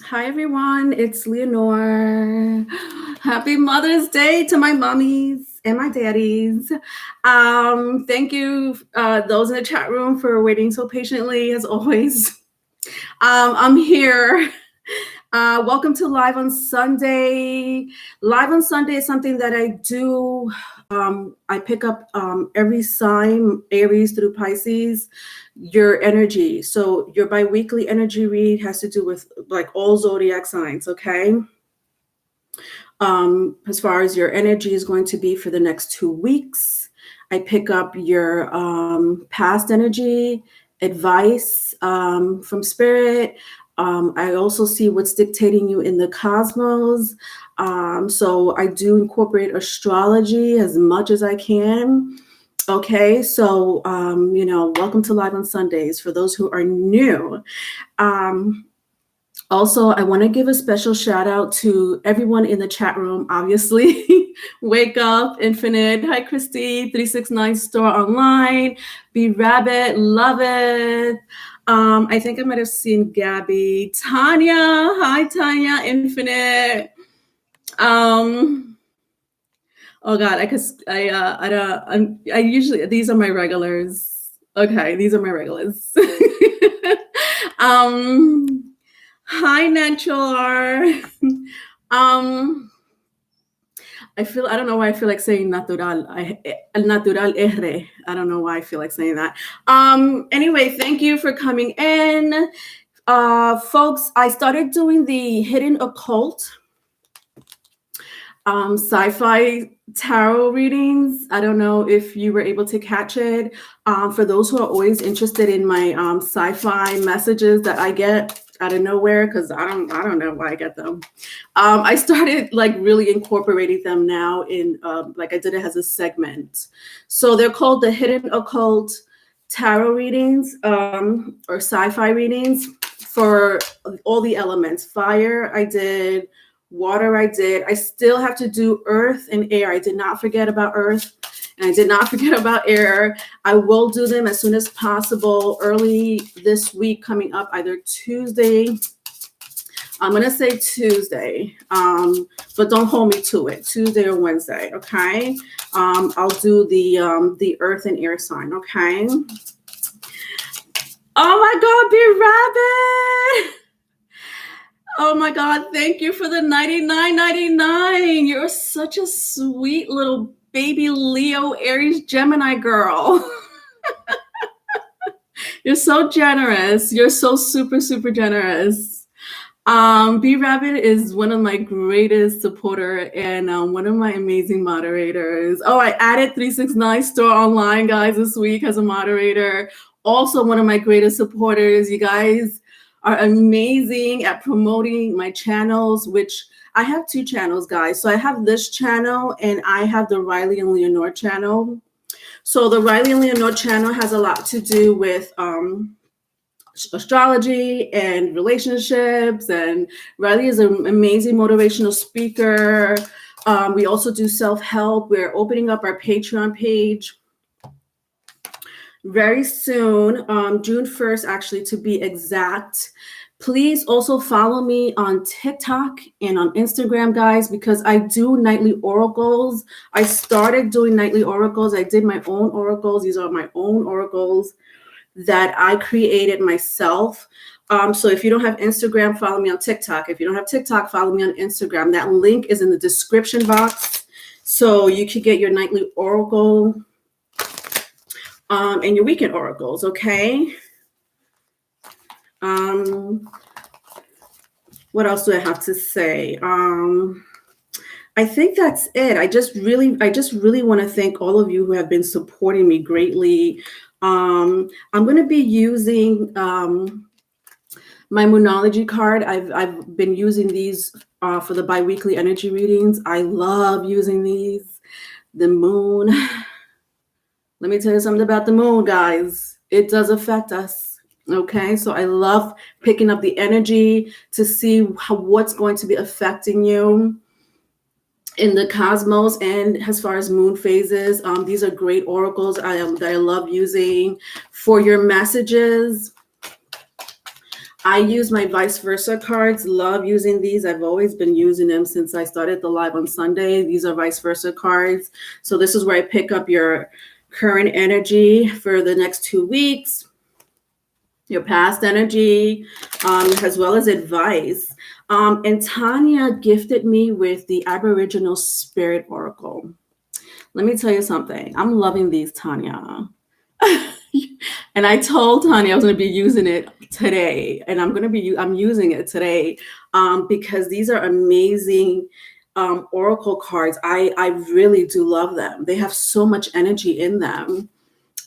Hi, everyone. It's Leonore. Happy Mother's Day to my mommies and my daddies. Thank you, those in the chat room, for waiting so patiently, as always. I'm here. Welcome to Live on Sunday. Live on Sunday is something that I do. I pick up every sign, Aries through Pisces, your energy. So your biweekly energy read has to do with like all zodiac signs, okay? As far as your energy is going to be for the next 2 weeks, I pick up your past energy, advice from spirit. I also see what's dictating you in the cosmos. So I do incorporate astrology as much as I can. Okay, so welcome to Live on Sundays for those who are new. Also, I want to give a special shout out to everyone in the chat room, obviously. Wake Up, Infinite, hi Christy, 369 Store Online, Be Rabbit, love it. I think I might have seen Gabby. Tanya, hi Tanya, Infinite. Oh God, I usually, these are my regulars. Okay, these are my regulars. Hi, Natural. I don't know why I feel like saying natural. El natural R. I don't know why I feel like saying that. Anyway, thank you for coming in. Folks, I started doing the hidden occult sci-fi tarot readings. I don't know if you were able to catch it. For those who are always interested in my sci-fi messages that I get out of nowhere, because I don't know why I get them. I started like really incorporating them now in like I did it as a segment. So they're called the hidden occult tarot readings or sci-fi readings for all the elements. Fire, I did. Water, I did. I still have to do earth and air. I did not forget about earth and I did not forget about air. I will do them as soon as possible early this week coming up, either Tuesday. I'm going to say Tuesday, but don't hold me to it. Tuesday or Wednesday, okay? I'll do the earth and air sign, okay? Oh my God, Be Rabbit! Oh my God, thank you for the $99.99. You're such a sweet little baby Leo Aries Gemini girl. You're so generous. You're so super, super generous. B Rabbit is one of my greatest supporter and one of my amazing moderators. Oh, I added 369 Store Online, guys, this week as a moderator. Also one of my greatest supporters. You guys are amazing at promoting my channels, which I have 2 channels, guys. So I have this channel and I have the Riley and Leonore channel. So the Riley and Leonore channel has a lot to do with astrology and relationships. And Riley is an amazing motivational speaker. We also do self-help. We're opening up our Patreon page very soon, June 1st, actually, to be exact. Please also follow me on TikTok and on Instagram, guys, because I do nightly oracles. I started doing nightly oracles. I did my own oracles. These are my own oracles that I created myself. So if you don't have Instagram, follow me on TikTok. If you don't have TikTok, follow me on Instagram. That link is in the description box. So you can get your nightly oracle and your weekend oracles, okay? What else do I have to say? I think that's it. I just really want to thank all of you who have been supporting me greatly. I'm going to be using my Moonology card. I've been using these for the biweekly energy readings. I love using these. The moon. Let me tell you something about the moon, guys. It does affect us. Okay, so I love picking up the energy to see what's going to be affecting you in the cosmos and as far as moon phases. These are great oracles that I love using for your messages. I use my vice versa cards. Love using these. I've always been using them since I started the live on Sunday. These are vice versa cards. So this is where I pick up your current energy for the next 2 weeks, your past energy, as well as advice. And Tanya gifted me with the Aboriginal Spirit Oracle. Let me tell you something. I'm loving these, Tanya. And I told Tanya I was going to be using it today, and I'm using it today because these are amazing oracle cards. I really do love them. They have so much energy in them.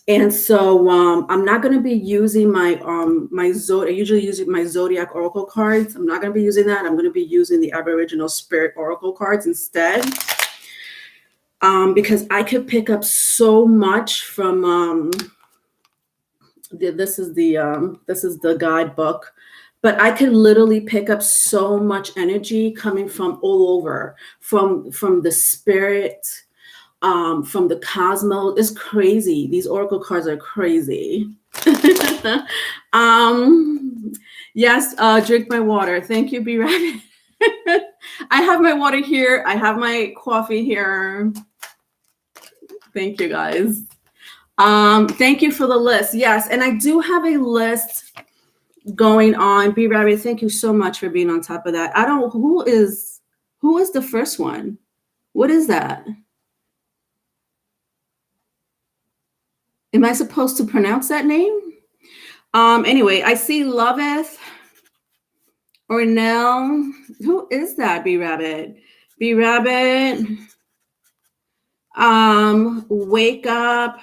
And so I'm not going to be using my Zodiac. I usually use my Zodiac oracle cards. I'm not going to be using that. I'm going to be using the Aboriginal Spirit oracle cards instead, because I could pick up so much from. This is the guidebook, but I could literally pick up so much energy coming from all over, from the spirit, from the cosmos. It's crazy. These oracle cards are crazy. Yes, drink my water. Thank you, B Rabbit. I have my water here. I have my coffee here. Thank you, guys. Thank you for the list. Yes, and I do have a list going on. B Rabbit, thank you so much for being on top of that. Who is the first one? What is that? Am I supposed to pronounce that name? Anyway, I see Loveth Ornell. Who is that, B Rabbit? B Rabbit. Wake Up.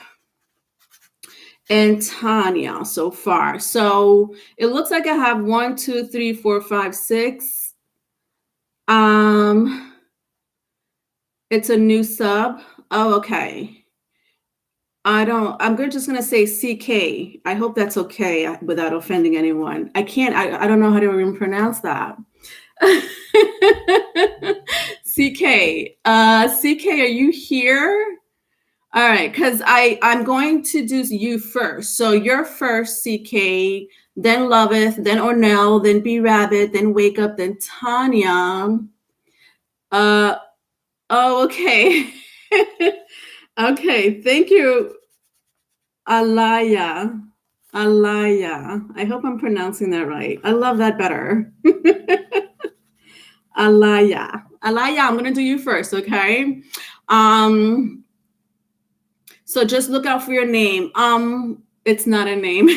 And Tanya so far. So it looks like I have 1, 2, 3, 4, 5, 6. It's a new sub. Oh, okay. I'm just gonna say CK. I hope that's okay without offending anyone. I don't know how to even pronounce that. CK. CK, are you here? All right, because I'm going to do you first. So you're first, CK, then Loveth, then Ornell, then B Rabbit, then Wake Up, then Tanya. Oh, okay. Okay, thank you, Alaya. I hope I'm pronouncing that right. I love that better. Alaya, I'm gonna do you first, okay? So just look out for your name. It's not a name.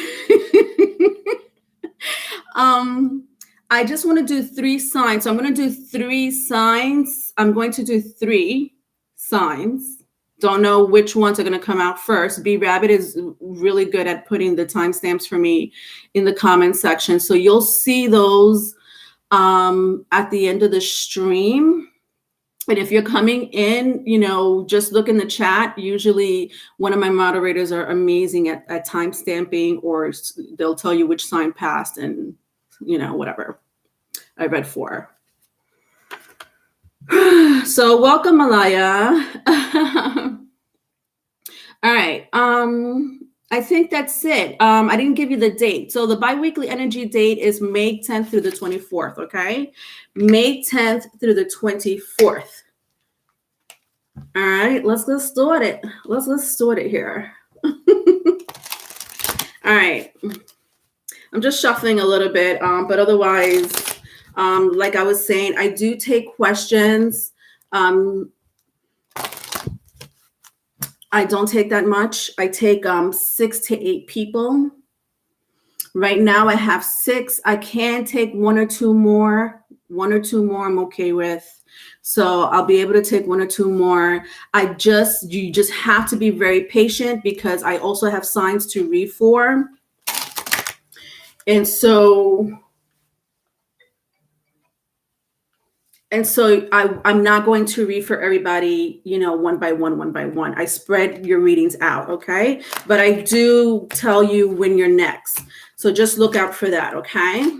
I just want to do 3 signs. So I'm going to do 3 signs. I'm going to do 3 signs. Don't know which ones are going to come out first. B Rabbit is really good at putting the timestamps for me in the comment section. So you'll see those at the end of the stream. And if you're coming in, just look in the chat. Usually one of my moderators are amazing at time stamping, or they'll tell you which sign passed and, whatever. I read 4. So welcome, Malaya. All right. I think that's it. I didn't give you the date. So the biweekly energy date is May 10th through the 24th, okay? May 10th through the 24th. All right, let's get started. Let's get started here. All right. I'm just shuffling a little bit, but otherwise, like I was saying, I do take questions. I don't take that much. I take 6 to 8 people. Right now I have 6. I can take 1 or 2 more. 1 or 2 more I'm okay with. So I'll be able to take 1 or 2 more. You just have to be very patient because I also have signs to read for. And so I'm not going to read for everybody, one by one. I spread your readings out, okay? But I do tell you when you're next. So just look out for that, okay?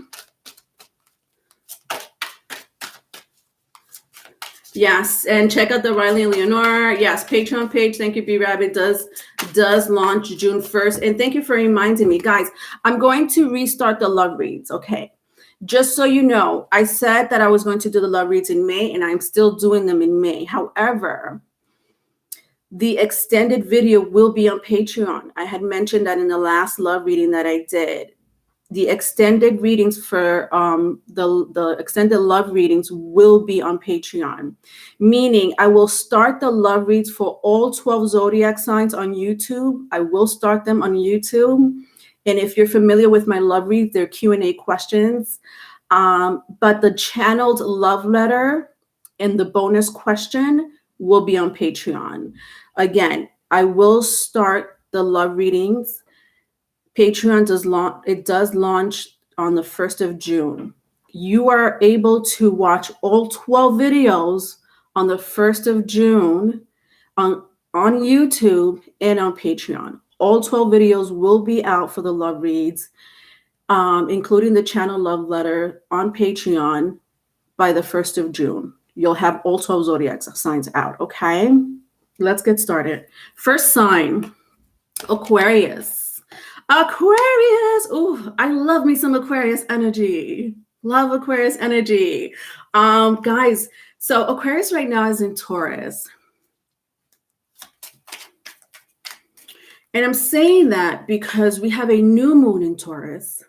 Yes, and check out the Riley and Leonora. Yes, Patreon page. Thank you, B Rabbit. Does launch June 1st. And thank you for reminding me, guys. I'm going to restart the love reads. Okay. Just so you know, I said that I was going to do the love reads in May, and I'm still doing them in May. However, the extended video will be on Patreon. I had mentioned that in the last love reading that I did. The extended readings for the extended love readings will be on Patreon, meaning I will start the love reads for all 12 zodiac signs on YouTube. I will start them on YouTube. And if you're familiar with my love reads, they're Q&A questions. But the channeled love letter and the bonus question will be on Patreon. Again, I will start the love readings. Patreon does launch on the 1st of June. You are able to watch all 12 videos on the 1st of June on YouTube and on Patreon. All 12 videos will be out for the love reads, including the channel love letter on Patreon by the 1st of June. You'll have all 12 zodiac signs out, okay? Let's get started. First sign, Aquarius. Aquarius. Oh, I love me some Aquarius energy. Love Aquarius energy. Guys, so Aquarius right now is in Taurus. And I'm saying that because we have a new moon in Taurus.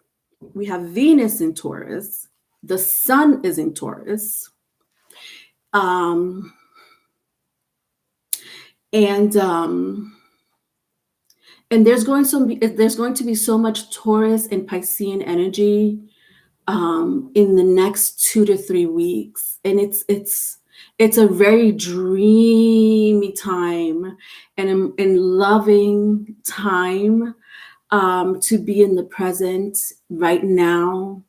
We have Venus in Taurus. The sun is in Taurus. And there's going to be so much Taurus and Piscean energy in the next 2 to 3 weeks, and it's a very dreamy time and loving time to be in the present right now,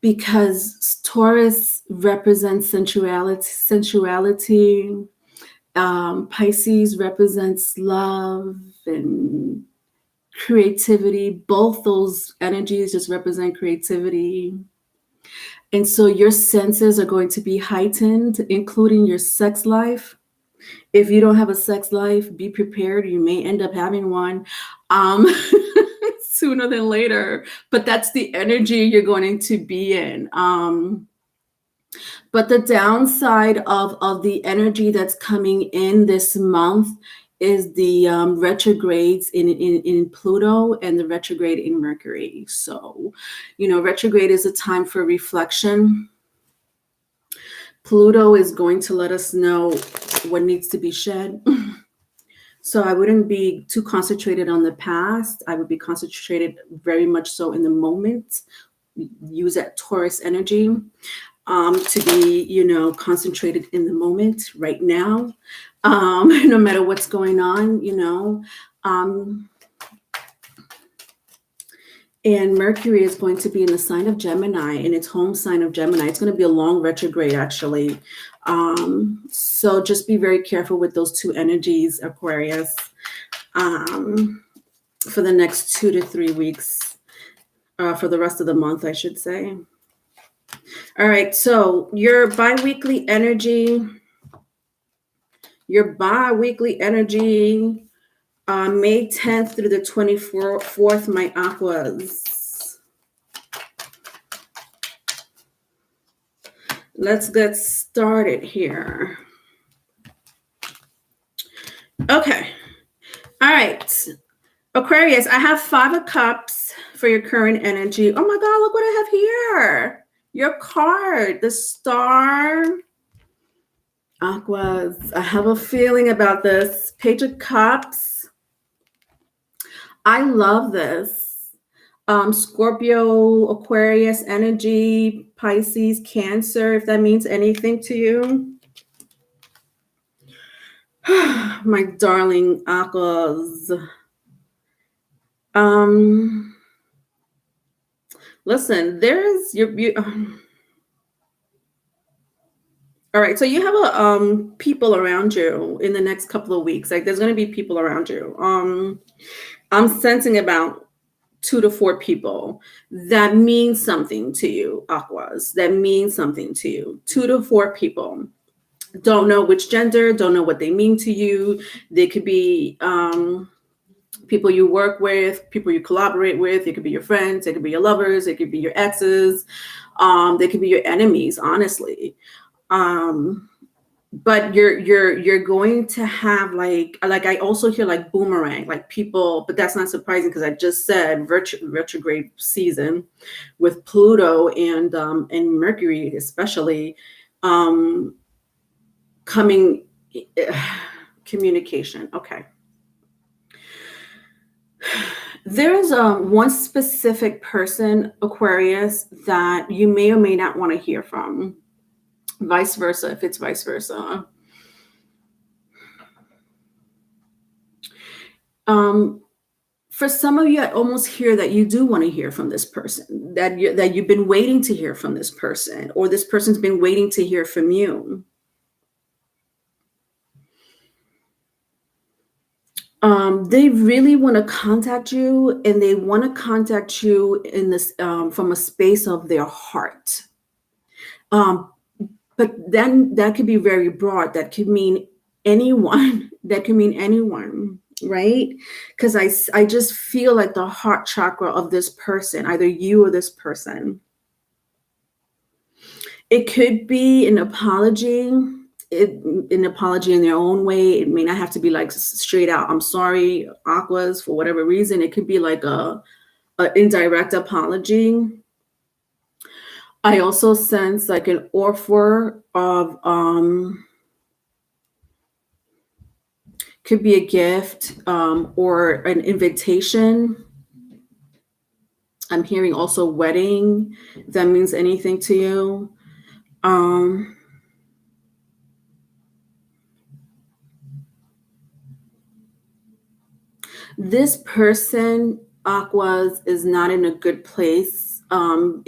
because Taurus represents sensuality. Pisces represents love and creativity. Both those energies just represent creativity. And so your senses are going to be heightened, including your sex life. If you don't have a sex life, be prepared. You may end up having one sooner than later. But that's the energy you're going to be in. But the downside of the energy that's coming in this month is the retrogrades in Pluto and the retrograde in Mercury. So, retrograde is a time for reflection. Pluto is going to let us know what needs to be shed. So I wouldn't be too concentrated on the past. I would be concentrated very much so in the moment. Use that Taurus energy. To be, concentrated in the moment right now, no matter what's going on, and Mercury is going to be in the sign of Gemini, in its home sign of Gemini. It's going to be a long retrograde, actually. So just be very careful with those two energies, Aquarius, for the next 2 to 3 weeks, for the rest of the month, I should say. All right, so your bi-weekly energy, May 10th through the 24th, my Aquas. Let's get started here. Okay, all right. Aquarius, I have 5 of Cups for your current energy. Oh my God, look what I have here. Your card, the Star. Aquas, I have a feeling about this. Page of Cups. I love this. Scorpio, Aquarius energy, Pisces, Cancer, if that means anything to you. My darling Aquas. Listen, there's all right, so you have people around you in the next couple of weeks. Like, there's going to be people around you. I'm sensing about 2 to 4 people that mean something to you, Aquas, that mean something to you. 2 to 4 people. Don't know which gender, don't know what they mean to you. They could be people you work with, people you collaborate with. It could be your friends, it could be your lovers, it could be your exes, they could be your enemies, honestly. But you're going to have like I also hear like boomerang, like people, but that's not surprising because I just said retrograde season with Pluto and Mercury especially coming communication. Okay. There's one specific person, Aquarius, that you may or may not want to hear from. Vice versa, if it's vice versa. For some of you, I almost hear that you do want to hear from this person, that you've been waiting to hear from this person, or this person's been waiting to hear from you. They really want to contact you, and they want to contact you in this from a space of their heart. But then that could be very broad. That could mean anyone. That could mean anyone, right? Because I just feel like the heart chakra of this person, either you or this person. It could be an apology. An apology in their own way. It may not have to be like straight out, I'm sorry, Aquas, for whatever reason. It could be like a indirect apology. I also sense like an offer of could be a gift or an invitation. I'm hearing also wedding, if that means anything to you. This person, Aquas, is not in a good place. I'm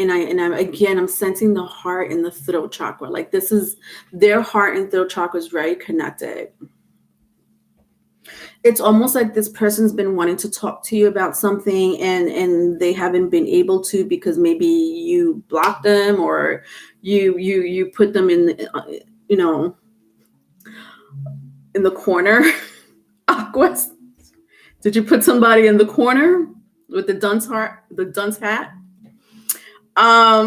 sensing the heart and the throat chakra. Like this is their heart and throat chakra is very connected. It's almost like this person's been wanting to talk to you about something and they haven't been able to because maybe you blocked them or you put them in in the corner. Aquas, did you put somebody in the corner with the dunce hat? I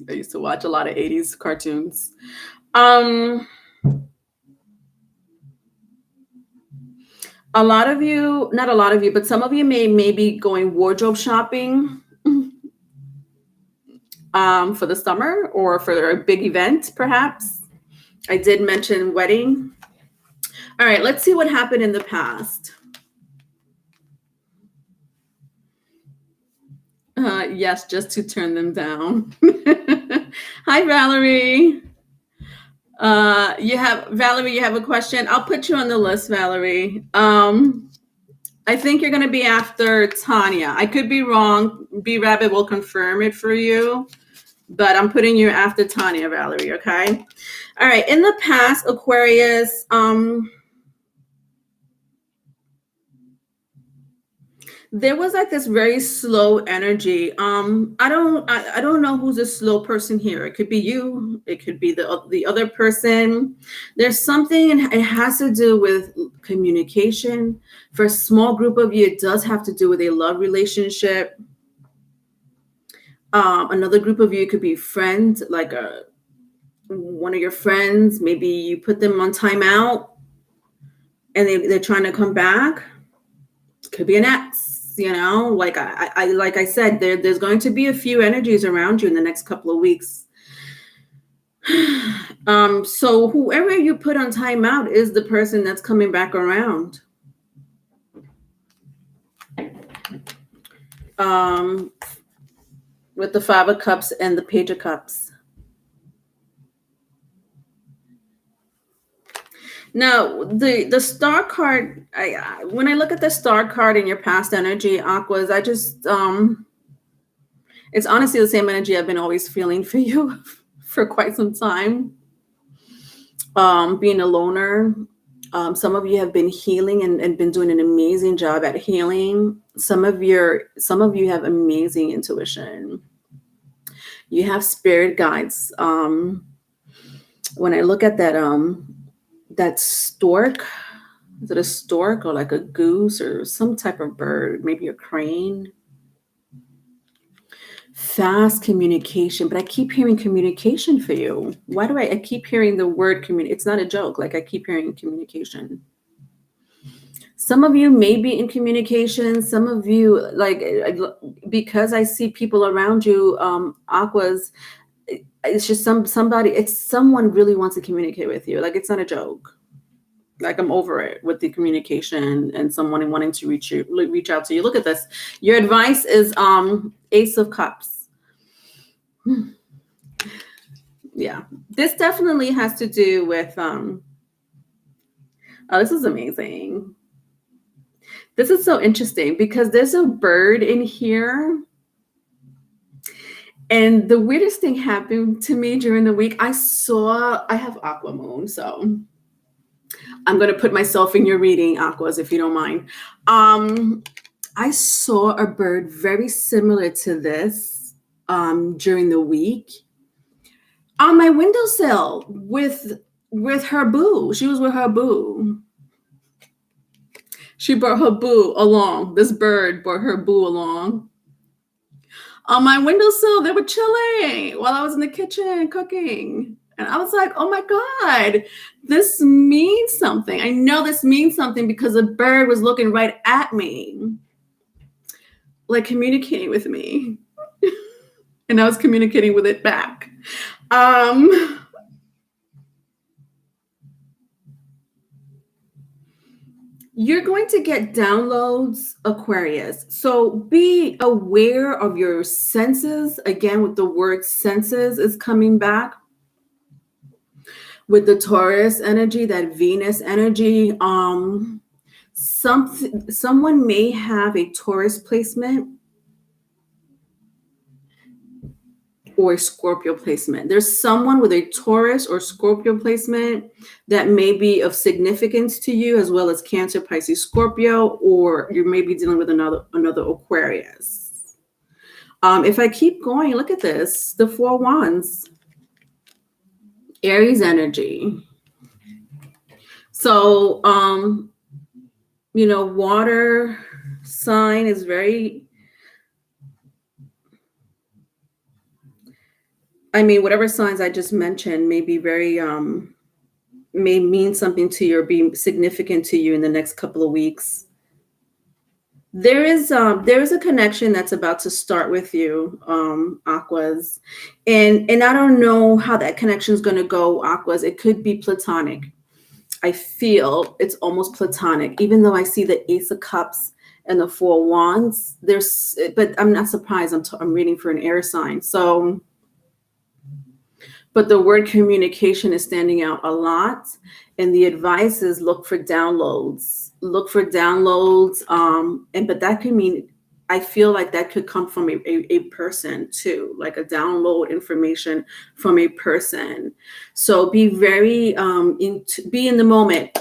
used to watch a lot of 80s cartoons. A lot of you, not a lot of you, but some of you may be going wardrobe shopping for the summer or for a big event, perhaps. I did mention wedding. All right, let's see what happened in the past. Yes, just to turn them down. Hi, Valerie. You have a question? I'll put you on the list, Valerie. I think you're going to be after Tanya. I could be wrong. B-Rabbit will confirm it for you, but I'm putting you after Tanya, Valerie, okay? All right, in the past, Aquarius, there was like this very slow energy. I don't know who's a slow person here. It could be you. It could be the other person. There's something, and it has to do with communication. For a small group of you, it does have to do with a love relationship. Another group of you could be friends, like one of your friends. Maybe you put them on timeout, and they're trying to come back. Could be an ex. Like I said, there's going to be a few energies around you in the next couple of weeks. So whoever you put on timeout is the person that's coming back around. With the Five of Cups and the Page of Cups. Now, the star card, when I look at the star card in your past energy, Aquas, I just, it's honestly the same energy I've been always feeling for you for quite some time. Being a loner, Some of you have been healing and been doing an amazing job at healing. Some of you have amazing intuition. You have spirit guides. When I look at that stork, is it a stork or like a goose or some type of bird, maybe a crane? Fast communication, but I keep hearing communication for you. Why do I keep hearing the word communicate? It's not a joke. Like I keep hearing communication. Some of you may be in communication. Some of you, like, because I see people around you, Aquas, it's just someone really wants to communicate with you. Like, it's not a joke. Like, I'm over it with the communication and someone wanting to reach out to you. Look at this. Your advice is Ace of Cups. Yeah, this definitely has to do with oh, this is amazing. This is so interesting because there's a bird in here. And the weirdest thing happened to me during the week. I have Aqua Moon, so I'm going to put myself in your reading, Aquas, if you don't mind. I saw a bird very similar to this during the week on my windowsill with her boo. She was with her boo. She brought her boo along. This bird brought her boo along. On my windowsill, they were chilling while I was in the kitchen cooking. And I was like, oh my God, this means something. I know this means something because the bird was looking right at me, like communicating with me. And I was communicating with it back. You're going to get downloads, Aquarius. So be aware of your senses. Again, with the word senses is coming back. With the Taurus energy, that Venus energy, someone may have a Taurus placement or a Scorpio placement. There's someone with a Taurus or Scorpio placement that may be of significance to you, as well as Cancer, Pisces, Scorpio, or you may be dealing with another Aquarius. If I keep going, look at this, the Four Wands, Aries energy. So, water sign is very, whatever signs I just mentioned may be very, may mean something to you or be significant to you in the next couple of weeks. There is a connection that's about to start with you, Aquas, and I don't know how that connection is going to go, Aquas. It could be platonic. I feel it's almost platonic, even though I see the Ace of Cups and the Four Wands. But I'm not surprised. I'm reading for an air sign, so. But the word communication is standing out a lot. And the advice is look for downloads. But that could mean, I feel like that could come from a person too, like a download information from a person. So be very, be in the moment,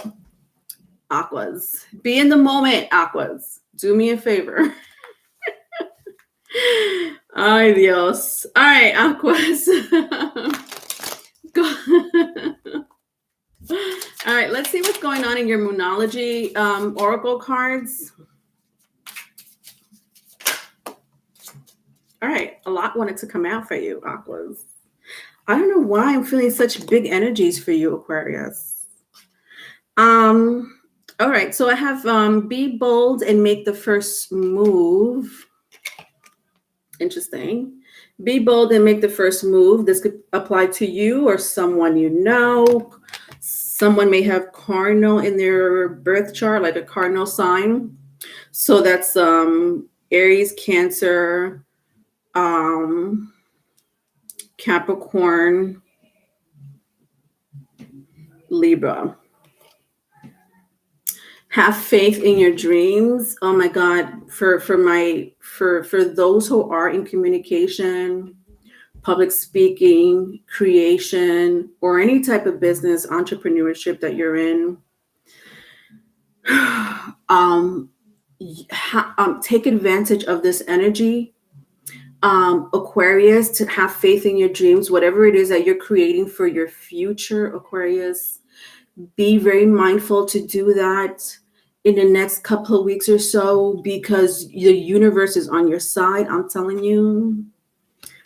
Aquas. Be in the moment, Aquas. Do me a favor. Ay, Dios. All right, Aquas. All right, let's see what's going on in your Moonology oracle cards. All right, a lot wanted to come out for you, Aquas. I don't know why I'm feeling such big energies for you, Aquarius. All right, so I have be bold and make the first move. Interesting. Be bold and make the first move. This could apply to you or someone you know. Someone may have cardinal in their birth chart, like a cardinal sign. So that's Aries, Cancer, Capricorn, Libra. Have faith in your dreams. Oh my God, for those who are in communication, public speaking, creation, or any type of business, entrepreneurship that you're in, um, take advantage of this energy, Aquarius, to have faith in your dreams, whatever it is that you're creating for your future, Aquarius. Be very mindful to do that in the next couple of weeks or so, because the universe is on your side. I'm telling you,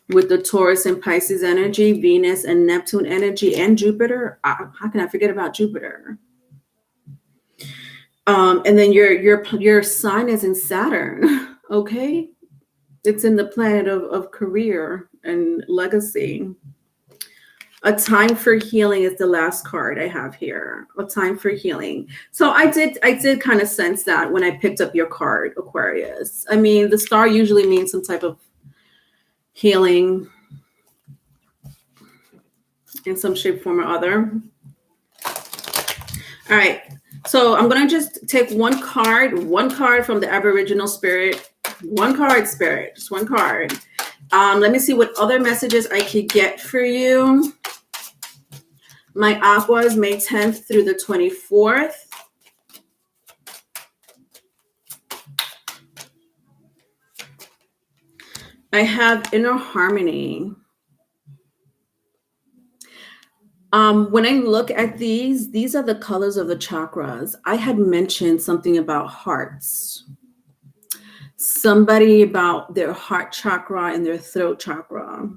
with the Taurus and Pisces energy, Venus and Neptune energy, and Jupiter. How can I forget about Jupiter? And then your sign is in Saturn. Okay, it's in the planet of career and legacy. A time for healing is the last card I have here. A time for healing. So I did kind of sense that when I picked up your card, Aquarius. I mean, the star usually means some type of healing in some shape, form, or other. All right. So I'm going to just take one card from the Aboriginal spirit. One card, spirit. Just one card. Let me see what other messages I could get for you. My Aquas, May 10th through the 24th. I have Inner Harmony. When I look at these are the colors of the chakras. I had mentioned something about hearts. Somebody about their heart chakra and their throat chakra.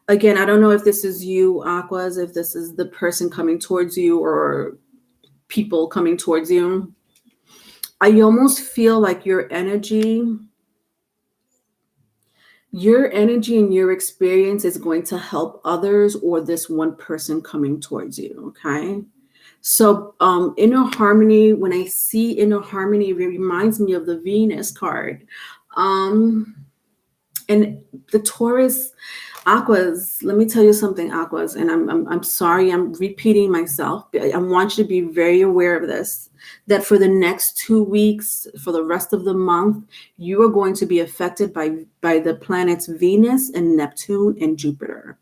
Again, I don't know if this is you, Aquas, if this is the person coming towards you or people coming towards you. I almost feel like your energy and your experience is going to help others or this one person coming towards you, okay? So Inner Harmony, when I see Inner Harmony, it reminds me of the Venus card. And the Taurus, Aquas, let me tell you something, Aquas, and I'm sorry I'm repeating myself, but I want you to be very aware of this, that for the next 2 weeks, for the rest of the month, you are going to be affected by the planets Venus and Neptune and Jupiter.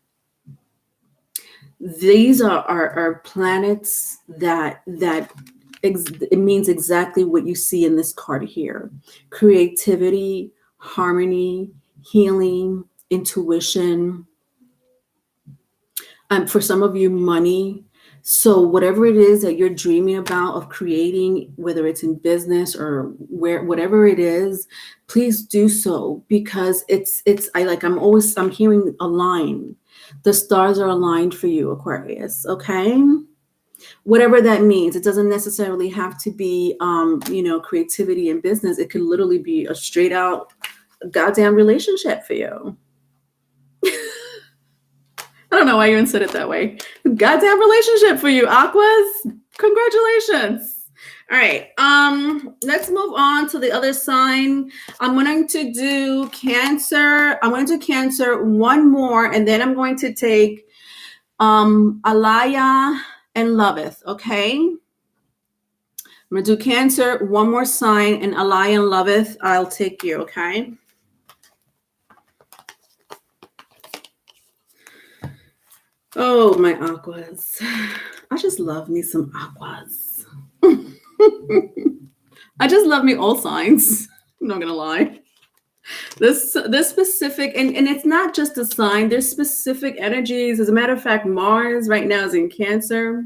These are planets that it means exactly what you see in this card here. Creativity, harmony, healing, intuition. For some of you, money. So whatever it is that you're dreaming about of creating, whether it's in business or whatever it is, please do so, because I'm hearing align. The stars are aligned for you, Aquarius. Okay. Whatever that means. It doesn't necessarily have to be, creativity in business. It could literally be a straight out goddamn relationship for you. I don't know why you even said it that way. Goddamn relationship for you, Aquas. Congratulations. All right. Let's move on to the other sign. I'm going to do Cancer. I'm going to do Cancer one more, and then I'm going to take Alaya and Loveth. Okay. I'm going to do Cancer, one more sign, and Alaya and Loveth, I'll take you. Okay. Oh, my Aquas. I just love me some Aquas. I just love me all signs. I'm not gonna lie. This specific, and it's not just a sign, there's specific energies. As a matter of fact, Mars right now is in Cancer.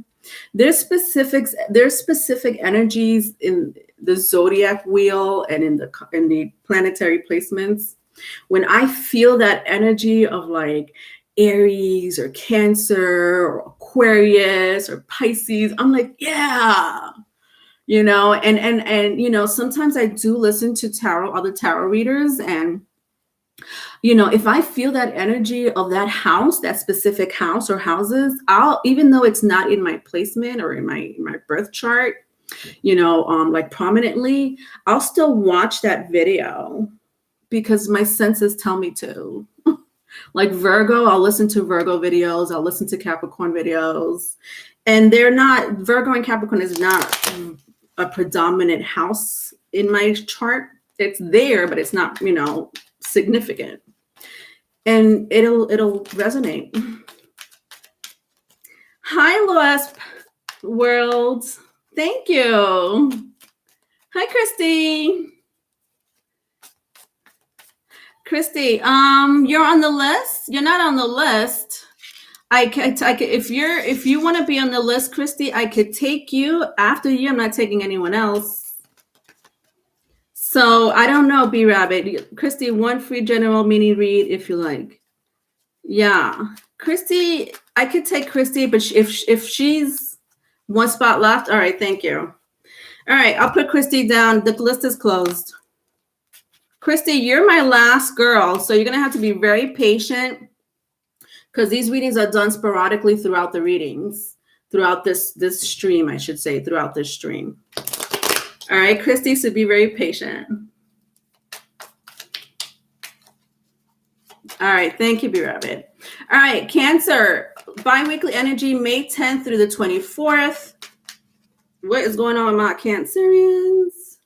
There's specific energies in the zodiac wheel and in the planetary placements. When I feel that energy of like Aries or Cancer or Aquarius or Pisces, I'm like, yeah, and sometimes I do listen to other tarot readers, and if I feel that energy of that house, that specific house or houses, even though it's not in my placement or in my birth chart, like prominently, I'll still watch that video because my senses tell me to. Like Virgo, I'll listen to Virgo videos. I'll listen to Capricorn videos. And Virgo and Capricorn is not a predominant house in my chart. It's there, but it's not, significant. And it'll resonate. Hi, Loas World. Thank you. Hi, Christy. Christy, you're on the list. You're not on the list. I could if you want to be on the list, Christy, I could take you. After you, I'm not taking anyone else. So I don't know, B Rabbit. Christy, one free general mini read if you like. Yeah, Christy, I could take Christy, but if she's one spot left, all right, thank you. All right, I'll put Christy down. The list is closed. Christy, you're my last girl, so you're gonna have to be very patient because these readings are done sporadically throughout the readings, throughout this stream, I should say, throughout this stream. All right, Christy, so be very patient. All right, thank you, B Rabbit. All right, Cancer, bi-weekly energy, May 10th through the 24th. What is going on with my Cancerians?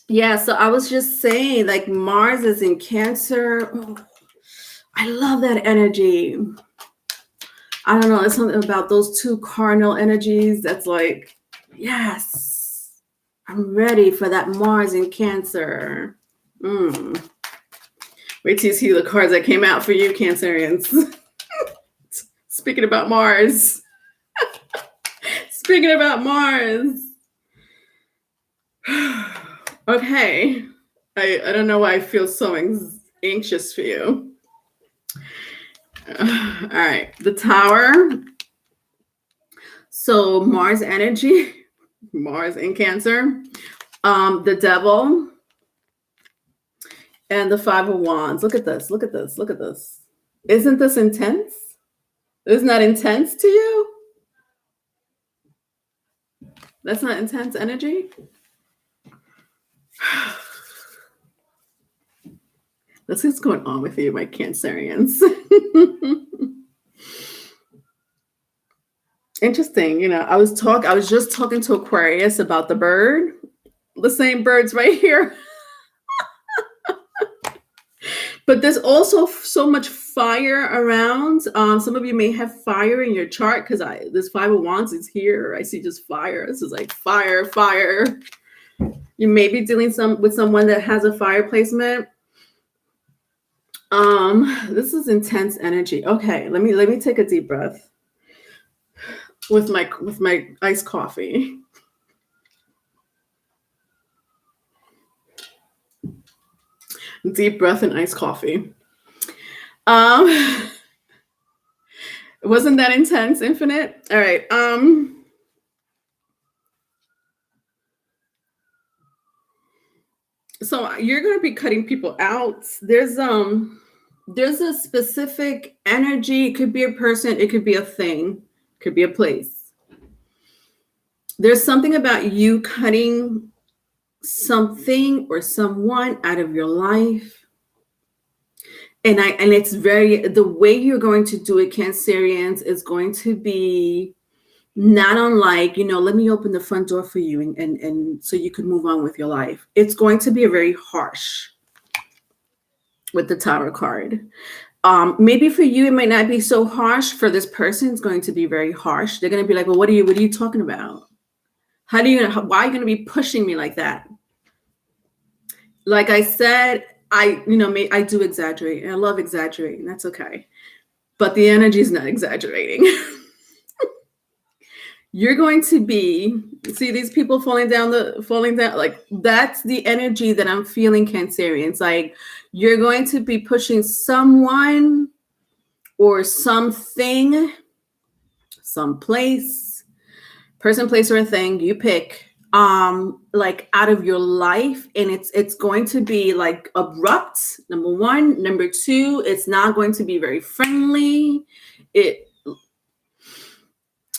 Yeah, so I was just saying, like, Mars is in Cancer. Oh, I love that energy. I don't know, it's something about those two cardinal energies that's like, yes, I'm ready for that Mars in Cancer. Wait till you see the cards that came out for you, Cancerians. Speaking about Mars. Speaking about Mars. Okay. I don't know why I feel so anxious for you. All right. The Tower. So Mars energy. Mars in Cancer. The Devil. And the Five of Wands. Look at this. Look at this. Look at this. Isn't this intense? Isn't that intense to you? That's not intense energy? That's what's going on with you, my Cancerians. Interesting. You know, I was just talking to Aquarius about the bird. The same birds right here. But there's also so much fire around. Some of you may have fire in your chart because this Five of Wands is here. I see just fire. This is like fire, fire. You may be dealing with someone that has a fire placement. This is intense energy. Okay, let me take a deep breath with my iced coffee. Deep breath and iced coffee. Wasn't that intense, Infinite? All right. So you're going to be cutting people out. There's a specific energy. It could be a person, it could be a thing, it could be a place. There's something about you cutting something or someone out of your life. And it's the way you're going to do it, Cancerians, is going to be not unlike, let me open the front door for you and so you can move on with your life. It's going to be a very harsh with the Tower card. Maybe for you, it might not be so harsh. For this person, it's going to be very harsh. They're going to be like, well, what are you talking about? Why are you going to be pushing me like that? Like I said, I do exaggerate, and I love exaggerating. That's okay. But the energy is not exaggerating. You're going to see these people falling down, like that's the energy that I'm feeling, Cancerians. Like you're going to be pushing someone or something, some place, person, place, or a thing, you pick, like out of your life, and it's going to be like abrupt, number one. Number two, it's not going to be very friendly.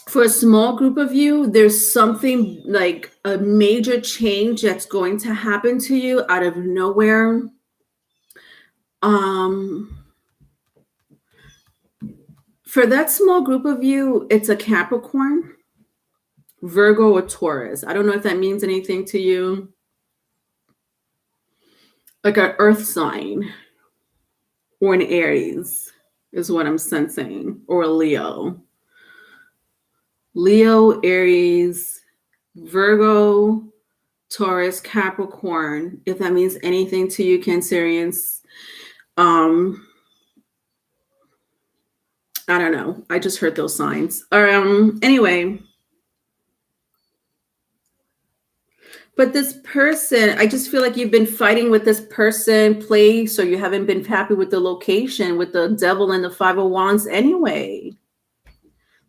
For a small group of you, there's something like a major change that's going to happen to you out of nowhere. For that small group of you, it's a Capricorn, Virgo, or Taurus. I don't know if that means anything to you. Like an earth sign or an Aries is what I'm sensing, or a Leo. Leo, Aries, Virgo, Taurus, Capricorn, if that means anything to you, Cancerians. I don't know. I just heard those signs. Anyway. But this person, I just feel like you've been fighting with this person, place, or you haven't been happy with the location, with the devil and the Five of Wands anyway.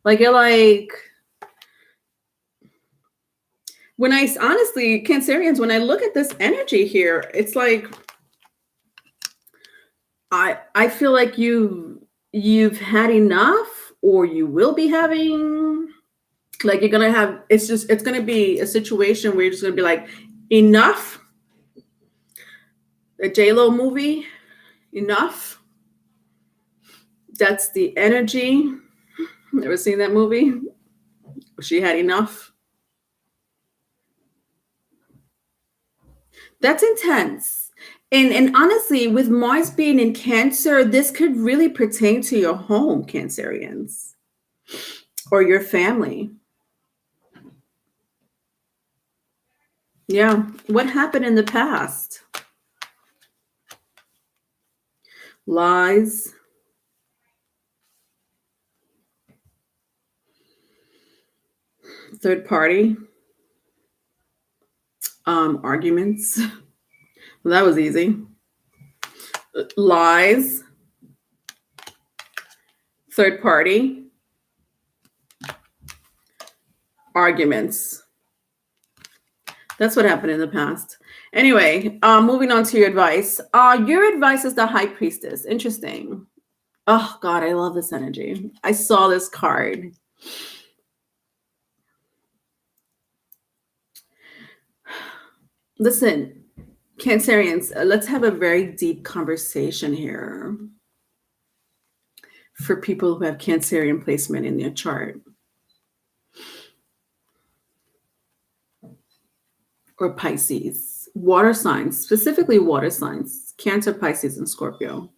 Like, you're like, when I honestly, Cancerians, when I look at this energy here, it's like, I feel like you've had enough, or you will be having, like, you're gonna have, it's gonna be a situation where you're just gonna be like, enough. A J-Lo movie, enough. That's the energy. Ever seen that movie? She had enough. That's intense. And honestly, with Mars being in Cancer, this could really pertain to your home, Cancerians, or your family. Yeah. What happened in the past? Lies. Third party. Arguments. Well, that was easy. Lies. Third party. Arguments. That's what happened in the past. Anyway, moving on to your advice. Your advice is the High Priestess. Interesting. Oh, God, I love this energy. I saw this card. Listen, Cancerians, let's have a very deep conversation here for people who have Cancerian placement in their chart. Or Pisces. Water signs, specifically water signs, Cancer, Pisces, and Scorpio.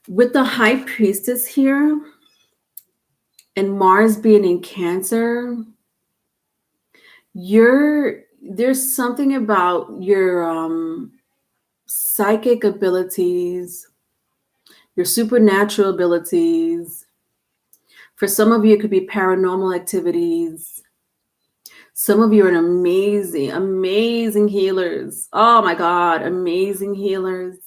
With the High Priestess here and Mars being in Cancer, there's something about your psychic abilities, your supernatural abilities. For some of you, it could be paranormal activities. Some of you are amazing, amazing healers. Oh my God, amazing healers.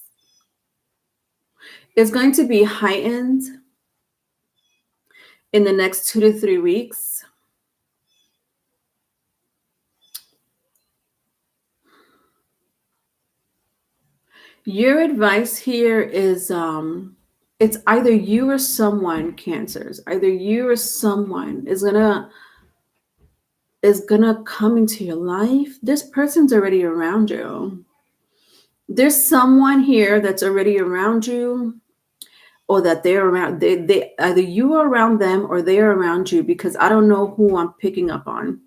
It's going to be heightened in the next 2 to 3 weeks. Your advice here is it's either you or someone, Cancers, either you or someone is gonna come into your life. This person's already around you. There's someone here that's already around you, or that they're around. They either you are around them or they are around you, because I don't know who I'm picking up on.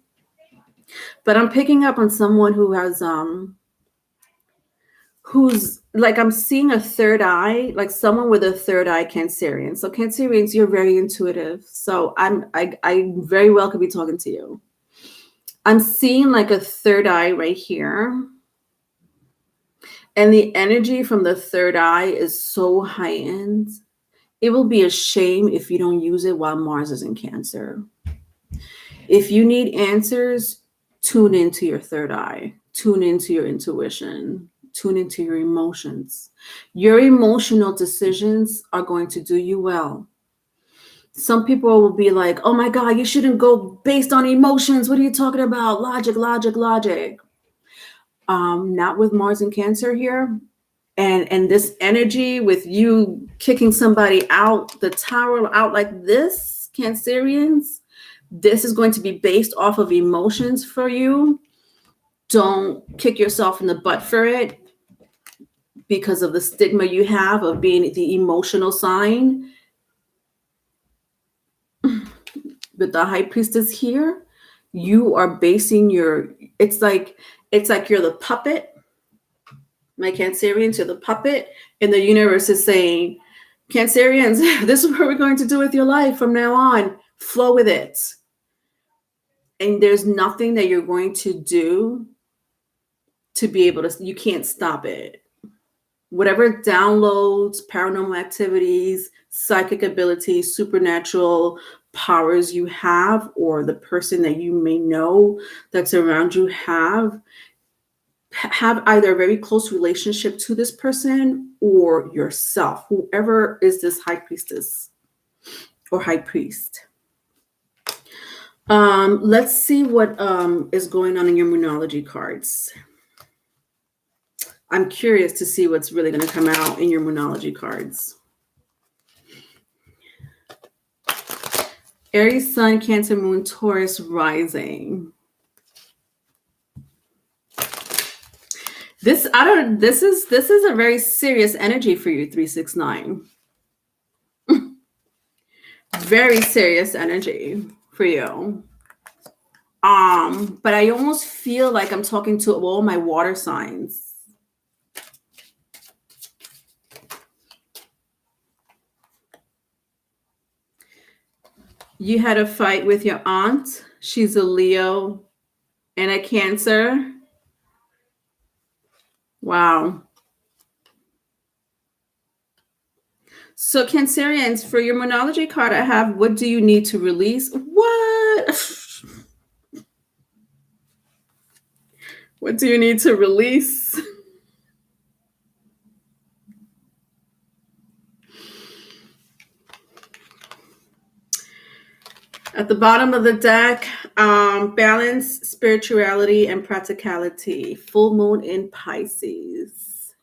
But I'm picking up on someone who has who's like, I'm seeing a third eye, like someone with a third eye, Cancerian. So Cancerians, you're very intuitive. So I very well could be talking to you. I'm seeing like a third eye right here. And the energy from the third eye is so heightened. It will be a shame if you don't use it while Mars is in Cancer. If you need answers, tune into your third eye. Tune into your intuition. Tune into your emotions. Your emotional decisions are going to do you well. Some people will be like, oh my God, you shouldn't go based on emotions. What are you talking about? Logic, logic, logic. Not with Mars in Cancer here. And this energy with you kicking somebody out, the tower out like this, Cancerians, this is going to be based off of emotions for you. Don't kick yourself in the butt for it because of the stigma you have of being the emotional sign. With the High Priestess here, you are basing it's like you're the puppet. My Cancerians, you're the puppet, and the universe is saying, Cancerians, this is what we're going to do with your life from now on. Flow with it. And there's nothing that you're going to do to be able to, you can't stop it. Whatever downloads, paranormal activities, psychic abilities, supernatural powers you have, or the person that you may know that's around you have either a very close relationship to this person or yourself, whoever is this high priestess or high priest. Let's see what is going on in your Moonology cards. I'm curious to see what's really going to come out in your Moonology cards. Aries, Sun, Cancer, Moon, Taurus, Rising. This is a very serious energy for you, 369. Very serious energy for you. But I almost feel like I'm talking to all my water signs. You had a fight with your aunt. She's a Leo and a Cancer. Wow. So Cancerians, for your Moonology card, I have, what do you need to release? What? What do you need to release? At the bottom of the deck, balance, spirituality, and practicality. Full moon in Pisces.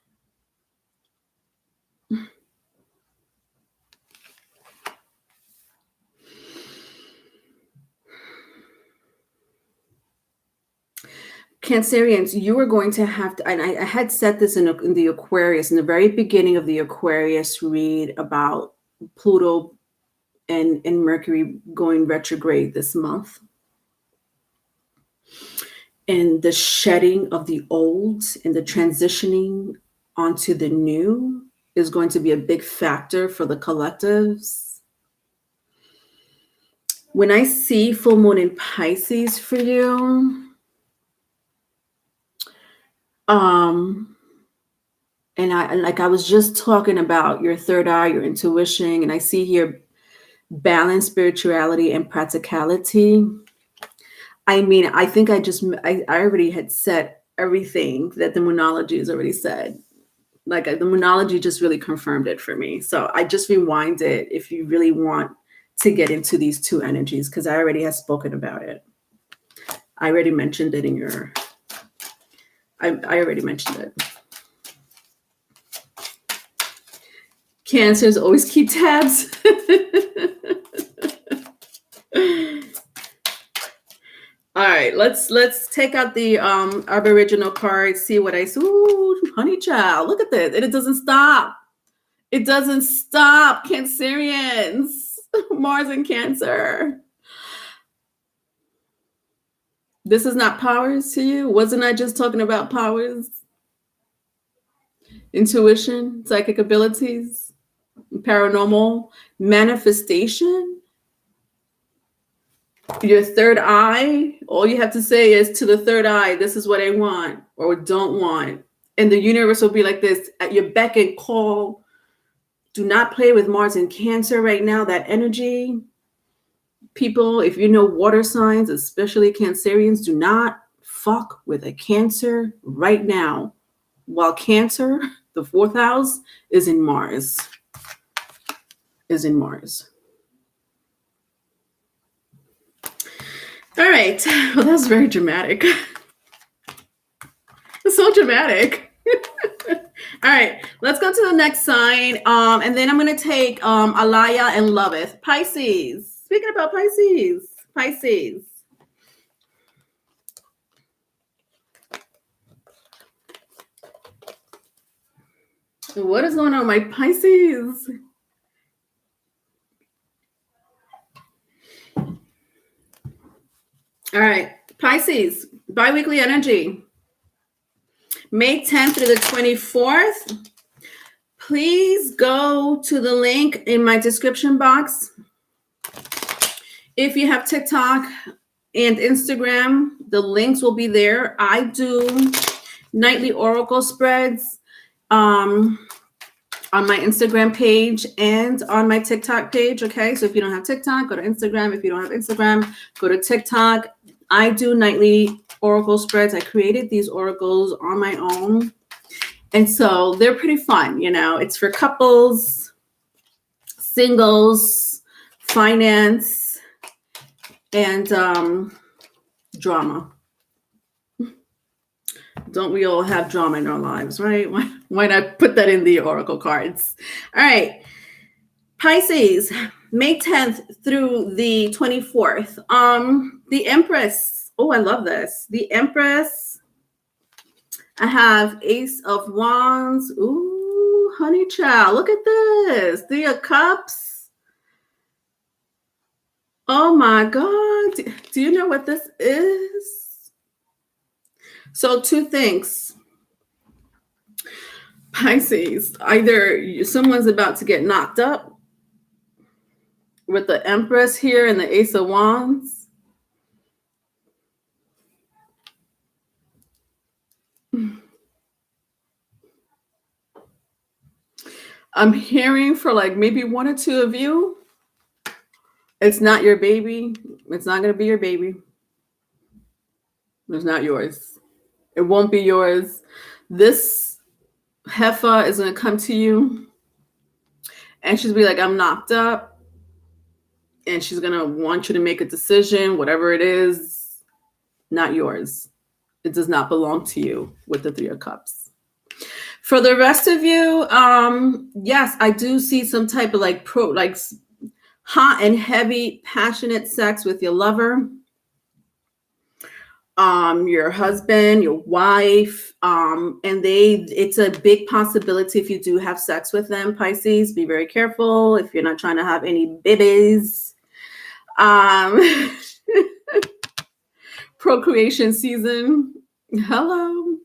Cancerians, you are going to have to, and I had said this in the Aquarius, in the very beginning of the Aquarius read about Pluto and Mercury going retrograde this month. And the shedding of the old and the transitioning onto the new is going to be a big factor for the collectives. When I see full moon in Pisces for you, and I was just talking about your third eye, your intuition, and I see here balance, spirituality, and practicality. I mean, I think I already had said everything that the Moonology has already said. Like the Moonology just really confirmed it for me. So I just rewind it if you really want to get into these two energies, because I already have spoken about it. I already mentioned it in your, I already mentioned it. Cancers always keep tabs. All right, let's take out the Aboriginal card, see what I see. Ooh, honey child, look at this. And it doesn't stop. It doesn't stop, Cancerians. Mars in Cancer. This is not powers to you? Wasn't I just talking about powers? Intuition, psychic abilities, paranormal, manifestation? Your third eye, all you have to say is to the third eye, this is what I want or don't want. And the universe will be like this at your beck and call. Do not play with Mars in Cancer right now, that energy. People, if you know water signs, especially Cancerians, do not fuck with a Cancer right now. While Cancer, the fourth house, is in Mars. All right. Well, that was very dramatic. It's so dramatic. All right. Let's go to the next sign. And then I'm going to take Alaya and Loveth. Pisces. Speaking about Pisces. What is going on, my Pisces? All right. Pisces. Biweekly energy. May 10th through the 24th. Please go to the link in my description box. If you have TikTok, and Instagram. The links will be there. I do nightly oracle spreads on my Instagram page and on my TikTok page. Okay, so if you don't have TikTok, go to Instagram. If you don't have Instagram, go to TikTok. I do nightly oracle spreads. I created these oracles on my own, and so they're pretty fun. You know, it's for couples, singles, finance, and drama. Don't we all have drama in our lives, right? Why not put that in the oracle cards? All right. Pisces, May 10th through the 24th. The Empress. Oh, I love this. The Empress. I have Ace of Wands. Ooh, honey child. Look at this. Three of Cups. Oh my God. Do you know what this is? So two things. Pisces, either someone's about to get knocked up with the Empress here and the Ace of Wands. I'm hearing for like maybe one or two of you, it's not your baby. It's not going to be your baby. It's not yours. It won't be yours. This heifer is going to come to you and she's be like, I'm knocked up. And she's going to want you to make a decision, whatever it is, not yours. It does not belong to you with the Three of Cups. For the rest of you, yes, I do see some type of like hot and heavy, passionate sex with your lover, your husband, your wife, and it's a big possibility if you do have sex with them, Pisces. Be very careful if you're not trying to have any babies. Procreation season. Hello.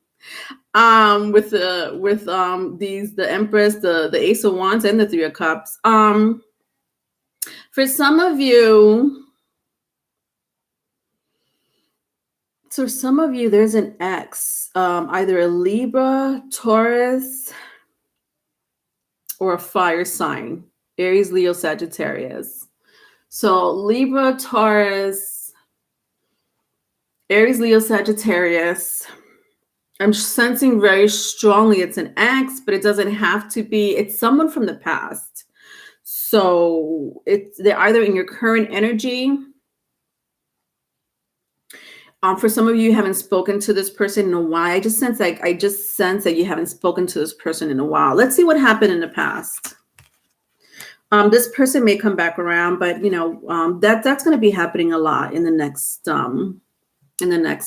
With the Empress, the Ace of Wands, and the Three of Cups. For some of you, there's an ex, either a Libra, Taurus, or a fire sign, Aries, Leo, Sagittarius. So Libra, Taurus, Aries, Leo, Sagittarius. I'm sensing very strongly it's an ex, but it doesn't have to be. It's someone from the past. So they're either in your current energy. For some of you haven't spoken to this person in a while. I just sense that you haven't spoken to this person in a while. Let's see what happened in the past. This person may come back around, but you know that's going to be happening a lot in the next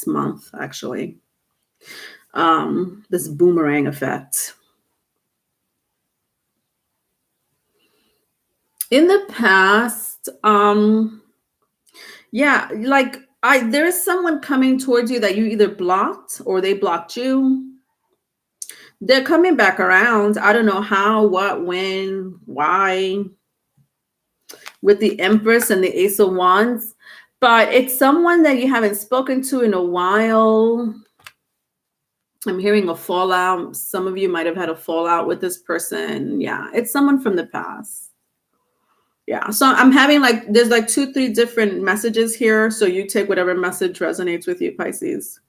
month, actually. This boomerang effect. In the past, yeah, like there is someone coming towards you that you either blocked or they blocked you. They're coming back around. I don't know how, what, when, why, with the Empress and the Ace of Wands, but it's someone that you haven't spoken to in a while. I'm hearing a fallout. Some of you might have had a fallout with this person. Yeah, it's someone from the past. Yeah, so I'm having there's 2-3 different messages here. So you take whatever message resonates with you, Pisces.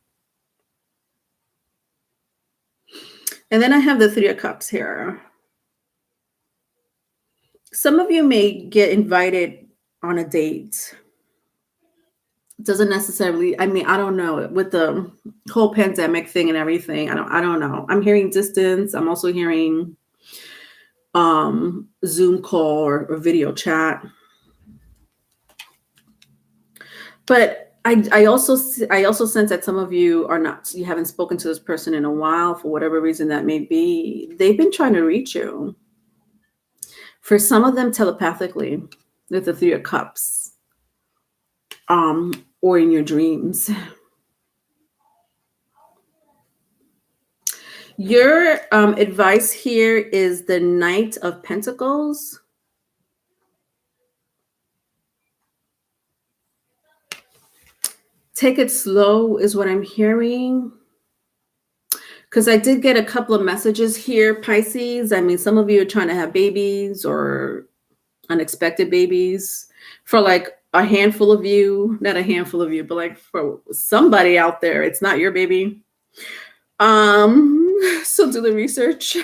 And then I have the Three of Cups here. Some of you may get invited on a date. It doesn't necessarily, I don't know, with the whole pandemic thing and everything. I don't know. I'm hearing distance. I'm also hearing Zoom call or video chat. But I also sense that some of you you haven't spoken to this person in a while for whatever reason that may be. They've been trying to reach you. For some of them telepathically with the Three of Cups, or in your dreams. Your advice here is the Knight of Pentacles. Take it slow is what I'm hearing. Because I did get a couple of messages here, Pisces. I mean, some of you are trying to have babies or unexpected babies. For like a handful of you, not a handful of you, but like for somebody out there, it's not your baby. So do the research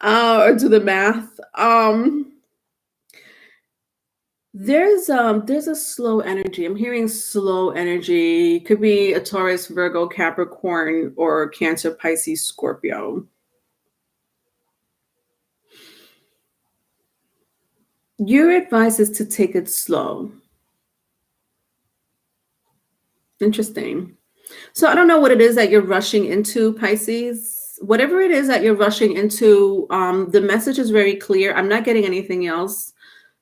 or do the math. There's a slow energy. I'm hearing slow energy. Could be a Taurus, Virgo, Capricorn, or Cancer, Pisces, Scorpio. Your advice is to take it slow. Interesting. So I don't know what it is that you're rushing into, Pisces. Whatever it is that you're rushing into, the message is very clear. I'm not getting anything else.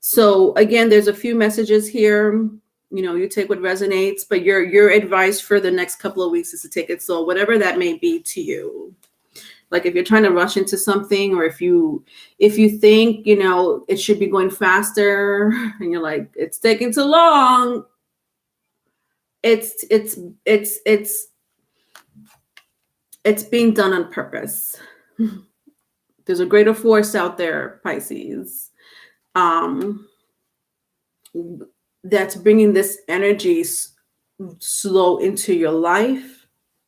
So again, there's a few messages here. You take what resonates, but your advice for the next couple of weeks is to take it slow, whatever that may be to you. Like if you're trying to rush into something, or if you think, it should be going faster and you're like, it's taking too long. It's being done on purpose. There's a greater force out there, Pisces, that's bringing this energy slow into your life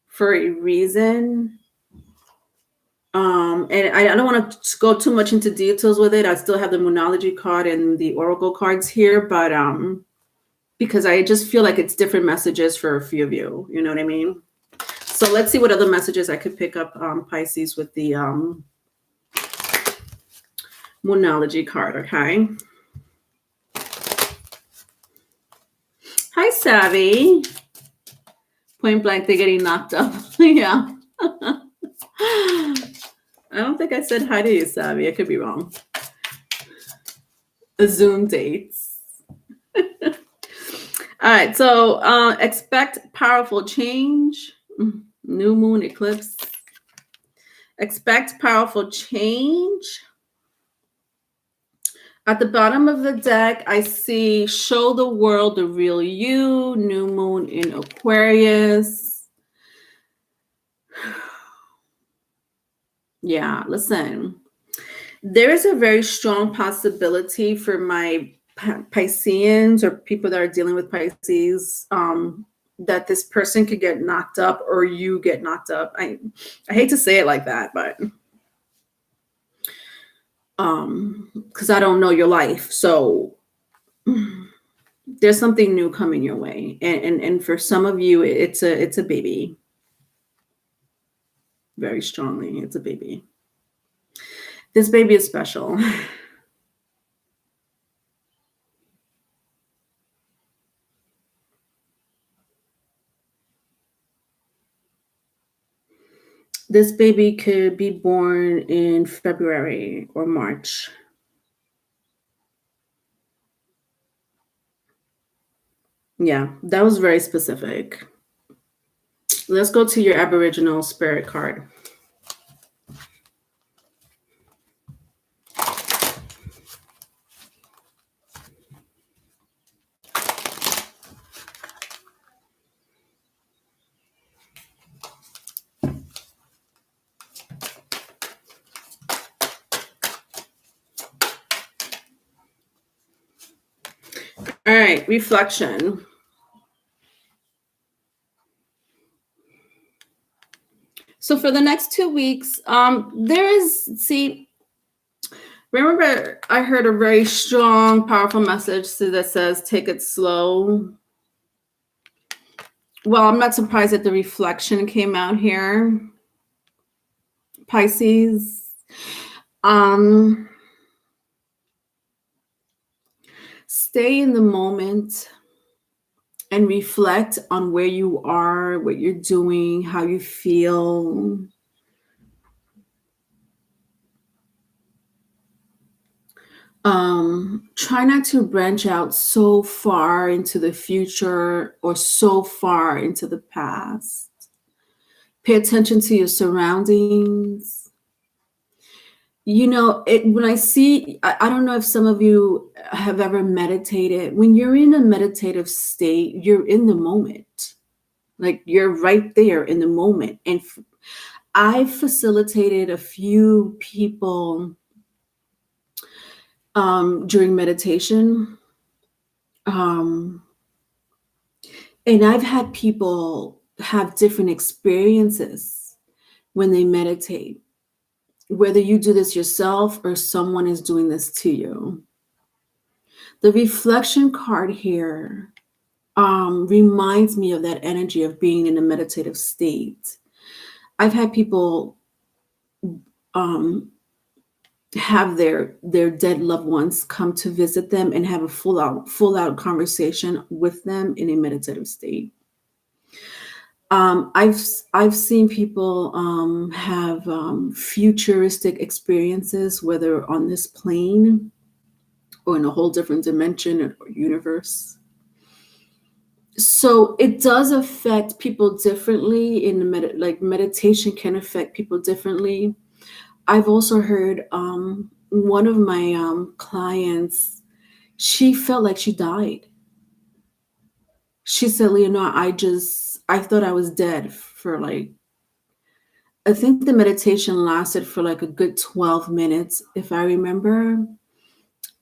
for a reason. And I don't want to go too much into details with it. I still have the Moonology card and the Oracle cards here, but because I just feel like it's different messages for a few of you. You know what I mean? So let's see what other messages I could pick up, Pisces, with the Moonology card, okay? Hi, Savvy. Point blank, they're getting knocked up. Yeah. I don't think I said hi to you, Savvy. I could be wrong. Zoom dates. All right, so expect powerful change. New moon eclipse. Expect powerful change. At the bottom of the deck, I see show the world the real you, new moon in Aquarius. Yeah, listen. There is a very strong possibility for my Pisceans or people that are dealing with Pisces that this person could get knocked up or you get knocked up. I hate to say it like that, but because I don't know your life. So there's something new coming your way. And for some of you, it's a baby. Very strongly, it's a baby. This baby is special. This baby could be born in February or March. Yeah, that was very specific. Let's go to your Aboriginal spirit card. All right, reflection. So for the next 2 weeks, remember I heard a very strong, powerful message that says, take it slow. Well, I'm not surprised that the reflection came out here, Pisces. Stay in the moment and reflect on where you are, what you're doing, how you feel. Try not to branch out so far into the future or so far into the past. Pay attention to your surroundings. When I see, I don't know if some of you have ever meditated. When you're in a meditative state, you're in the moment. Like you're right there in the moment. And I facilitated a few people during meditation. Um, and I've had people have different experiences when they meditate, whether you do this yourself or someone is doing this to you. The reflection card here reminds me of that energy of being in a meditative state. I've had people um, have their dead loved ones come to visit them and have a full out conversation with them in a meditative state. I've seen people have futuristic experiences, whether on this plane or in a whole different dimension or universe. So it does affect people differently. Meditation can affect people differently. I've also heard one of my clients, she felt like she died. She said, Leonore, I thought I was dead for I think the meditation lasted for like a good 12 minutes, if I remember.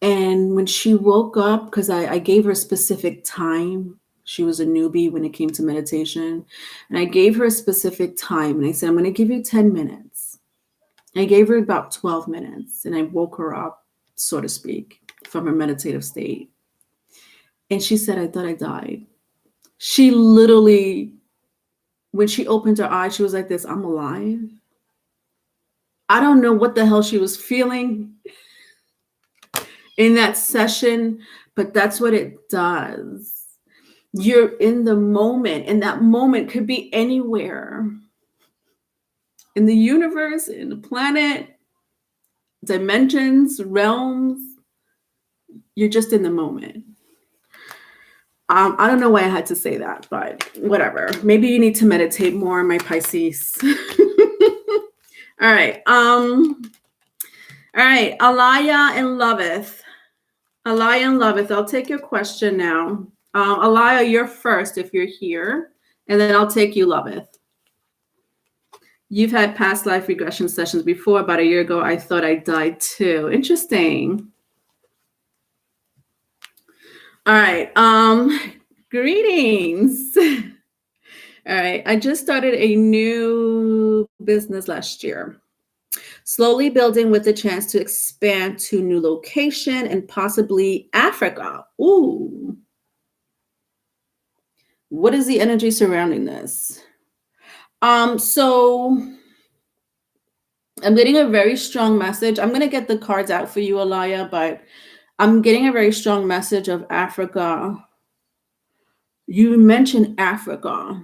And when she woke up, because I gave her a specific time, she was a newbie when it came to meditation. And I gave her a specific time and I said, I'm going to give you 10 minutes. I gave her about 12 minutes and I woke her up, so to speak, from her meditative state. And she said, I thought I died. She literally, when she opened her eyes, she was like this, I'm alive. I don't know what the hell she was feeling in that session, but that's what it does. You're in the moment, and that moment could be anywhere in the universe, in the planet, dimensions, realms. You're just in the moment. I don't know why I had to say that, but whatever. Maybe you need to meditate more, my Pisces. All right. All right. Alaya and Loveth. Alaya and Loveth, I'll take your question now. Alaya, you're first if you're here, and then I'll take you, Loveth. You've had past life regression sessions before. About a year ago, I thought I died too. Interesting. All right. Greetings. All right. I just started a new business last year. Slowly building with the chance to expand to new location and possibly Africa. Ooh. What is the energy surrounding this? So I'm getting a very strong message. I'm going to get the cards out for you, Alaya, but I'm getting a very strong message of Africa. You mentioned Africa.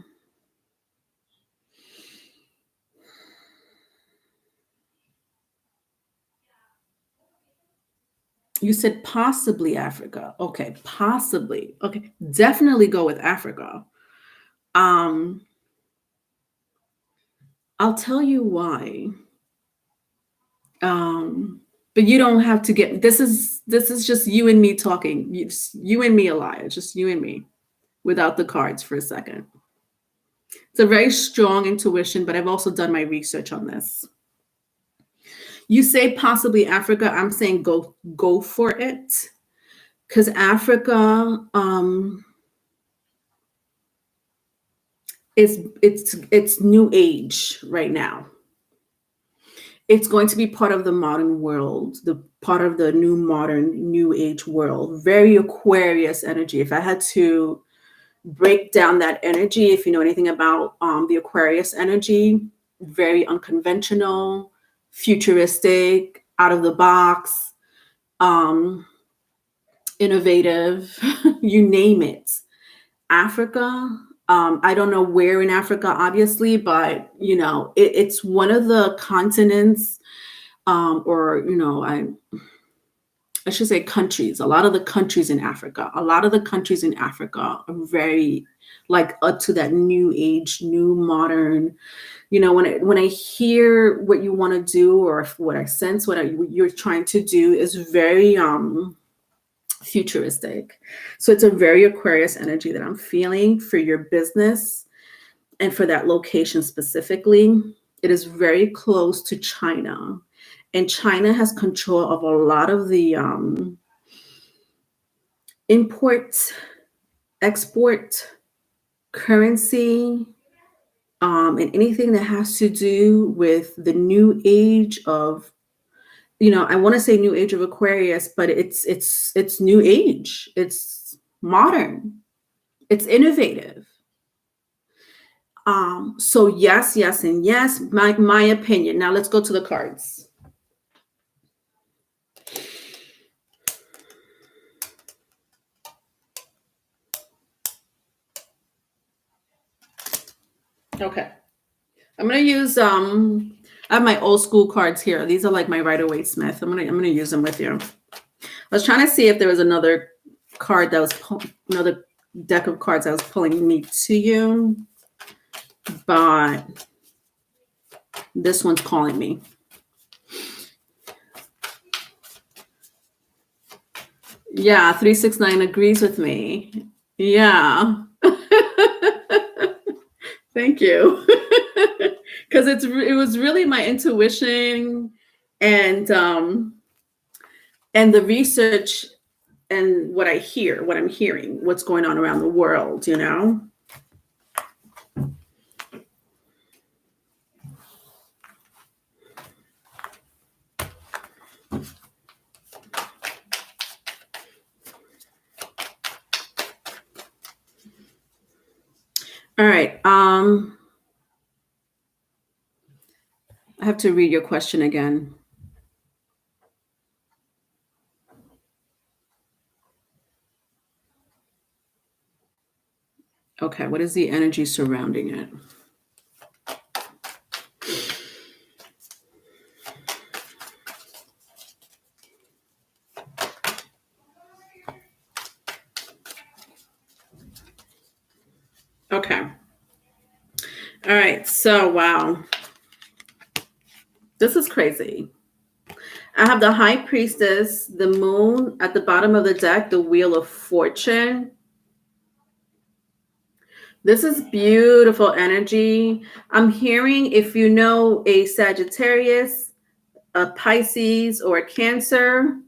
You said possibly Africa. Okay, possibly. Okay, definitely go with Africa. I'll tell you why. But you don't have to get this is just you and me talking. You and me, Alaya, just you and me without the cards for a second. It's a very strong intuition, but I've also done my research on this. You say possibly Africa. I'm saying go for it, because Africa it's new age right now. It's going to be part of the modern world, the part of the new modern new age world. Very Aquarius energy. If I had to break down that energy, if you know anything about the Aquarius energy, very unconventional, futuristic, out of the box, innovative, you name it. Africa, I don't know where in Africa, obviously, but it's one of the continents, or I I should say countries, a lot of the countries in Africa, are very like up to that new age, new modern. When I hear what you want to do, or what I sense, what you're trying to do is very futuristic. So it's a very Aquarius energy that I'm feeling for your business and for that location specifically. It is very close to China, and China has control of a lot of the import, export, currency, and anything that has to do with the new age of, I want to say new age of Aquarius, but it's new age. It's modern. It's innovative. So yes, yes, and yes, my opinion. Now let's go to the cards. Okay. I'm gonna use I have my old school cards here. These are like my Rider-Waite-Smith. I'm gonna use them with you. I was trying to see if there was another card that was another deck of cards that was pulling me to you, but this one's calling me. Yeah, 369 agrees with me. Yeah. Thank you. Because it was really my intuition and the research and what I'm hearing, what's going on around the world, All right. I have to read your question again. Okay, what is the energy surrounding it? Okay. All right. So, wow. This is crazy. I have the High Priestess, the Moon at the bottom of the deck, the Wheel of Fortune. This is beautiful energy. I'm hearing, if you know a Sagittarius, a Pisces, or a Cancer,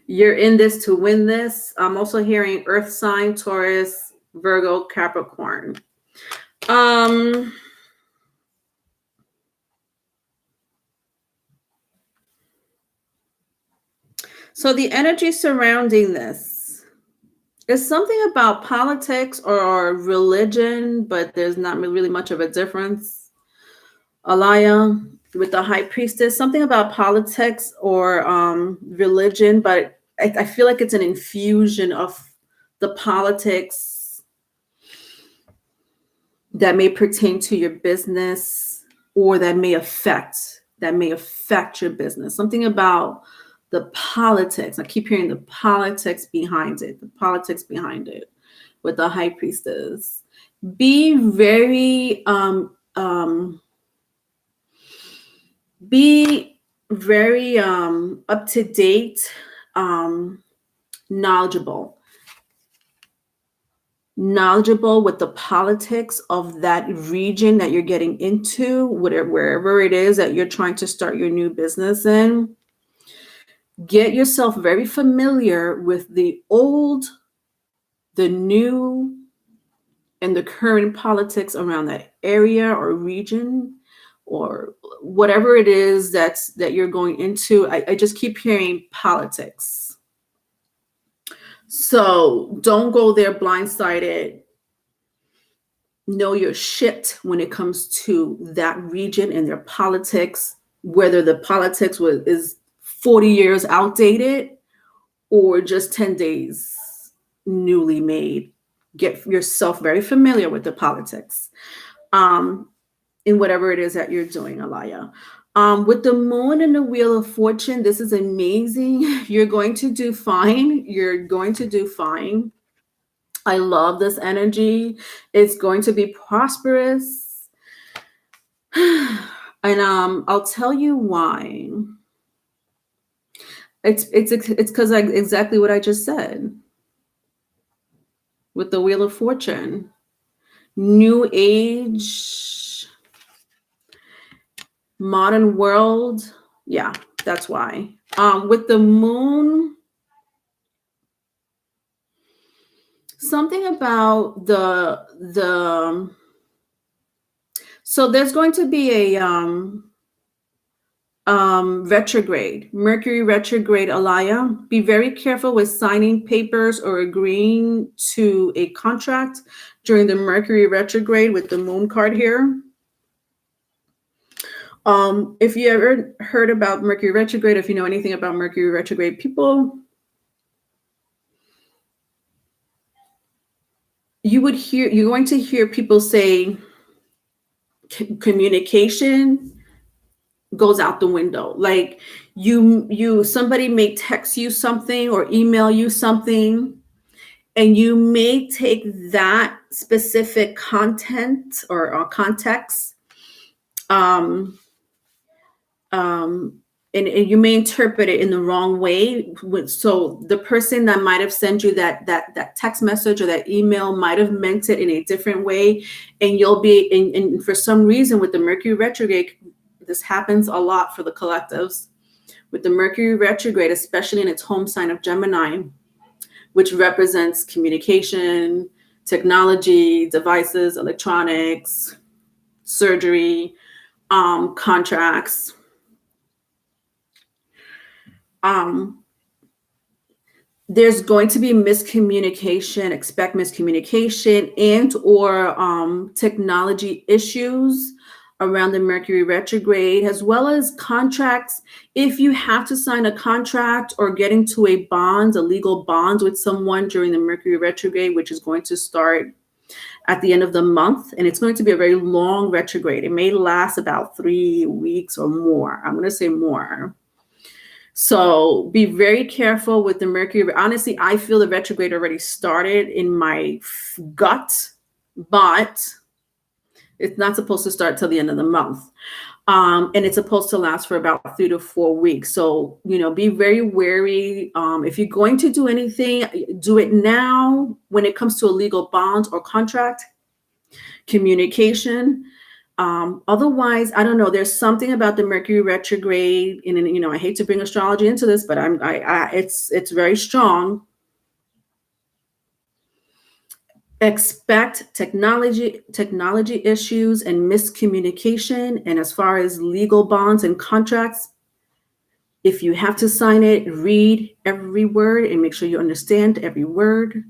you're in this to win this. I'm also hearing Earth sign, Taurus, Virgo, Capricorn. So the energy surrounding this is something about politics or religion, but there's not really much of a difference. Alaya, with the High Priestess, something about politics or religion, but I feel like it's an infusion of the politics that may pertain to your business or that may affect your business. Something about the politics. I keep hearing the politics behind it with the High Priestess. Be very up to date, knowledgeable with the politics of that region that you're getting into, wherever it is that you're trying to start your new business in. Get yourself very familiar with the old, the new, and the current politics around that area or region, or whatever it is that you're going into. I just keep hearing politics. So don't go there blindsided. Know your shit when it comes to that region and their politics, whether the politics is 40 years outdated or just 10 days newly made. Get yourself very familiar with the politics in whatever it is that you're doing, Alaya. With the moon and the wheel of fortune, this is amazing. You're going to do fine. You're going to do fine. I love this energy. It's going to be prosperous. And I'll tell you why. It's because exactly what I just said with the wheel of fortune. New age, modern world. Yeah, that's why. With the moon, something about the so there's going to be a retrograde, Mercury retrograde, Alaya. Be very careful with signing papers or agreeing to a contract during the Mercury retrograde with the moon card here. If you ever heard about Mercury retrograde, if you know anything about Mercury retrograde people, you're going to hear people say communication goes out the window. Like somebody may text you something or email you something, and you may take that specific content or context, and you may interpret it in the wrong way. So the person that might have sent you that text message or that email might have meant it in a different way, and you'll be and for some reason with the Mercury retrograde, this happens a lot for the collectives. With the Mercury retrograde, especially in its home sign of Gemini, which represents communication, technology, devices, electronics, surgery, contracts. There's going to be miscommunication, expect miscommunication and or technology issues around the Mercury retrograde, as well as contracts. If you have to sign a contract or get into a legal bond with someone during the Mercury retrograde, which is going to start at the end of the month, and it's going to be a very long retrograde. It may last about 3 weeks or more. I'm going to say more. So be very careful with the Mercury. Honestly, I feel the retrograde already started in my gut, but it's not supposed to start till the end of the month. And it's supposed to last for about 3 to 4 weeks. So, be very wary. If you're going to do anything, do it now when it comes to a legal bond or contract, communication. Otherwise, I don't know. There's something about the Mercury retrograde, and I hate to bring astrology into this, but it's very strong. Expect technology issues and miscommunication. And as far as legal bonds and contracts, if you have to sign it, read every word and make sure you understand every word.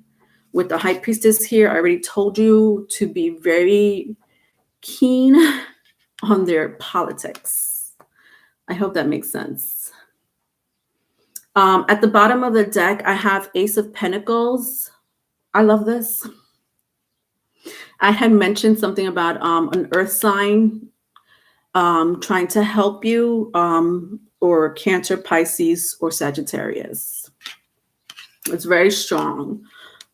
With the High Priestess here, I already told you to be very keen on their politics. I hope that makes sense. At the bottom of the deck, I have Ace of Pentacles. I love this. I had mentioned something about an earth sign trying to help you, or Cancer, Pisces, or Sagittarius. It's very strong.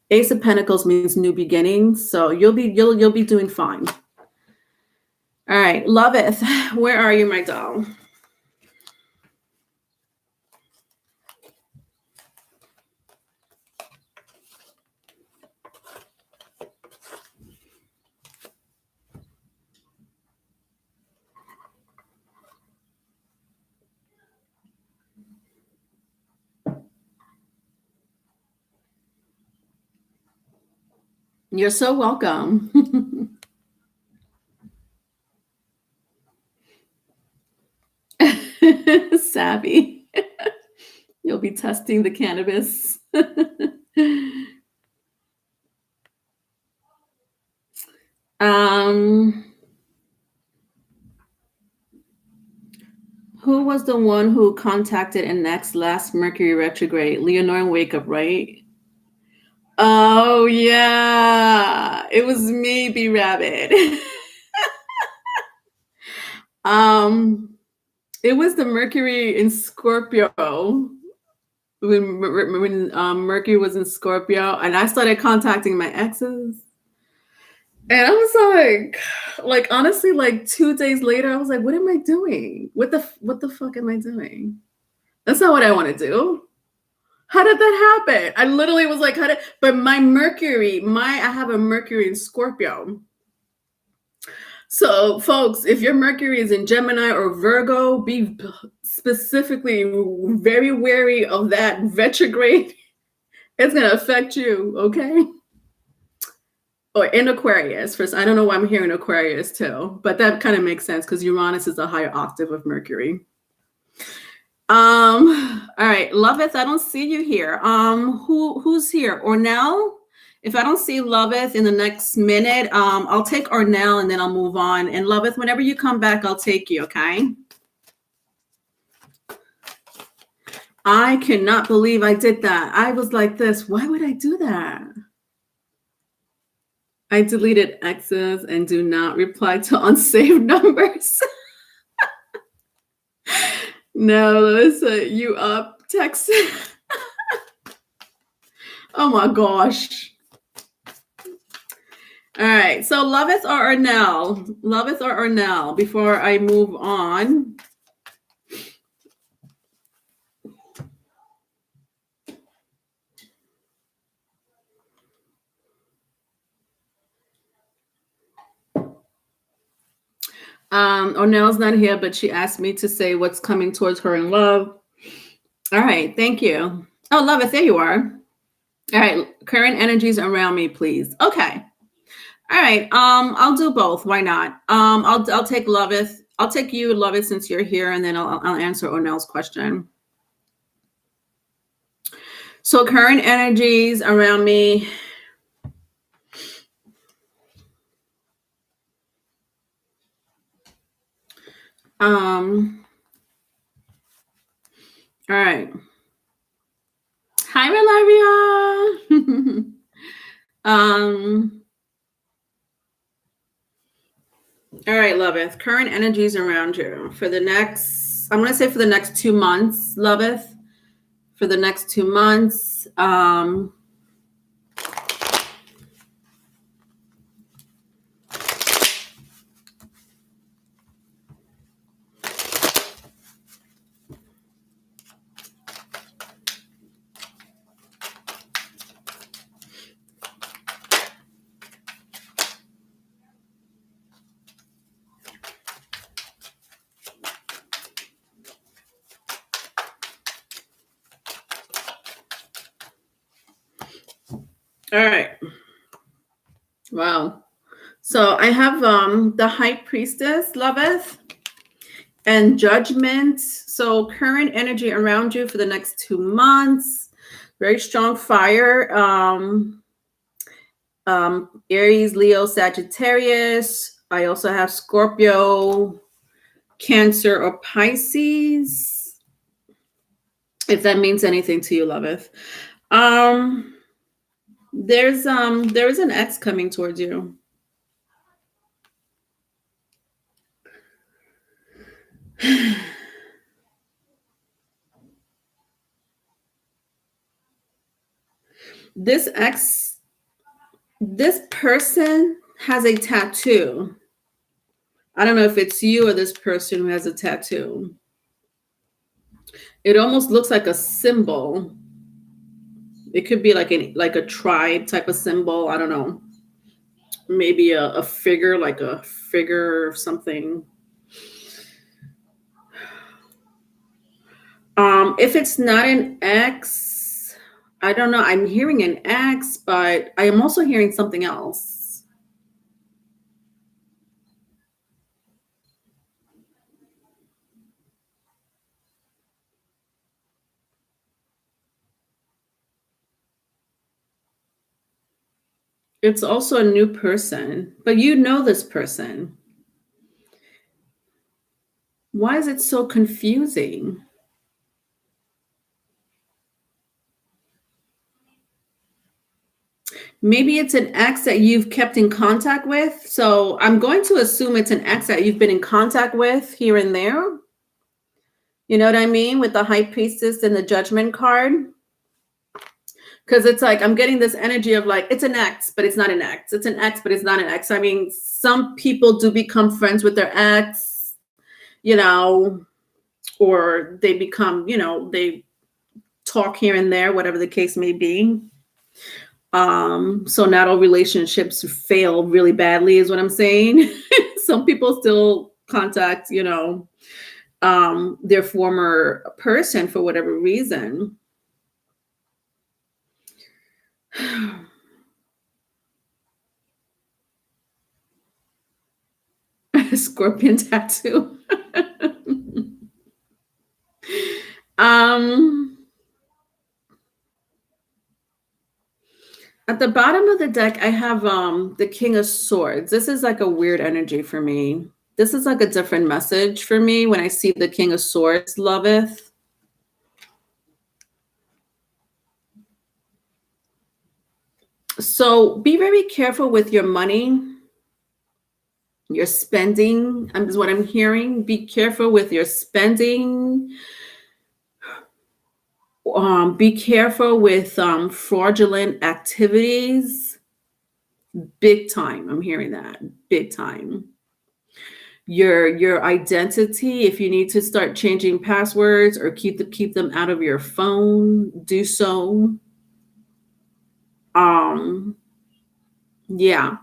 Ace of Pentacles means new beginnings, so you'll be doing fine. All right, Loveth, where are you, my doll? You're so welcome. Savvy. You'll be testing the cannabis. Who was the one who contacted an next last Mercury retrograde? Leonore and Wake Up, right? Oh yeah, it was me, B Rabbit. It was the Mercury in Scorpio. When Mercury was in Scorpio, and I started contacting my exes. And I was like honestly, like 2 days later, I was like, what am I doing? What the fuck am I doing? That's not what I want to do. How did that happen? I literally was like, but my Mercury, I have a Mercury in Scorpio. So folks, if your Mercury is in Gemini or Virgo, be specifically very wary of that retrograde. It's going to affect you, okay? Or in Aquarius. First, I don't know why I'm hearing Aquarius too, but that kind of makes sense because Uranus is a higher octave of Mercury. All right, Loveth, I don't see you here. Who's here? Ornell? If I don't see Loveth in the next minute, I'll take Ornell and then I'll move on. And Loveth, whenever you come back, I'll take you, okay? I cannot believe I did that. I was like this. Why would I do that? I deleted exes and do not reply to unsaved numbers. No, Lisa, you up? Text. Oh my gosh. All right, so Loveth or Ornell? Loveth or Ornell before I move on. Ornell's not here, but she asked me to say what's coming towards her in love. All right, thank you. Oh, Loveth, there you are. All right, current energies around me, please. Okay. All right. I'll do both. Why not? I'll take Loveth. I'll take you, Loveth, since you're here, and then I'll answer Ornell's question. So current energies around me. All right. Hi, Valeria. All right, Loveth. Current energies around you for the next, I'm going to say for the next 2 months, Loveth. For the next 2 months. All right. Wow. So I have the High Priestess, Loveth, and Judgment. So current energy around you for the next 2 months. Very strong fire. Aries, Leo, Sagittarius. I also have Scorpio, Cancer, or Pisces. If that means anything to you, Loveth. There is an ex coming towards you. This person has a tattoo. I don't know if it's you or this person who has a tattoo. It almost looks like a symbol. It could be like a tribe type of symbol. I don't know. Maybe a figure, like a figure or something. If it's not an X, I don't know. I'm hearing an X, but I am also hearing something else. It's also a new person, but you know this person. Why is it so confusing? Maybe it's an ex that you've kept in contact with. So I'm going to assume it's an ex that you've been in contact with here and there. You know what I mean? With the High Priestess and the Judgment card. Because it's like, I'm getting this energy of like, it's an X, but it's not an X. It's an X, but it's not an X. I mean, some people do become friends with their ex, you know, or they become, you know, they talk here and there, whatever the case may be. So not all relationships fail really badly is what I'm saying. Some people still contact, you know, their former person for whatever reason. Scorpion tattoo. At the bottom of the deck, I have the King of Swords. This is like a weird energy for me. This is like a different message for me when I see the King of Swords, loveth. So be very careful with your money, your spending, is what I'm hearing. Be careful with your spending. Be careful with fraudulent activities. Big time. I'm hearing that. Big time. Your identity, if you need to start changing passwords or keep them out of your phone, do so. Yeah,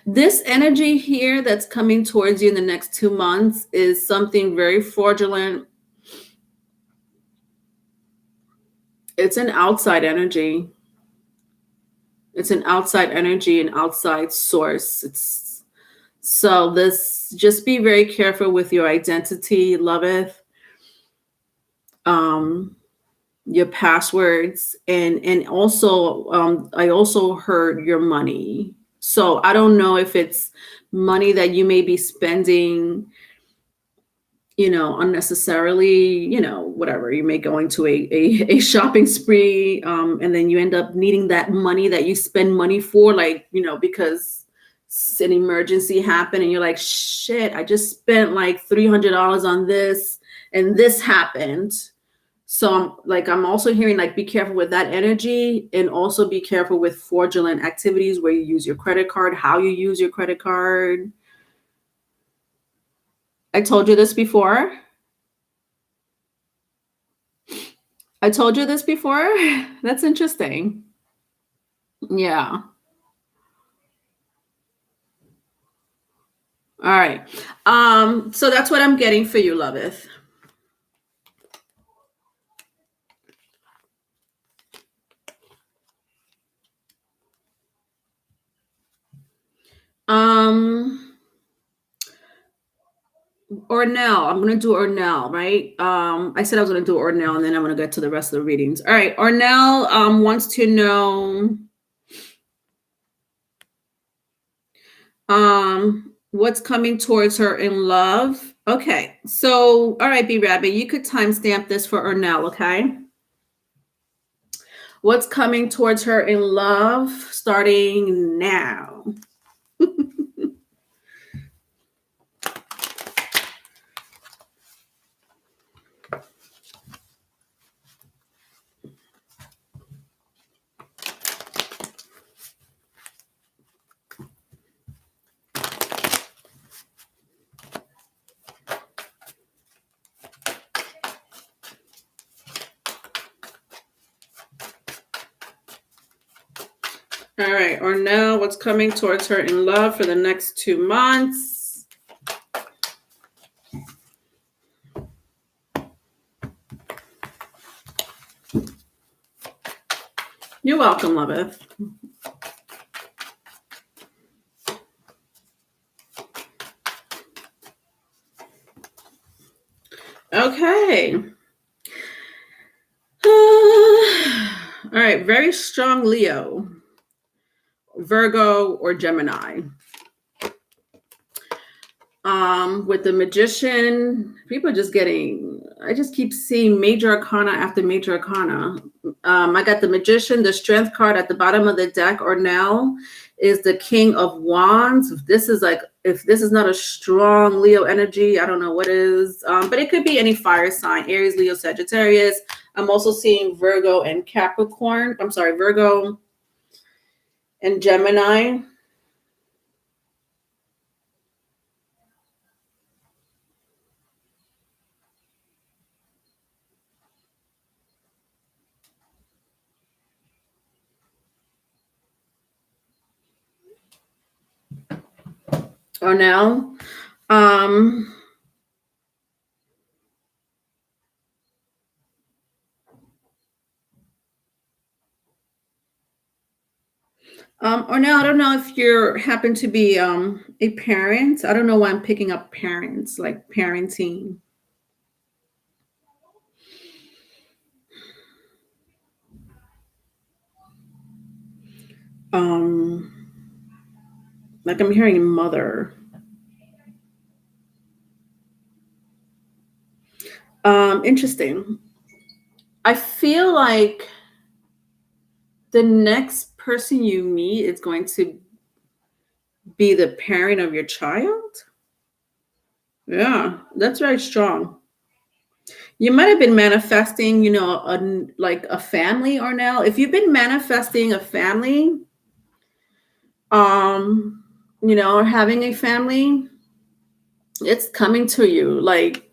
this energy here that's coming towards you in the next 2 months is something very fraudulent. It's an outside energy. It's an outside energy, an outside source. It's so this, just be very careful with your identity, loveth. Your passwords, and also I also heard your money. So I don't know if it's money that you may be spending, you know, unnecessarily, you know, whatever. You may go into a shopping spree, and then you end up needing that money that you spend money for, like, you know, because an emergency happened and you're like, shit, I just spent like $300 on this and this happened. So I'm also hearing like, be careful with that energy, and also be careful with fraudulent activities where you use your credit card, how you use your credit card. I told you this before. I told you this before. That's interesting. Yeah. All right. So that's what I'm getting for you, loveth. Ornell, I'm gonna do Ornell, right? I said I was gonna do Ornell, and then I'm gonna get to the rest of the readings. All right, Ornell wants to know what's coming towards her in love. Okay, so all right, B Rabbit, you could timestamp this for Ornell, okay? What's coming towards her in love starting now? All right, Ornell, what's coming towards her in love for the next 2 months? You're welcome, loveth. Okay. All right, very strong Leo, Virgo, or Gemini. With the Magician, people are just getting, I just keep seeing major arcana after major arcana. I got the Magician, the Strength card at the bottom of the deck. Ornell is the King of Wands. This is like if this is not a strong Leo energy, I don't know what is. But it could be any fire sign: Aries, Leo, Sagittarius. I'm also seeing Virgo and Capricorn. I'm sorry, Virgo and Gemini. Or now. Or now, I don't know if you happen to be a parent. I don't know why I'm picking up parents, like parenting. Like I'm hearing mother. Interesting. I feel like the next person you meet is going to be the parent of your child. Yeah, that's very strong. You might have been manifesting, like a family, or now if you've been manifesting a family, or having a family, it's coming to you. Like,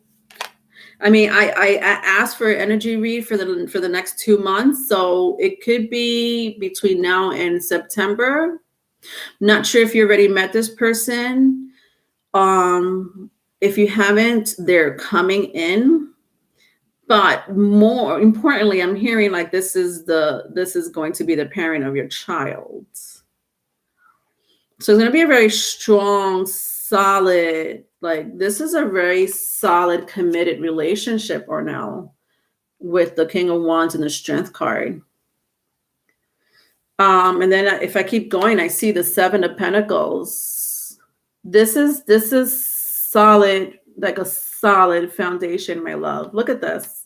I mean, I asked for an energy read for the next 2 months, so it could be between now and September. Not sure if you already met this person. If you haven't, they're coming in. But more importantly, I'm hearing like this is going to be the parent of your child. So it's going to be a very strong, solid, like this is a very solid, committed relationship or now with the King of Wands and the Strength card. And then if I keep going, I see the Seven of Pentacles. This is solid, like a solid foundation, my love. Look at this.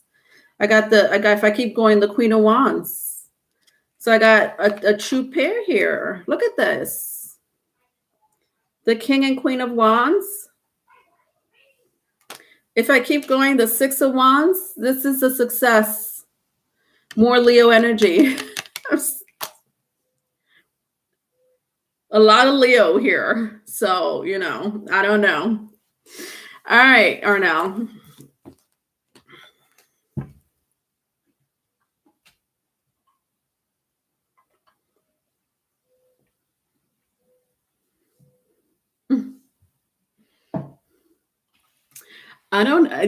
I got if I keep going, the Queen of Wands. So I got a true pair here. Look at this. The King and Queen of Wands. If I keep going, the Six of Wands. This is a success. More Leo energy. A lot of Leo here. So, I don't know. All right, Arnell.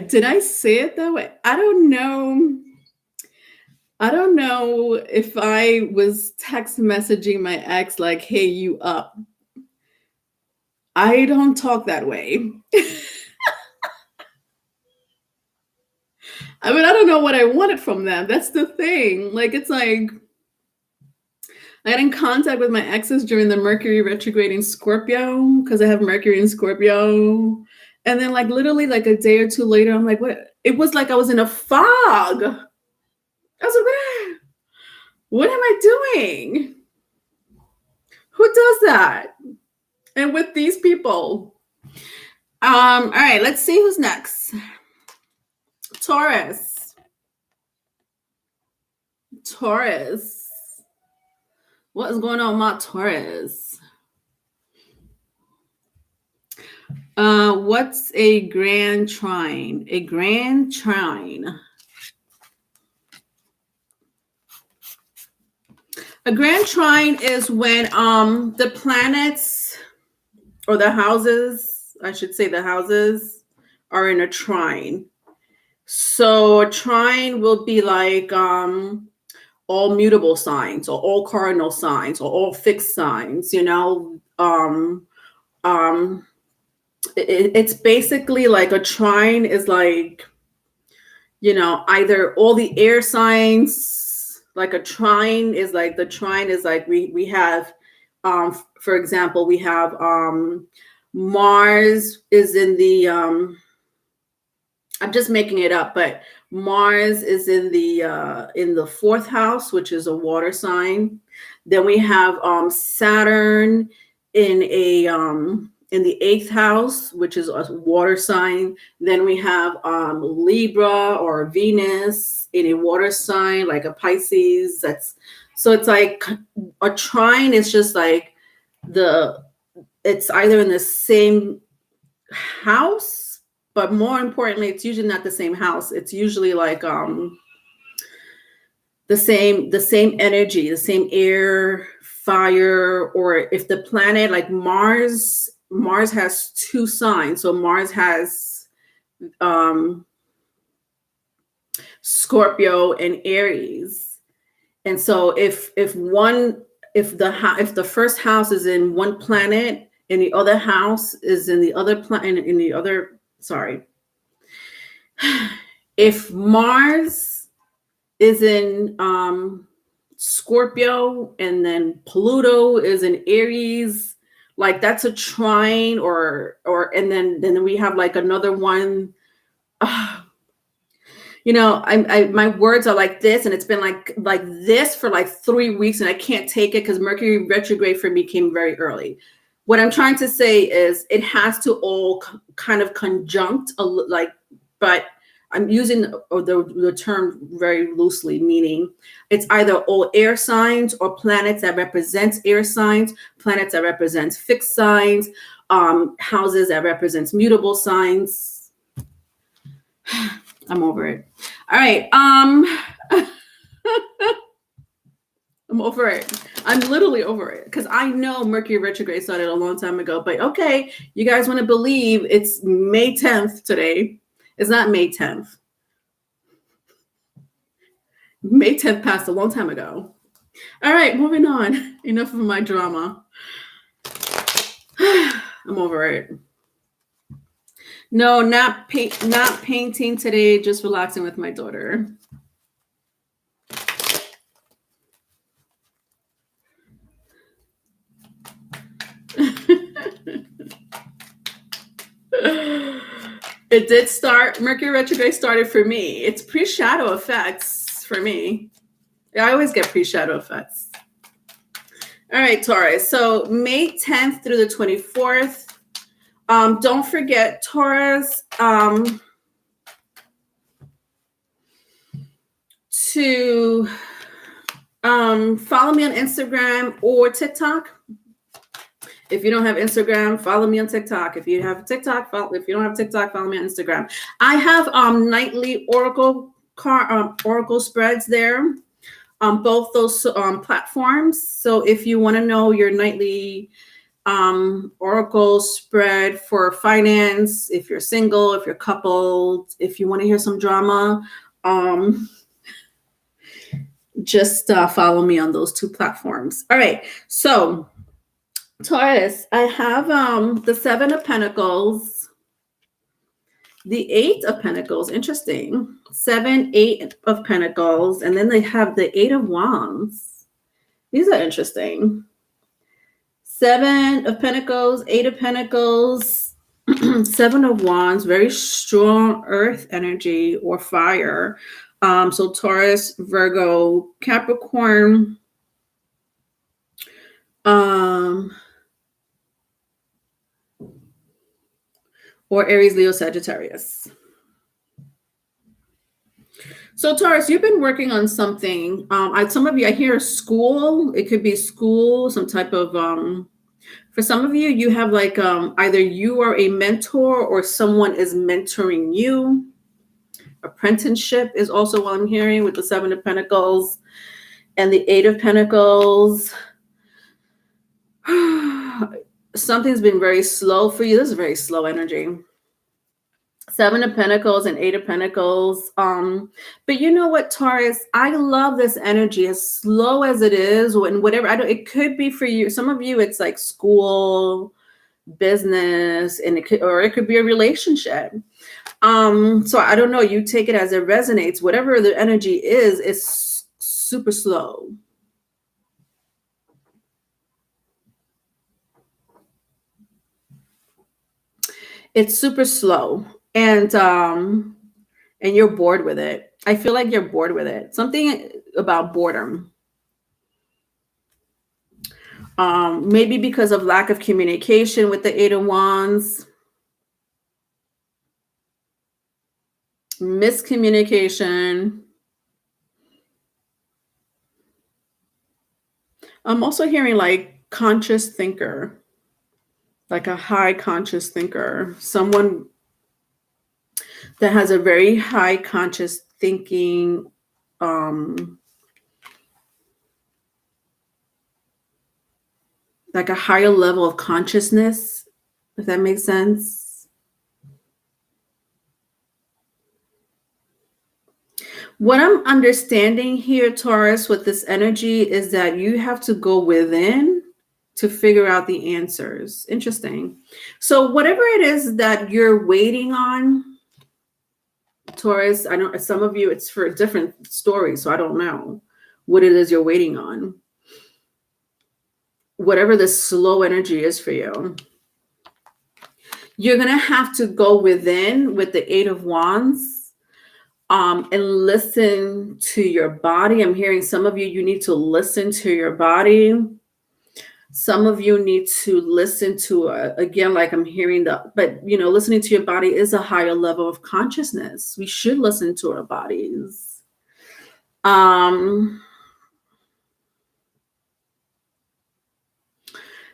Did I say it that way? I don't know. I don't know if I was text messaging my ex like, hey, you up. I don't talk that way. I mean, I don't know what I wanted from them. That's the thing. Like, it's like, I got in contact with my exes during the Mercury retrograde in Scorpio because I have Mercury in Scorpio. And then like literally like a day or two later, I'm like, what? It was like I was in a fog. I was like, what am I doing? Who does that? And with these people. All right, let's see who's next. Taurus. What is going on with my Taurus? What's a grand trine? A grand trine. A grand trine is when the planets or the houses, I should say the houses, are in a trine. So a trine will be like all mutable signs or all cardinal signs or all fixed signs, it's basically like a trine is like, either all the air signs, like a trine is like, the trine is like we have, for example, we have Mars is in the, I'm just making it up, but Mars is in the fourth house, which is a water sign. Then we have Saturn in in the 8th house, which is a water sign. Then we have Libra or Venus in a water sign, like a Pisces. So it's like a trine is just like it's either in the same house, but more importantly, it's usually not the same house. It's usually like the same energy, the same air, fire, or if the planet like Mars has 2 signs. So Mars has Scorpio and Aries. And so if the first house is in one planet and the other house is in the other planet in the other, sorry. If Mars is in Scorpio and then Pluto is in Aries, like that's a trine, or and then we have like another one. You know, my words are like this, and it's been like this for like 3 weeks, and I can't take it because Mercury retrograde for me came very early. What I'm trying to say is it has to all kind of conjunct, but I'm using the term very loosely, meaning it's either all air signs or planets that represent air signs, planets that represent fixed signs, houses that represents mutable signs. I'm over it. All right. I'm over it. I'm literally over it because I know Mercury retrograde started a long time ago. But okay, you guys want to believe it's May 10th today. It's not May 10th. May 10th passed a long time ago. All right, moving on. Enough of my drama. I'm over it. No, not painting today, just relaxing with my daughter. It did start, Mercury retrograde started for me. It's pre-shadow effects for me. I always get pre-shadow effects. All right, Taurus. So May 10th through the 24th. Don't forget, Taurus, to follow me on Instagram or TikTok. If you don't have Instagram, follow me on TikTok. If you have TikTok, if you don't have TikTok, follow me on Instagram. I have nightly oracle spreads there on both those platforms. So if you want to know your nightly oracle spread for finance, if you're single, if you're coupled, if you want to hear some drama, just follow me on those 2 platforms. All right, so Taurus, I have the 7 of Pentacles, the 8 of Pentacles, interesting, 7, 8 of Pentacles, and then they have the 8 of Wands. These are interesting. 7 of Pentacles, 8 of Pentacles, 7 of Wands, very strong earth energy or fire. So Taurus, Virgo, Capricorn, or Aries, Leo, Sagittarius. So Taurus, you've been working on something. Some of you, I hear school. It could be school, some type of, for some of you, you have like either you are a mentor or someone is mentoring you. Apprenticeship is also what I'm hearing with the 7 of Pentacles and the 8 of Pentacles. Something's been very slow for you. This is very slow energy. 7 of Pentacles and 8 of Pentacles. But you know what, Taurus? I love this energy, as slow as it is, and whatever. It could be for you. Some of you, it's like school, business, and it could be a relationship. So I don't know. You take it as it resonates. Whatever the energy is, it's super slow. It's super slow, and you're bored with it. I feel like you're bored with it. Something about boredom. Maybe because of lack of communication with the Eight of Wands, miscommunication. I'm also hearing like conscious thinker, like a high conscious thinker, someone that has a very high conscious thinking, um, like a higher level of consciousness, if that makes sense. What I'm understanding here, Taurus, with this energy is that you have to go within to figure out the answers. Interesting. So, whatever it is that you're waiting on, Taurus, I know some of you it's for a different story, so I don't know what it is you're waiting on. Whatever the slow energy is for you, you're going to have to go within with the Eight of Wands, and listen to your body. I'm hearing some of you, you need to listen to your body. Some of you need to listen to, again, like I'm hearing but listening to your body is a higher level of consciousness. We should listen to our bodies.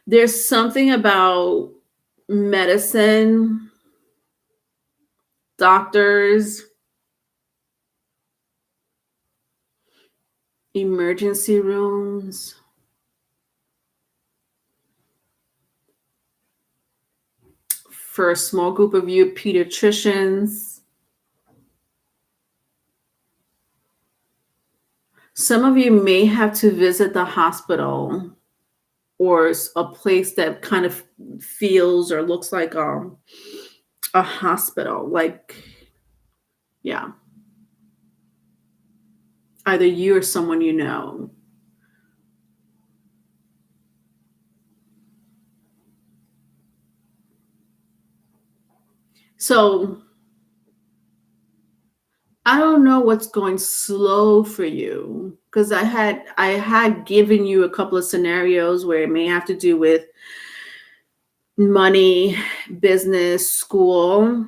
There's something about medicine, doctors, emergency rooms. For a small group of you, pediatricians. Some of you may have to visit the hospital or a place that kind of feels or looks like a hospital. Like, yeah, either you or someone you know. So I don't know what's going slow for you, because I had given you a couple of scenarios where it may have to do with money, business, school.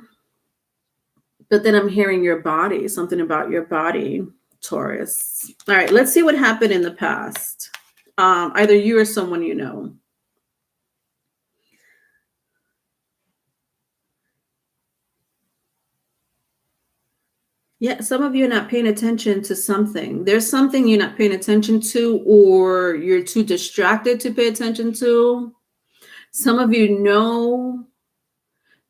But then I'm hearing your body, something about your body, Taurus. All right, let's see what happened in the past. Either you or someone you know. Yeah, some of you are not paying attention to something. There's something you're not paying attention to, or you're too distracted to pay attention to. Some of you know,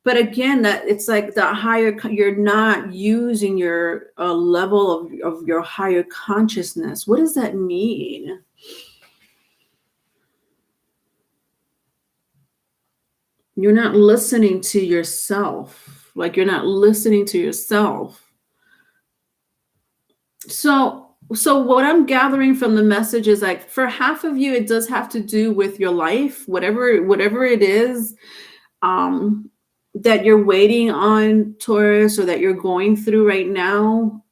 but again, that it's like the higher, you're not using your level of your higher consciousness. What does that mean? You're not listening to yourself. Like you're not listening to yourself. So what I'm gathering from the message is like for half of you, it does have to do with your life, whatever it is, that you're waiting on, Taurus, or that you're going through right now.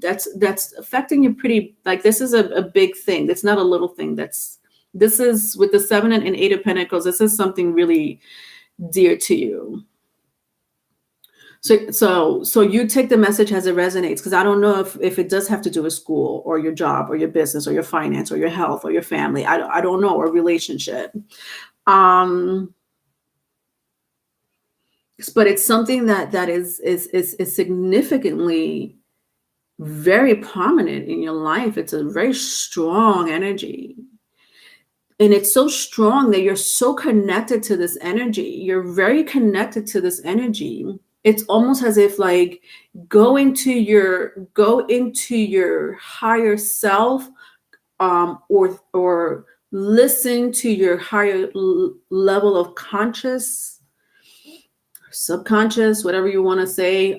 That's affecting you pretty, like this is a big thing. That's not a little thing. This is with the 7 and 8 of Pentacles. This is something really dear to you. So you take the message as it resonates, because I don't know if it does have to do with school or your job or your business or your finance or your health or your family. I don't know, or relationship. But it's something that is significantly very prominent in your life. It's a very strong energy. And it's so strong that you're so connected to this energy. You're very connected to this energy. It's almost as if like go into your higher self, or listen to your higher level of conscious, subconscious, whatever you want to say,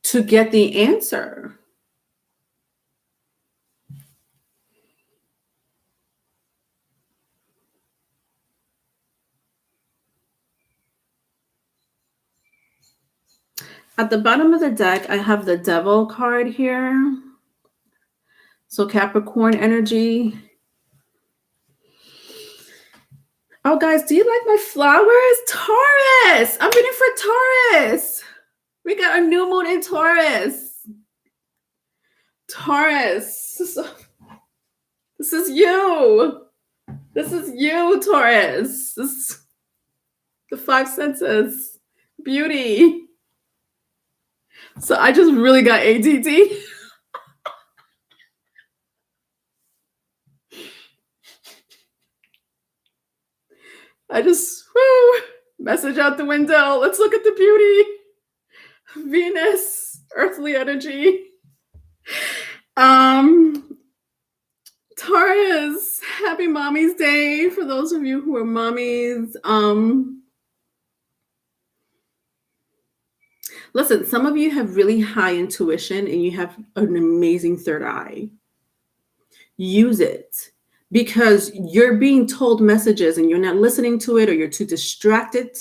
to get the answer. At the bottom of the deck, I have the Devil card here. So Capricorn energy. Oh, guys, do you like my flowers? Taurus! I'm reading for Taurus. We got a new moon in Taurus. Taurus. This is you. This is you, Taurus. This is the five senses. Beauty. So I just really got ADD. I just, message out the window. Let's look at the beauty. Venus, earthly energy. Taurus, happy Mommy's Day for those of you who are mommies. Listen, some of you have really high intuition and you have an amazing third eye. Use it because you're being told messages and you're not listening to it or you're too distracted.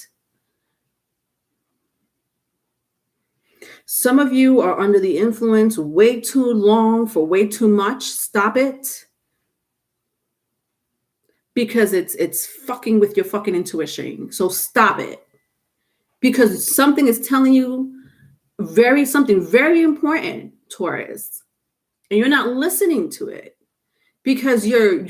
Some of you are under the influence way too long for way too much. Stop it. Because it's fucking with your fucking intuition. So stop it. Because something is telling you something very important, Taurus. And you're not listening to it. Because you're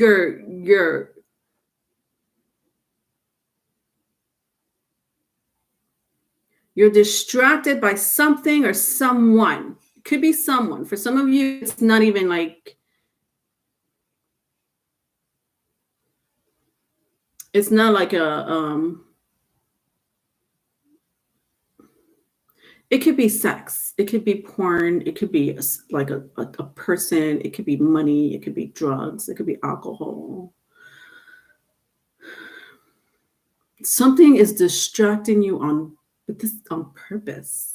distracted by something or someone. It could be someone. For some of you, it's not even like, it's not like it could be sex. It could be porn. It could be like a person. It could be money. It could be drugs. It could be alcohol. Something is distracting you on purpose.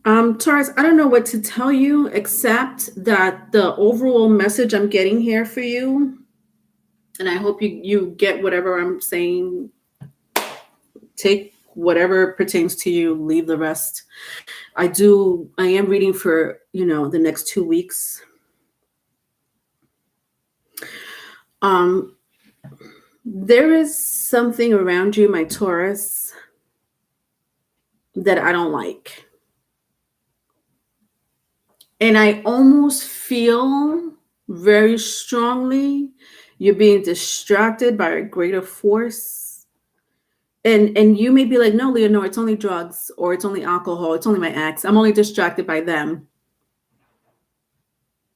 Taurus, I don't know what to tell you except that the overall message I'm getting here for you, and I hope you get whatever I'm saying. Take whatever pertains to you, leave the rest. I am reading for, the next 2 weeks. There is something around you, my Taurus, that I don't like. And I almost feel very strongly you're being distracted by a greater force. And you may be like, no, Leonore, it's only drugs or it's only alcohol. It's only my ex. I'm only distracted by them.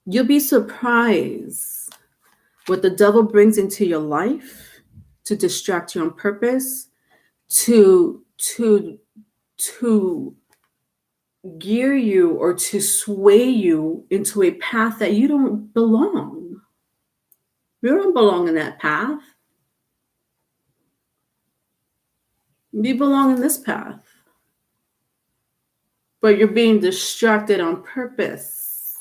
You'll be surprised what the devil brings into your life to distract you on purpose, to gear you or to sway you into a path that you don't belong. You don't belong in that path. You belong in this path. But you're being distracted on purpose.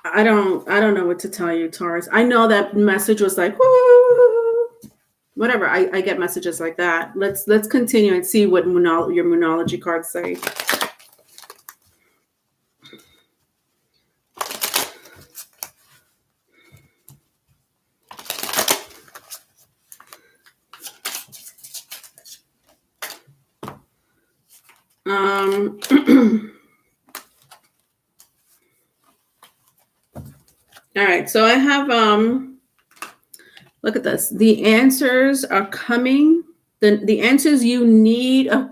I don't know what to tell you, Taurus. I know that message was like, woo, whatever. I get messages like that. Let's continue and see what your Moonology cards say. All right, so I have look at this. The answers are coming. The answers you need are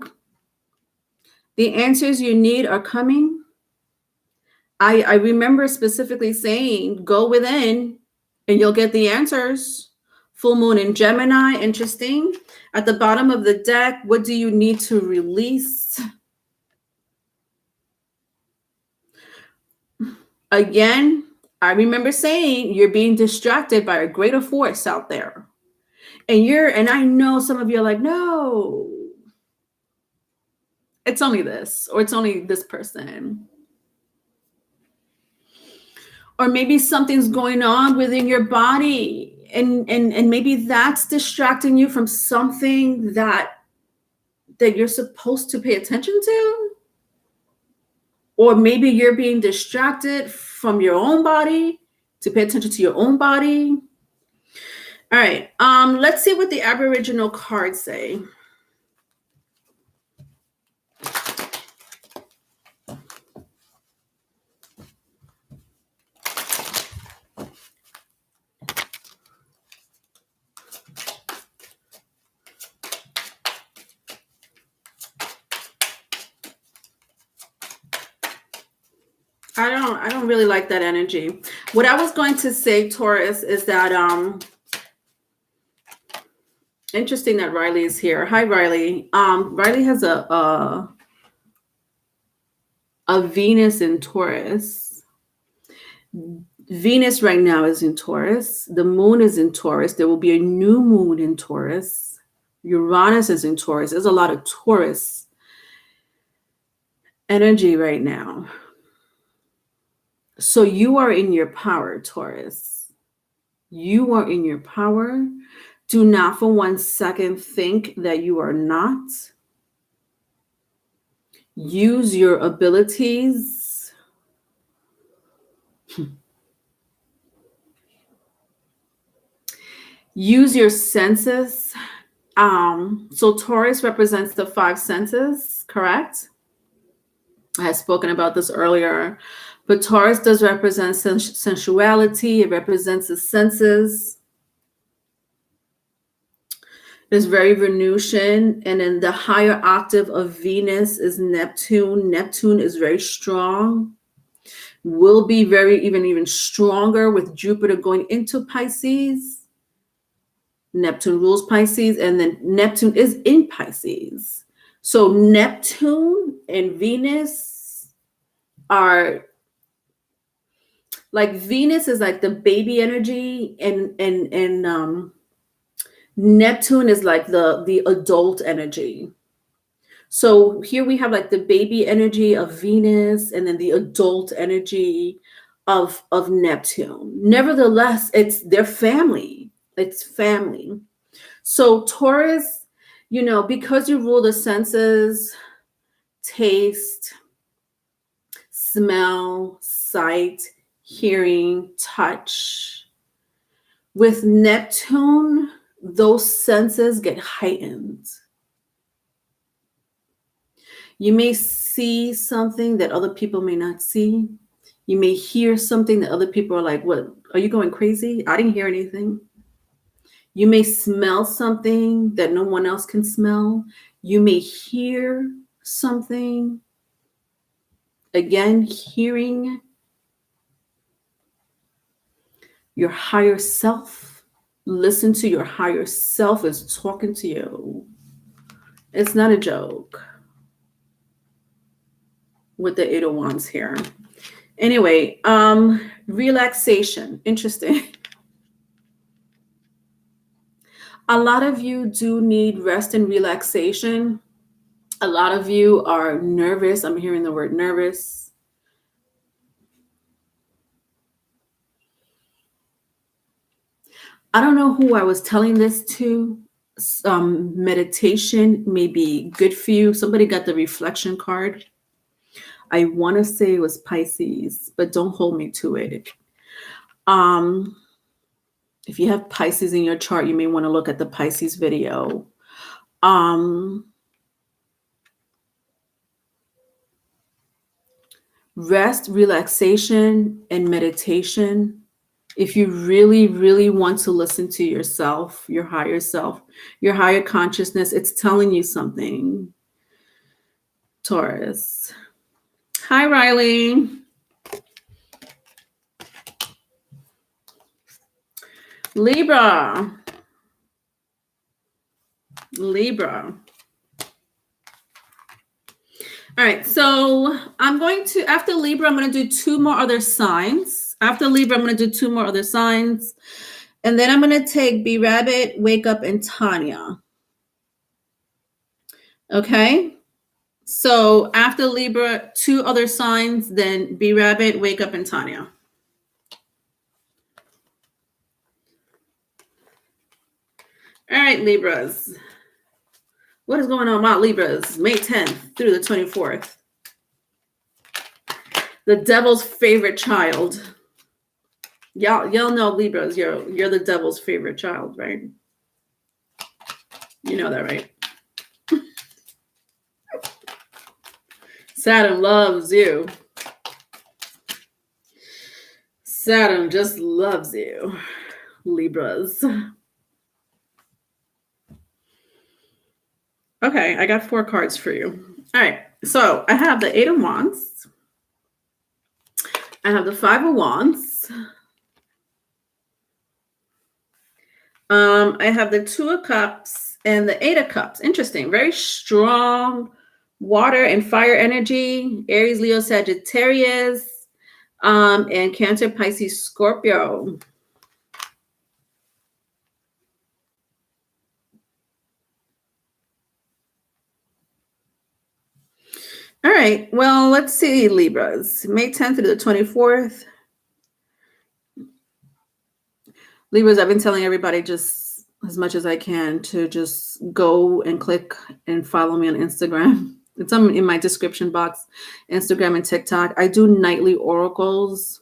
coming. I remember specifically saying, go within and you'll get the answers. Full moon in Gemini, interesting. At the bottom of the deck, what do you need to release? Again, I remember saying you're being distracted by a greater force out there. And I know some of you are like, no, it's only this, or it's only this person. or maybe something's going on within your body, and maybe that's distracting you from something that you're supposed to pay attention to, or maybe you're being distracted from your own body to pay attention to your own body. All right, let's see what the Aboriginal cards say. I don't really like that energy. What I was going to say, Taurus, is that interesting that Riley is here. Hi, Riley. Riley has a Venus in Taurus. Venus right now is in Taurus. The moon is in Taurus. There will be a new moon in Taurus. Uranus is in Taurus. There's a lot of Taurus energy right now. So you are in your power, Taurus. You are in your power. Do not for 1 second think that you are not. Use your abilities. Use your senses. So Taurus represents the 5 senses, correct? I had spoken about this earlier. But Taurus does represent sensuality. It represents the senses. It's very Venusian. And then the higher octave of Venus is Neptune. Neptune is very strong. Will be very even stronger with Jupiter going into Pisces. Neptune rules Pisces. And then Neptune is in Pisces. So Neptune and Venus are... like Venus is like the baby energy, and Neptune is like the adult energy. So here we have like the baby energy of Venus, and then the adult energy of Neptune. Nevertheless, it's their family. It's family. So Taurus, because you rule the senses, taste, smell, sight, hearing, touch. With Neptune, those senses get heightened. You may see something that other people may not see. You may hear something that other people are like, what, are you going crazy? I didn't hear anything. You may smell something that no one else can smell. You may hear something. Again, hearing. Your higher self. Listen to your higher self is talking to you. It's not a joke. With the 8 of Wands here. Anyway, relaxation. Interesting. A lot of you do need rest and relaxation. A lot of you are nervous. I'm hearing the word nervous. I don't know who I was telling this to. Meditation may be good for you. Somebody got the reflection card. I want to say it was Pisces, but don't hold me to it. If you have Pisces in your chart, you may want to look at the Pisces video. Rest, relaxation, and meditation. If you really, really want to listen to yourself, your higher consciousness, it's telling you something. Taurus. Hi, Riley. Libra. All right, so I'm going to, after Libra, I'm going to do 2 more other signs. After Libra, I'm going to do 2 more other signs. And then I'm going to take B Rabbit, Wake Up, and Tanya. Okay? So after Libra, 2 other signs, then B Rabbit, Wake Up, and Tanya. All right, Libras. What is going on, my Libras? May 10th through the 24th. The devil's favorite child. Y'all know Libras. You're the devil's favorite child, right? You know that, right? Saturn loves you. Saturn just loves you, Libras. Okay, I got 4 cards for you. All right, so I have the 8 of Wands. I have the 5 of Wands. I have the 2 of Cups and the 8 of Cups. Interesting. Very strong water and fire energy. Aries, Leo, Sagittarius, and Cancer, Pisces, Scorpio. All right. Well, let's see, Libras. May 10th through the 24th. Libras, I've been telling everybody just as much as I can to just go and click and follow me on Instagram. It's in my description box, Instagram and TikTok. I do nightly oracles.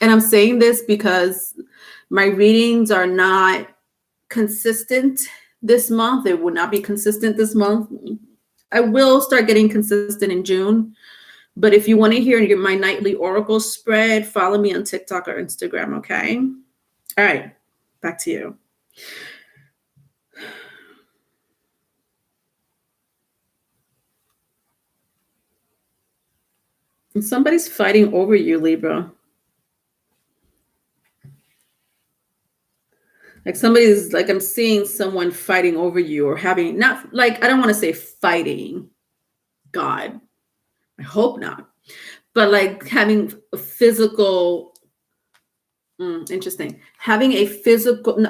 And I'm saying this because my readings are not consistent this month. They will not be consistent this month. I will start getting consistent in June. But if you want to hear my nightly oracle spread, follow me on TikTok or Instagram, okay? All right. Back to you. Somebody's fighting over you, Libra. Like somebody's like, I'm seeing someone fighting over you or having, not like, I don't want to say fighting. God, I hope not. But like having a physical, interesting. Having a physical,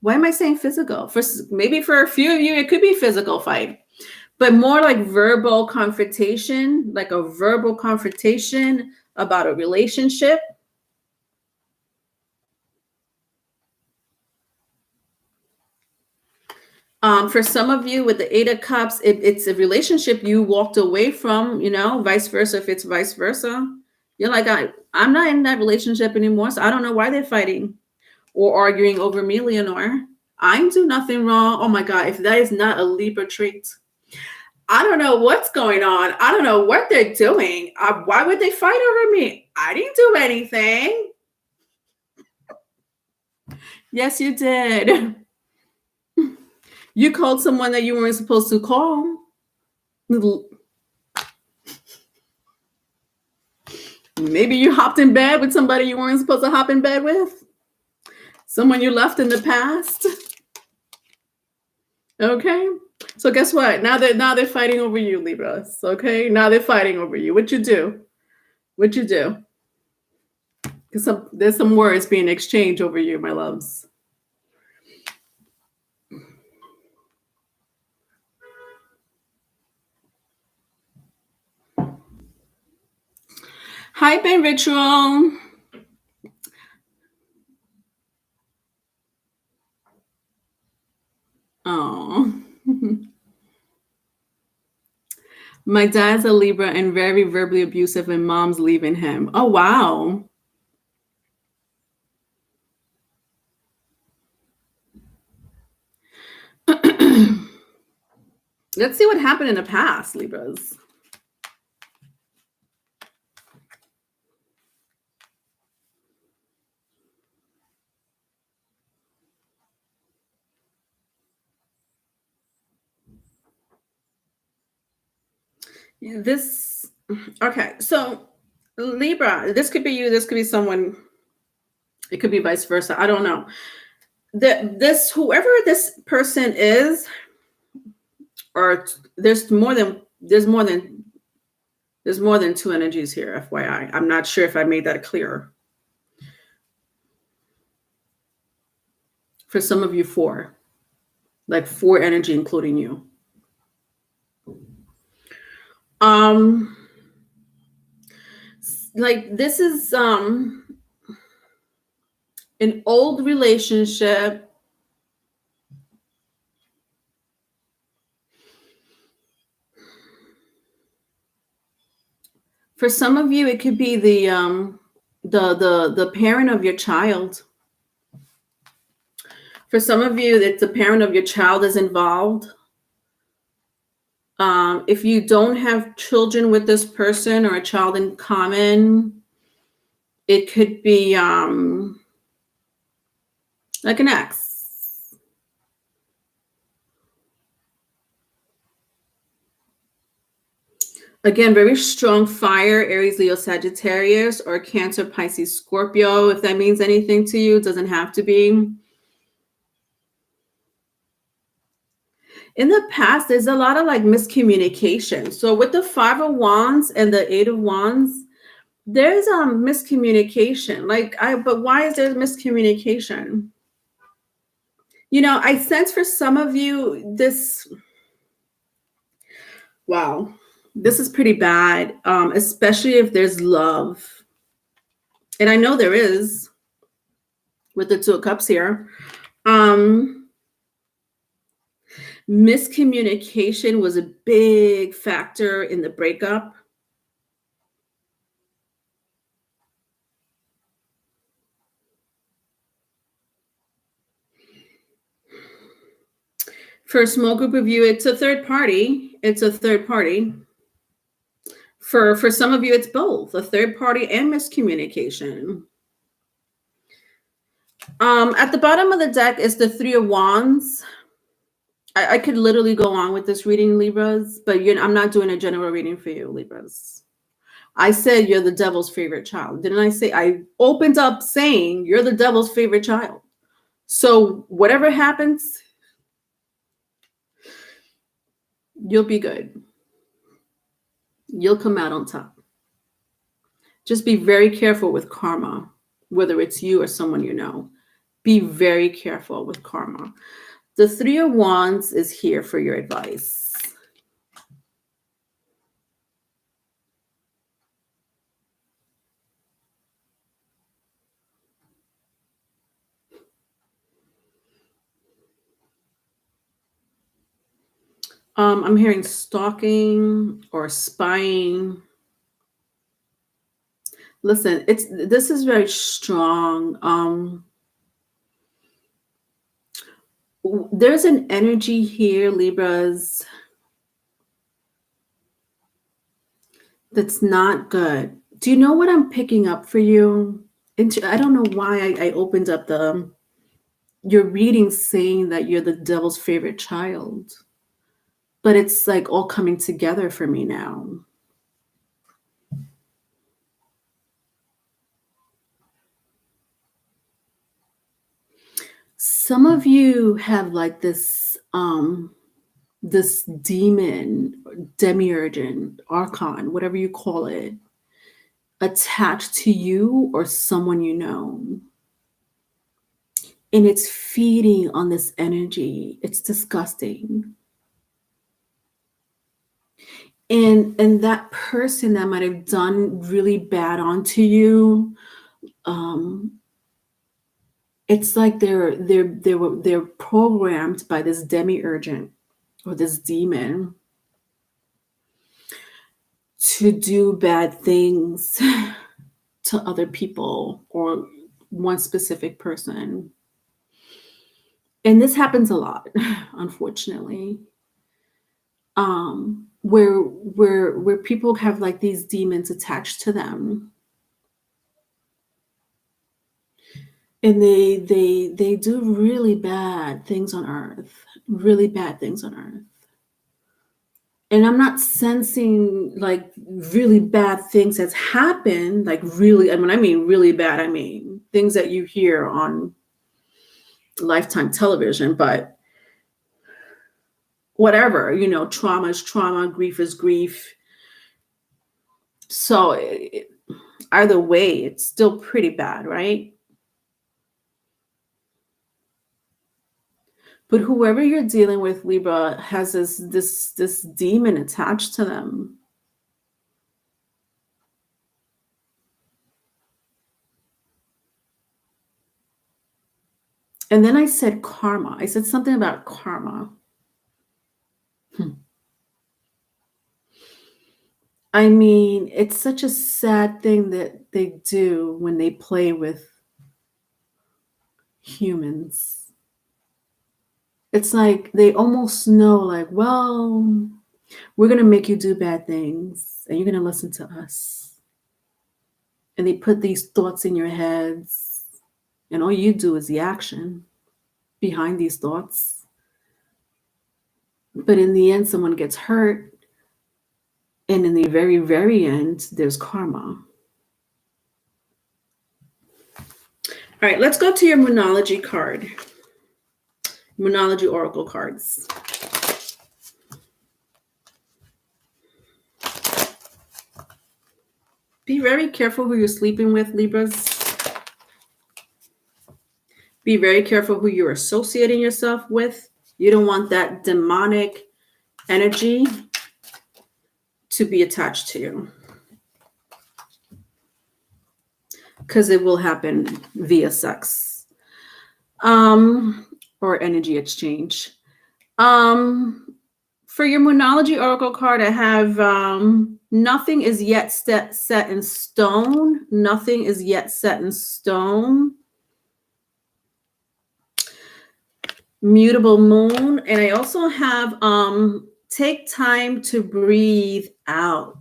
why am I saying physical? Maybe for a few of you, it could be physical fight, but more like verbal confrontation, like a verbal confrontation about a relationship. For some of you with the 8 of Cups, it's a relationship you walked away from, vice versa. If it's vice versa, you're like, I'm not in that relationship anymore, so I don't know why they're fighting or arguing over me, Leonore. I do nothing wrong. Oh my God, if that is not a Libra trait, I don't know what's going on. I don't know what they're doing. Why would they fight over me? I didn't do anything. Yes, you did. You called someone that you weren't supposed to call. Maybe you hopped in bed with somebody you weren't supposed to hop in bed with. Someone you left in the past. Okay. So guess what? Now they're fighting over you, Libras. Okay. Now they're fighting over you. What you do? Because there's some words being exchanged over you, my loves. Hype and ritual. Oh. My dad's a Libra and very verbally abusive, and mom's leaving him. Oh, wow. Let's see what happened in the past, Libras. Okay, so Libra, this could be you, this could be someone, it could be vice versa. I don't know. Whoever this person is, or there's more than 2 energies here, FYI. I'm not sure if I made that clear. For some of you, 4. Like 4 energy, including you. Like this is an old relationship For some of you, it could be the parent of your child. For some of you, it's the parent of your child is involved. If you don't have children with this person or a child in common, it could be like an ex. Again, very strong fire, Aries, Leo, Sagittarius, or Cancer, Pisces, Scorpio. If that means anything to you, it doesn't have to be. In the past, there's a lot of like miscommunication. So with the Five of Wands and the Eight of Wands, there's miscommunication. But why is there miscommunication? You know, I sense for some of you this, wow, this is pretty bad, especially if there's love. And I know there is with the Two of Cups here. Miscommunication was a big factor in the breakup. For a small group of you, it's a third party. It's a third party. For some of you, it's both a third party and miscommunication. At the bottom of the deck is the Three of Wands. I could literally go on with this reading, Libras, but I'm not doing a general reading for you, Libras. I said you're the devil's favorite child. Didn't I say? I opened up saying you're the devil's favorite child. So whatever happens, you'll be good. You'll come out on top. Just be very careful with karma, whether it's you or someone you know. Be very careful with karma. The Three of Wands is here for your advice. I'm hearing stalking or spying. Listen, this is very strong. There's an energy here, Libras, that's not good. Do you know what I'm picking up for you? I don't know why I opened up your reading saying that you're the devil's favorite child, but it's like all coming together for me now. Some of you have like this demon, demiurge, archon, whatever you call it, attached to you or someone you know. And it's feeding on this energy. It's disgusting. And that person that might have done really bad onto you, it's like they're programmed by this demiurge or this demon to do bad things to other people or one specific person. And this happens a lot, unfortunately. Where people have like these demons attached to them. And they do really bad things on earth, really bad things on earth. And I'm not sensing like really bad things that's happened, like really, I mean really bad, I mean things that you hear on Lifetime television, but whatever, trauma is trauma, grief is grief. So either way, it's still pretty bad, right? But whoever you're dealing with, Libra, has this demon attached to them. And then I said karma. I said something about karma. I mean, it's such a sad thing that they do when they play with humans. It's like they almost know, like, well, we're going to make you do bad things and you're going to listen to us. And they put these thoughts in your heads, and all you do is the action behind these thoughts. But in the end, someone gets hurt. And in the very, very end, there's karma. All right, let's go to your Moonology card. Moonology Oracle cards. Be very careful who you're sleeping with, Libras. Be very careful who you're associating yourself with. You don't want that demonic energy to be attached to you, because it will happen via sex or energy exchange. For your Moonology Oracle card, I have nothing is yet set in stone. Nothing is yet set in stone. Mutable moon. And I also have take time to breathe out.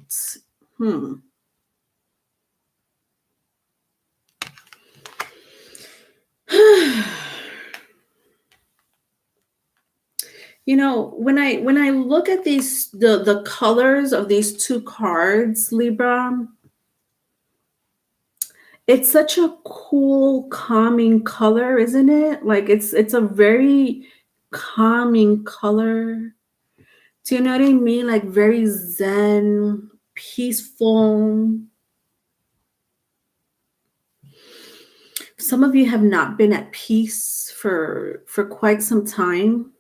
You know, when I look at these the colors of these two cards, Libra, it's such a cool, calming color, isn't it? Like it's a very calming color. Do you know what I mean? Like very zen, peaceful. Some of you have not been at peace for quite some time.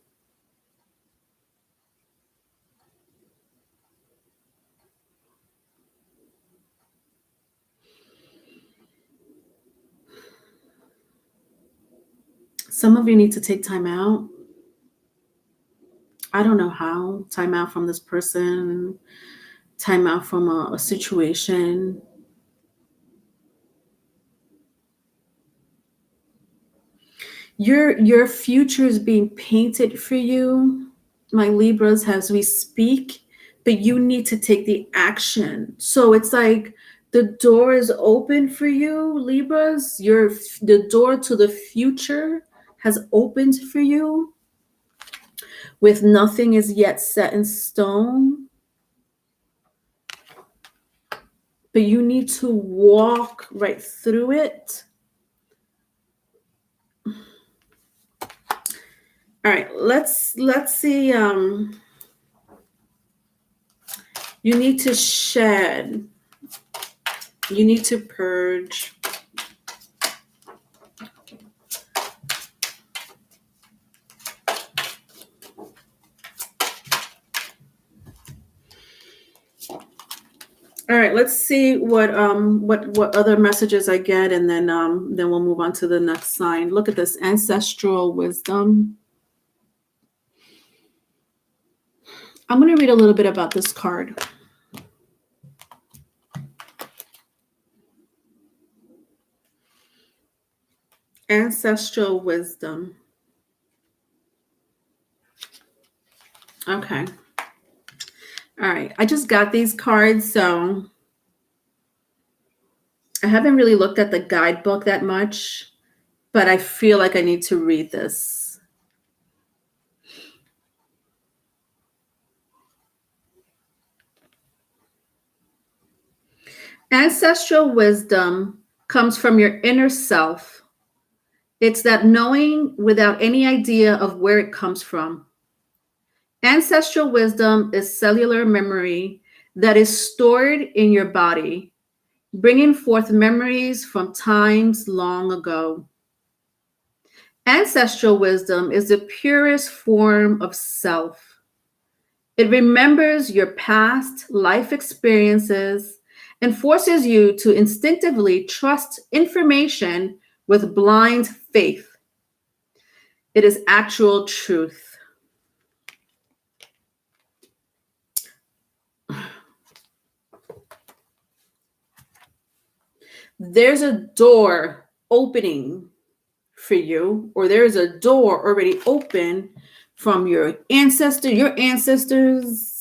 Some of you need to take time out. I don't know how. Time out from this person, time out from a situation. Your future is being painted for you, my Libras, as we speak, but you need to take the action. So it's like the door is open for you, Libras. The door to the future has opened for you, with nothing is yet set in stone. But you need to walk right through it. All right, let's see. You need to shed. You need to purge. All right, let's see what other messages I get, and then we'll move on to the next sign. Look at this, ancestral wisdom. I'm going to read a little bit about this card. Ancestral wisdom. Okay. All right. I just got these cards, so I haven't really looked at the guidebook that much, but I feel like I need to read this. Ancestral wisdom comes from your inner self. It's that knowing without any idea of where it comes from. Ancestral wisdom is cellular memory that is stored in your body, bringing forth memories from times long ago. Ancestral wisdom is the purest form of self. It remembers your past life experiences and forces you to instinctively trust information with blind faith. It is actual truth. there's a door opening for you, or there's a door already open from your ancestor, your ancestors.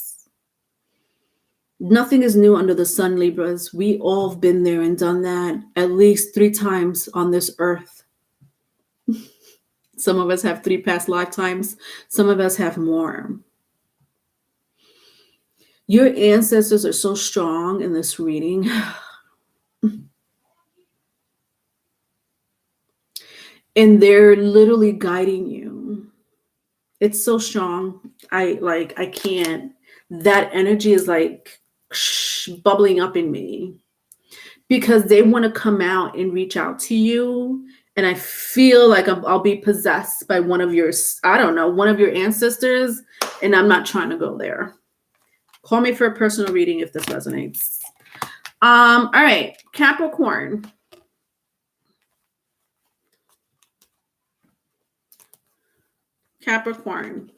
Nothing is new under the sun, Libras. We all have been there and done that at least 3 times on this earth. Some of us have 3 past lifetimes. Some of us have more. Your ancestors are so strong in this reading. And they're literally guiding you. It's so strong. I can't. That energy is like bubbling up in me because they want to come out and reach out to you. And I feel like I'll be possessed by one of your, I don't know, one of your ancestors. And I'm not trying to go there. Call me for a personal reading if this resonates. All right, Capricorn. Capricorn.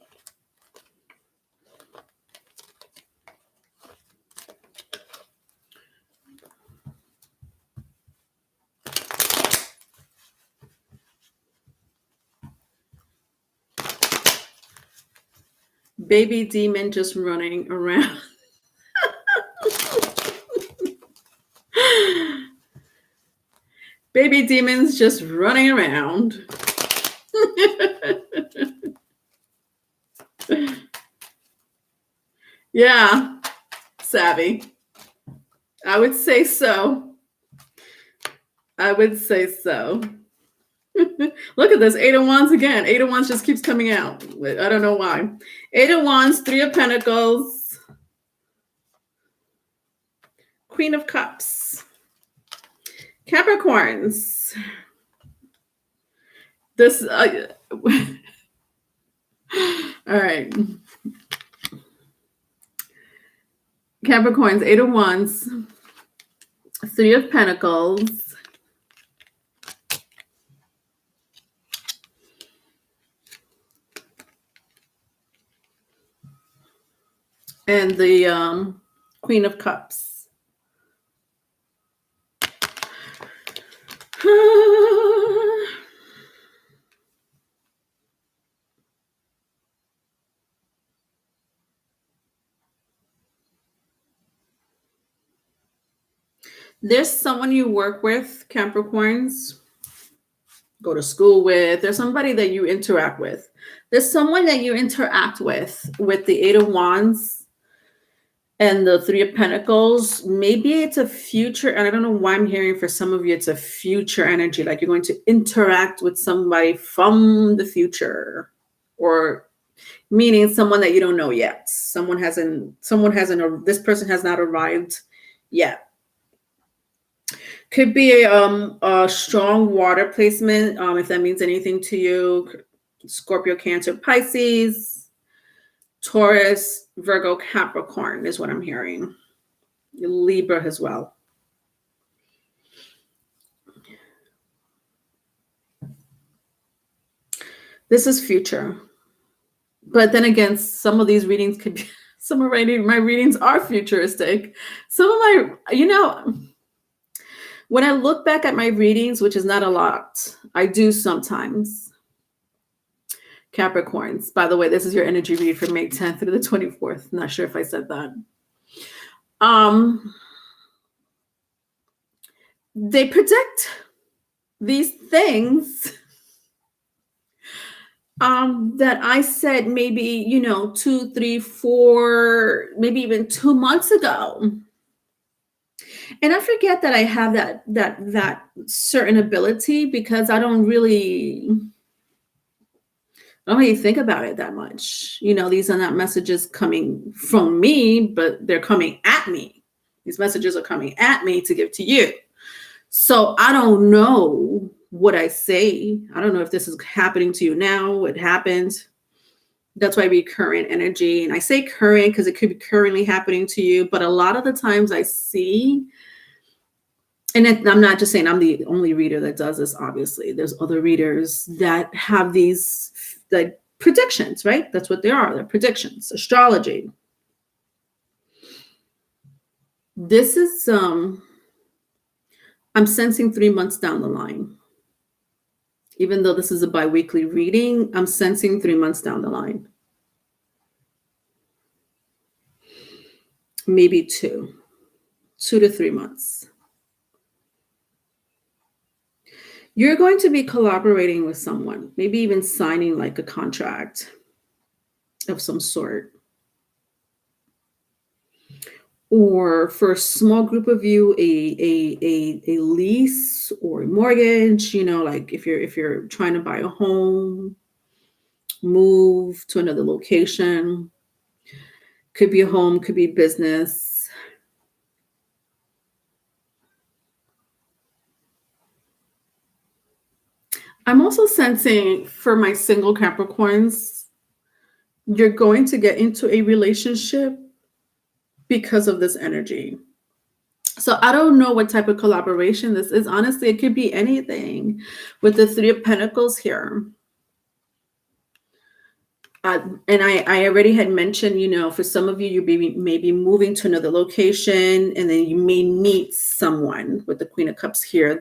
Baby demon just running around. Baby demons just running around. Yeah, savvy. I would say so. I would say so. Look at this, 8 of Wands again. 8 of Wands just keeps coming out. I don't know why. 8 of Wands, 3 of Pentacles, Queen of Cups. Capricorns. This, all right. Capricorns, 8 of Wands, 3 of Pentacles, and the Queen of Cups. There's someone you work with, Capricorns, go to school with. There's somebody that you interact with. There's someone that you interact with the 8 of Wands and the 3 of Pentacles. Maybe it's a future, and I don't know why I'm hearing for some of you it's a future energy, like you're going to interact with somebody from the future, or meaning someone that you don't know yet. This person has not arrived yet. Could be a strong water placement, if that means anything to you. Scorpio, Cancer, Pisces, Taurus, Virgo, Capricorn is what I'm hearing. Libra as well. This is future. But then again, some of these readings could be, some of my readings are futuristic. Some of my, when I look back at my readings, which is not a lot, I do sometimes. Capricorns, by the way, this is your energy read for May 10th through the 24th. Not sure if I said that. They predict these things that I said maybe, 2, 3, 4, maybe even 2 months ago. And I forget that I have that certain ability because I don't really think about it that much. These are not messages coming from me, but they're coming at me. These messages are coming at me to give to you. So I don't know what I say. I don't know if this is happening to you now. It happened. That's why I read current energy. And I say current because it could be currently happening to you. But a lot of the times I see, and I'm not just saying I'm the only reader that does this, obviously. There's other readers that have these like predictions, right? That's what they are. They're predictions, astrology. This is I'm sensing 3 months down the line. Even though this is a biweekly reading, I'm sensing 3 months down the line. Maybe 2 to 3 months. You're going to be collaborating with someone, maybe even signing like a contract of some sort. Or for a small group of you, a lease or a mortgage, like if you're trying to buy a home, move to another location, could be a home, could be business. I'm also sensing for my single Capricorns, you're going to get into a relationship because of this energy. So I don't know what type of collaboration this is. Honestly, it could be anything with the Three of Pentacles here. And I already had mentioned, for some of you, you may be moving to another location, and then you may meet someone with the Queen of Cups here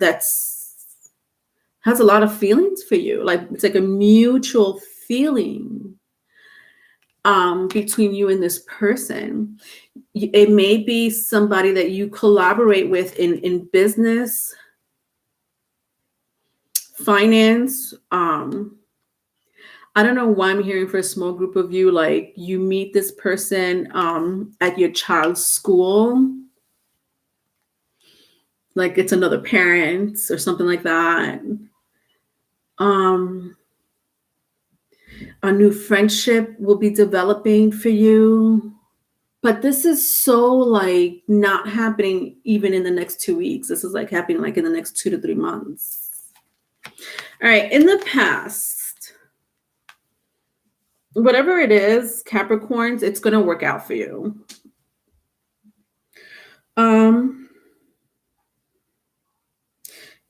has a lot of feelings for you. Like it's like a mutual feeling between you and this person. It may be somebody that you collaborate with in business, finance. I don't know why I'm hearing for a small group of you, like you meet this person at your child's school, like it's another parent or something like that. A new friendship will be developing for you. But this is so like not happening even in the next 2 weeks. This is like happening like in the next 2 to 3 months. All right, in the past, whatever it is, Capricorns, it's going to work out for you.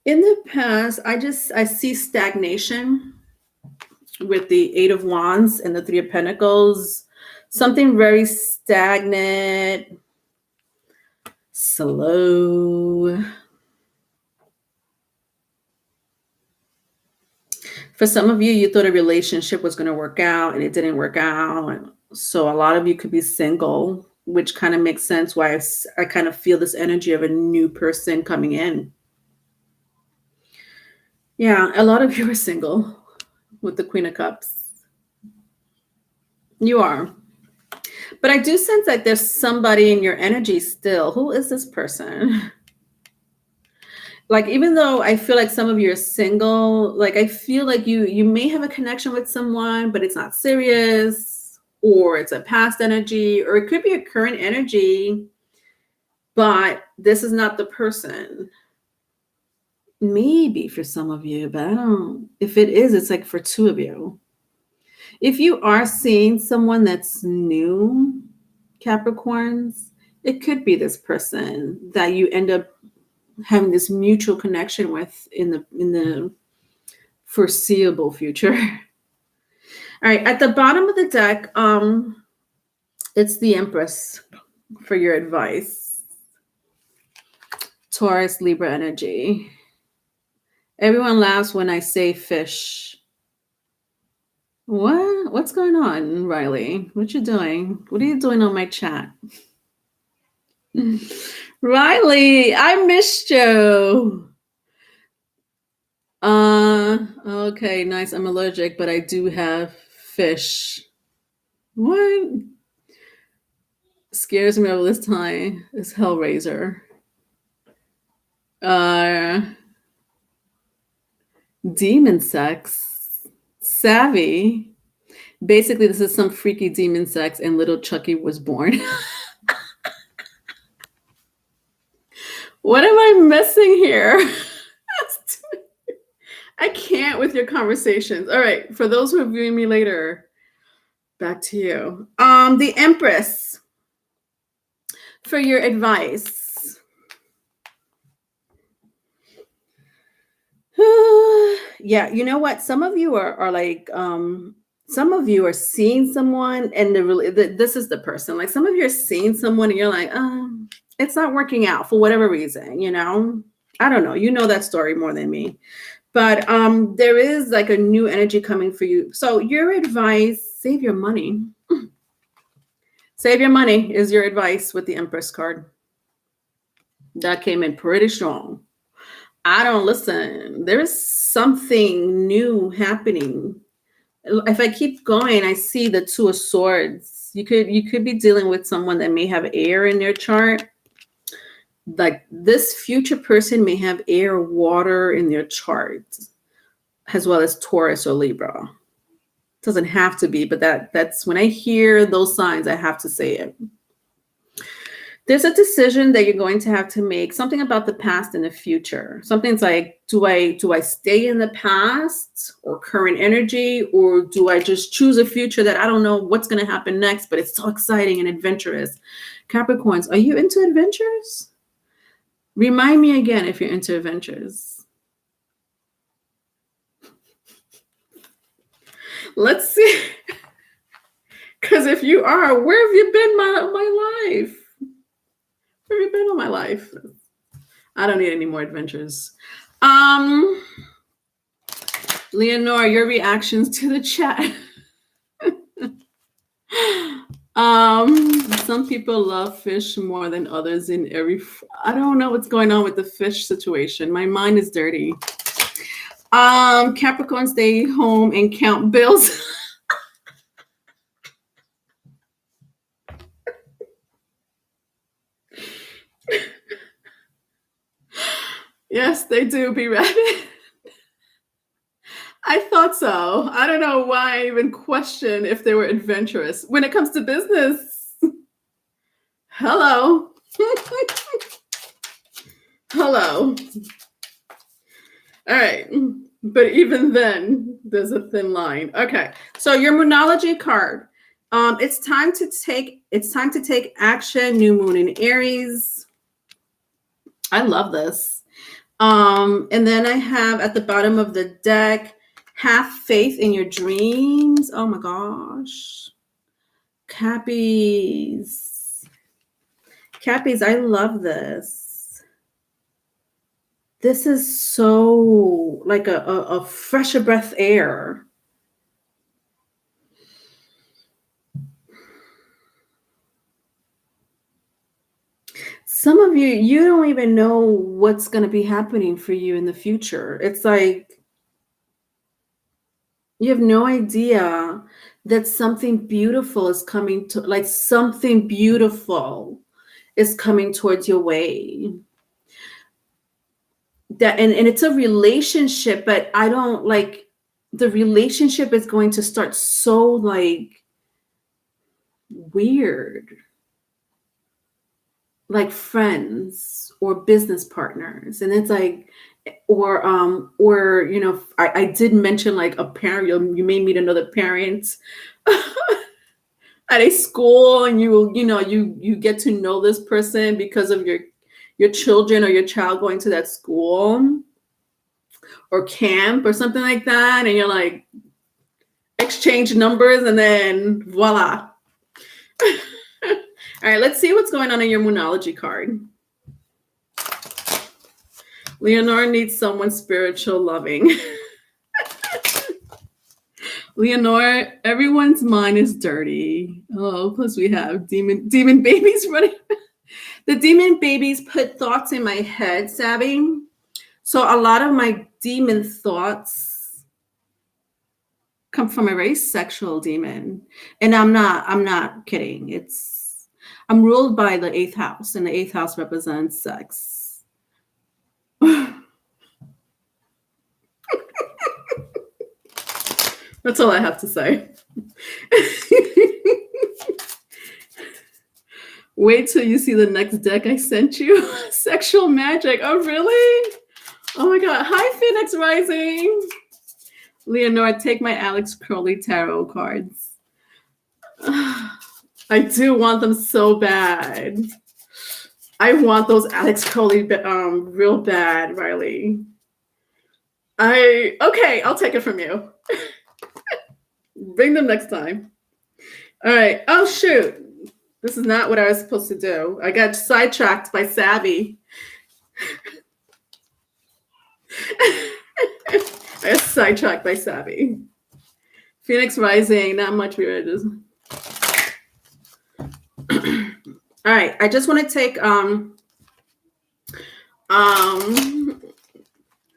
In the past, I see stagnation with the Eight of Wands and the Three of Pentacles. Something very stagnant, slow. For some of you, you thought a relationship was going to work out and it didn't work out. So a lot of you could be single, which kind of makes sense why I kind of feel this energy of a new person coming in. Yeah, a lot of you are single with the Queen of Cups. You are. But I do sense that there's somebody in your energy still. Who is this person? Like, even though I feel like some of you are single, like I feel like you may have a connection with someone, but it's not serious, or it's a past energy, or it could be a current energy, but this is not the person. Maybe for some of you, but I don't. If it is, it's like for 2 of you. If you are seeing someone that's new, Capricorns, it could be this person that you end up having this mutual connection with in the foreseeable future. All right, at the bottom of the deck, it's the Empress for your advice. Taurus, Libra energy. Everyone laughs when I say fish. What? What's going on, Riley? What you doing? What are you doing on my chat? Riley, I missed you. Okay, nice. I'm allergic, but I do have fish. What scares me all this time is Hellraiser. Demon sex. Savvy. Basically, this is some freaky demon sex, and little Chucky was born. What am I missing here? I can't with your conversations. All right, for those who are viewing me later, back to you. The Empress for your advice. Yeah, you know what? Some of you are like, some of you are seeing someone, and this is the person. Like some of you are seeing someone, and you're like, it's not working out for whatever reason, I don't know. You know that story more than me. But there is like a new energy coming for you. So your advice, save your money. Save your money is your advice with the Empress card. That came in pretty strong. I don't listen. There's something new happening. If I keep going, I see the Two of Swords. You could be dealing with someone that may have air in their chart. Like this future person may have air, water in their chart, as well as Taurus or Libra. Doesn't have to be, but that's when I hear those signs, I have to say it. There's a decision that you're going to have to make, something about the past and the future. Something's like, do I stay in the past or current energy, or do I just choose a future that I don't know what's going to happen next, but it's so exciting and adventurous? Capricorns, are you into adventures? Remind me again if you're into adventures. Let's see. Because if you are, where have you been my life? Where have you been all my life? I don't need any more adventures. Leonore, your reactions to the chat. Some people love fish more than others in every. I don't know what's going on with the fish situation. My mind is dirty. Capricorn, stay home and count bills. Yes, they do, be rabbit. I thought so. I don't know why I even question if they were adventurous. When it comes to business, hello. Hello. All right. But even then, there's a thin line. Okay. So your Moonology card. It's time to take action. New moon in Aries. I love this. And then I have at the bottom of the deck, have faith in your dreams. Oh my gosh. Cappies, I love this. This is so like a fresher breath air. Some of you don't even know what's going to be happening for you in the future. It's like you have no idea that something beautiful is coming to, like something beautiful is coming towards your way. That and it's a relationship, but I don't like the relationship is going to start so like weird. Like friends or business partners, and it's like or you know, I did mention like a parent, you may meet another parent at a school, and you get to know this person because of your children or your child going to that school or camp or something like that, and you're like exchange numbers, and then voila. All right, let's see what's going on in your Moonology card. Leonore needs someone spiritual, loving. Leonore, everyone's mind is dirty. Oh, plus we have demon babies running. The demon babies put thoughts in my head, Savvy. So a lot of my demon thoughts come from a very sexual demon. And I'm not kidding. I'm ruled by the 8th house, and the 8th house represents sex. That's all I have to say. Wait till you see the next deck I sent you. Sexual magic. Oh, really? Oh my God. Hi, Phoenix Rising. Leonore, take my Alex Crowley tarot cards. I do want them so bad. I want those Alex Crowley real bad, Riley. Okay, I'll take it from you. Bring them next time. All right. Oh, shoot. This is not what I was supposed to do. I got sidetracked by Savvy. I got sidetracked by Savvy. Phoenix Rising, not much religious. All right, I just want to take um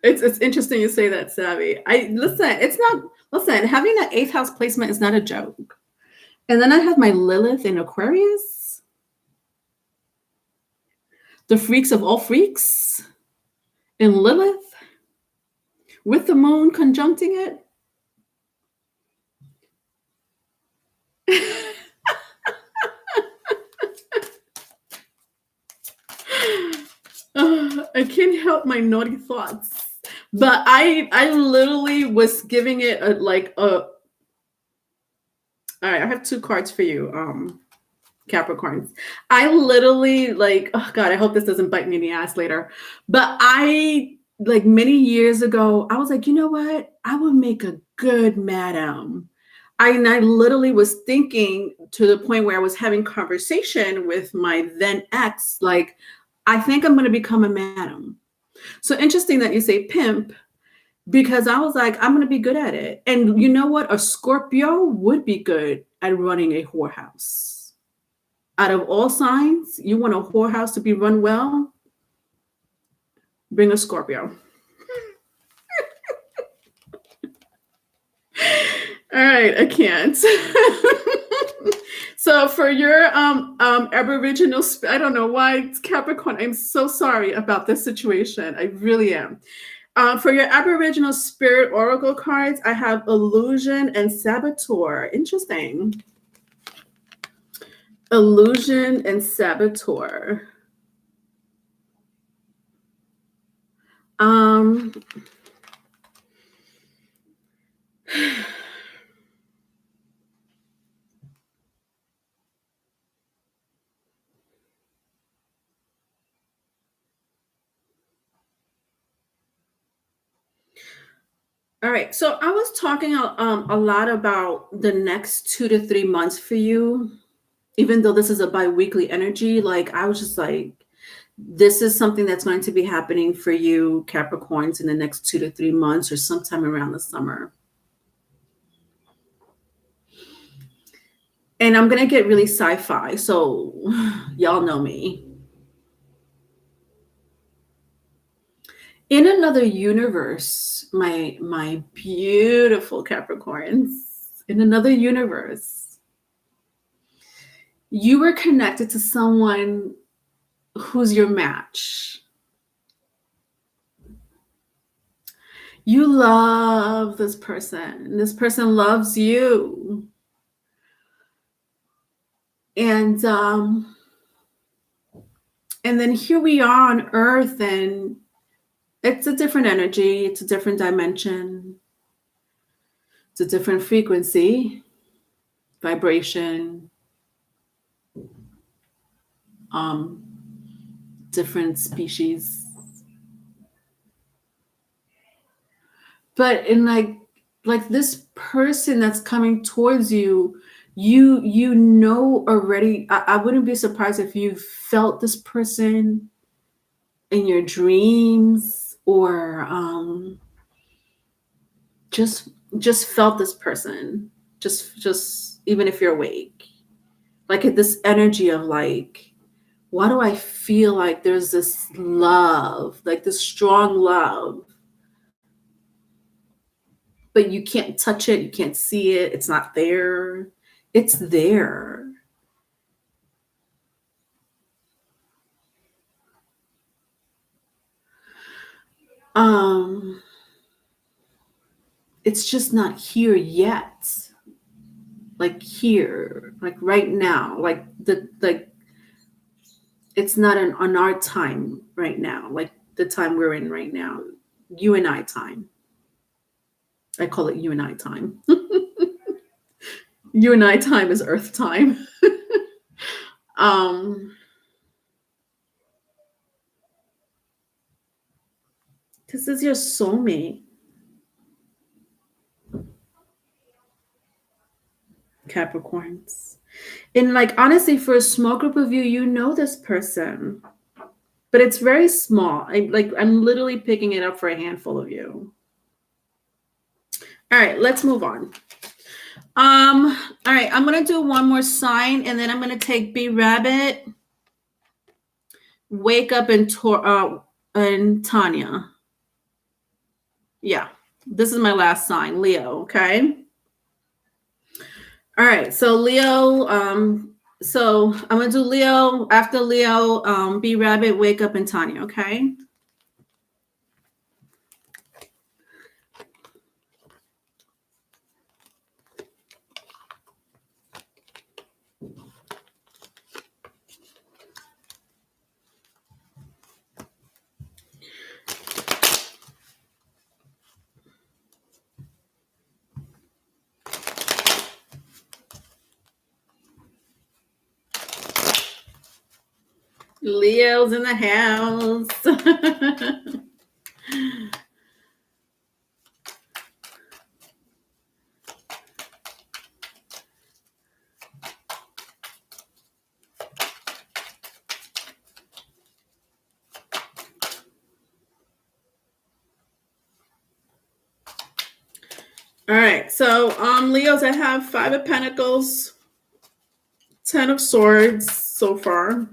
it's interesting you say that, Savvy. I listen, it's not listen, having an eighth house placement is not a joke. And then I have my Lilith in Aquarius, the freaks of all freaks in Lilith, with the moon conjuncting it. I can't help my naughty thoughts. But I literally was giving it a like a all right, I have two cards for you, Capricorns. I literally like, oh God, I hope this doesn't bite me in the ass later. But I like many years ago, I was like, you know what? I would make a good madam. I literally was thinking to the point where I was having conversation with my then ex, like, I think I'm going to become a madam. So interesting that you say pimp because I was like, I'm going to be good at it. And you know what? A Scorpio would be good at running a whorehouse. Out of all signs, you want a whorehouse to be run well, bring a Scorpio. All right, I can't. So for your Aboriginal, I don't know why it's Capricorn. I'm so sorry about this situation. I really am. For your Aboriginal Spirit Oracle cards, I have Illusion and Saboteur. Interesting. Illusion and Saboteur. Um, all right, so I was talking a lot about the next 2 to 3 months for you, even though this is a bi-weekly energy. Like I was just like, this is something that's going to be happening for you, Capricorns, in the next 2 to 3 months or sometime around the summer. And I'm gonna get really sci-fi, so y'all know me. In another universe, my beautiful Capricorns, in another universe, you were connected to someone who's your match. You love this person. This person loves you. And then here we are on Earth, and it's a different energy, it's a different dimension, it's a different frequency, vibration, um, different species. But in like this person that's coming towards you, you know already. I wouldn't be surprised if you felt this person in your dreams or just felt this person just even if you're awake, like this energy of like, why do I feel like there's this love, like this strong love, but you can't touch it, you can't see it, it's not there, it's there. um it's just not here yet, like here, like right now, like the like it's not on our time right now, like the time we're in right now, you and I time. I call it you and I time. You and I time is Earth time. um this is your soulmate, Capricorns. And like honestly, for a small group of you, you know this person. but it's very small. I'm literally picking it up for a handful of you. All right, let's move on. All right, I'm gonna do one more sign, and then I'm gonna take B Rabbit, Wake Up, and Tanya. Yeah, this is my last sign, Leo. Okay. All right, so Leo. So I'm gonna do Leo. After Leo, B Rabbit, Wake Up, and Tanya. Okay. Leo's in the house. All right, so Leos, I have 5 of Pentacles, 10 of Swords so far.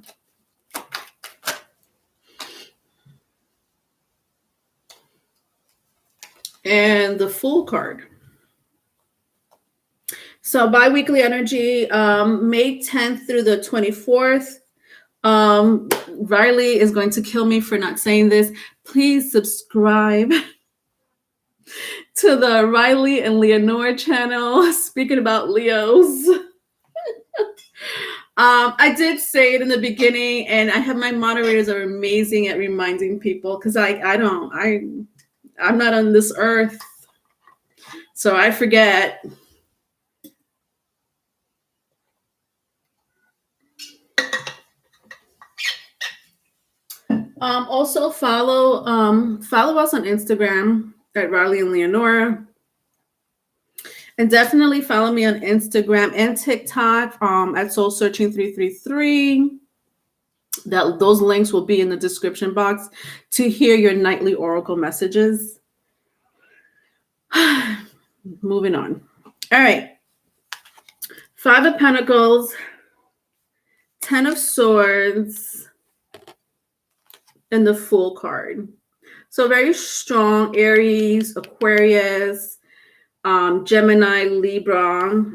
And the Fool card. So bi-weekly energy, May 10th through the 24th. Riley is going to kill me for not saying this. Please subscribe to the Riley and Leonore channel, speaking about Leos. I did say it in the beginning, and I have my moderators are amazing at reminding people, because I'm not on this earth, so I forget. Also follow us on Instagram at Riley and Leonora. And definitely follow me on Instagram and TikTok at soulsearching333. Those links will be in the description box to hear your nightly oracle messages. Moving on. All right. 5 of Pentacles, 10 of Swords, and the Fool card. So very strong Aries, Aquarius, Gemini, Libra,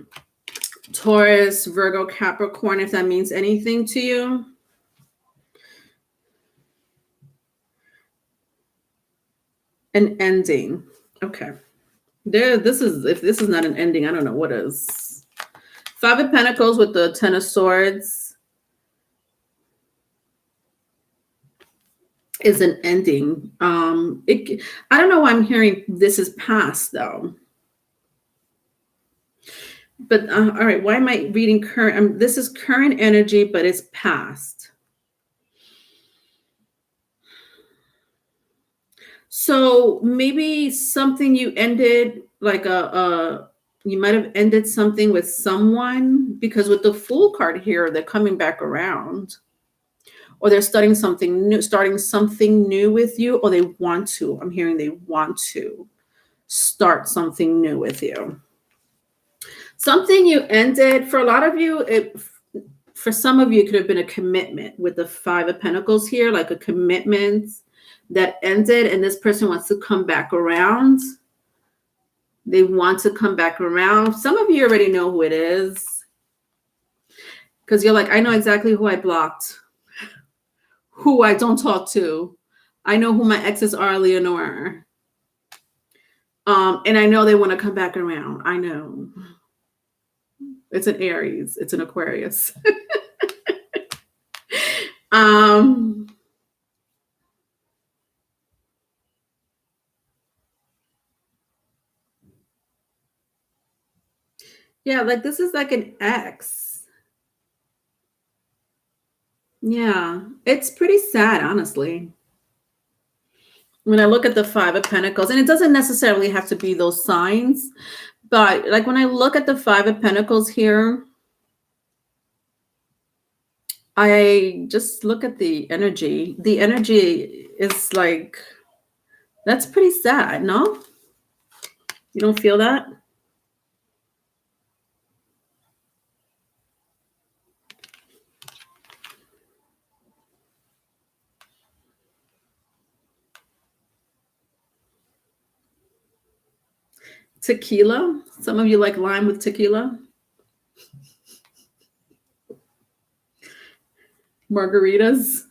Taurus, Virgo, Capricorn, if that means anything to you. An ending. Okay. If this is not an ending, I don't know what is. 5 of Pentacles with the 10 of Swords is an ending. I don't know why I'm hearing this is past though. But all right, why am I reading current? This is current energy, but it's past. So maybe something you ended, like you might have ended something with someone, because with the Fool card here, they're coming back around, or they're starting something new with you, or they want to. I'm hearing they want to start something new with you. Something you ended, for a lot of you, for some of you, it could have been a commitment with the 5 of Pentacles here, like a commitment that ended, and this person wants to come back around. They want to come back around. Some of you already know who it is, because you're like, I know exactly who I blocked, who I don't talk to. I know who my exes are, Leonore. And I know they want to come back around. I know. It's an Aries. It's an Aquarius. Yeah, like this is like an ex. Yeah, it's pretty sad, honestly. When I look at the 5 of Pentacles, and it doesn't necessarily have to be those signs, but like when I look at the 5 of Pentacles here, I just look at the energy. The energy is like, that's pretty sad, no? You don't feel that? Tequila? Some of you like lime with tequila? Margaritas?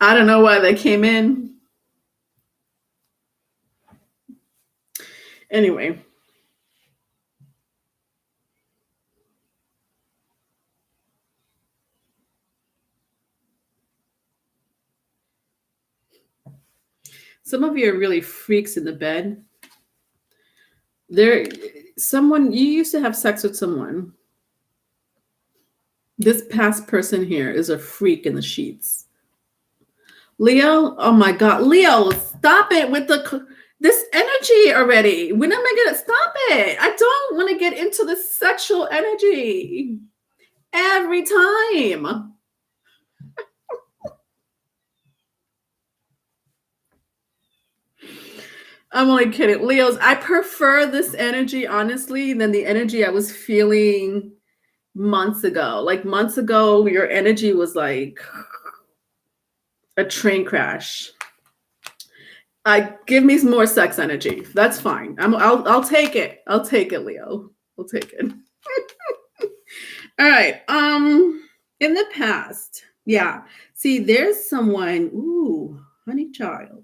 I don't know why they came in. Anyway, some of you are really freaks in the bed. There, someone, you used to have sex with someone. This past person here is a freak in the sheets. Leo, oh my God, Leo, stop it with this energy already. When am I gonna stop it? I don't want to get into the sexual energy every time. I'm only kidding. Leos, I prefer this energy, honestly, than the energy I was feeling months ago. Like months ago, your energy was like a train crash. Give me some more sex energy. That's fine. I'll take it. I'll take it, Leo. I'll take it. All right. In the past, yeah. See, there's someone, ooh, honey child.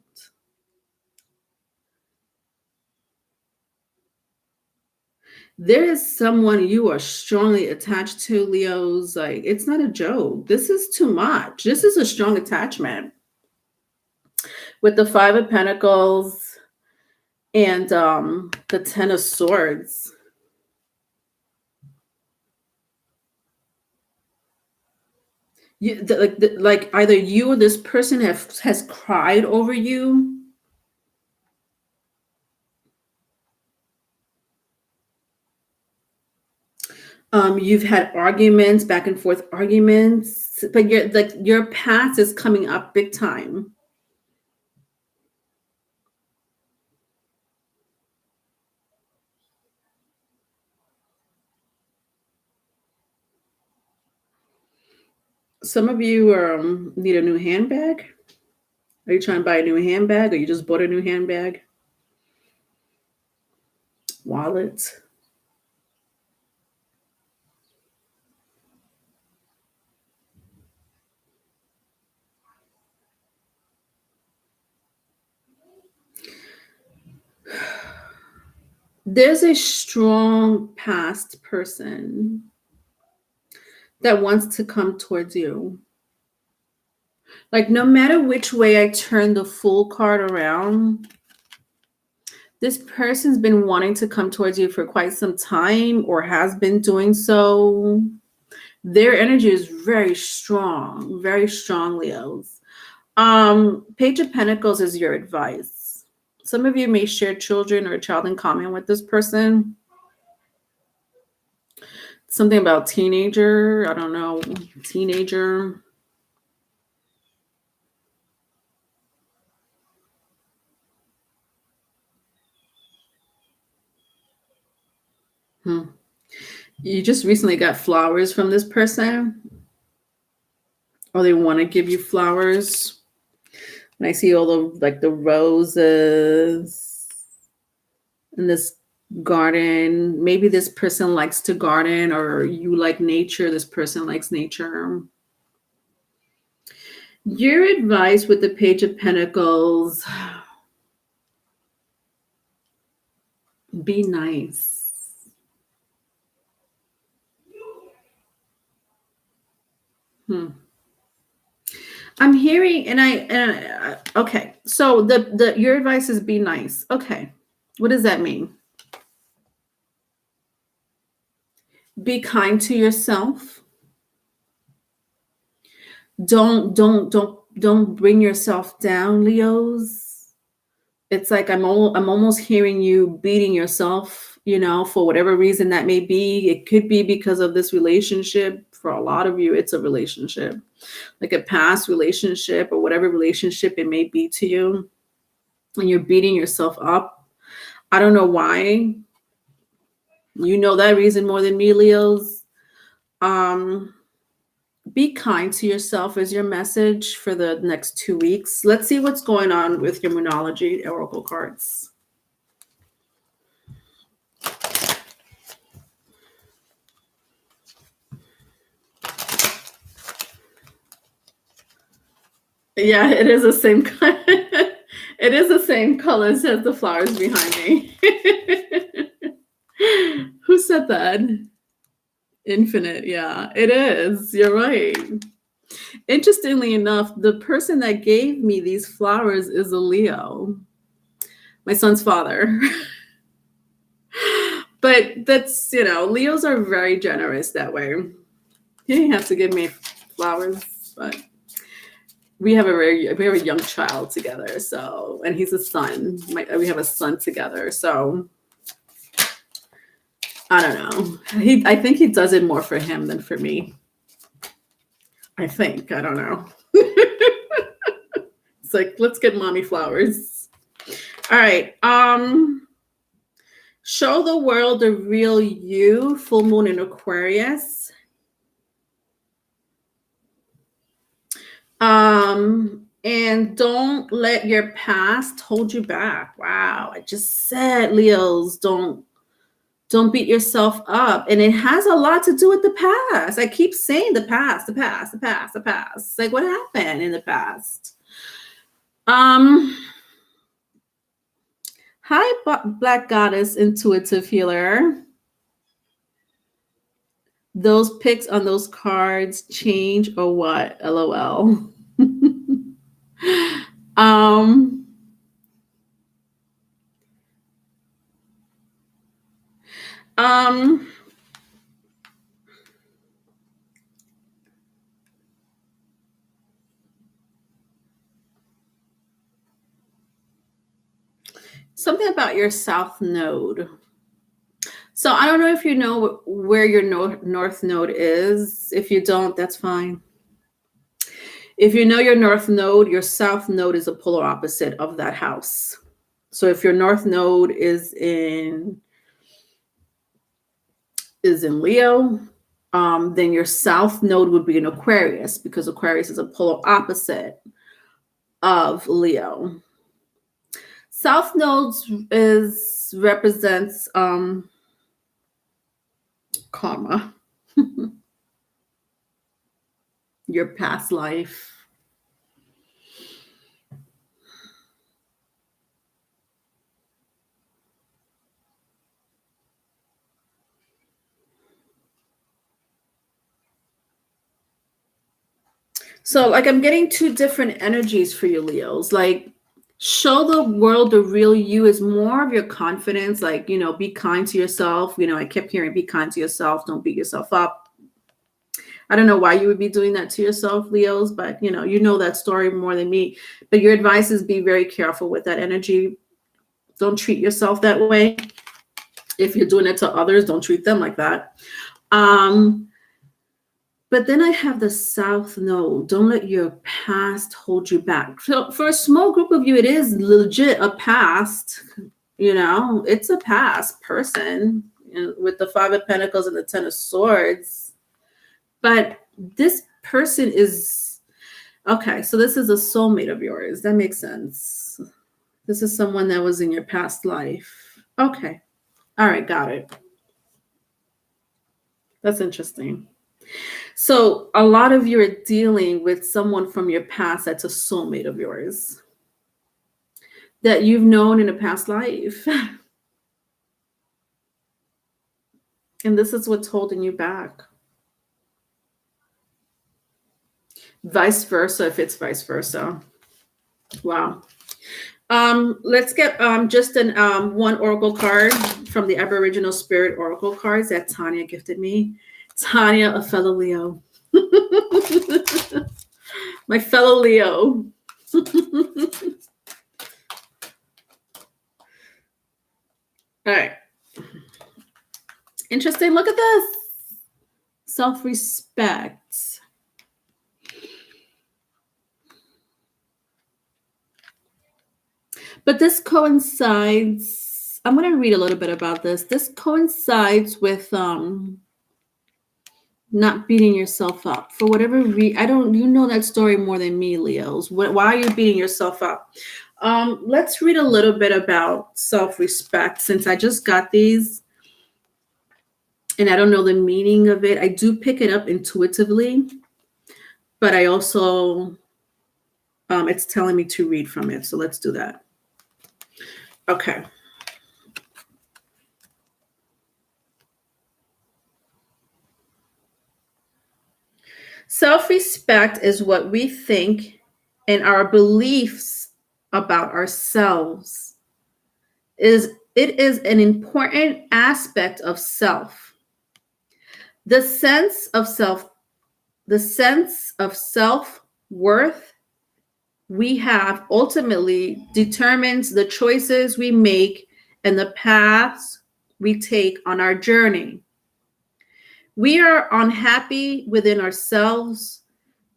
There is someone you are strongly attached to, Leos. Like, it's not a joke. This is too much. This is a strong attachment. With the Five of Pentacles and the Ten of Swords. Like either you or this person has cried over you. You've had arguments, back and forth arguments, but your past is coming up big time. Some of you need a new handbag. Are you trying to buy a new handbag, or you just bought a new handbag? Wallet. There's a strong past person that wants to come towards you. Like, no matter which way I turn the Fool card around, this person's been wanting to come towards you for quite some time, or has been doing so. Their energy is very strong, Leos. Page of Pentacles is your advice. Some of you may share children or a child in common with this person. Something about teenager, I don't know, teenager. You just recently got flowers from this person, or they want to give you flowers. And I see all the roses in this garden. Maybe this person likes to garden, or you like nature. This person likes nature. Your advice with the Page of Pentacles: be nice. I'm hearing, okay. So your advice is be nice. Okay. What does that mean? Be kind to yourself. Don't bring yourself down, Leos. It's like I'm almost hearing you beating yourself for whatever reason that may be. It could be because of this relationship. For a lot of you, it's a relationship, like a past relationship or whatever relationship it may be to you. And you're beating yourself up. I don't know why. You know that reason more than me, Leos. Be kind to yourself is your message for the next 2 weeks. Let's see what's going on with your Moonology Oracle cards. Yeah, it is the same color. It is the same colors as the flowers behind me. Who said that? Infinite, yeah, it is. You're right. Interestingly enough, the person that gave me these flowers is a Leo, my son's father. But that's, Leos are very generous that way. He didn't have to give me flowers, but we have a young child together. So, and he's a son. We have a son together. So, I don't know. I think he does it more for him than for me. I think. I don't know. It's like, let's get mommy flowers. All right. Show the world the real you. Full moon in Aquarius. And don't let your past hold you back. Wow. I just said, Leos, don't beat yourself up. And it has a lot to do with the past. I keep saying the past. Like, what happened in the past? Hi, Black Goddess Intuitive Healer. Those pics on those cards change or what? LOL. Something about your South Node. So I don't know if you know where your North Node is. If you don't, that's fine. If you know your North Node, your South Node is a polar opposite of that house. So if your North Node is in Leo, then your South Node would be in Aquarius, because Aquarius is a polar opposite of Leo. South Nodes represents karma, your past life. So, like, I'm getting two different energies for you, Leos. Like, show the world the real you is more of your confidence. Like, be kind to yourself. I kept hearing, be kind to yourself. Don't beat yourself up. I don't know why you would be doing that to yourself, Leos, but you know that story more than me. But your advice is be very careful with that energy. Don't treat yourself that way. If you're doing it to others, don't treat them like that. But then I have the South Node. Don't let your past hold you back. So for a small group of you, it is legit a past. It's a past person with the Five of Pentacles and the Ten of Swords. But this person is, okay, so this is a soulmate of yours. That makes sense. This is someone that was in your past life. Okay. All right, got it. That's interesting. So a lot of you are dealing with someone from your past that's a soulmate of yours that you've known in a past life. And this is what's holding you back. Vice versa, if it's vice versa. Wow. Let's get just one oracle card from the Aboriginal Spirit Oracle cards that Tanya gifted me. Tanya, a fellow Leo. My fellow Leo. All right. Interesting. Look at this. Self-respect. But this coincides, I'm going to read a little bit about this. This coincides with not beating yourself up for whatever reason. I don't, you know that story more than me, Leos. Why are you beating yourself up? Let's read a little bit about self-respect, since I just got these and I don't know the meaning of it. I do pick it up intuitively, but I also, it's telling me to read from it. So let's do that. Okay. Self-respect is what we think and our beliefs about ourselves. It is an important aspect of self. The sense of self-worth we have ultimately determines the choices we make and the paths we take on our journey. We are unhappy within ourselves.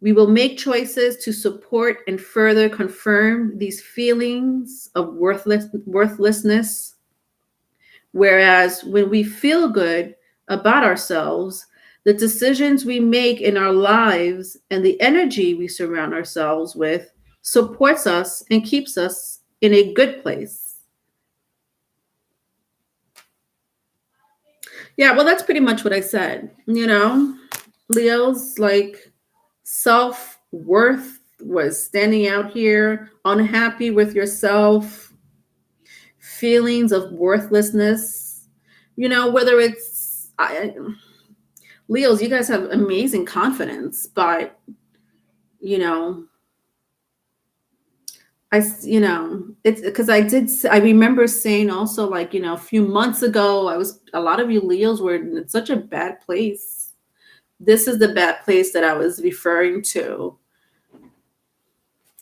We will make choices to support and further confirm these feelings of worthlessness. Whereas when we feel good about ourselves, the decisions we make in our lives and the energy we surround ourselves with supports us and keeps us in a good place. Yeah, well, that's pretty much what I said. Leo's like self-worth was standing out here, unhappy with yourself, feelings of worthlessness. Whether it's Leos, you guys have amazing confidence, but it's because I remember saying also, like, a few months ago, a lot of you Leos were in such a bad place. This is the bad place that I was referring to.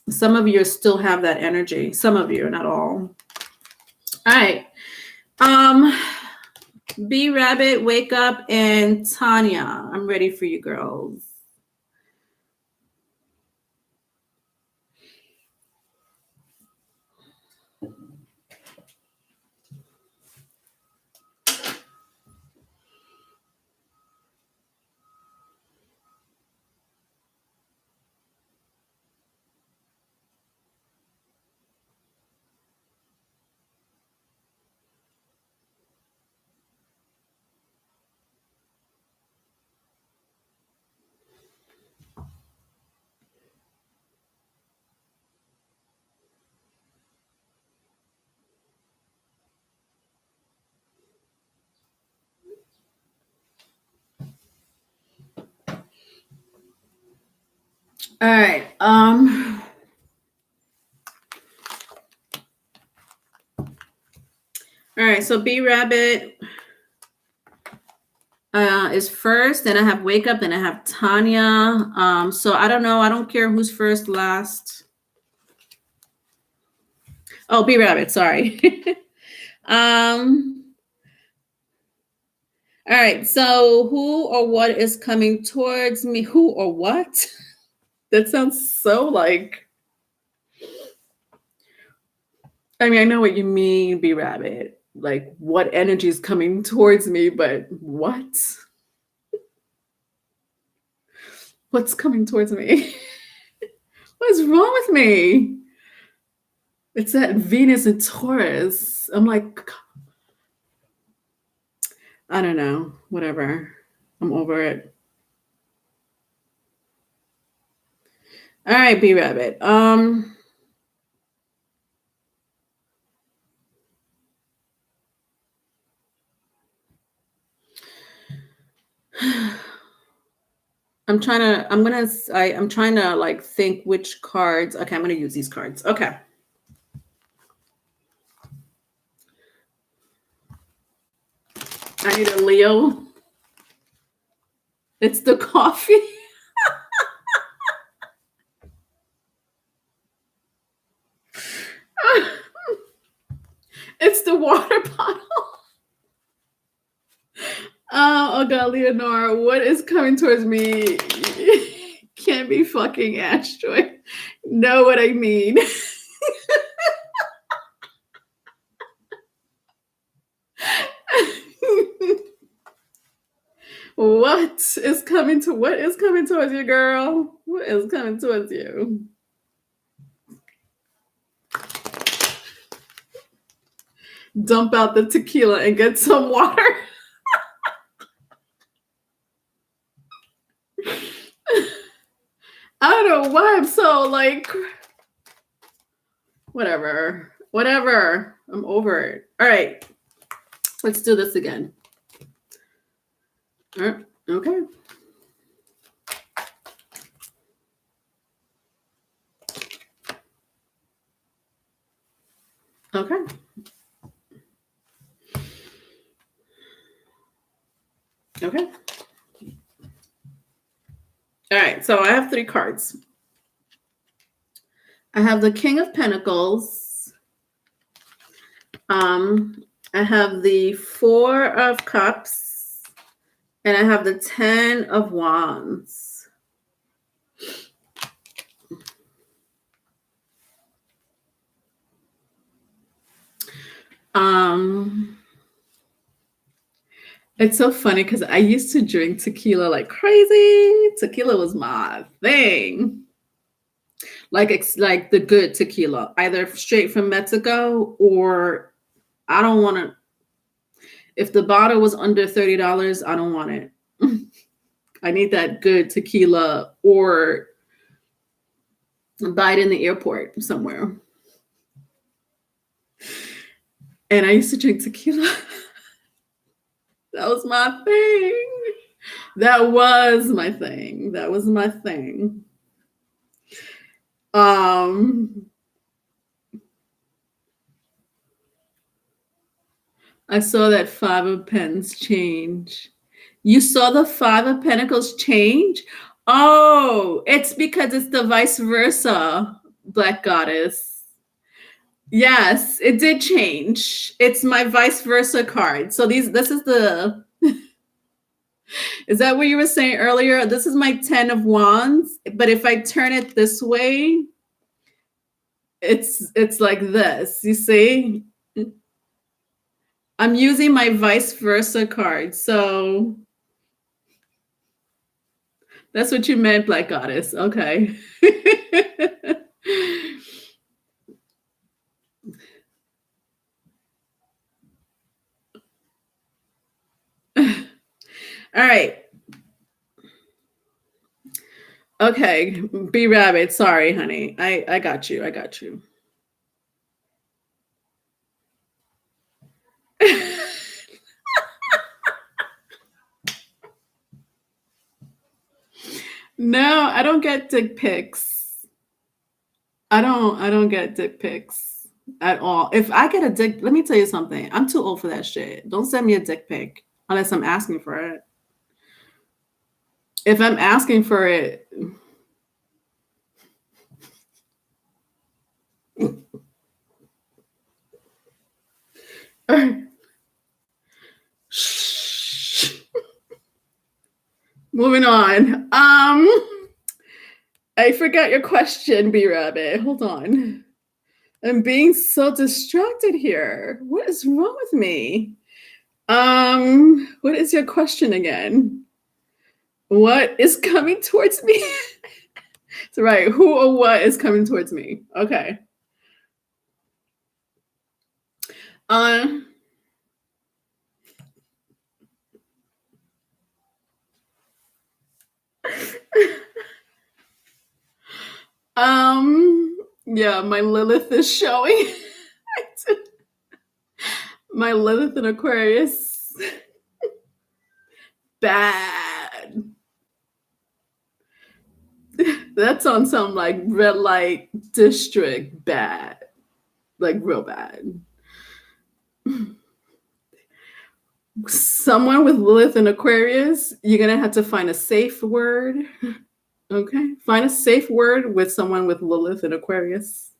Some of you still have that energy. Some of you, not all. All right. B Rabbit, Wake Up, and Tanya. I'm ready for you girls. All right. All right. So B Rabbit is first. Then I have Wake Up. Then I have Tanya. So I don't know. I don't care who's first, last. Oh, B Rabbit. Sorry. All right. So who or what is coming towards me? Who or what? That sounds so like. I mean, I know what you mean, B Rabbit. Like, what energy is coming towards me, but what? What's coming towards me? What is wrong with me? It's that Venus and Taurus. I'm like, I don't know. Whatever. I'm over it. All right, B Rabbit. I'm trying to like think which cards. Okay, I'm gonna use these cards. Okay. I need a Leo. It's the coffee. It's the water bottle. Leonora, what is coming towards me? Can't be fucking asteroid. Know what I mean? What is coming towards you, girl? What is coming towards you? Dump out the tequila and get some water. I don't know why I'm so like, whatever. I'm over it. All right, let's do this again. All right. Okay. Okay. Okay. All right. So I have 3 cards. I have the King of Pentacles. I have the 4 of Cups, and I have the 10 of Wands. It's so funny because I used to drink tequila like crazy. Tequila was my thing. Like the good tequila, either straight from Mexico or I don't want to. If the bottle was under $30, I don't want it. I need that good tequila or buy it in the airport somewhere. And I used to drink tequila. That was my thing. That was my thing. I saw that 5 of Pens change. You saw the 5 of Pentacles change? Oh, it's because it's the vice versa, Black Goddess. Yes, it did change. It's my vice versa card. So this is the is that what you were saying earlier? This is my 10 of Wands, but if I turn it this way, it's like this. You see? I'm using my vice versa card. So that's what you meant, Black Goddess. Okay. All right. Okay. B Rabbit. Sorry, honey. I got you. No, I don't get dick pics. I don't get dick pics at all. If I get a dick, let me tell you something. I'm too old for that shit. Don't send me a dick pic unless I'm asking for it. If I'm asking for it, moving on. I forgot your question, B Rabbit. Hold on. I'm being so distracted here. What is wrong with me? What is your question again? What is coming towards me? That's right. Who or what is coming towards me? Okay. Yeah, my Lilith is showing. My Lilith in Aquarius. Bad. That's on some like red light district bad. Like real bad. Someone with Lilith in Aquarius, you're going to have to find a safe word. Okay? Find a safe word with someone with Lilith in Aquarius.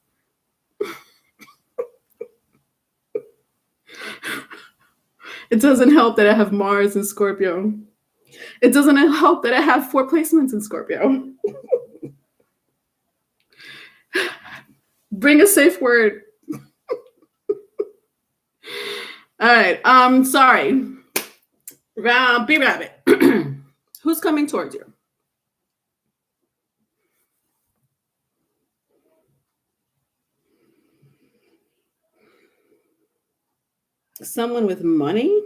It doesn't help that I have Mars in Scorpio. It doesn't help that I have 4 placements in Scorpio. Bring a safe word. All right. Sorry. B Rabbit. Who's coming towards you? Someone with money?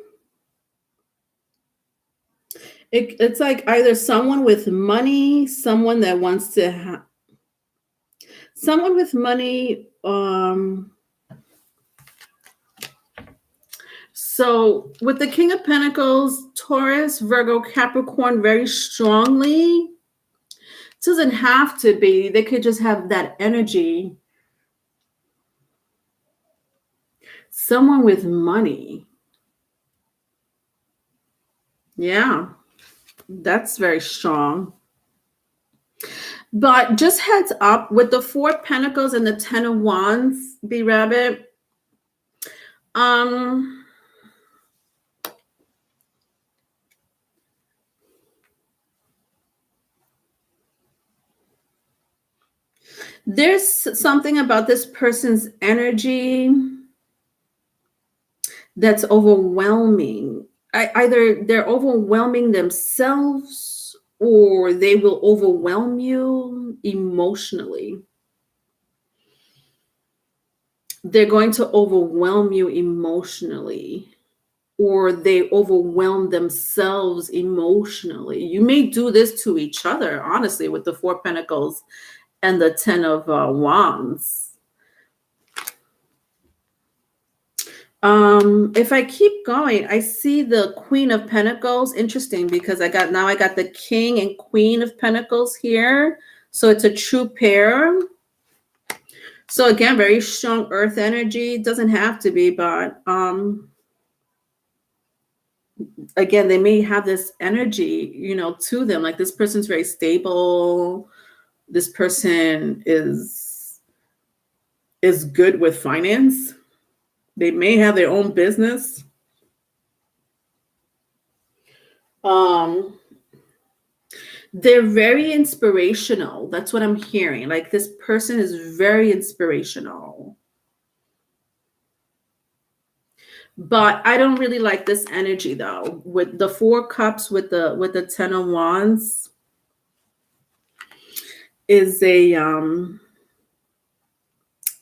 It's like either someone with money, someone that wants to have someone with money. So with the King of Pentacles, Taurus, Virgo, Capricorn, very strongly. It doesn't have to be. They could just have that energy. Someone with money. Yeah, that's very strong. But just heads up with the 4 Pentacles and the 10 of Wands, B Rabbit. There's something about this person's energy that's overwhelming. Either they're overwhelming themselves or they will overwhelm you emotionally. They're going to overwhelm you emotionally, or they overwhelm themselves emotionally. You may do this to each other, honestly, with the 4 Pentacles and the 10 of Wands. If I keep going, I see the Queen of Pentacles. Interesting, because I got the King and Queen of Pentacles here. So it's a true pair. So again, very strong earth energy. It doesn't have to be, but again, they may have this energy, to them. Like this person's very stable. This person is good with finance. They may have their own business. They're very inspirational. That's what I'm hearing. Like this person is very inspirational. But I don't really like this energy though. With the 4 Cups, with the 10 of Wands, is a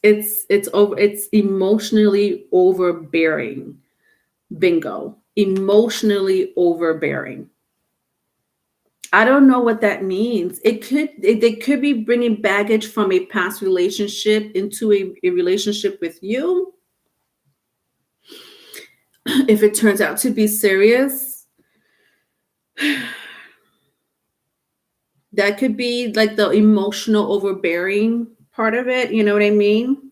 it's emotionally overbearing. Bingo. Emotionally overbearing. I don't know what that means. They could be bringing baggage from a past relationship into a relationship with you. If it turns out to be serious, that could be like the emotional overbearing part of it. You know what I mean?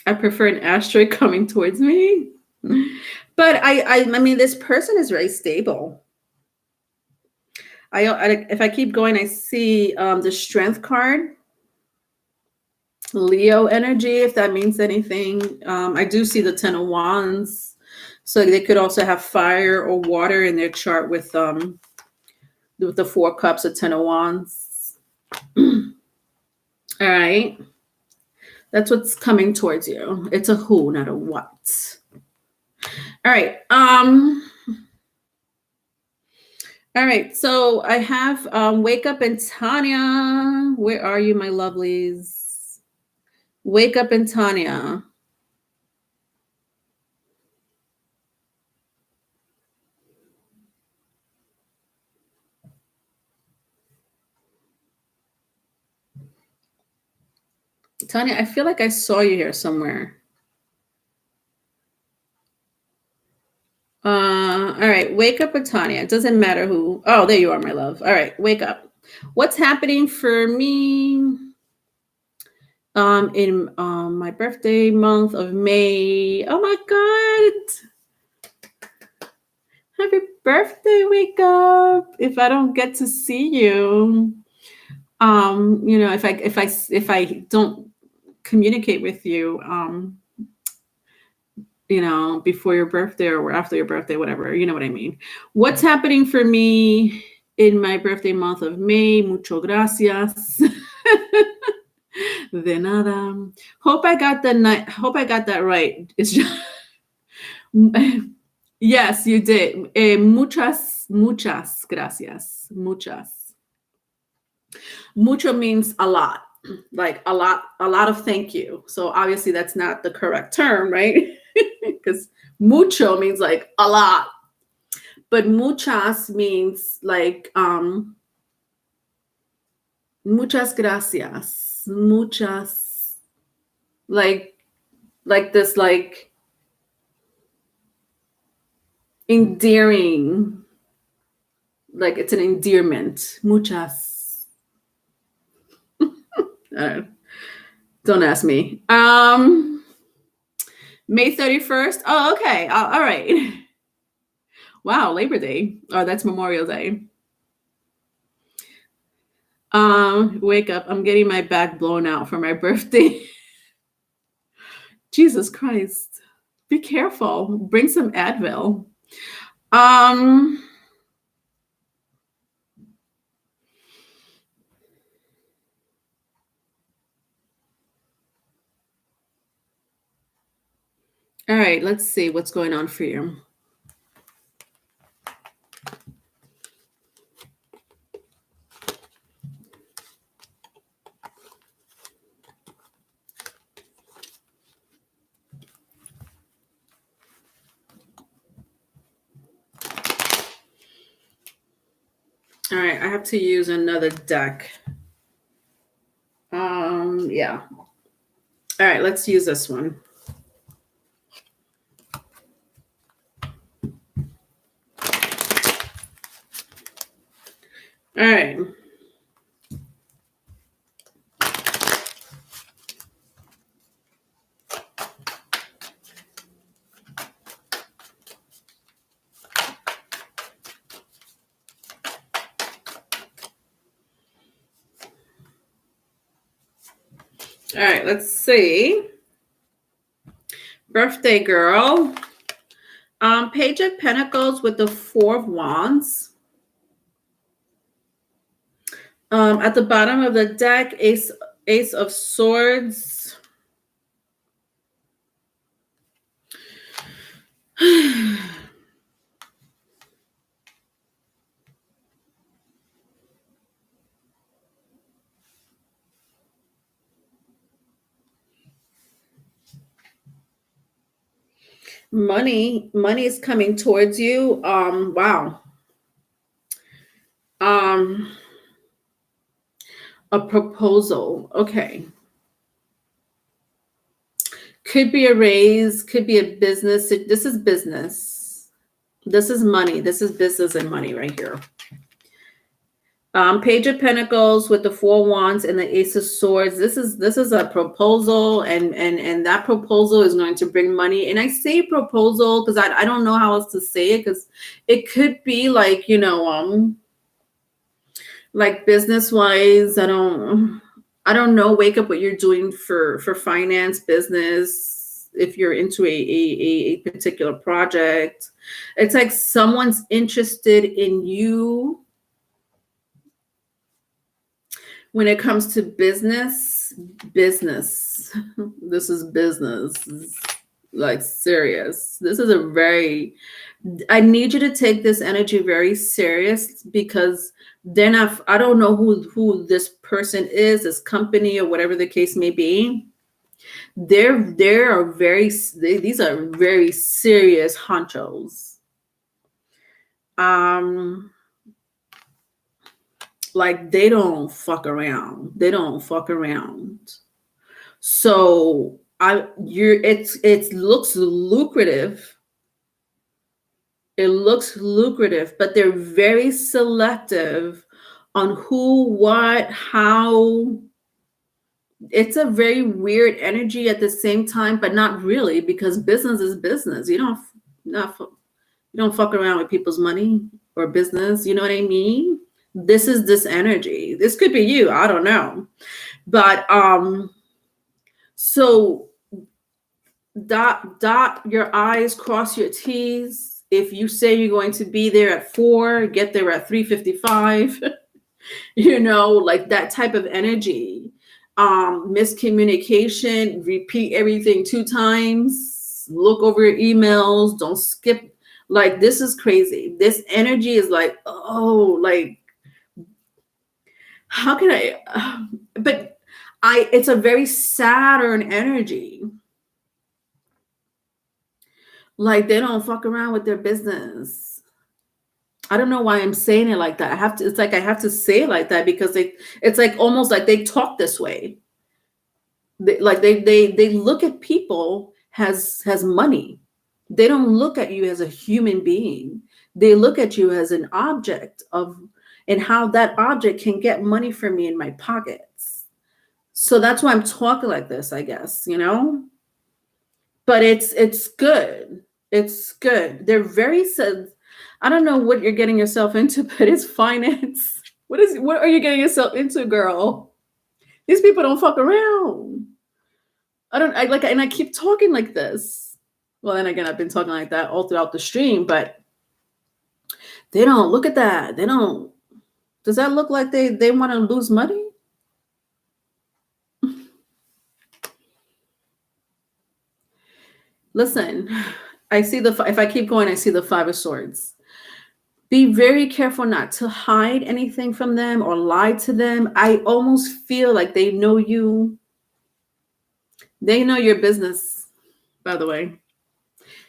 I prefer an asteroid coming towards me. But I mean, this person is very stable. If I keep going, I see the Strength card. Leo energy, if that means anything. I do see the 10 of Wands. So they could also have fire or water in their chart with the 4 Cups of 10 of Wands. All right. That's what's coming towards you. It's a who, not a what. All right. All right. So I have Wake Up and Tanya. Where are you, my lovelies? Wake Up and Tanya. Tanya, I feel like I saw you here somewhere. All right, wake up with Tanya. It doesn't matter who. Oh, there you are, my love. All right, wake up. What's happening for me in my birthday month of May? Oh my God. Happy birthday, wake up. If I don't get to see you, if I don't communicate with you, before your birthday or after your birthday, whatever. You know what I mean. What's happening for me in my birthday month of May? Mucho gracias. De nada. Hope I got that right. It's just yes, you did. Muchas gracias. Mucho means a lot, like a lot of thank you. So obviously that's not the correct term, right? Because mucho means like a lot, but muchas means like muchas gracias, muchas, like this, like endearing, like it's an endearment. Muchas. Don't ask me. May 31st. Oh, okay. All right. Wow, Labor Day. Oh, that's Memorial Day. Wake up. I'm getting my back blown out for my birthday. Jesus Christ. Be careful. Bring some Advil. All right, let's see what's going on for you. All right, I have to use another deck. Yeah. All right, let's use this one. All right. All right, let's see. Birthday girl. Page of Pentacles with the Four of Wands. At the bottom of the deck, Ace of Swords. Money is coming towards you. Wow. A proposal. Okay. Could be a raise, could be a business. This is business. This is money. This is business and money right here. Page of Pentacles with the Four Wands and the Ace of Swords. This is a proposal, and that proposal is going to bring money. And I say proposal because I don't know how else to say it, because it could be like, like business wise. I don't know. Wake up what you're doing for finance, business. If you're into a particular project, it's like someone's interested in you. When it comes to business, this is business, like serious. This is I need you to take this energy very serious, because then I don't know who this person is, this company or whatever the case may be. These are very serious honchos. Like they don't fuck around. So it looks lucrative. It looks lucrative, but they're very selective on who, what, how. It's a very weird energy at the same time, but not really, because business is business. You don't fuck around with people's money or business. You know what I mean? This is this energy. This could be you. I don't know. But so dot your I's, cross your T's. If you say you're going to be there at 4, get there at 3:55. Like that type of energy. Miscommunication, repeat everything 2 times, look over your emails, don't skip. Like, this is crazy. This energy is like, oh, like, how can I? But it's a very Saturn energy. Like, they don't fuck around with their business. I don't know why I'm saying it like that. It's like I have to say it like that because it's like almost like they talk this way. They look at people as money. They don't look at you as a human being. They look at you as an object and how that object can get money for me in my pockets. So that's why I'm talking like this, I guess, But it's good. It's good. They're very said. I don't know what you're getting yourself into, but it's finance. What are you getting yourself into, girl? These people don't fuck around. And I keep talking like this. Well, then again, I've been talking like that all throughout the stream, but they don't look at that. They don't. Does that look like they want to lose money? Listen, if I keep going, I see the 5 of Swords. Be very careful not to hide anything from them or lie to them. I almost feel like they know you. They know your business, by the way.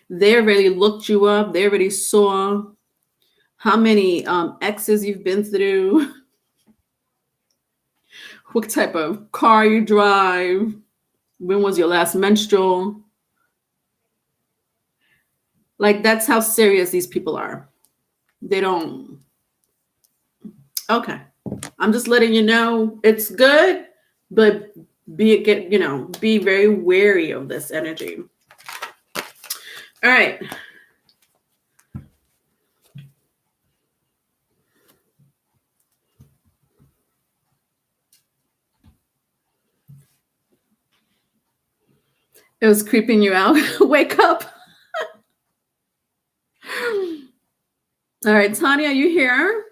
They already looked you up. They already saw how many exes you've been through, what type of car you drive, when was your last menstrual. Like, that's how serious these people are. They don't. Okay. I'm just letting you know it's good, but be very wary of this energy. All right. It was creeping you out. Wake up. All right, Tanya, you here?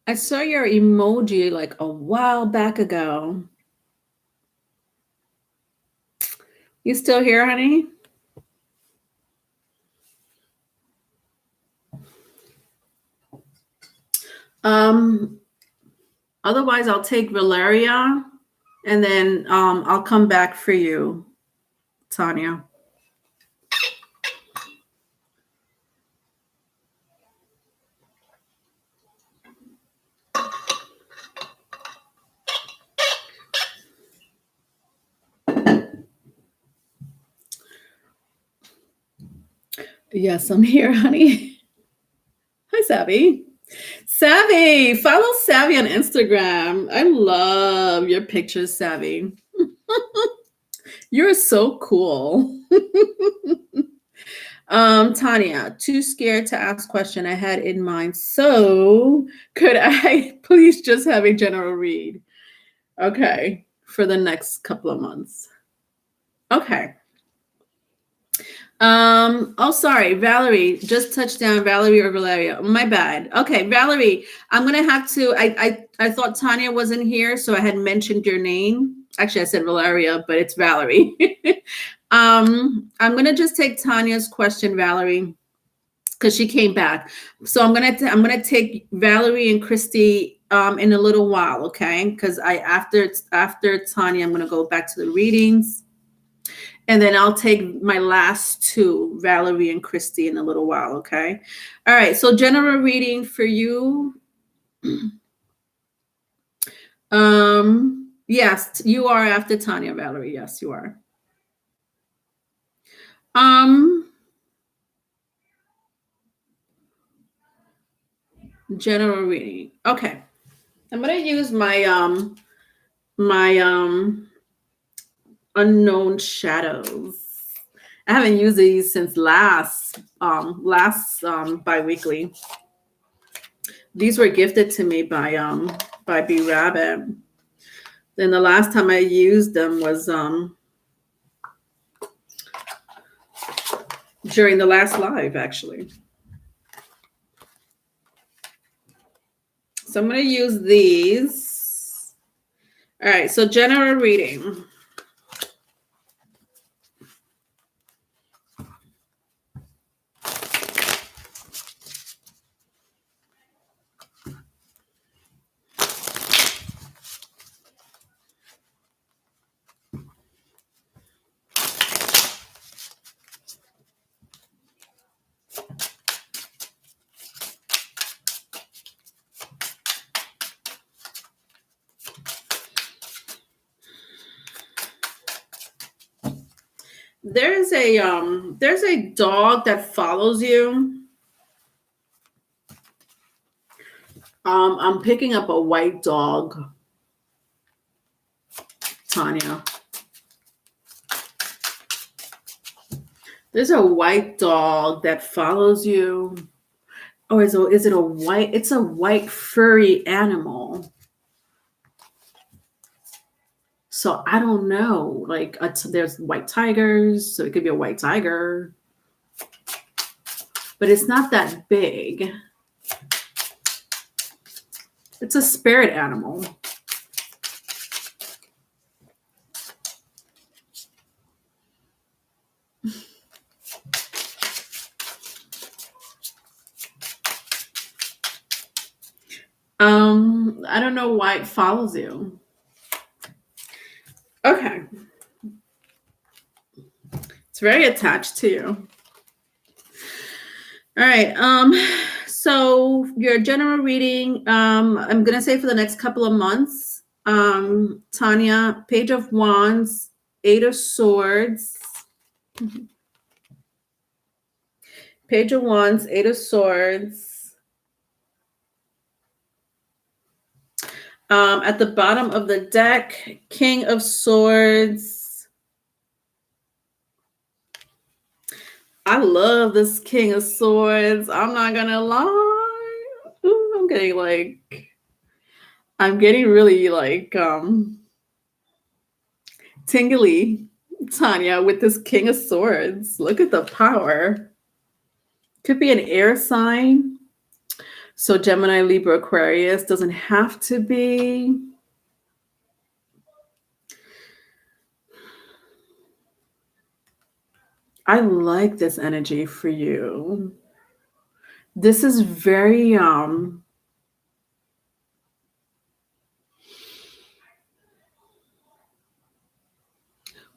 I saw your emoji like a while back ago. You still here, honey? Otherwise I'll take Valeria and then I'll come back for you, Tanya. Yes, I'm here, honey. Hi, Savvy. Savvy, follow Savvy on Instagram. I love your pictures, Savvy. You're so cool. Tanya, too scared to ask question I had in mind. So could I please just have a general read? Okay, for the next couple of months. Okay. Oh, sorry, Valerie, just touched down. Valerie or Valeria, my bad. Okay, Valerie, I'm gonna have to. I thought Tanya wasn't here, so I had mentioned your name. Actually, I said Valeria, but it's Valerie. I'm gonna just take Tanya's question, Valerie, because she came back. So I'm gonna take Valerie and Christy in a little while, okay? Because after Tanya, I'm gonna go back to the readings. And then I'll take my last 2, Valerie and Christy, in a little while, okay? All right, so general reading for you. Yes, you are after Tanya, Valerie. Yes, you are. General reading. Okay. I'm gonna use my unknown shadows I haven't used these since last bi-weekly. These were gifted to me by B Rabbit. Then the last time I used them was during the last live, actually. So I'm going to use these. All right, so general reading. There's a dog that follows you. I'm picking up a white dog, Tanya. There's a white dog that follows you. Or is it a white? It's a white furry animal. So I don't know. Like there's white tigers, so it could be a white tiger. But it's not that big. It's a spirit animal. I don't know why it follows you. Okay. It's very attached to you. All right. So your general reading, I'm gonna say for the next couple of months. Tanya, Page of Wands, Eight of Swords. Page of Wands, Eight of Swords. At the bottom of the deck, King of Swords. I love this King of Swords. I'm not gonna lie. Ooh, I'm getting really tingly, Tanya, with this King of Swords. Look at the power. Could be an air sign. So Gemini, Libra, Aquarius doesn't have to be. I like this energy for you. This is very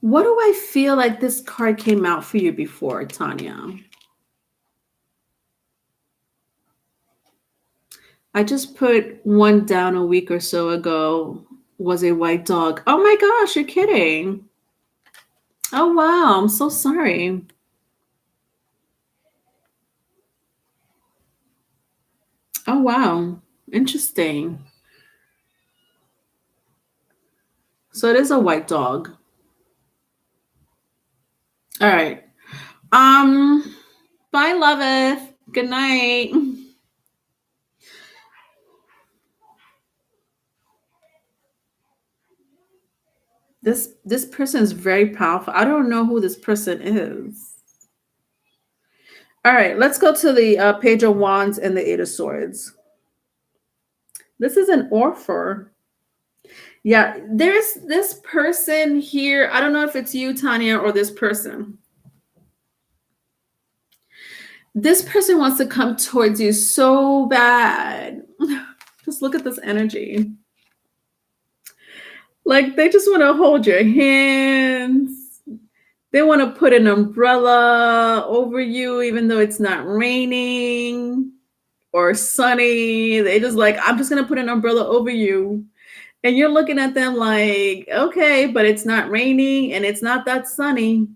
what do I feel like this card came out for you before, Tanya? I just put one down a week or so ago, was a white dog. Oh my gosh, you're kidding. Oh wow, I'm so sorry. Oh wow, interesting. So it is a white dog. All right. Bye, Loveth. Good night. This person is very powerful. I don't know who this person is. All right, let's go to the Page of Wands and the Eight of Swords. This is an offer. Yeah, there's this person here. I don't know if it's you, Tanya, or this person. This person wants to come towards you so bad. Just look at this energy. Like they just want to hold your hands. They want to put an umbrella over you, even though it's not raining or sunny. They just like, I'm just going to put an umbrella over you. And you're looking at them like, okay, but it's not raining and it's not that sunny.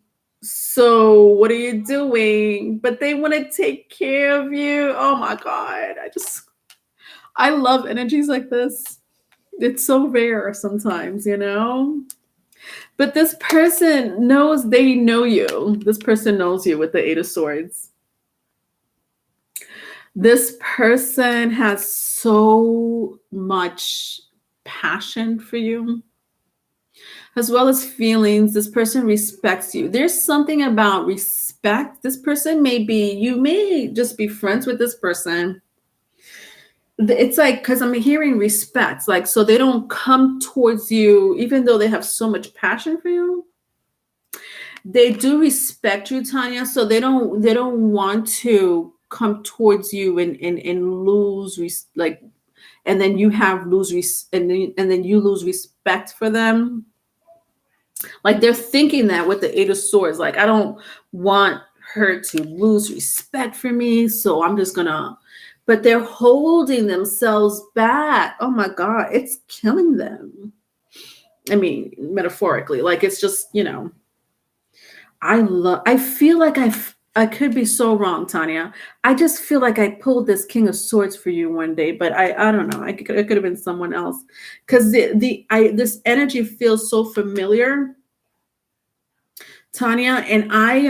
So what are you doing? But they want to take care of you. Oh my God. I love energies like this. It's so rare sometimes, you know? But this person knows they know you. This person knows you with the Eight of Swords. This person has so much passion for you, as well as feelings. This person respects you. There's something about respect. This person you may just be friends with this person. It's like, because I'm hearing respect, like, so they don't come towards you, even though they have so much passion for you. They do respect you, Tanya, so they don't want to come towards you and lose like, and then you have and then you lose respect for them. Like, they're thinking that with the Eight of Swords, like, I don't want her to lose respect for me, so I'm just gonna, but they're holding themselves back. Oh my God, it's killing them. I mean, metaphorically, like, it's just, I feel like I could be so wrong, Tanya. I just feel like I pulled this King of Swords for you one day, but I don't know. It could have been someone else, because this energy feels so familiar, Tanya, and I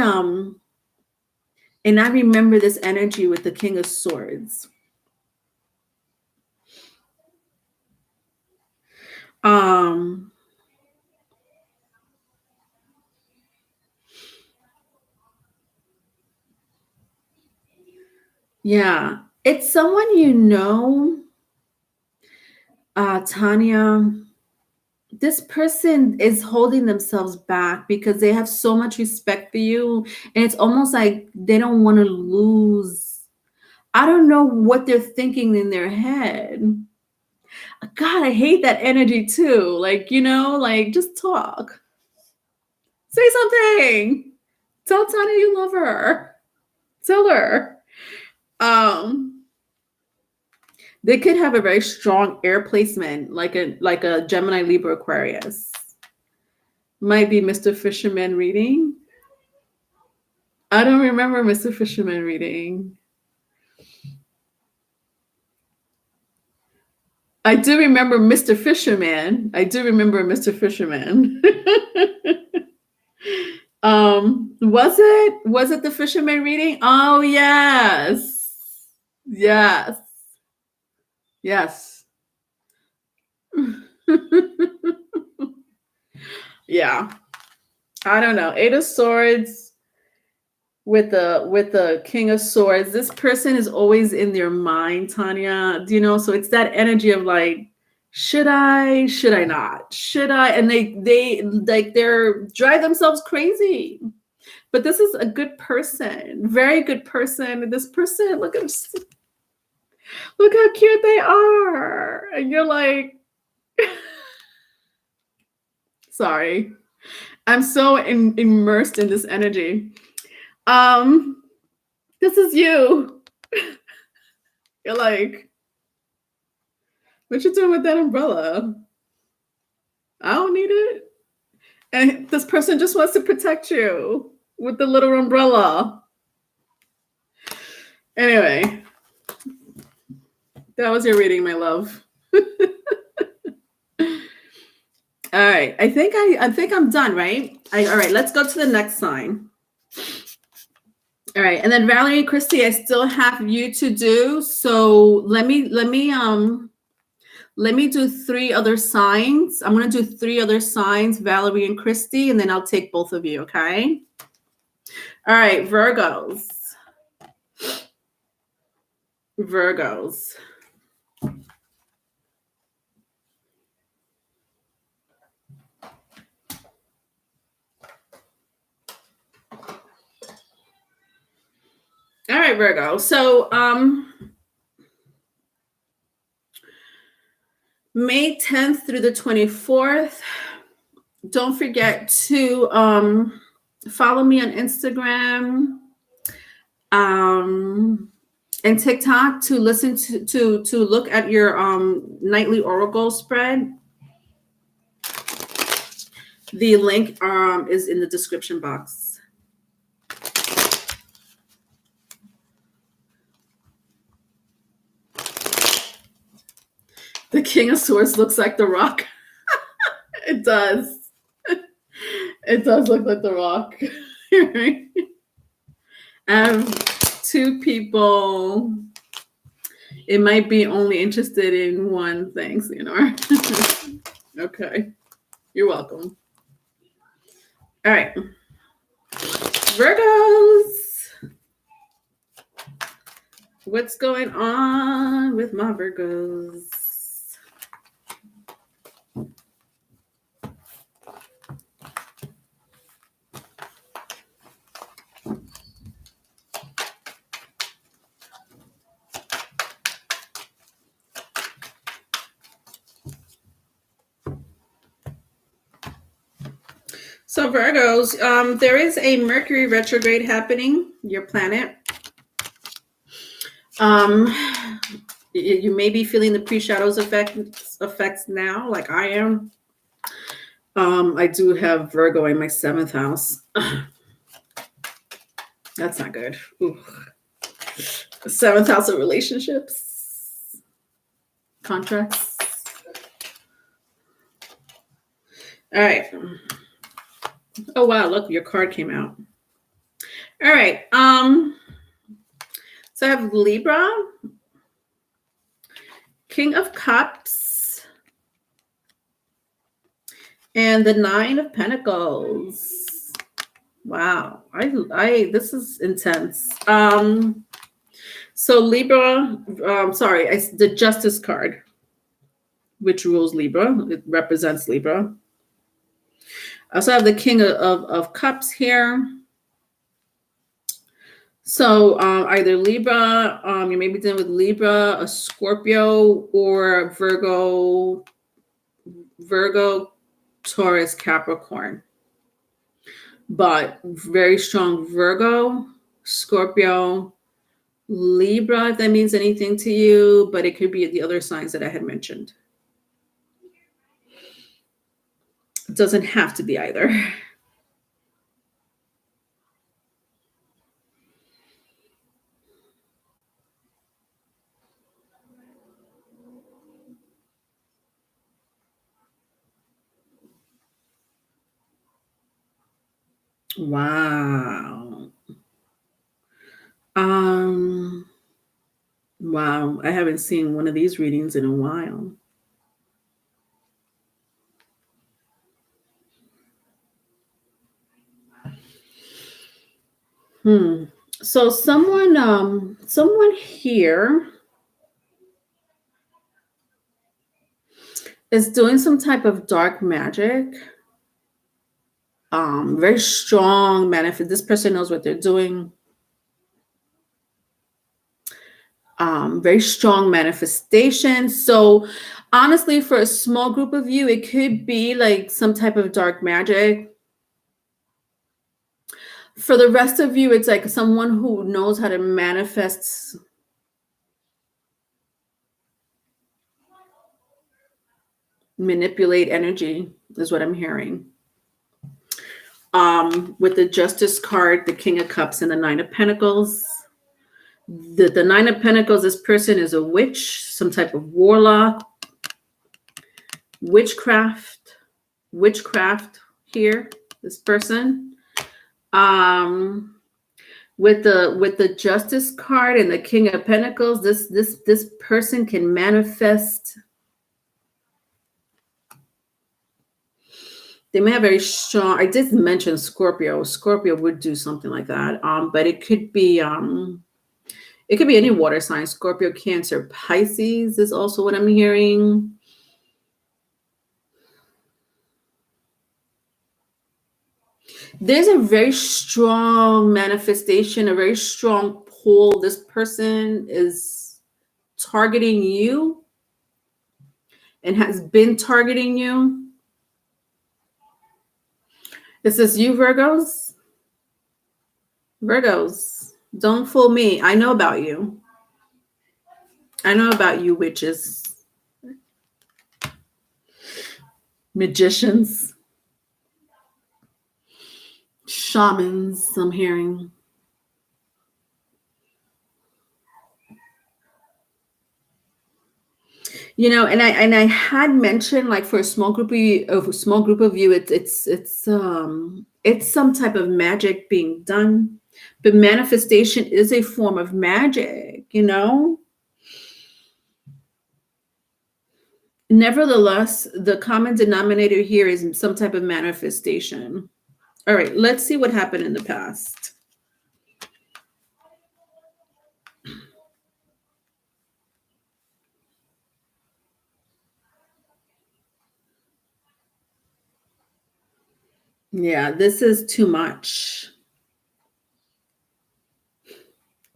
remember this energy with the King of Swords. Yeah, it's someone Tanya. This person is holding themselves back because they have so much respect for you, and it's almost like they don't want to lose. I don't know what they're thinking in their head. God, I hate that energy too. Like, like, just talk. Say something. Tell Tanya you love her. Tell her. They could have a very strong air placement, like a Gemini, Libra, Aquarius. Might be Mr. Fisherman reading. I don't remember Mr. Fisherman reading. I do remember Mr. Fisherman. Was it the Fisherman reading? Oh, yes. Yes. Yes. Yeah. I don't know. Eight of Swords with the King of Swords. This person is always in their mind, Tanya. Do you know? So it's that energy of like, should I not? Should I? And they're drive themselves crazy. But this is a good person, very good person. And this person, look how cute they are. And you're like, sorry. I'm so immersed in this energy. This is you. You're like, what you doing with that umbrella? I don't need it. And this person just wants to protect you with the little umbrella. Anyway, that was your reading, my love. All right. I think I'm done, right? All right, let's go to the next sign. All right, and then Valerie and Christy, I still have you to do. So let me do 3 other signs. I'm going to do 3 other signs, Valerie and Christy, and then I'll take both of you, okay? All right, Virgos. All right, Virgo. So May 10th through the 24th. Don't forget to follow me on Instagram and TikTok to listen to look at your nightly oracle spread. The link is in the description box. The King of Swords looks like The Rock. It does. It does look like The Rock. Right? I have two people. It might be only interested in one thing, Leonor. Okay. You're welcome. All right. Virgos. What's going on with my Virgos? So Virgos, there is a Mercury retrograde happening, your planet. You may be feeling the pre-shadows effects now, like I am. I do have Virgo in my 7th house. That's not good. Ooh. 7th house of relationships, contracts. All right. Oh wow, look, your card came out. All right. So I have Libra, King of Cups, and the 9 of Pentacles. Wow, this is intense. So Libra, the Justice card, which rules Libra. It represents Libra. I also have the King of Cups here. So either Libra, you may be dealing with Libra, a Scorpio, or Virgo, Taurus, Capricorn. But very strong Virgo, Scorpio, Libra, if that means anything to you, but it could be the other signs that I had mentioned. It doesn't have to be either. Wow. Wow, I haven't seen one of these readings in a while. So someone here is doing some type of dark magic. Very strong manifest. This person knows what they're doing. Very strong manifestation. So honestly, for a small group of you, it could be like some type of dark magic. For the rest of you, it's like someone who knows how to manifest manipulate energy is what I'm hearing. With the Justice card, the King of Cups, and the 9 of Pentacles. The 9 of Pentacles, this person is a witch, some type of warlock, witchcraft here, this person. With the Justice card and the King of Pentacles, this person can manifest. They may have very strong. I did mention Scorpio. Scorpio would do something like that. But it could be any water sign. Scorpio, Cancer, Pisces is also what I'm hearing. There's a very strong manifestation, a very strong pull. This person is targeting you and has been targeting you. This is you, Virgos. Virgos, don't fool me. I know about you. I know about you, witches, magicians, shamans, I'm hearing. And I had mentioned, like, for a small group of you, it's some type of magic being done, but manifestation is a form of magic. Nevertheless, the common denominator here is some type of manifestation. All right, let's see what happened in the past. Yeah, this is too much.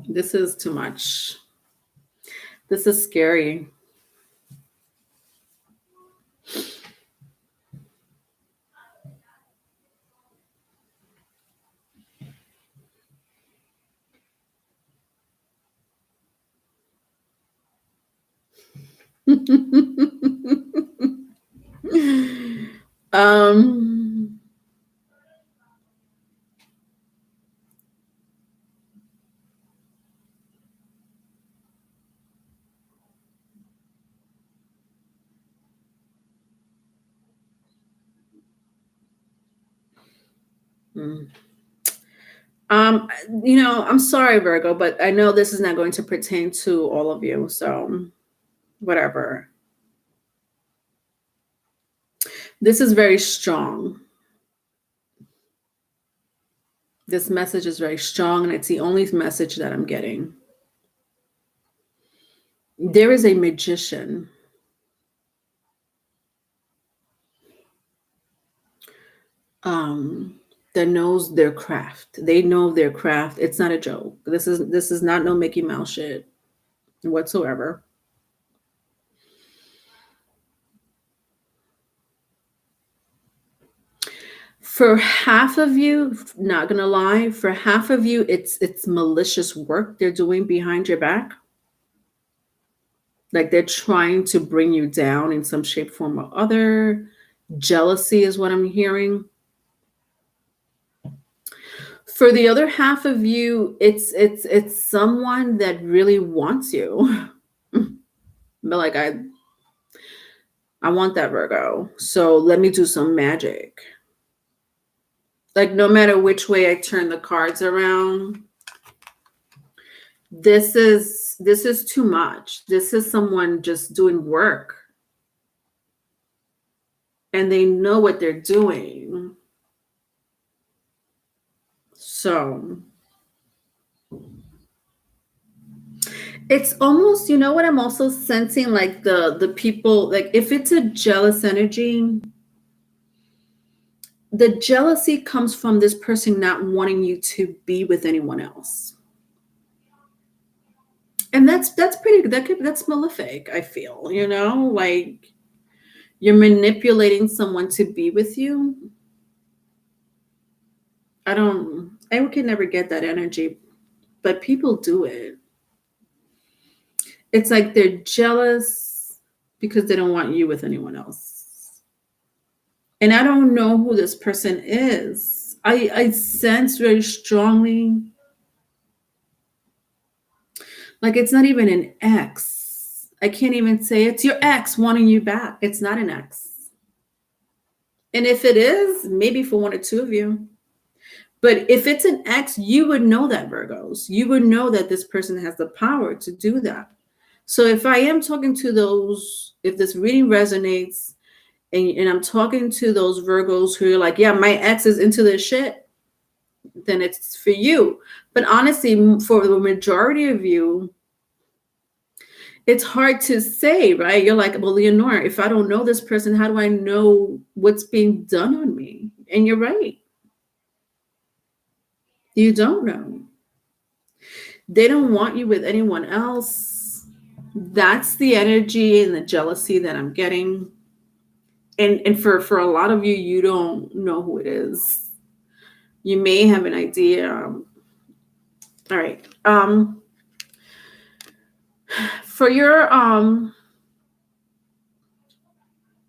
This is too much. This is scary. um mm. Um, I'm sorry, Virgo, but I know this is not going to pertain to all of you. So, whatever. This is very strong. This message is very strong, and it's the only message that I'm getting. There is a magician. That knows their craft. They know their craft. It's not a joke. This is not no Mickey Mouse shit whatsoever. For half of you, not gonna lie, for half of you, it's malicious work they're doing behind your back. Like, they're trying to bring you down in some shape, form, or other. Jealousy is what I'm hearing. For the other half of you, it's someone that really wants you. But like, I want that, Virgo. So let me do some magic. Like, no matter which way I turn the cards around, this is too much. This is someone just doing work, and they know what they're doing. So it's almost, what I'm also sensing, like, the people, like, if it's a jealous energy, the jealousy comes from this person not wanting you to be with anyone else. And that's pretty, that's malefic, I feel, like, you're manipulating someone to be with you. I could never get that energy, but people do it. It's like they're jealous because they don't want you with anyone else. And I don't know who this person is. I sense very strongly, like, it's not even an ex. I can't even say it's your ex wanting you back. It's not an ex. And if it is, maybe for one or two of you. But if it's an ex, you would know that, Virgos. You would know that this person has the power to do that. So if I am talking to those, if this reading resonates, and I'm talking to those Virgos who are like, yeah, my ex is into this shit, then it's for you. But honestly, for the majority of you, it's hard to say, right? You're like, well, Leonora, if I don't know this person, how do I know what's being done on me? And you're right. You don't know. They don't want you with anyone else. That's the energy and the jealousy that I'm getting. And for a lot of you, you don't know who it is. You may have an idea. All right. For your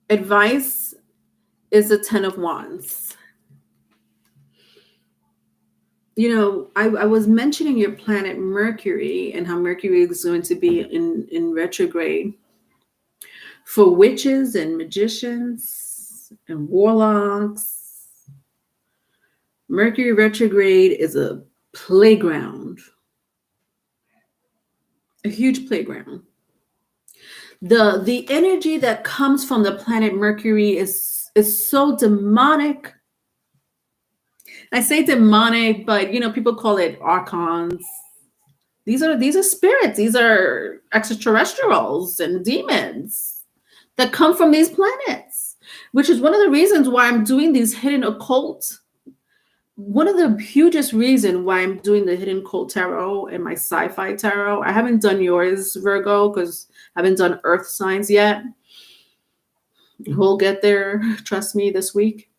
advice is the 10 of Wands. I was mentioning your planet Mercury and how Mercury is going to be in retrograde. For witches and magicians and warlocks, Mercury retrograde is a playground, a huge playground. The energy that comes from the planet Mercury is so demonic. I say demonic, but people call it archons. These are spirits. These are extraterrestrials and demons that come from these planets, which is one of the reasons why I'm doing these hidden occult. One of the hugest reason why I'm doing the hidden occult tarot and my sci-fi tarot. I haven't done yours, Virgo, because I haven't done earth signs yet. We'll get there, trust me, this week.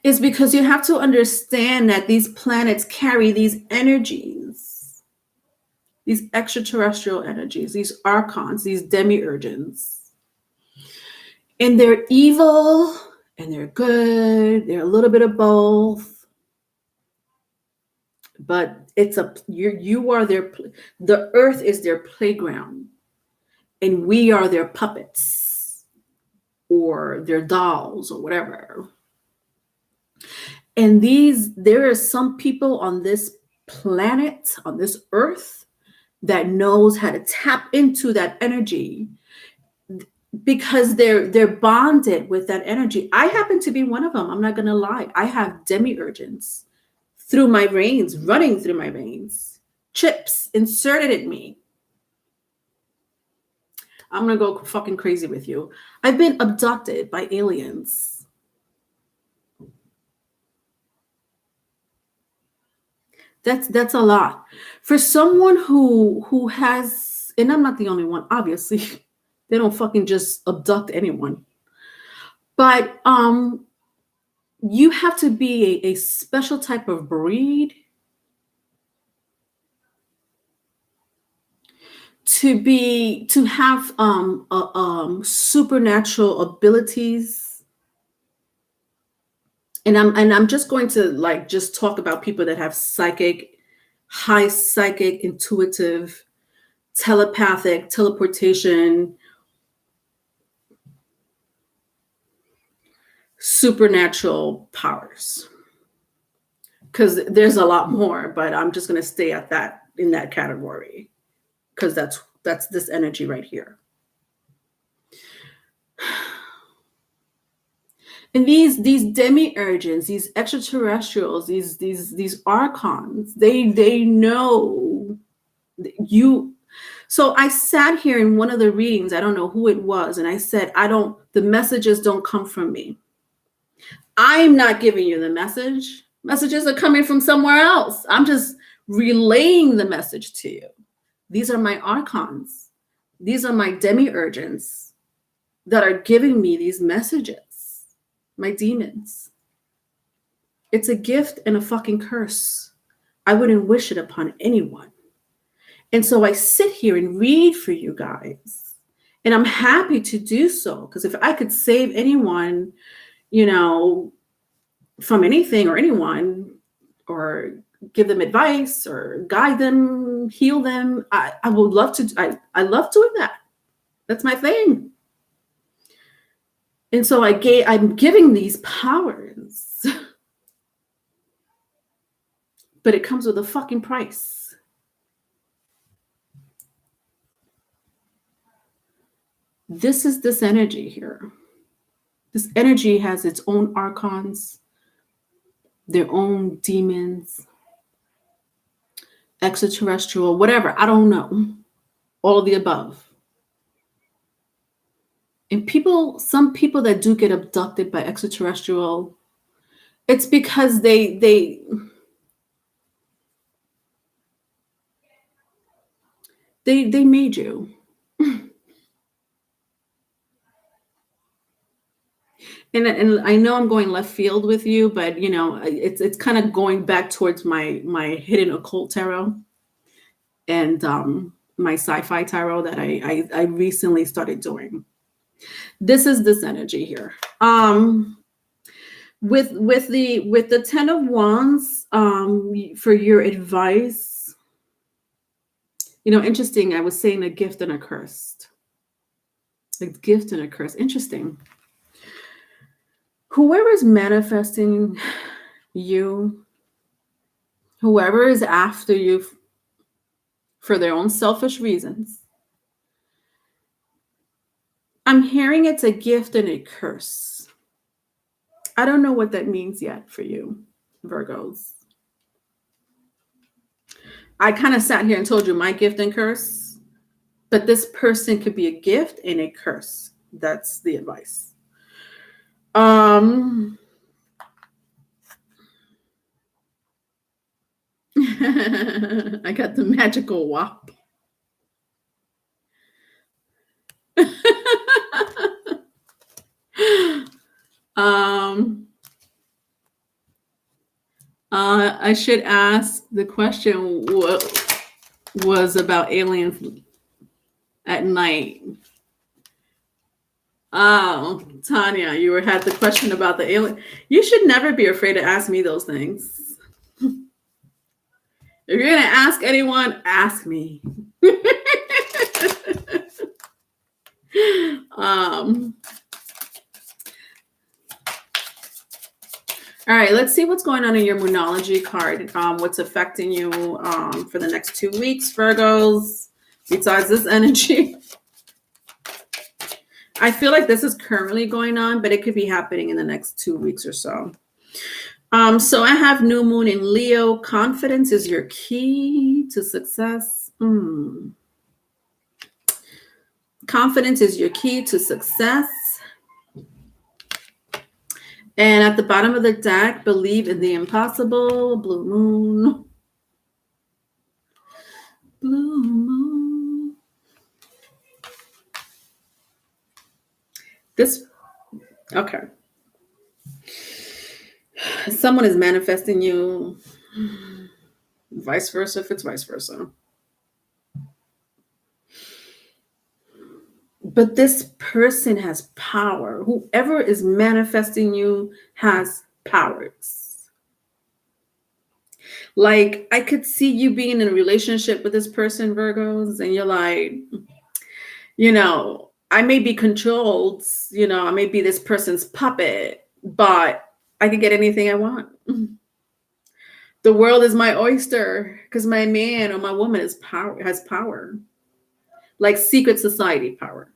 Is because you have to understand that these planets carry these energies, these extraterrestrial energies, these archons, these demiurges. And they're evil and they're good. They're a little bit of both. But you are the earth is their playground. And we are their puppets or their dolls or whatever. And there are some people on this planet, on this earth, that knows how to tap into that energy because they're bonded with that energy. I happen to be one of them. I'm not going to lie. I have demiurges through my veins, running through my veins, chips inserted in me. I'm going to go fucking crazy with you. I've been abducted by aliens. That's a lot for someone who has, and I'm not the only one, obviously. They don't fucking just abduct anyone. But you have to be a special type of breed to have supernatural abilities. And I'm just going to just talk about people that have high psychic, intuitive, telepathic, teleportation, supernatural powers. Because there's a lot more, but I'm just going to stay in that category. Because that's this energy right here. And these demiurges, these extraterrestrials, these archons, they know you. So I sat here in one of the readings, I don't know who it was, and I said, the messages don't come from me. I'm not giving you the message. Messages are coming from somewhere else. I'm just relaying the message to you. These are my archons. These are my demiurges that are giving me these messages. My demons. It's a gift and a fucking curse. I wouldn't wish it upon anyone. And so I sit here and read for you guys. And I'm happy to do so. Because if I could save anyone, from anything or anyone, or give them advice or guide them, heal them, I would love to. I love doing that. That's my thing. And so I'm giving these powers, but it comes with a fucking price. This is this energy here. This energy has its own archons, their own demons, extraterrestrial, whatever. I don't know. All of the above. And some people that do get abducted by extraterrestrial, it's because they made you. And I know I'm going left field with you, but it's kind of going back towards my hidden occult tarot and my sci-fi tarot that I recently started doing. This is this energy here. With the 10 of Wands, for your advice, interesting. I was saying a gift and a curse. A gift and a curse. Interesting. Whoever is manifesting you, whoever is after you for their own selfish reasons, I'm hearing it's a gift and a curse. I don't know what that means yet for you, Virgos. I kind of sat here and told you my gift and curse, but this person could be a gift and a curse. That's the advice. I got the magical wop. I should ask the question, what was about aliens at night? Oh, Tanya, you had the question about the alien. You should never be afraid to ask me those things. If you're going to ask anyone, ask me. All right, let's see what's going on in your Moonology card. What's affecting you for the next 2 weeks, Virgos, besides this energy. I feel like this is currently going on, but it could be happening in the next 2 weeks or so. So I have new moon in Leo. Confidence is your key to success. Confidence is your key to success. And at the bottom of the deck, believe in the impossible. Blue moon. Blue moon. Okay. Someone is manifesting you. Vice versa, if it's vice versa. But this person has power. Whoever is manifesting you has powers. Like, I could see you being in a relationship with this person, Virgos, and you're like, I may be controlled, I may be this person's puppet, but I can get anything I want. The world is my oyster because my man or my woman has power. Like secret society power.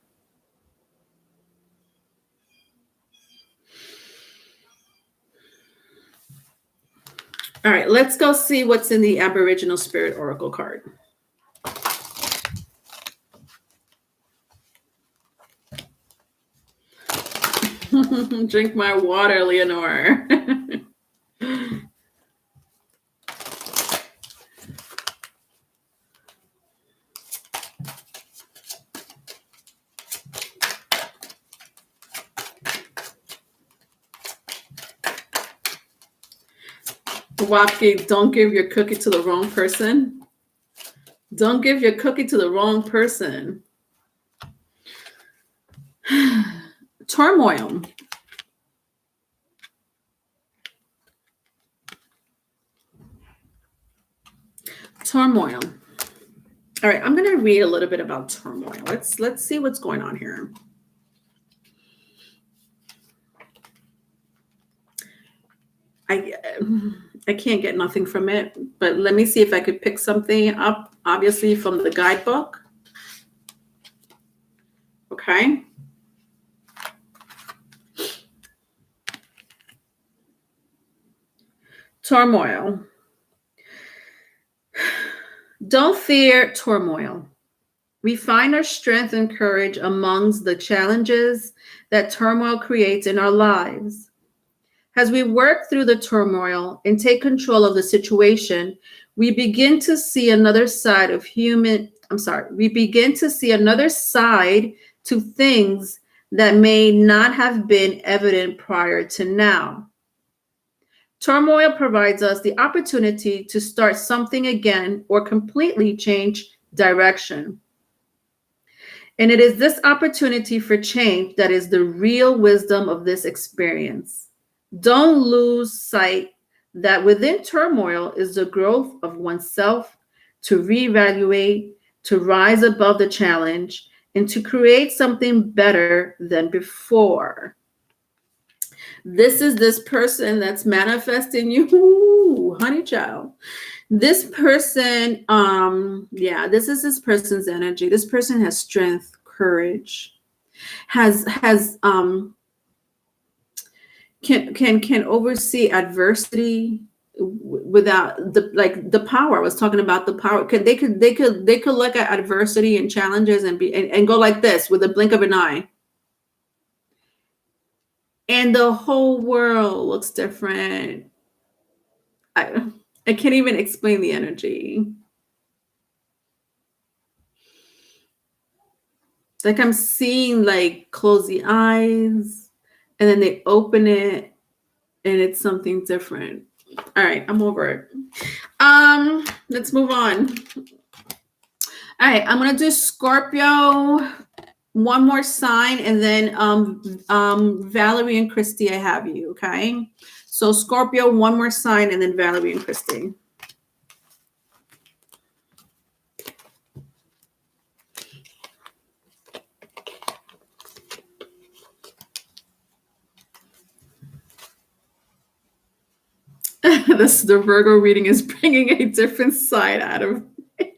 All right, let's go see what's in the Aboriginal Spirit Oracle card. Drink my water, Leonore. Wapke, don't give your cookie to the wrong person. Don't give your cookie to the wrong person. Turmoil. Turmoil. All right, I'm going to read a little bit about turmoil. Let's see what's going on here. I can't get nothing from it, but let me see if I could pick something up, obviously from the guidebook. Okay. Turmoil. Don't fear turmoil. We find our strength and courage amongst the challenges that turmoil creates in our lives. As we work through the turmoil and take control of the situation, we begin to see another side to things that may not have been evident prior to now. Turmoil provides us the opportunity to start something again or completely change direction. And it is this opportunity for change that is the real wisdom of this experience. Don't lose sight that within turmoil is the growth of oneself, to reevaluate, to rise above the challenge, and to create something better than before. This is this person that's manifesting you. Ooh, honey child. This person, yeah, this is this person's energy. This person has strength, courage, has can oversee adversity without the power. I was talking about the power. They could look at adversity and challenges and go like this with a blink of an eye, and the whole world looks different. I can't even explain the energy. Like I'm seeing like close the eyes and then they open it and it's something different. All right, I'm over it. Let's move on. All right, I'm gonna do Scorpio, one more sign, and then Valerie and Christy, I have you, okay? So Scorpio, one more sign, and then Valerie and Christy. The Virgo reading is bringing a different side out of me.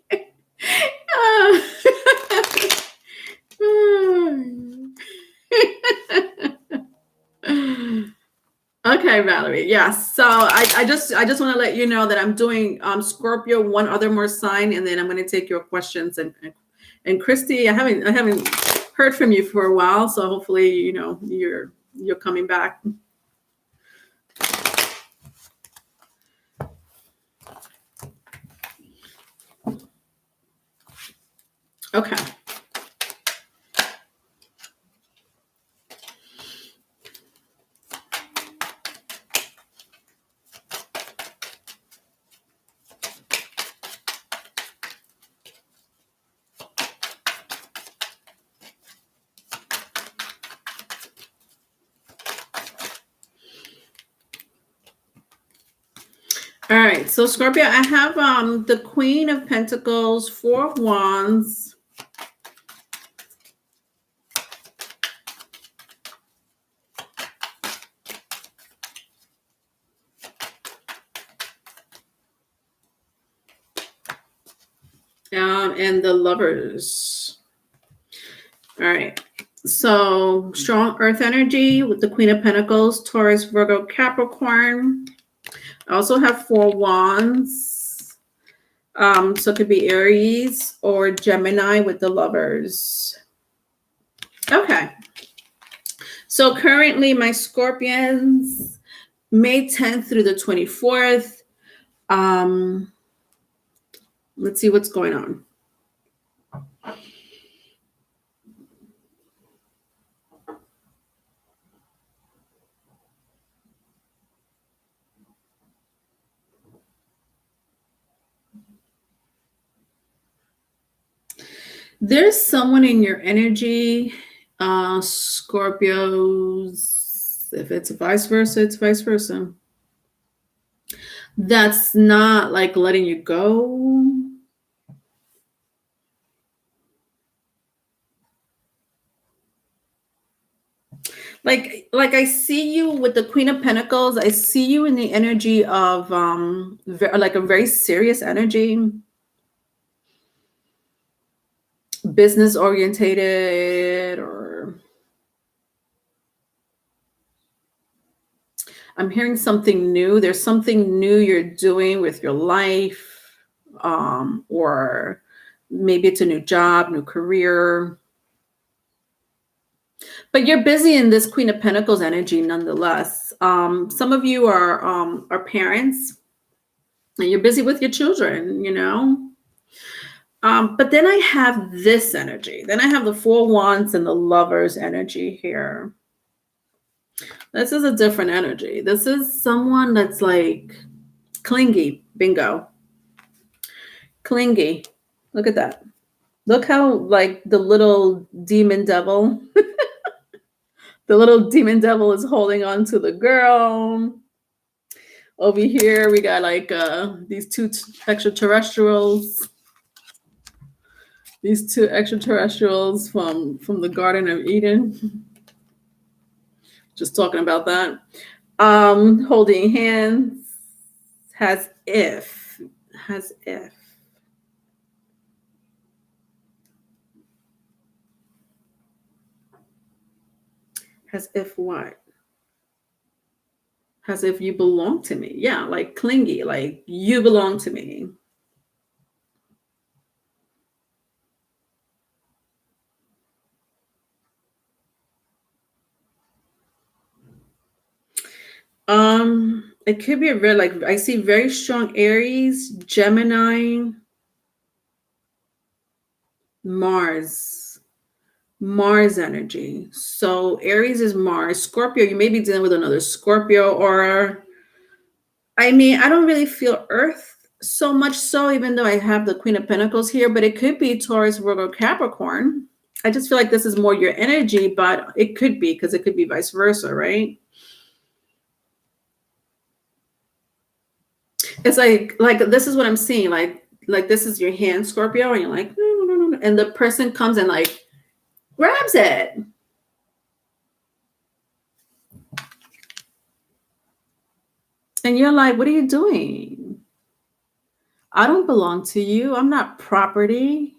Okay, Valerie. Yes. So I just want to let you know that I'm doing Scorpio, one other more sign, and then I'm going to take your questions. And Christy, I haven't heard from you for a while, so hopefully you're coming back. Okay. All right, so Scorpio, I have the Queen of Pentacles, Four of Wands, and the Lovers. All right, so strong Earth energy with the Queen of Pentacles, Taurus, Virgo, Capricorn. I also have Four Wands. So it could be Aries or Gemini with the Lovers. Okay. So currently my Scorpions, May 10th through the 24th. Let's see what's going on. There's someone in your energy, Scorpios. If it's vice versa, it's vice versa. That's not like letting you go. Like I see you with the Queen of Pentacles. I see you in the energy of like a very serious energy. Business orientated, or I'm hearing something new. There's something new you're doing with your life, or maybe it's a new job, new career. But you're busy in this Queen of Pentacles energy nonetheless. Some of you are parents and you're busy with your children, But then I have this energy. Then I have the Four Wands and the Lovers energy here. This is a different energy. This is someone that's like clingy. Bingo. Clingy. Look at that. Look how like the little demon devil, the little demon devil is holding on to the girl. Over here, we got like these two extraterrestrials. These two extraterrestrials from the Garden of Eden. Just talking about that. Holding hands. Has if. Has if. As if what? As if you belong to me. Yeah, like clingy, like you belong to me. It could be a real like I see very strong Aries, Gemini, Mars. Mars energy. So Aries is Mars. Scorpio, you may be dealing with another Scorpio, or I mean, I don't really feel Earth so much so, even though I have the Queen of Pentacles here, but it could be Taurus, Virgo, Capricorn. I just feel like this is more your energy, but it could be because it could be vice versa, right? It's like this is what I'm seeing. Like this is your hand, Scorpio, and you're like, no, no, no, no. And the person comes and like grabs it. And you're like, what are you doing? I don't belong to you. I'm not property.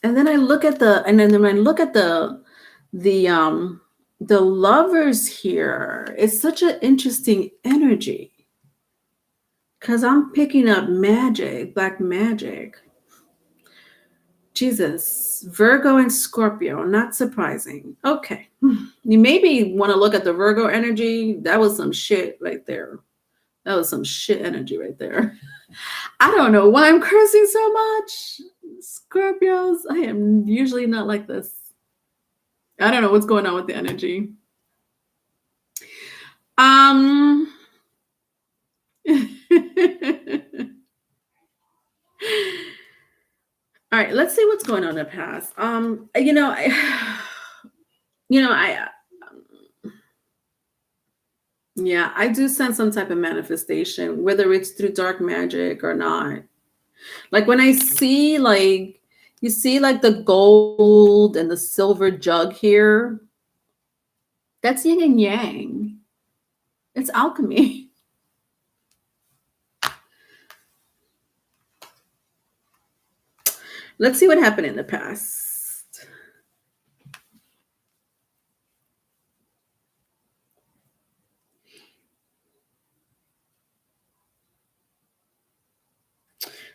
And then I look at when I look at the lovers here, it's such an interesting energy. Because I'm picking up magic, black magic. Jesus, Virgo and Scorpio, not surprising. Okay. You maybe want to look at the Virgo energy. That was some shit right there. That was some shit energy right there. I don't know why I'm cursing so much. Scorpios, I am usually not like this. I don't know what's going on with the energy. All right, let's see what's going on in the past. Yeah, I do sense some type of manifestation, whether it's through dark magic or not. Like when I see like you see like the gold and the silver jug here, that's yin and yang. It's alchemy. Let's see what happened in the past.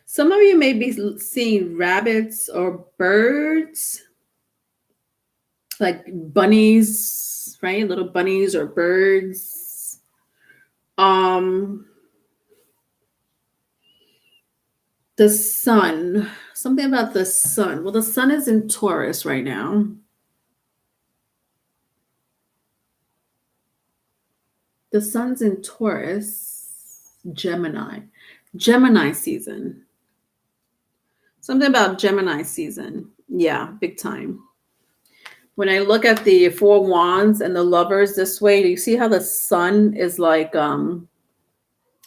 Some of you may be seeing rabbits or birds, like bunnies, right? Little bunnies or birds. The sun, something about the sun. Well, the sun is in Taurus right now. The sun's in Taurus, Gemini season. Something about Gemini season. Yeah, big time. When I look at the Four Wands and the Lovers this way, do you see how the sun is like,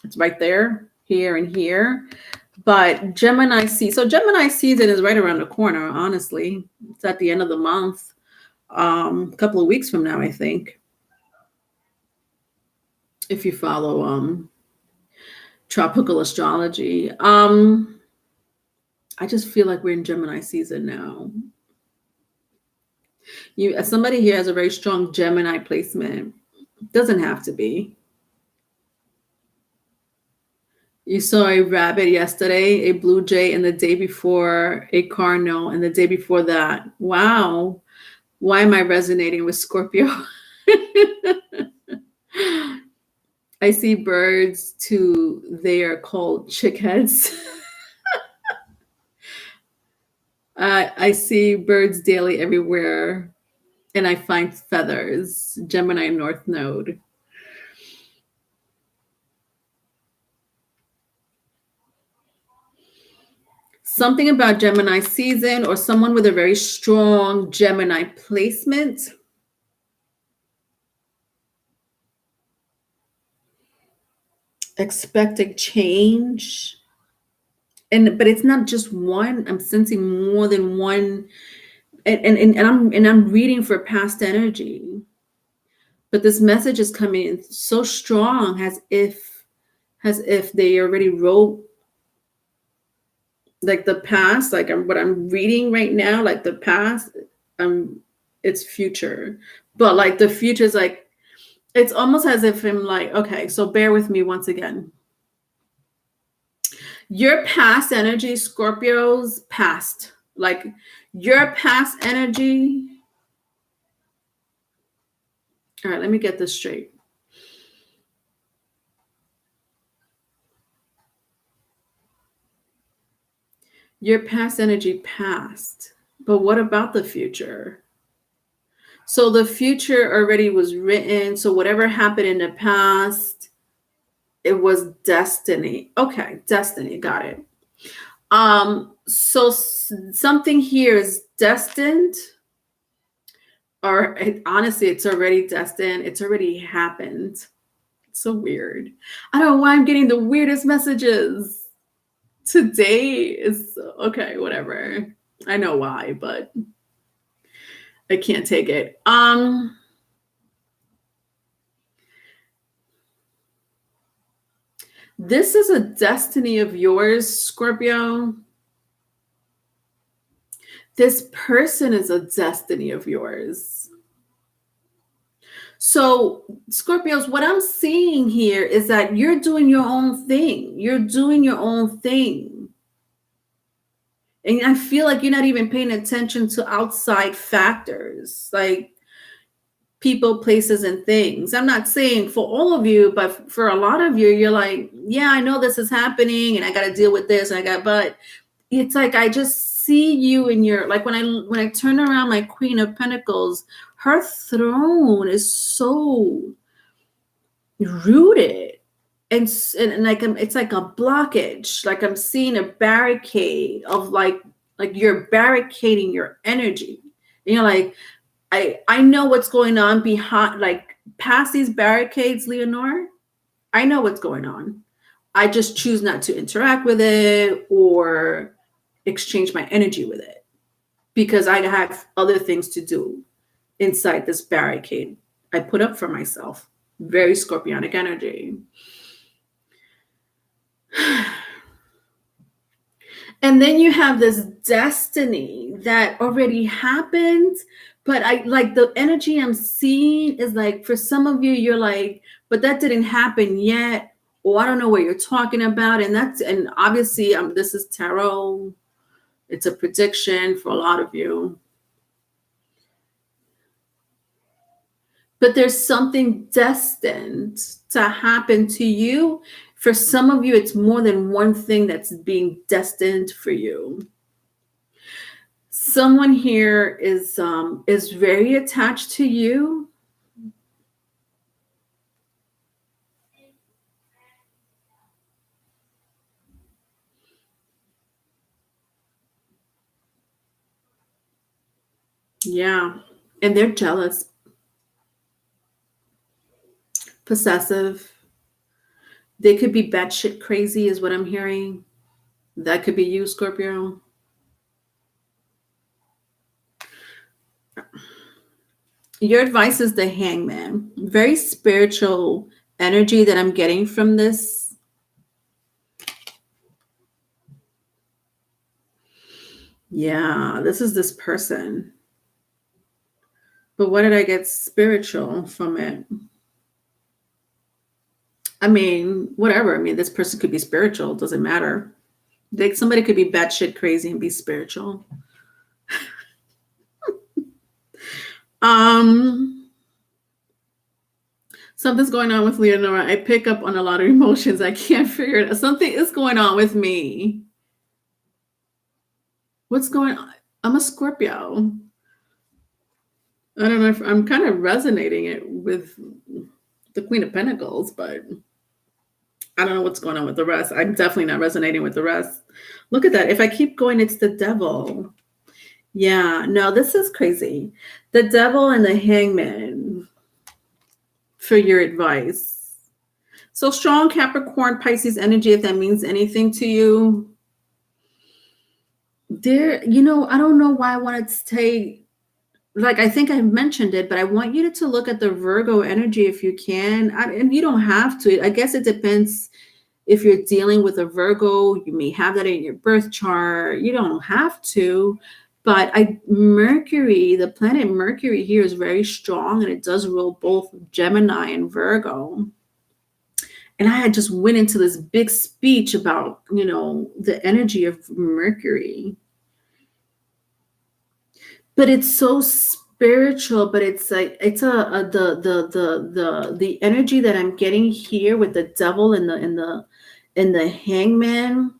it's right there, here and here? But Gemini season, so Gemini season is right around the corner, honestly. It's at the end of the month, a couple of weeks from now, I think. If you follow tropical astrology. I just feel like we're in Gemini season now. Somebody here has a very strong Gemini placement. Doesn't have to be. You saw a rabbit yesterday, a blue jay, and the day before a cardinal, and the day before that. Wow. Why am I resonating with Scorpio? I see birds too. They are called chickheads. I see birds daily everywhere, and I find feathers. Gemini North Node. Something about Gemini season or someone with a very strong Gemini placement. expecting change. But it's not just one. I'm sensing more than one, and I'm reading for past energy. But this message is coming in so strong, as if they already wrote like the past, like what I'm reading right now, like the past, it's future. But like the future is like, it's almost as if I'm like, okay, so bear with me once again. Your past energy, Scorpio's past, like your past energy. All right, let me get this straight. Your past energy passed, but what about the future? So the future already was written. So whatever happened in the past, it was destiny. Okay, destiny, got it. So something here is destined, or honestly, it's already destined. It's already happened. It's so weird. I don't know why I'm getting the weirdest messages. Today is okay, whatever. I know why, but I can't take it. This is a destiny of yours, Scorpio. This person is a destiny of yours. So, Scorpios, what I'm seeing here is that you're doing your own thing. You're doing your own thing. And I feel like you're not even paying attention to outside factors like people, places, and things. I'm not saying for all of you, but for a lot of you, you're like, yeah, I know this is happening and I got to deal with this. But it's like, I just see you in your, like when I turn around my Queen of Pentacles, her throne is so rooted. And like it's like a blockage, like I'm seeing a barricade of like you're barricading your energy. You know, like I know what's going on behind, like past these barricades, Leonore. I know what's going on. I just choose not to interact with it or exchange my energy with it because I have other things to do inside this barricade I put up for myself. Very scorpionic energy. And then you have this destiny that already happened, but I like the energy I'm seeing is like for some of you, you're like, but that didn't happen yet, or I don't know what you're talking about. And obviously this is tarot. It's a prediction for a lot of you. But there's something destined to happen to you. For some of you, it's more than one thing that's being destined for you. Someone here is very attached to you. Yeah, and they're jealous, possessive. They could be batshit crazy, is what I'm hearing. That could be you, Scorpio. Your advice is the Hangman. Very spiritual energy that I'm getting from this. Yeah, this is this person. But what did I get spiritual from it? I mean, whatever. I mean, this person could be spiritual. It doesn't matter. Like somebody could be batshit crazy and be spiritual. Something's going on with Leonora. I pick up on a lot of emotions. I can't figure it out. Something is going on with me. What's going on? I'm a Scorpio. I don't know if I'm kind of resonating it with the Queen of Pentacles, but I don't know what's going on with the rest. I'm definitely not resonating with the rest. Look at that. If I keep going, it's the Devil. Yeah, no, this is crazy. The Devil and the Hangman for your advice. So strong Capricorn Pisces energy, if that means anything to you. There, I don't know why I wanted to say, like, I think I mentioned it, but I want you to look at the Virgo energy if you can. And you don't have to. I guess it depends if you're dealing with a Virgo. You may have that in your birth chart. You don't have to. But Mercury, the planet Mercury here is very strong, and it does rule both Gemini and Virgo. And I had just went into this big speech about, the energy of Mercury. But it's so spiritual, but it's like the energy that I'm getting here with the devil and the hangman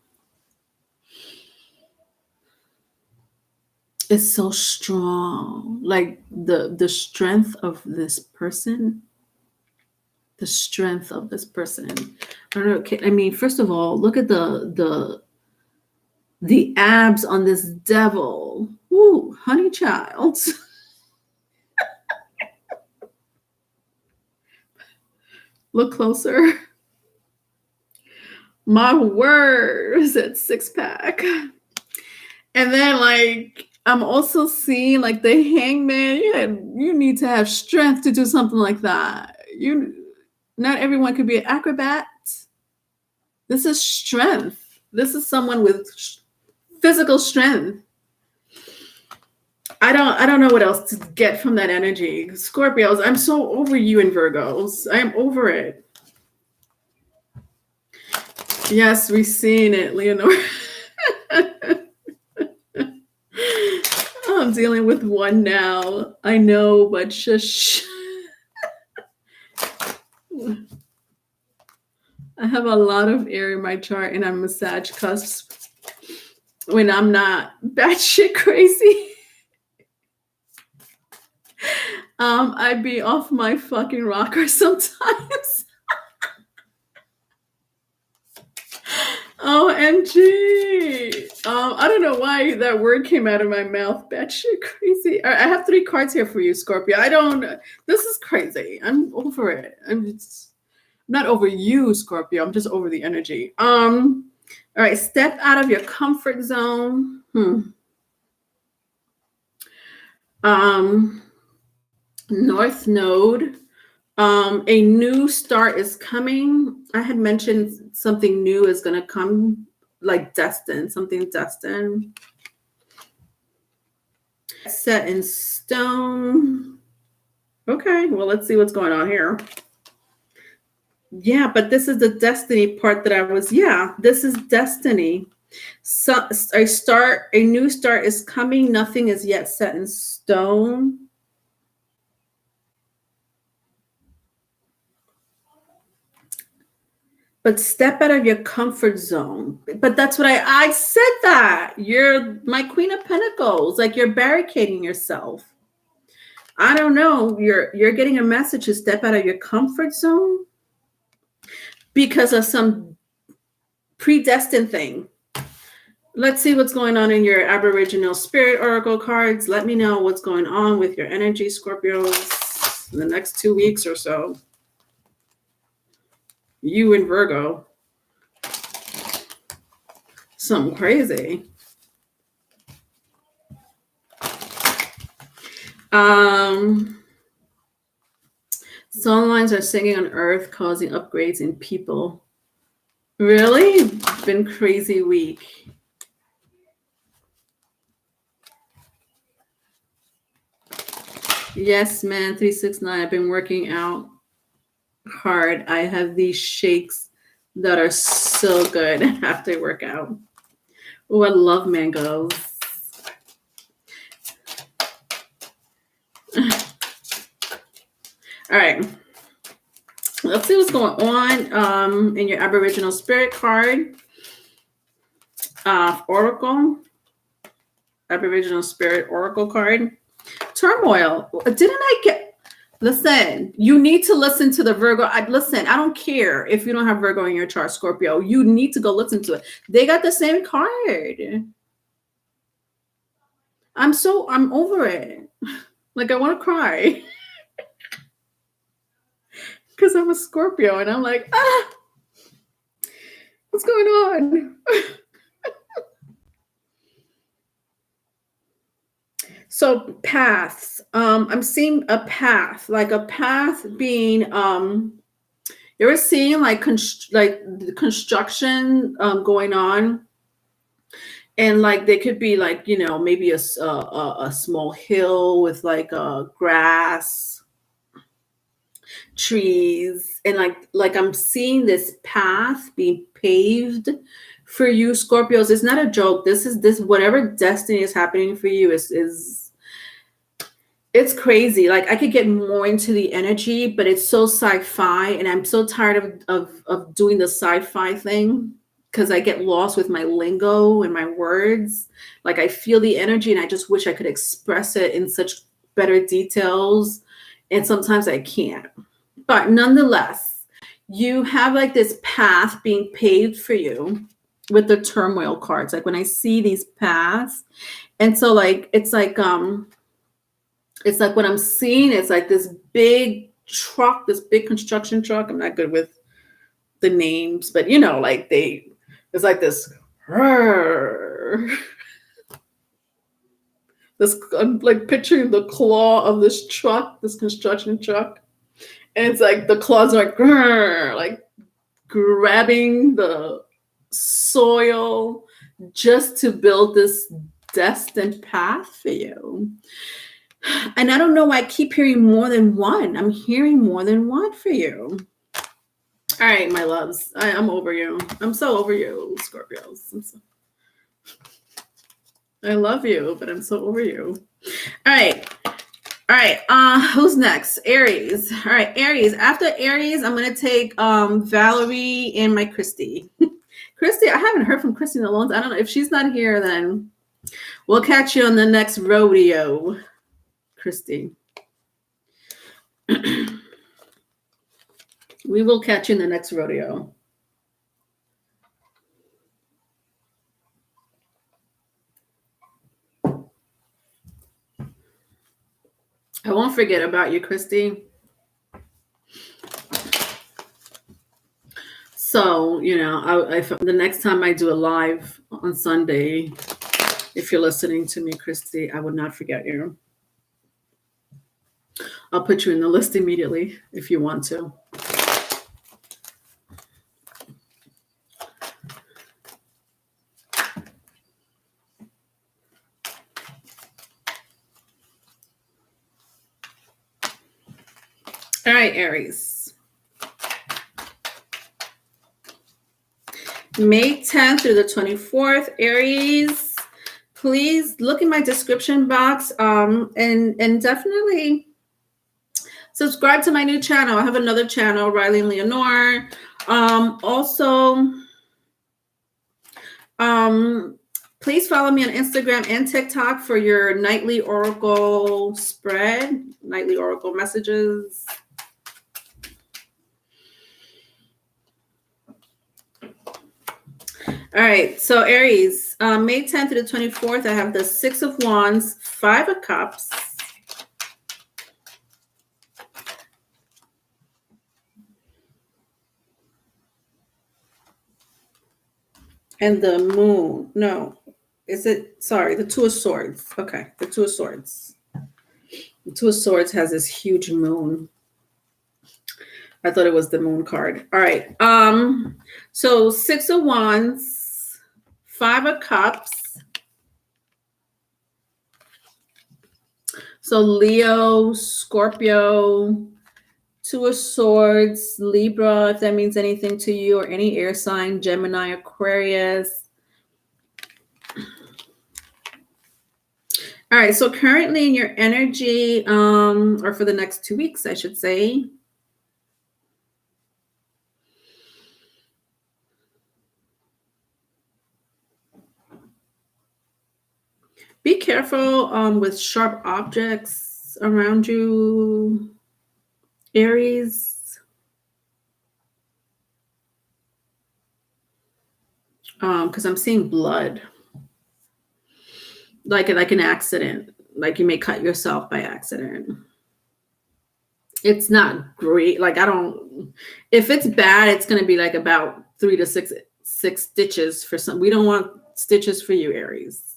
is so strong. Like the strength of this person. The strength of this person. I don't know. I mean, first of all, look at the abs on this devil. Ooh, honey child. Look closer. My word, that six pack. And then, like, I'm also seeing, like, the hangman. You need to have strength to do something like that. Not everyone could be an acrobat. This is strength. This is someone with physical strength. I don't know what else to get from that energy. Scorpios, I'm so over you and Virgos. I'm over it. Yes, we've seen it, Leonore. I'm dealing with one now. I know, but shush. I have a lot of air in my chart, and I'm massage cusps when I'm not batshit crazy. I'd be off my fucking rocker sometimes. OMG. I don't know why that word came out of my mouth. Batshit crazy. I have 3 cards here for you, Scorpio. This is crazy. I'm over it. I'm not over you, Scorpio. I'm just over the energy. All right. Step out of your comfort zone. North Node. A new start is coming. I had mentioned something new is going to come, like something destined. Set in stone. Okay, well, let's see what's going on here. Yeah, but this is the destiny part that this is destiny. So a new start is coming. Nothing is yet set in stone. But step out of your comfort zone. But that's what I said that. You're my Queen of Pentacles. Like, you're barricading yourself. I don't know. You're getting a message to step out of your comfort zone because of some predestined thing. Let's see what's going on in your Aboriginal Spirit Oracle cards. Let me know what's going on with your energy, Scorpios, in the next 2 weeks or so. You and Virgo. Something crazy. Sun lines are singing on Earth, causing upgrades in people. Really? Been crazy week. Yes, man. 369. I've been working out hard. I have these shakes that are so good after I work out. Oh, I love mangoes. All right. Let's see what's going on in your Aboriginal Spirit card. Oracle. Aboriginal Spirit Oracle card. Turmoil. Didn't I get... Listen, you need to listen to the Virgo. I don't care if you don't have Virgo in your chart, Scorpio. You need to go listen to it. They got the same card. I'm over it. Like, I want to cry. because I'm a Scorpio, and I'm like, what's going on? So paths. I'm seeing a path, like a path being you're seeing like the construction going on, and like they could be like, you know, maybe a small hill with like grass, trees, and like I'm seeing this path being paved for you Scorpios. It's not a joke. This whatever destiny is happening for you is it's crazy. Like I could get more into the energy, but it's so sci-fi, and I'm so tired of doing the sci-fi thing because I get lost with my lingo and my words. Like I feel the energy, and I just wish I could express it in such better details, and sometimes I can't. But nonetheless, you have like this path being paved for you with the turmoil cards. Like when I see these paths, and so like it's like what I'm seeing is like this big truck, this big construction truck. I'm not good with the names, but you know, like it's like this. This, I'm like picturing the claw of this truck, this construction truck, and it's like the claws are like grabbing the soil just to build this destined path for you. And I don't know why I keep hearing more than one. I'm hearing more than one for you. All right, my loves. I'm over you. I'm so over you, Scorpios. I love you, but I'm so over you. All right. All right. Who's next? Aries. All right, Aries. After Aries, I'm gonna take Valerie and my Christy. Christy, I haven't heard from Christy in a long time. I don't know if she's not here, then we'll catch you on the next rodeo, Christy. We will catch you in the next rodeo. I won't forget about you, Christy. So, you know, the next time I do a live on Sunday, if you're listening to me, Christy, I would not forget you. I'll put you in the list immediately if you want to. All right, Aries. May 10th through the 24th, Aries. Please look in my description box and definitely subscribe to my new channel. I have another channel, Riley and Leonore. Please follow me on Instagram and TikTok for your nightly oracle spread, nightly oracle messages. All right, so Aries, May 10th to the 24th, I have the Six of Wands, Five of Cups, and the Moon. No, is it? Sorry, the Two of Swords. Okay, the Two of Swords. The Two of Swords has this huge moon. I thought it was the Moon card. All right. So Six of Wands, Five of Cups. So Leo, Scorpio, Two of Swords, Libra, if that means anything to you, or any air sign, Gemini, Aquarius. All right. So currently in your energy, or for the next 2 weeks, I should say, be careful with sharp objects around you, Aries. Because I'm seeing blood. Like an accident. Like you may cut yourself by accident. It's not great. Like I don't. If it's bad, it's going to be like about 3 to 6 stitches for some. We don't want stitches for you, Aries.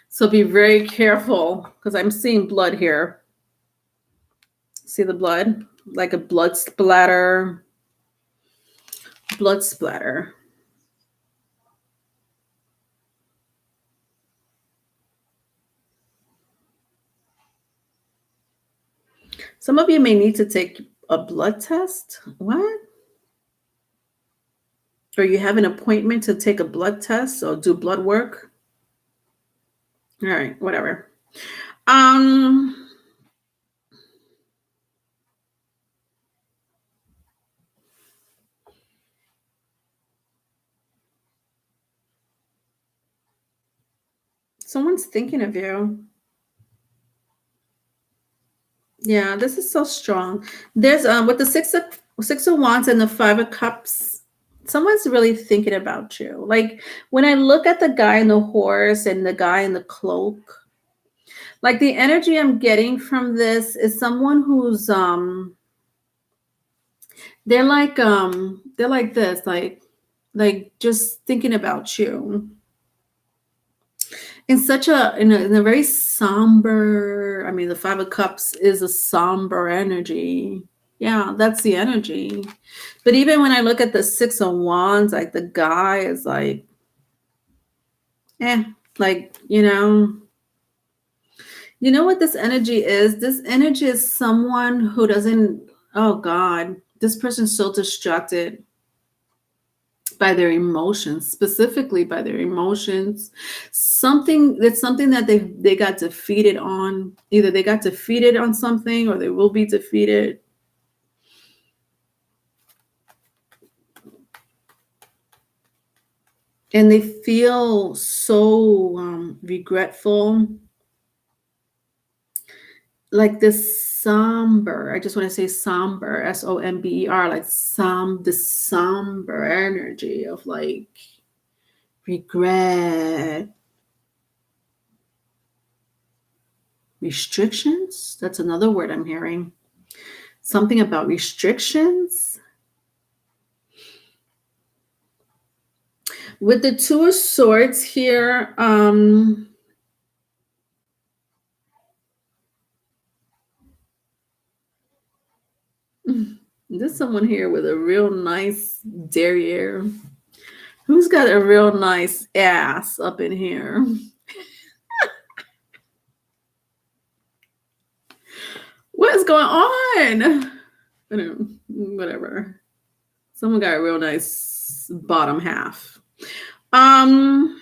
So be very careful because I'm seeing blood here. See the blood? Like a blood splatter. Blood splatter. Some of you may need to take a blood test. What? Or you have an appointment to take a blood test or do blood work? All right, whatever. Um, Someone's thinking of you. Yeah, this is so strong. There's with the six of wands and the 5 of cups, someone's really thinking about you. Like when I look at the guy in the horse and the guy in the cloak, like the energy I'm getting from this is someone who's they're like this, like just thinking about you in such in a very somber. I mean, the 5 of cups is a somber energy. Yeah, that's the energy. But even when I look at the 6 of wands, like the guy is like, eh, like, you know what this energy is? This energy is someone who doesn't, oh God, this person's so distracted by their emotions, specifically by their emotions. Something that they got defeated on. Either they got defeated on something or they will be defeated. And they feel so regretful. Like this somber, I just want to say somber, somber, like this somber energy of like regret, restrictions. That's another word I'm hearing. Something about restrictions. With the 2 of swords here, there's someone here with a real nice derriere. Who's got a real nice ass up in here? What is going on? Whatever. Someone got a real nice bottom half. I'm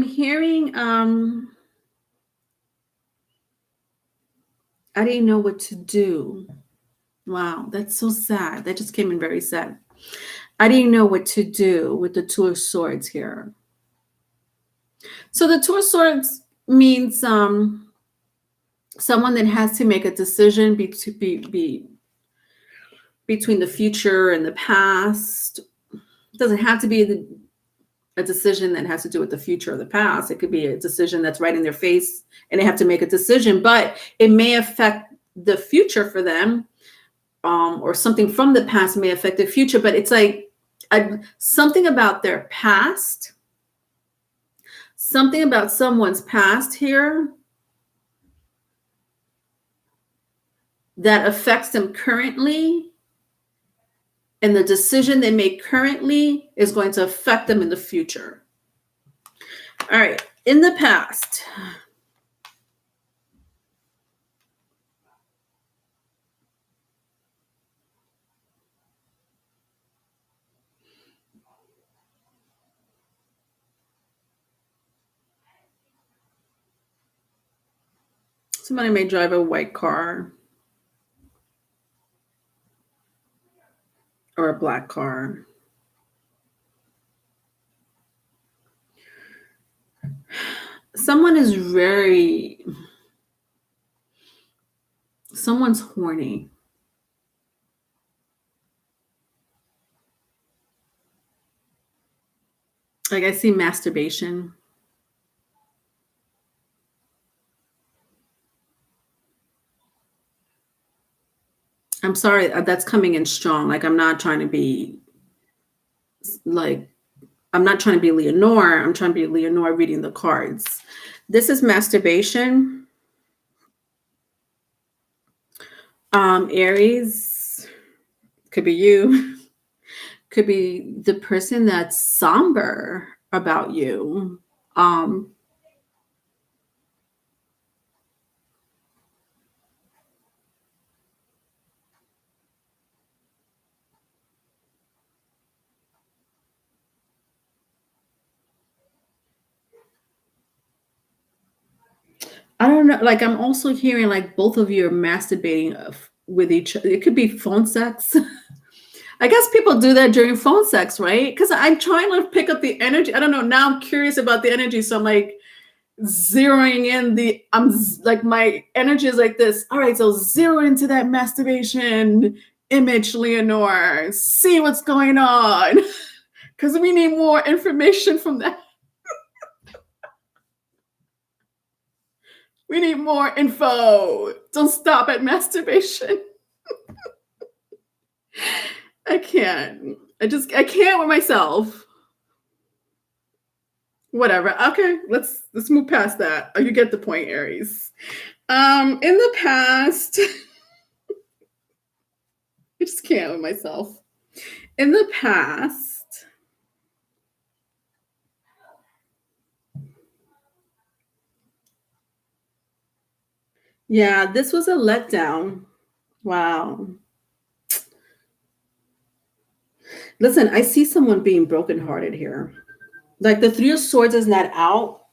hearing I didn't know what to do. Wow, that's so sad. That just came in very sad. I didn't know what to do with the 2 of swords here. So the 2 of swords means someone that has to make a decision between the future and the past. It doesn't have to be a decision that has to do with the future or the past. It could be a decision that's right in their face and they have to make a decision, but it may affect the future for them, or something from the past may affect the future. But it's like something about their past, something about someone's past here that affects them currently, and the decision they make currently is going to affect them in the future. All right, in the past. Somebody may drive a white car or a black car. Someone is someone's horny. Like I see masturbation. I'm sorry, that's coming in strong. Like I'm not trying to be like I'm not trying to be Leonore. I'm trying to be Leonore reading the cards. This is masturbation. Aries could be you. Could be the person that's somber about you. Um, I don't know. Like I'm also hearing like both of you are masturbating with each other. It could be phone sex. I guess people do that during phone sex, right? Because I'm trying to pick up the energy. I don't know. Now I'm curious about the energy. So I'm like zeroing in like my energy is like this. All right. So zero into that masturbation image, Leonore. See what's going on. Because we need more information from that. We need more info. Don't stop at masturbation. I can't. I can't with myself. Whatever. Okay, let's move past that. Oh, you get the point, Aries. In the past, I just can't with myself. In the past, yeah, this was a letdown. Wow. Listen, I see someone being brokenhearted here. Like the Three of Swords is not out.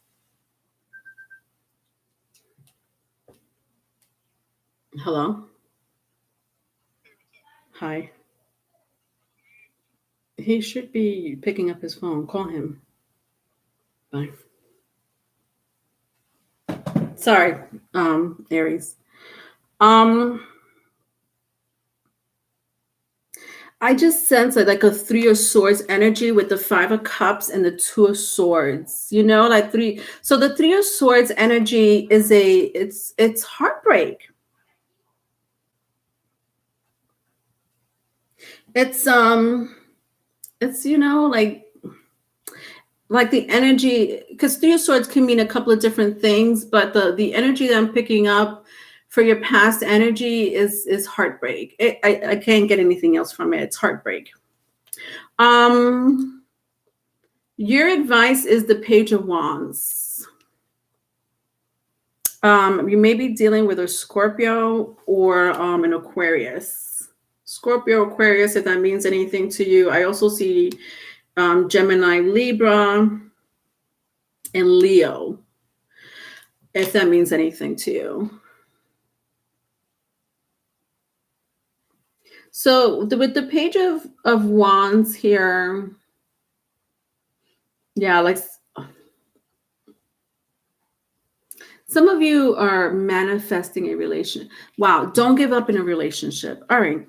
Hello. Hi. He should be picking up his phone. Call him. Bye. Sorry, Aries. Um, I just sense like a Three of Swords energy with the Five of Cups and the Two of Swords. You know, like three. So the Three of Swords energy is it's heartbreak. It's it's like the energy, because Three of Swords can mean a couple of different things, but the energy that I'm picking up for your past energy is heartbreak. I can't get anything else from it. It's heartbreak. Um, your advice is the Page of Wands. You may be dealing with a Scorpio or an Aquarius. Scorpio, Aquarius, if that means anything to you. I also see Gemini, Libra, and Leo, if that means anything to you. So with the Page of Wands here, yeah, like some of you are manifesting a relation. Wow, don't give up in a relationship. All right.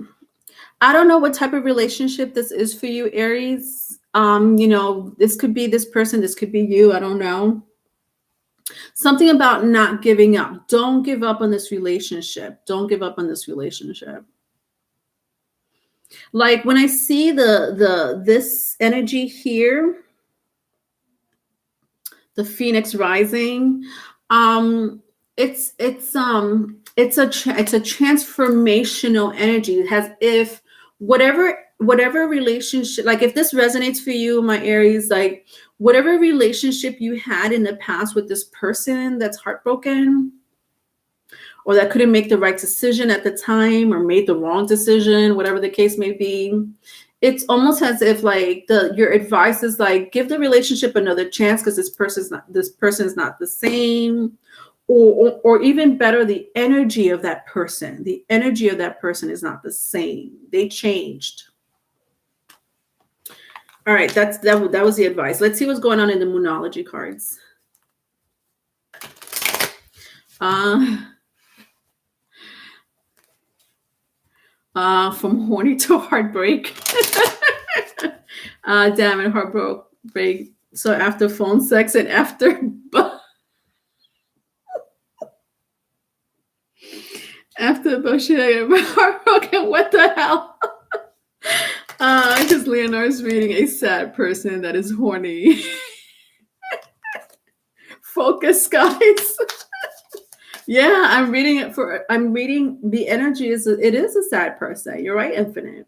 I don't know what type of relationship this is for you, Aries. This could be this person, this could be you. I don't know. Something about not giving up. Don't give up on this relationship. Don't give up on this relationship. Like when I see this energy here, the Phoenix rising, it's a transformational energy. It has if whatever relationship, like if this resonates for you, my Aries, like whatever relationship you had in the past with this person that's heartbroken, or that couldn't make the right decision at the time or made the wrong decision, whatever the case may be. It's almost as if like your advice is like give the relationship another chance because this person's not the same, or even better, the energy of that person. The energy of that person is not the same. They changed. All right, that was the advice. Let's see what's going on in the Moonology cards. From horny to heartbreak. Damn it, heartbreak. So after phone sex and after after Bushy, I get heartbroken. What the hell? Because Leonore's reading a sad person that is horny. Focus, guys. Yeah, I'm reading the energy it is a sad person. You're right, Infinite.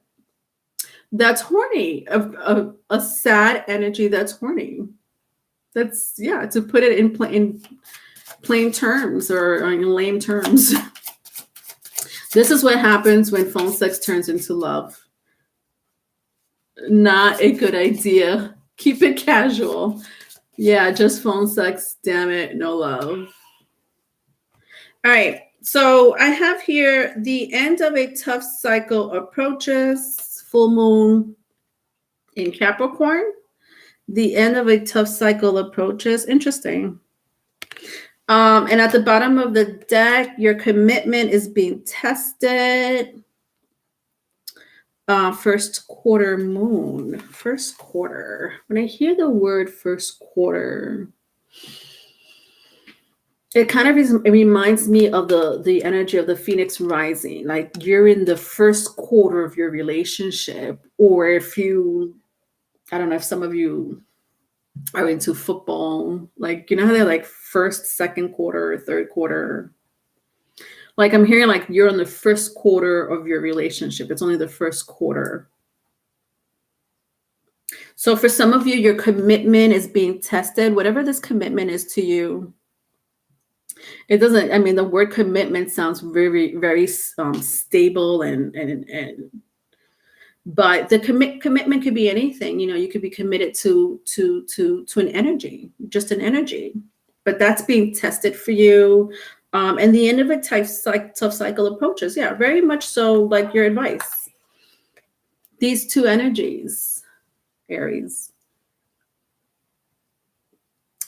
That's horny. A sad energy that's horny. That's, yeah, to put it in plain terms or in lame terms. This is what happens when phone sex turns into love. Not a good idea. Keep it casual. Yeah, just phone sex. Damn it, no love. All right. So I have here the end of a tough cycle approaches. Full moon in Capricorn. The end of a tough cycle approaches. Interesting. And at the bottom of the deck, your commitment is being tested. First quarter moon. First quarter. When I hear the word first quarter, it kind of it reminds me of the energy of the phoenix rising. Like you're in the first quarter of your relationship, or if you, I don't know if some of you are into football, like, you know how they're like first, second quarter, third quarter. Like I'm hearing like you're in the first quarter of your relationship. It's only the first quarter. So for some of you, your commitment is being tested, whatever this commitment is to you. It doesn't, I mean, the word commitment sounds very, very stable and but the commitment could be anything. You know, you could be committed to an energy, just an energy, but that's being tested for you. And the end of a tough cycle approaches. Yeah, very much so like your advice. These two energies, Aries,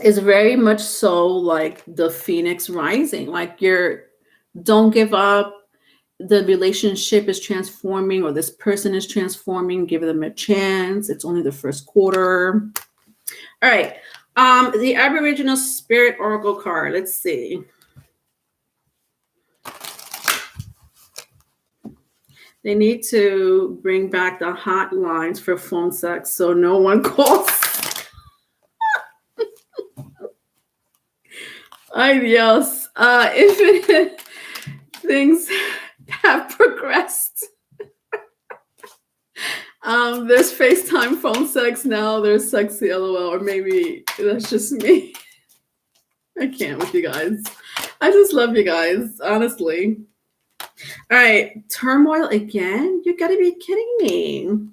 is very much so like the phoenix rising. Like don't give up. The relationship is transforming, or this person is transforming. Give them a chance. It's only the first quarter. All right. The Aboriginal Spirit Oracle card. Let's see. They need to bring back the hotlines for phone sex so no one calls. Yes. If things have progressed. There's FaceTime phone sex now. There's sexy LOL, or maybe that's just me. I can't with you guys. I just love you guys, honestly. All right, turmoil again? You gotta be kidding me.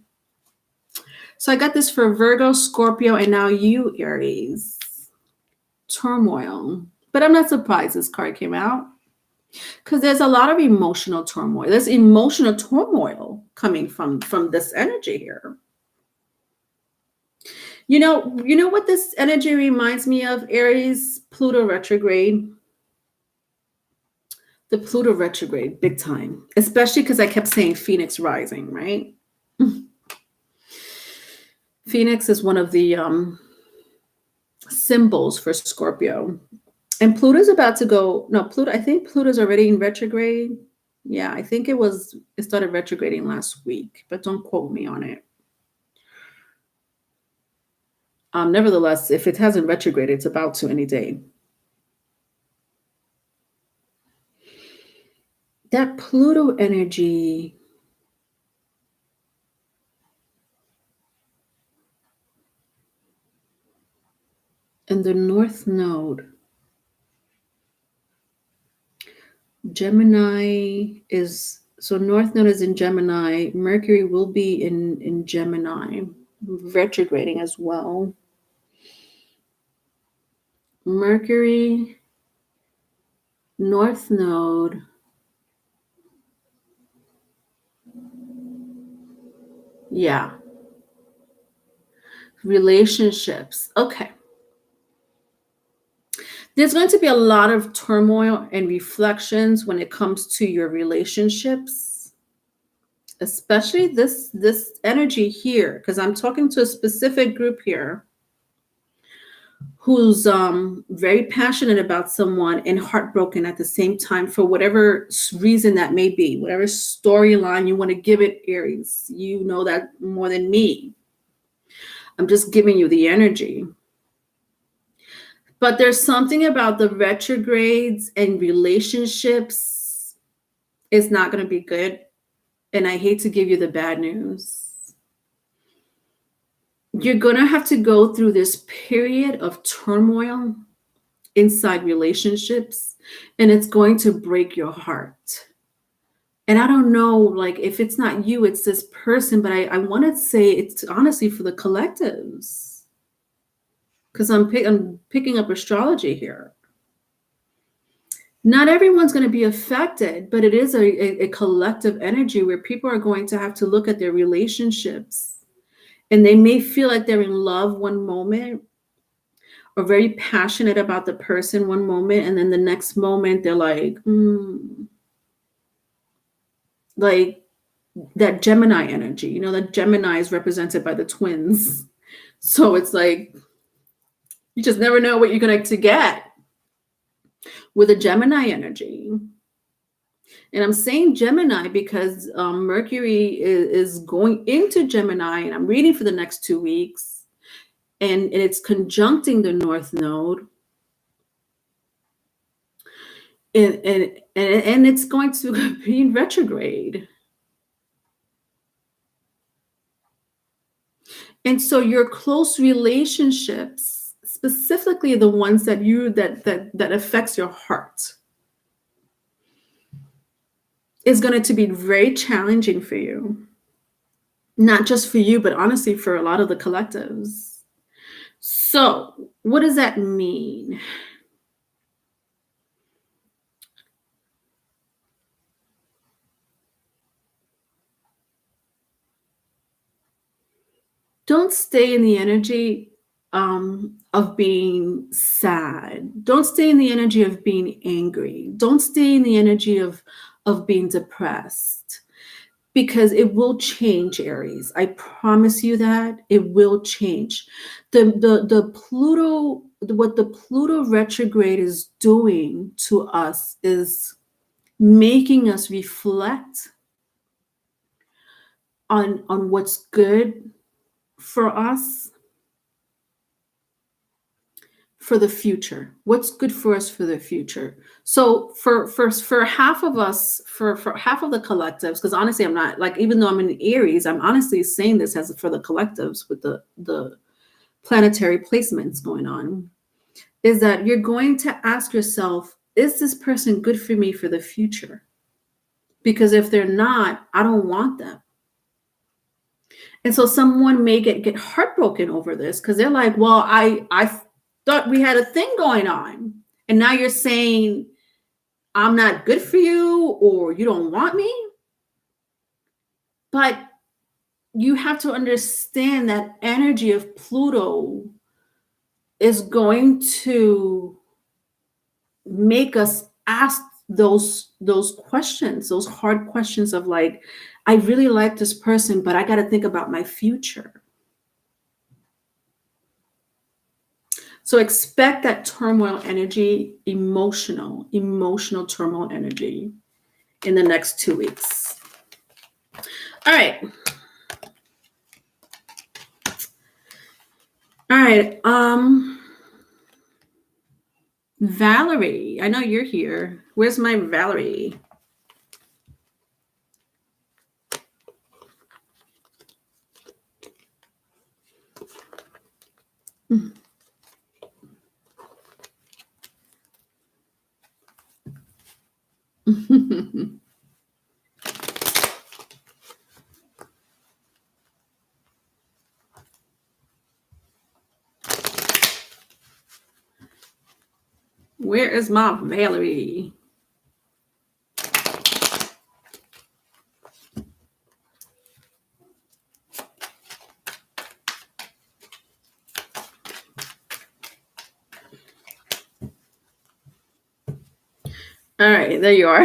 So I got this for Virgo, Scorpio, and now you, Aries. Turmoil. But I'm not surprised this card came out, because there's a lot of emotional turmoil. There's emotional turmoil coming from this energy here. You know what this energy reminds me of, Aries? Pluto retrograde. The Pluto retrograde, big time. Especially because I kept saying Phoenix rising, right? Phoenix is one of the symbols for Scorpio. And Pluto's about to go, no, Pluto, I think Pluto's already in retrograde. Yeah, I think it started retrograding last week, but don't quote me on it. Nevertheless, if it hasn't retrograded, it's about to any day. That Pluto energy and the North Node. Gemini is, so North Node is in Gemini. Mercury will be in Gemini, retrograding as well. Mercury, North Node. Yeah. Relationships. Okay. There's going to be a lot of turmoil and reflections when it comes to your relationships, especially this energy here, because I'm talking to a specific group here. who's very passionate about someone and heartbroken at the same time for whatever reason that may be, whatever storyline you want to give it, Aries. You know that more than me. I'm just giving you the energy. But there's something about the retrogrades and relationships is not going to be good. And I hate to give you the bad news. You're going to have to go through this period of turmoil inside relationships, and it's going to break your heart. And I don't know, like, if it's not you, it's this person, but I want to say it's honestly for the collectives, because I'm picking up astrology here. Not everyone's going to be affected, but it is a collective energy where people are going to have to look at their relationships, and they may feel like they're in love one moment or very passionate about the person one moment, and then the next moment they're like, like that Gemini energy. You know, that Gemini is represented by the twins. So it's like, you just never know what you're going to get with a Gemini energy. And I'm saying Gemini because Mercury is going into Gemini, and I'm reading for the next 2 weeks, and it's conjuncting the North Node. And it's going to be in retrograde. And so your close relationships, specifically the ones that affects your heart, is going to be very challenging for you. Not just for you, but honestly for a lot of the collectives. So what does that mean? Don't stay in the energy of being sad. Don't stay in the energy of being angry. Don't stay in the energy of being depressed, because it will change, Aries. I promise you that it will change. The Pluto, what the Pluto retrograde is doing to us is making us reflect on what's good for us for the future. What's good for us for the future. So for half of us, for half of the collectives, because honestly, I'm not, like, even though I'm in Aries, I'm honestly saying this as for the collectives with the planetary placements going on, is that you're going to ask yourself, is this person good for me for the future? Because if they're not, I don't want them. And so someone may get heartbroken over this, because they're like, well, I thought we had a thing going on, and now you're saying I'm not good for you, or you don't want me. But you have to understand that energy of Pluto is going to make us ask those questions, those hard questions of like, I really like this person, but I got to think about my future. So expect that turmoil energy, emotional turmoil energy in the next 2 weeks. All right. Valerie, I know you're here. Where's my Valerie? Where is my Valerie? All right, there you are.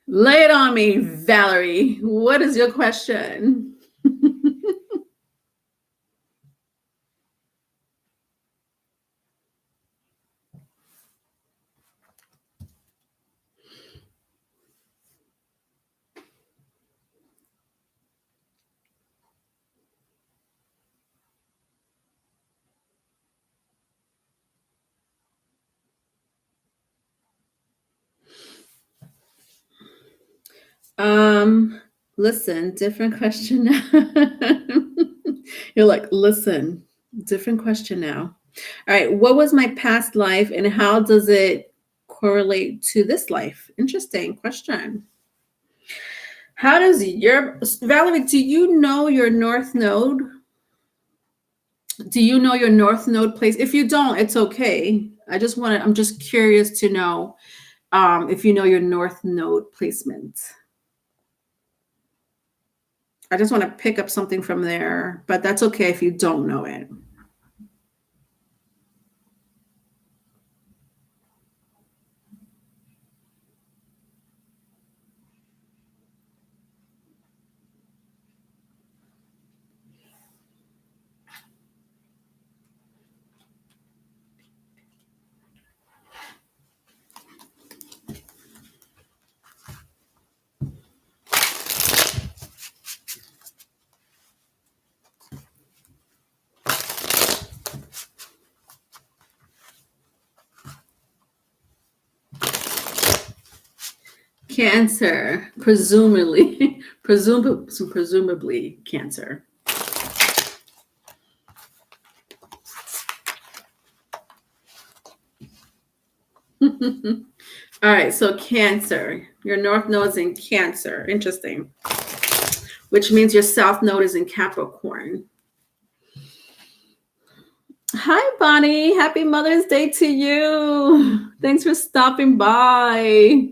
Lay it on me, Valerie. What is your question? Um, listen, different question now. You're like, listen, different question now. All right, what was my past life and how does it correlate to this life? Interesting question. How does your Valerie, do you know your north node? Do you know your north node place? If you don't, it's okay. I'm just curious to know if you know your north node placement. I just want to pick up something from there, but that's okay if you don't know it. Cancer, presumably, presumably cancer. All right, so Cancer. Your north node is in Cancer. Interesting. Which means your south node is in Capricorn. Hi, Bonnie. Happy Mother's Day to you. Thanks for stopping by.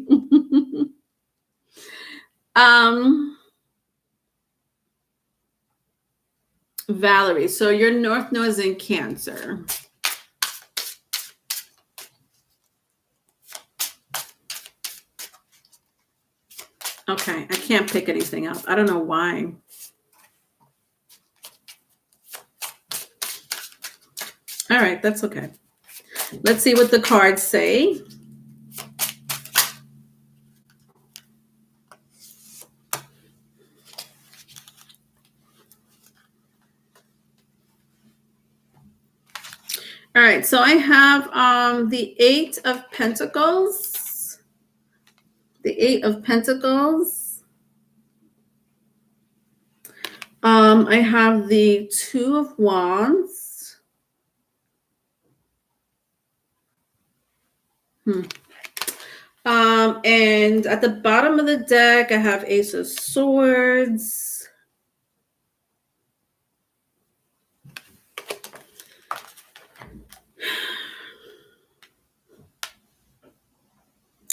Valerie, so your north node is in Cancer. Okay, I can't pick anything up. I don't know why. All right, that's okay. Let's see what the cards say. All right, so I have the Eight of Pentacles. The Eight of Pentacles. I have the Two of Wands. And at the bottom of the deck, I have Ace of Swords.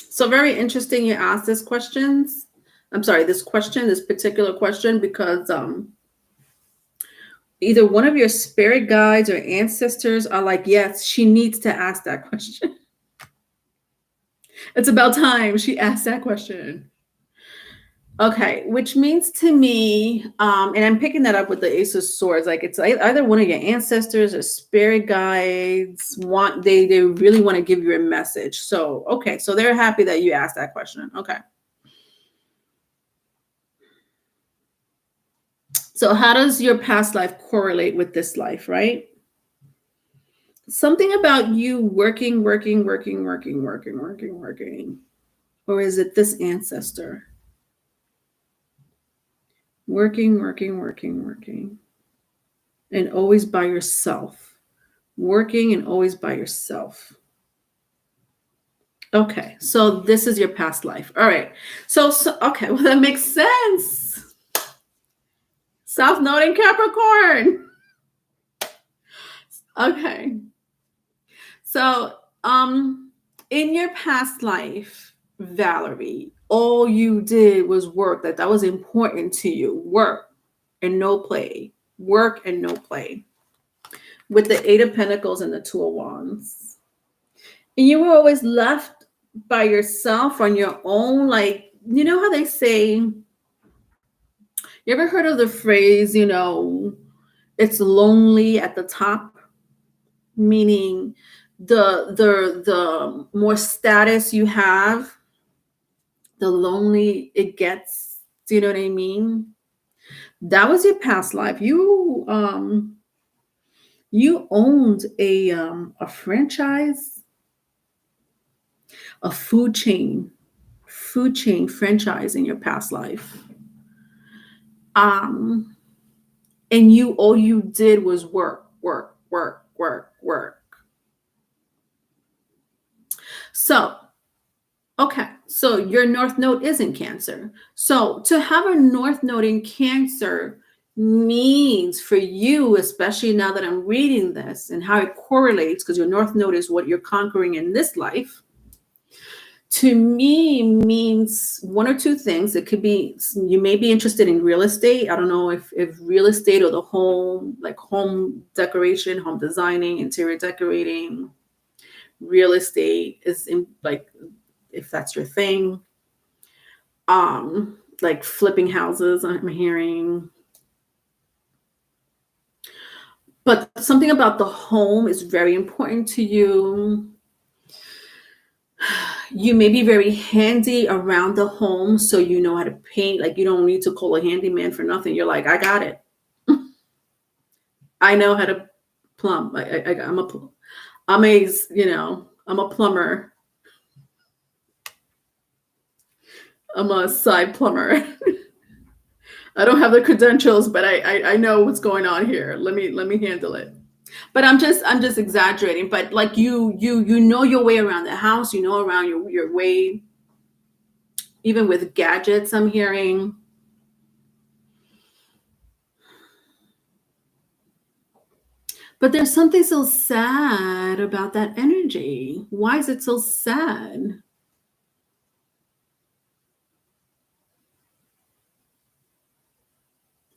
So very interesting you asked this questions. I'm sorry, this particular question, because either one of your spirit guides or ancestors are like, yes, she needs to ask that question. It's about time she asked that question. Okay, which means to me, and I'm picking that up with the Ace of Swords, like it's either one of your ancestors or spirit guides they really want to give you a message. So, okay, so they're happy that you asked that question. Okay. So how does your past life correlate with this life, right? Something about you working. Or is it this ancestor? Working. And always by yourself. Working and always by yourself. Okay, so this is your past life. All right. So okay, well, that makes sense. South Node in Capricorn. Okay. So, in your past life, Valerie, all you did was work. That was important to you. Work and no play. Work and no play. With the Eight of Pentacles and the Two of Wands. And you were always left by yourself on your own. Like, you know how they say, you ever heard of the phrase, it's lonely at the top? Meaning the more status you have, the lonely it gets. Do you know what I mean? That was your past life. You owned a franchise, a food chain food chain franchise in your past life. Um, and all you did was work, work, work, work, work. So, okay, so your North Node is in Cancer. So to have a North Node in Cancer means for you, especially now that I'm reading this and how it correlates, because your North Node is what you're conquering in this life, to me means one or two things. It could be you may be interested in real estate. I don't know if real estate or the home, like home decoration, home designing, interior decorating, real estate is in, like, if that's your thing. Like flipping houses, I'm hearing. But something about the home is very important to you. You may be very handy around the home, so you know how to paint. Like, you don't need to call a handyman for nothing. You're like, I got it. I know how to plumb. I'm a plumber. I'm a side plumber. I don't have the credentials, but I know what's going on here. Let me handle it. But I'm just exaggerating. But like you know your way around the house. You know around your way. Even with gadgets, I'm hearing. But there's something so sad about that energy. Why is it so sad?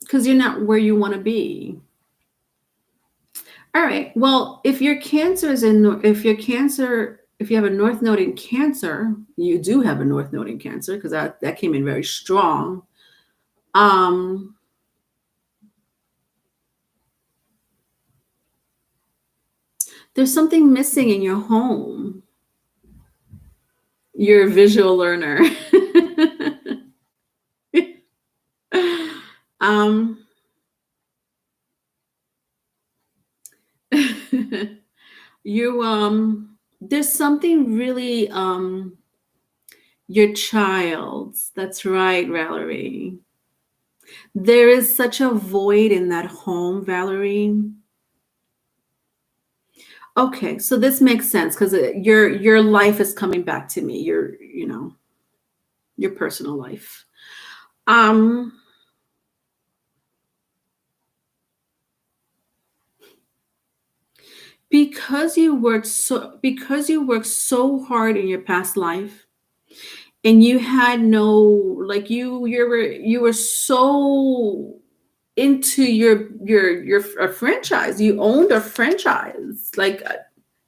Because you're not where you want to be. All right. Well, if your Cancer is if you have a North Node in Cancer, you do have a North Node in Cancer, because that came in very strong. There's something missing in your home. You're a visual learner. There's something really your child's. That's right, Valerie. There is such a void in that home, Valerie. Okay, so this makes sense, because your life is coming back to me. Your personal life. Because you worked so hard in your past life, and you had no, like, you were so into your a franchise. You owned a franchise, like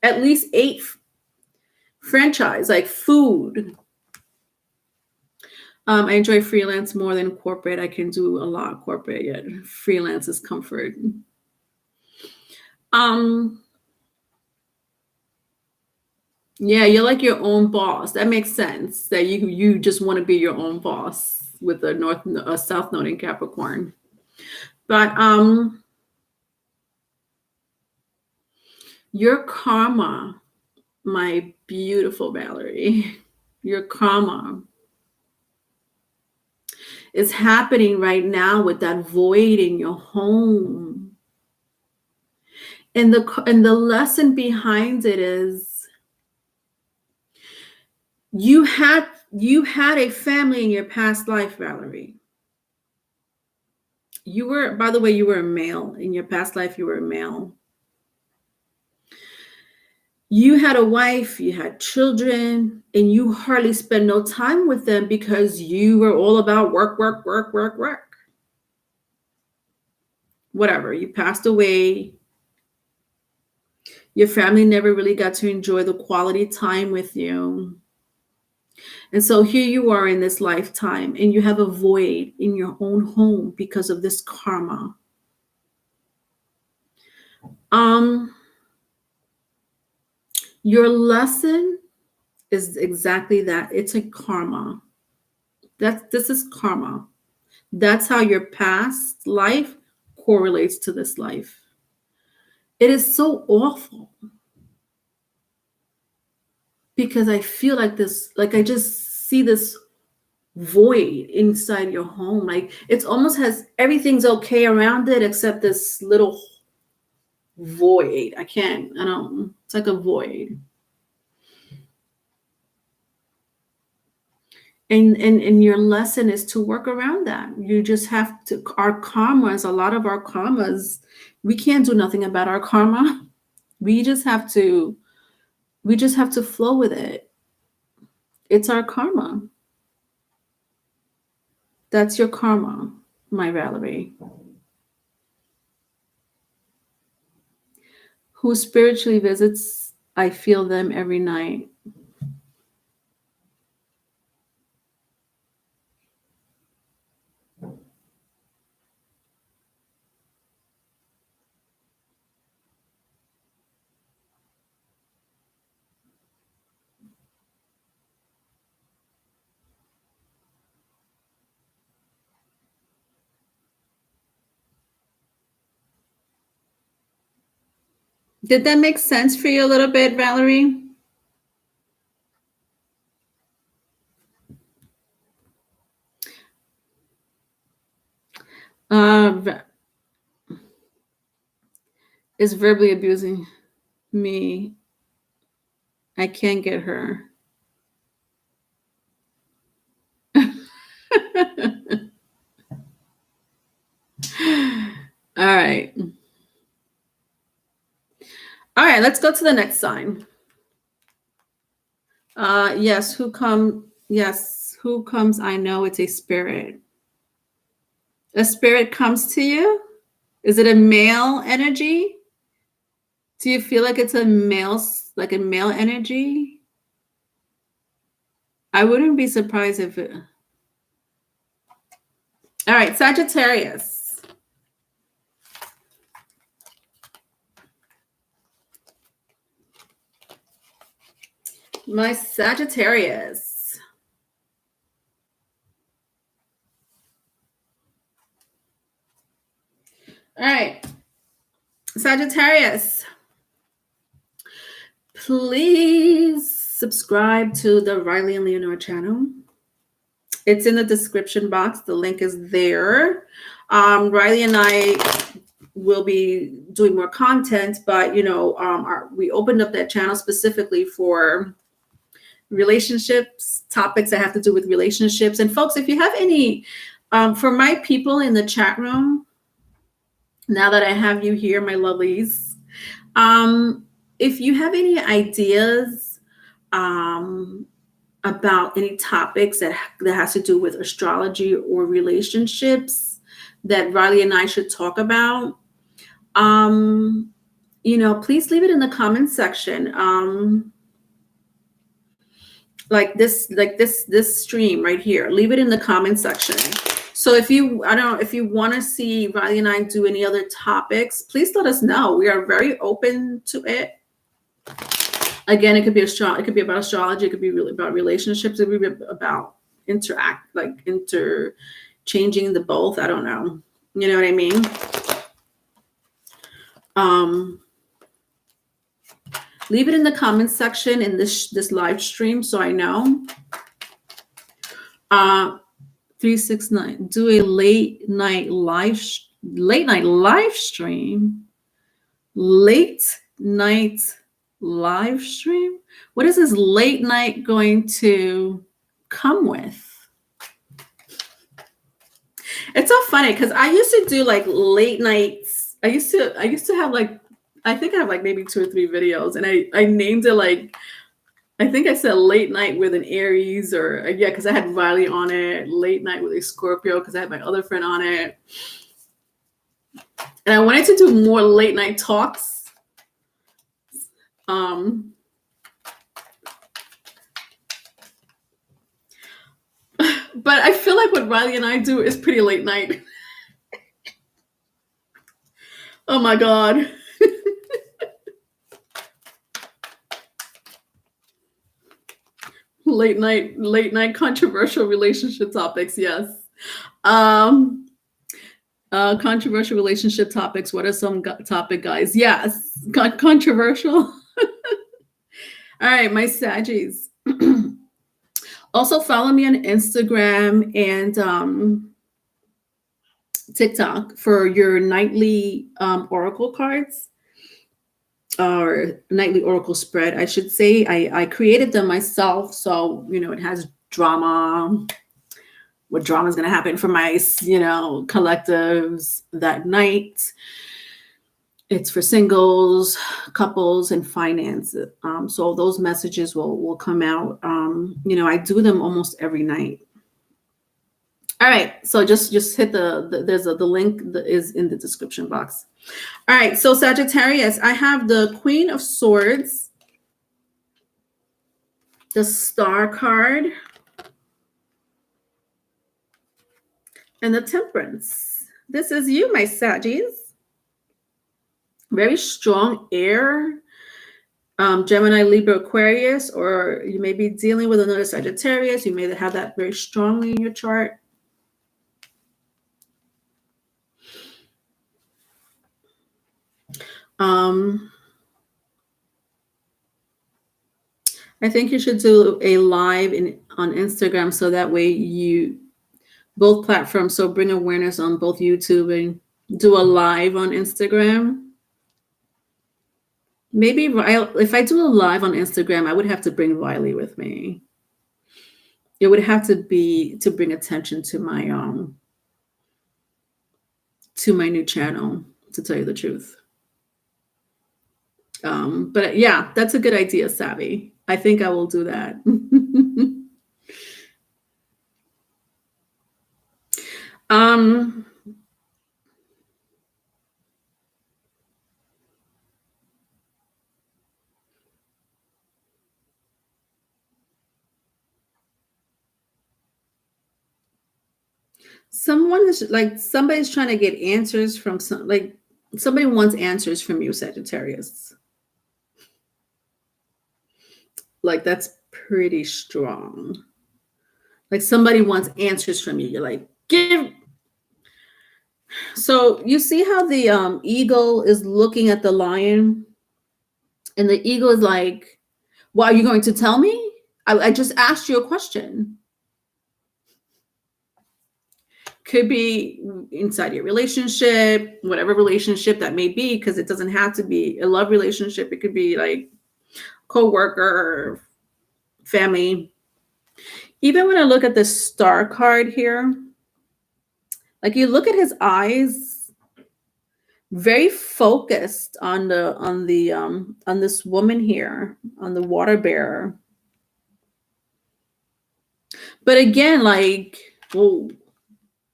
at least 8 franchise, like food. I enjoy freelance more than corporate. I can do a lot of corporate, yet freelance is comfort. Yeah, you're like your own boss. That makes sense. That you just want to be your own boss with a South Node in Capricorn. But your karma, my beautiful Valerie, your karma is happening right now with that void in your home. And the lesson behind it is, you had a family in your past life, Valerie. By the way, you were a male. In your past life, you were a male. You had a wife, you had children, and you hardly spent no time with them because you were all about work, work, work, work, work. Whatever. You passed away. Your family never really got to enjoy the quality time with you. And so here you are in this lifetime, and you have a void in your own home because of this karma. Your lesson is exactly that. It's a karma. This is karma. That's how your past life correlates to this life. It is so awful, because I feel like this, like I just see this void inside your home. Like it's almost has everything's okay around it except this little void. I don't, it's like a void. And your lesson is to work around that. You just have to, our karmas, a lot of our karmas, we can't do nothing about our karma. We just have to, flow with it. It's our karma. That's your karma, my Valerie. Who spiritually visits, I feel them every night. Did that make sense for you a little bit, Valerie? Is verbally abusing me. I can't get her. All right. All right, let's go to the next sign. Yes, who comes? I know it's a spirit. A spirit comes to you? Is it a male energy? Do you feel like it's a male energy? I wouldn't be surprised if it. All right, Sagittarius. My Sagittarius. All right, Sagittarius. Please subscribe to the Riley and Leonore channel. It's in the description box. The link is there. Riley and I will be doing more content, but we opened up that channel specifically for relationships, topics that have to do with relationships. And folks, if you have any, for my people in the chat room, now that I have you here, my lovelies, if you have any ideas about any topics that has to do with astrology or relationships that Riley and I should talk about, please leave it in the comment section. Like this stream right here, leave it in the comment section. So if you want to see Riley and I do any other topics, please let us know. We are very open to it. Again, it could be it could be about astrology, it could be really about relationships, it could be about interchanging the both. I don't know. You know what I mean? Leave it in the comments section in this live stream so I know. 369. Do a late night live stream. Late night live stream? What is this late night going to come with? It's so funny because I used to do like late nights. I used to have like, I think I have like maybe 2 or 3 videos, and I named it like, I think I said late night with an Aries, or because I had Riley on it. Late night with a Scorpio because I had my other friend on it. And I wanted to do more late night talks. But I feel like what Riley and I do is pretty late night. Oh my God. Late night controversial relationship topics. Yes. Controversial relationship topics. What are some topic, guys? Yes. Controversial. All right, my Saggies. Also follow me on Instagram and TikTok for your nightly oracle cards, or nightly oracle spread, I should say. I created them myself, so it has drama. What drama is going to happen for my collectives that night. It's for singles, couples, and finance. So those messages will come out. I do them almost every night. All right, so just hit the link that is in the description box. All right, so Sagittarius, I have the Queen of Swords, the Star card, and the Temperance. This is you, my Saggies. Very strong air, Gemini, Libra, Aquarius, or you may be dealing with another Sagittarius. You may have that very strongly in your chart. I think you should do a live on Instagram, so that way both platforms, so bring awareness on both YouTube and do a live on Instagram. Maybe if I do a live on Instagram, I would have to bring Riley with me. It would have to be to bring attention to my new channel, to tell you the truth. But yeah, that's a good idea, Savvy. I think I will do that. Somebody's trying to get answers from somebody wants answers from you, Sagittarius. Like, that's pretty strong. Like, somebody wants answers from you. You're like, give. So you see how the eagle is looking at the lion, and the eagle is like, well, are you going to tell me? I just asked you a question. Could be inside your relationship, whatever relationship that may be, because it doesn't have to be a love relationship. It could be like co-worker, family. Even when I look at the Star card here, like, you look at his eyes, very focused on this woman here, on the water bearer. But again, like, well,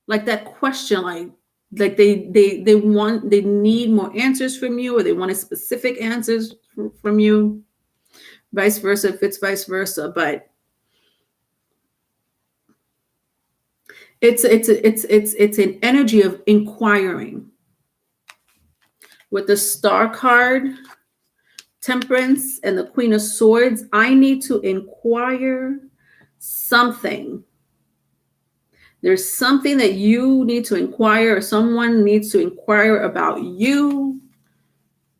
like that question, like they need more answers from you, or they want specific answers from you. Vice versa, if it's vice versa, but it's an energy of inquiring. With the Star card, Temperance, and the Queen of Swords, I need to inquire something. There's something that you need to inquire, or someone needs to inquire about you,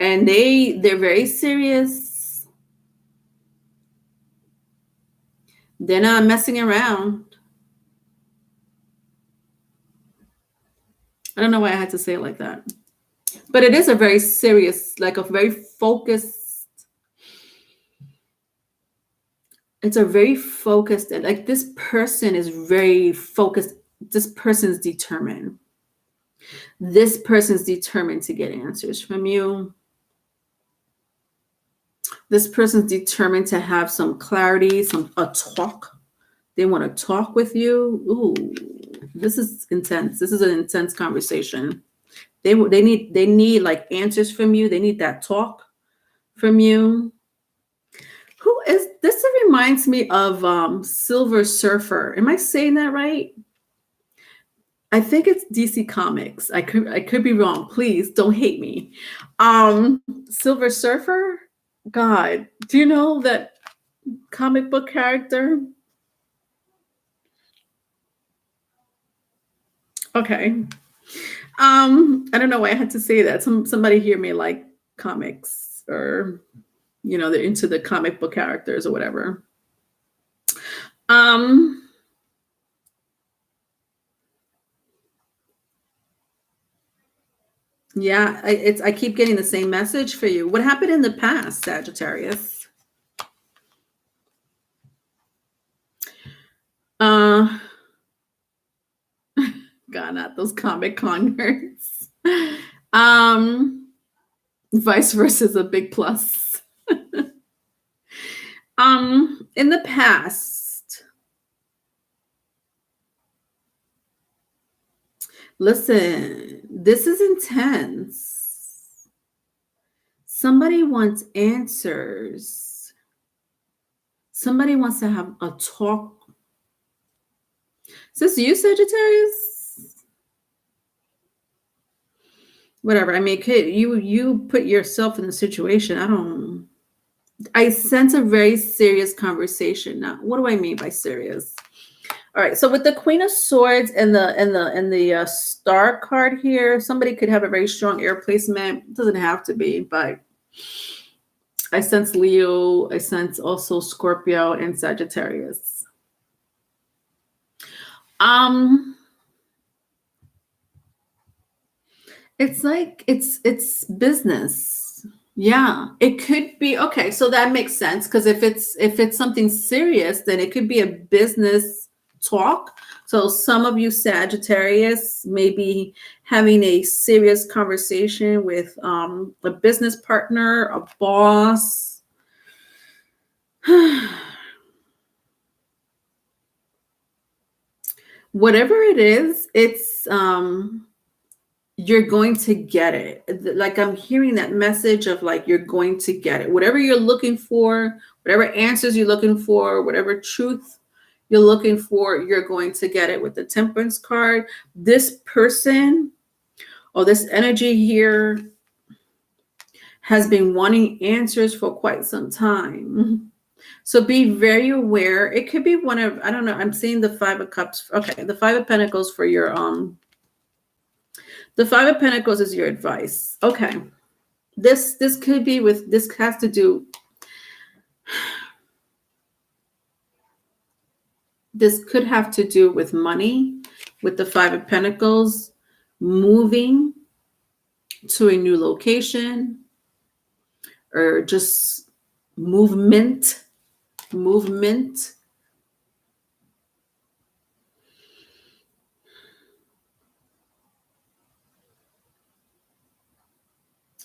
and they're very serious. They're not messing around. I don't know why I had to say it like that, but it is a very serious, like a very focused. It's a very focused, and like, this person is very focused. This person's determined. This person's determined to get answers from you. This person's determined to have some clarity, a talk. They want to talk with you. Ooh, this is intense. This is an intense conversation. They need like answers from you. They need that talk from you. Who is this? It reminds me of Silver Surfer. Am I saying that right? I think it's DC Comics. I could be wrong. Please don't hate me. Silver Surfer. God, do you know that comic book character? Okay. I don't know why I had to say that. Somebody here may like comics, or they're into the comic book characters or whatever. Um, yeah, I keep getting the same message for you. What happened in the past, Sagittarius? Uh, God, not those Comic Con nerds. Um, Vice versa is a big plus. In the past, listen, this is intense. Somebody wants answers. Somebody wants to have a talk. Is this you, Sagittarius? Whatever. I mean, you put yourself in the situation. I sense a very serious conversation. Now, what do I mean by serious? All right. So with the Queen of Swords and the Star card here, somebody could have a very strong air placement. It doesn't have to be, but I sense Leo. I sense also Scorpio and Sagittarius. It's like it's business. Yeah, it could be okay. So that makes sense because if it's something serious, then it could be a business talk. So some of you Sagittarius may be having a serious conversation with a business partner, a boss. Whatever it is, it's you're going to get it. Like I'm hearing that message of like you're going to get it. Whatever you're looking for, whatever answers you're looking for, whatever truth you're looking for, you're going to get it with the Temperance card. This person or this energy here has been wanting answers for quite some time. So be very aware. It could be one of, I don't know, I'm seeing the Five of Cups. Okay, the Five of Pentacles for your the Five of Pentacles is your advice. Okay. This could be with, this has to do, this could have to do with money, with the Five of Pentacles, moving to a new location, or just movement.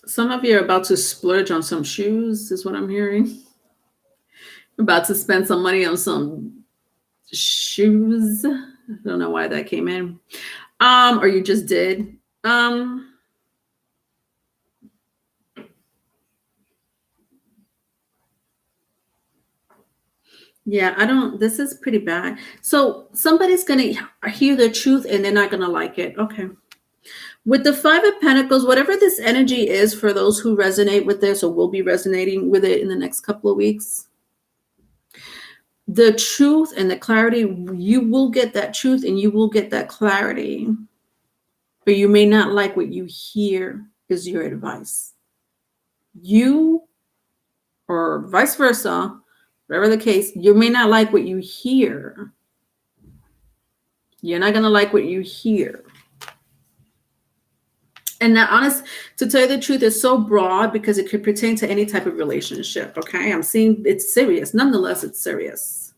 Some of you are about to splurge on some shoes, is what I'm hearing. About to spend some money on some shoes. I don't know why that came in. Or you just did. Yeah, I don't, this is pretty bad. So somebody's going to hear the truth and they're not going to like it. Okay. With the Five of Pentacles, whatever this energy is for those who resonate with this or will be resonating with it in the next couple of weeks, the truth and the clarity, you will get that truth and you will get that clarity. But you may not like what you hear is your advice. You, or vice versa, whatever the case, you may not like what you hear. You're not going to like what you hear. And that, honest, to tell you the truth, is so broad because it could pertain to any type of relationship. Okay. I'm seeing it's serious. Nonetheless, it's serious.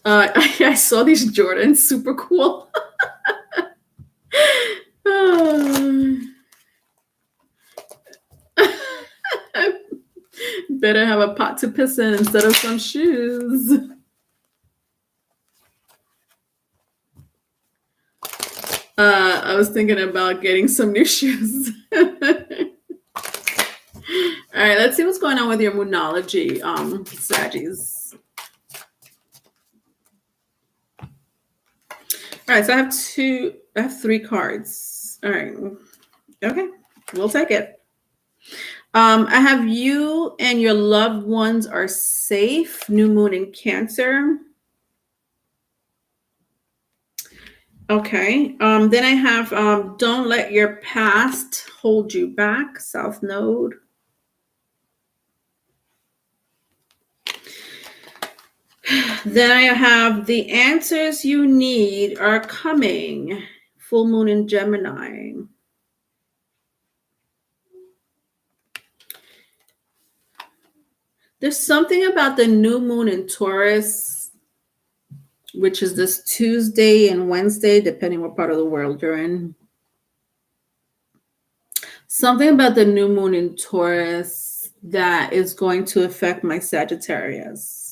I saw these Jordans, super cool. Better have a pot to piss in instead of some shoes. I was thinking about getting some new shoes. All right, let's see what's going on with your Moonology, Saggies. All right, so I have three cards. All right, okay, we'll take it. I have you and your loved ones are safe. New moon in Cancer. Okay. Then I have don't let your past hold you back. South Node. Then I have the answers you need are coming. Full moon in Gemini. There's something about the new moon in Taurus, which is this Tuesday and Wednesday, depending what part of the world you're in. Something about the new moon in Taurus that is going to affect my Sagittarius.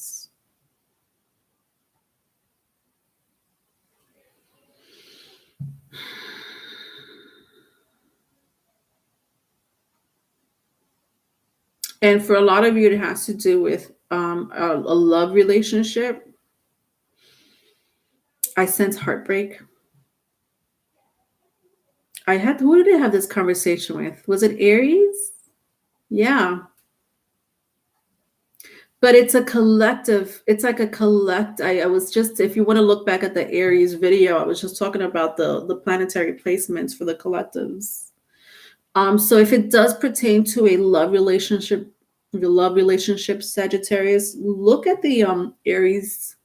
And for a lot of you, it has to do with a love relationship. I sense heartbreak. Who did I have this conversation with? Was it Aries? Yeah. But it's a collective, it's like a collect. I was just, if you want to look back at the Aries video, I was just talking about the planetary placements for the collectives. So if it does pertain to a love relationship, Sagittarius, look at the Aries,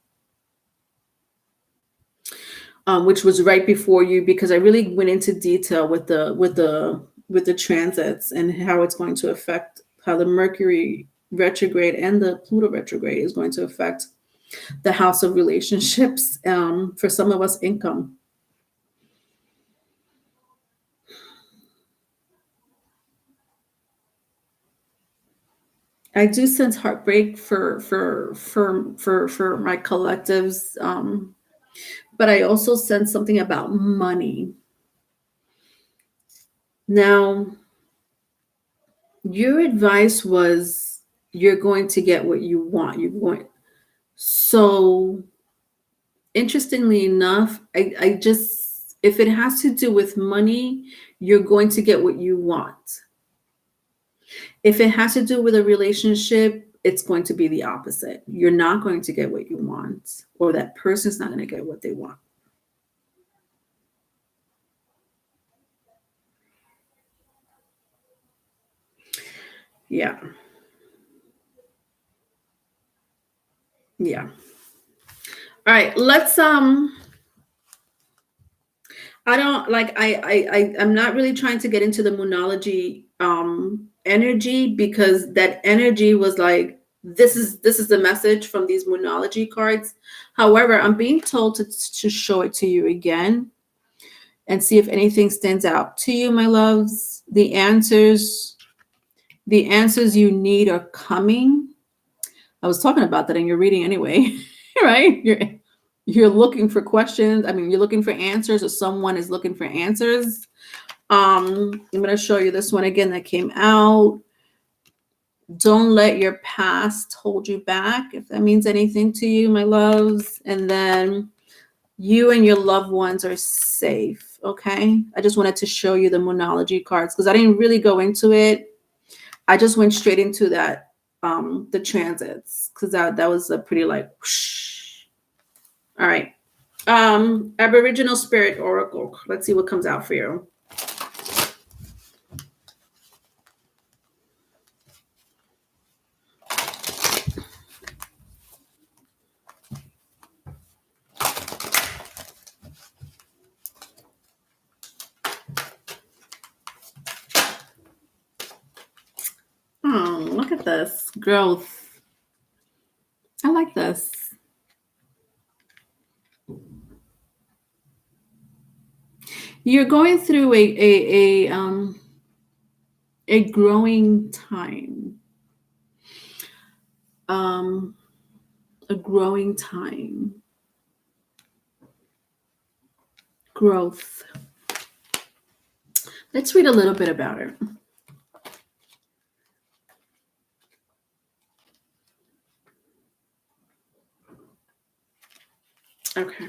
which was right before you, because I really went into detail with the transits and how it's going to affect, how the Mercury retrograde and the Pluto retrograde is going to affect the house of relationships. For some of us, income. I do sense heartbreak for my collectives, but I also sense something about money. Now, your advice was you're going to get what you want. So, interestingly enough, I just, if it has to do with money, you're going to get what you want. If it has to do with a relationship, it's going to be the opposite. You're not going to get what you want, or that person's not going to get what they want. Yeah. Yeah. All right, let's I don't like I'm not really trying to get into the moonology energy, because that energy was like, this is the message from these moonology cards. However, I'm being told to show it to you again and see if anything stands out to you, my loves. The answers you need are coming. I was talking about that in your reading anyway, right? You're looking for questions. I mean, you're looking for answers, or someone is looking for answers. I'm going to show you this one again that came out. Don't let your past hold you back, if that means anything to you, my loves. And then you and your loved ones are safe. Okay. I just wanted to show you the moonology cards because I didn't really go into it. I just went straight into that, the transits, because that was a pretty like, whoosh. All right. Aboriginal Spirit Oracle. Let's see what comes out for you. Oh, look at this. Growth. I like this. You're going through a growing time. A growing time. Growth. Let's read a little bit about it. Okay.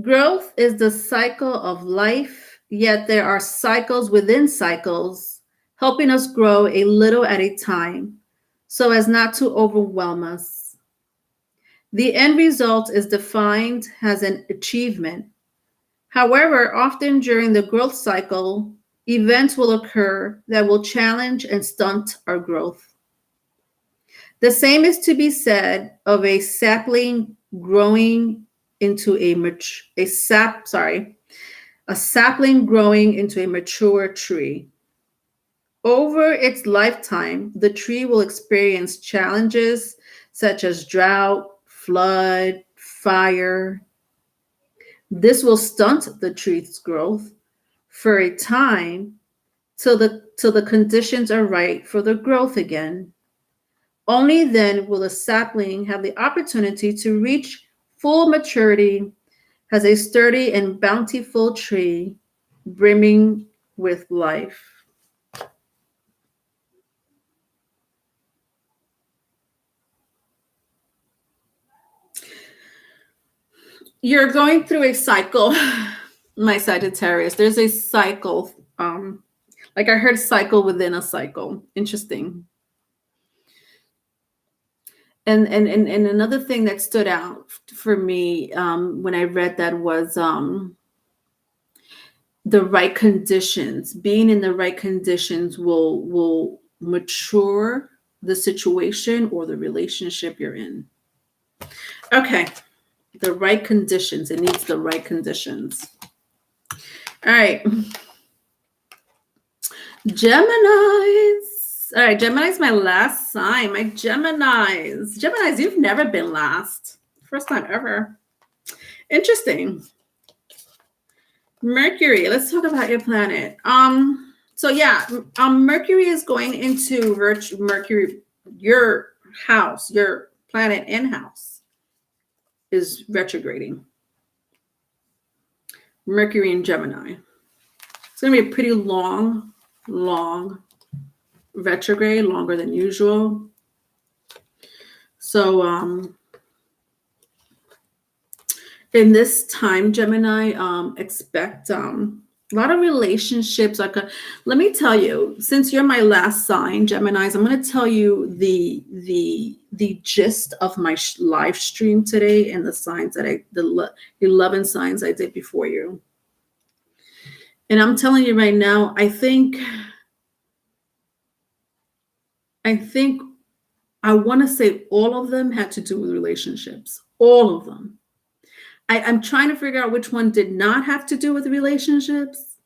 Growth is the cycle of life, yet there are cycles within cycles, helping us grow a little at a time, so as not to overwhelm us. The end result is defined as an achievement. However, often during the growth cycle, events will occur that will challenge and stunt our growth. The same is to be said of a sapling growing into a sapling growing into a mature tree. Over its lifetime, the tree will experience challenges such as drought, flood, fire. This will stunt the tree's growth for a time till the conditions are right for the growth again. Only then will the sapling have the opportunity to reach full maturity as a sturdy and bountiful tree brimming with life. You're going through a cycle, my Sagittarius. There's a cycle. Like I heard cycle within a cycle. Interesting. And another thing that stood out for me when I read that was the right conditions. Being in the right conditions will mature the situation or the relationship you're in. Okay, the right conditions. It needs the right conditions. All right. Geminis. All right, Gemini's my last sign. My Geminis. Geminis, you've never been last. First time ever. Interesting. Mercury. Let's talk about your planet. Mercury is going into Mercury, your house, your planet in house is retrograding. Mercury in Gemini. It's going to be a pretty long retrograde, longer than usual. So in this time, Gemini, expect a lot of relationships. Let me tell you, since you're my last sign, Geminis, I'm going to tell you the gist of my live stream today and the signs that the 11 signs I did before you. And I'm telling you right now, I think I want to say all of them had to do with relationships. All of them. I'm trying to figure out which one did not have to do with relationships,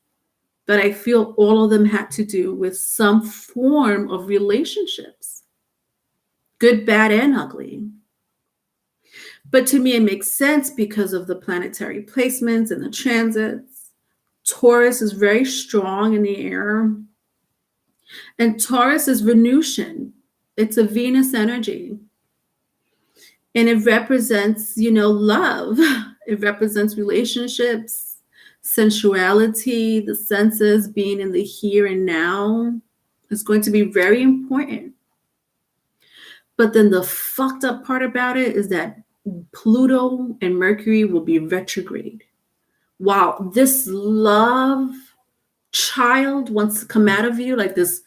but I feel all of them had to do with some form of relationships. Good, bad, and ugly. But to me, it makes sense because of the planetary placements and the transits. Taurus is very strong in the air. And Taurus is Venusian. It's a Venus energy. And it represents, love. It represents relationships, sensuality, the senses, being in the here and now. It's going to be very important. But then the fucked up part about it is that Pluto and Mercury will be retrograde. While this love child wants to come out of you, like this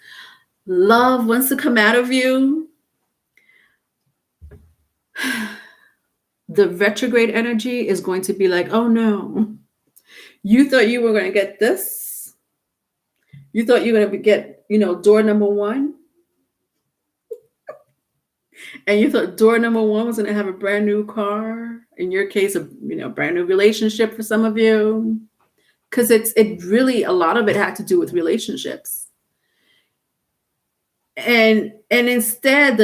love wants to come out of you, the retrograde energy is going to be like, oh no, you thought you were going to get this. You thought you were going to get, door number one. And you thought door number one was going to have a brand new car. In your case, a brand new relationship for some of you. Because it really, a lot of it had to do with relationships. And instead,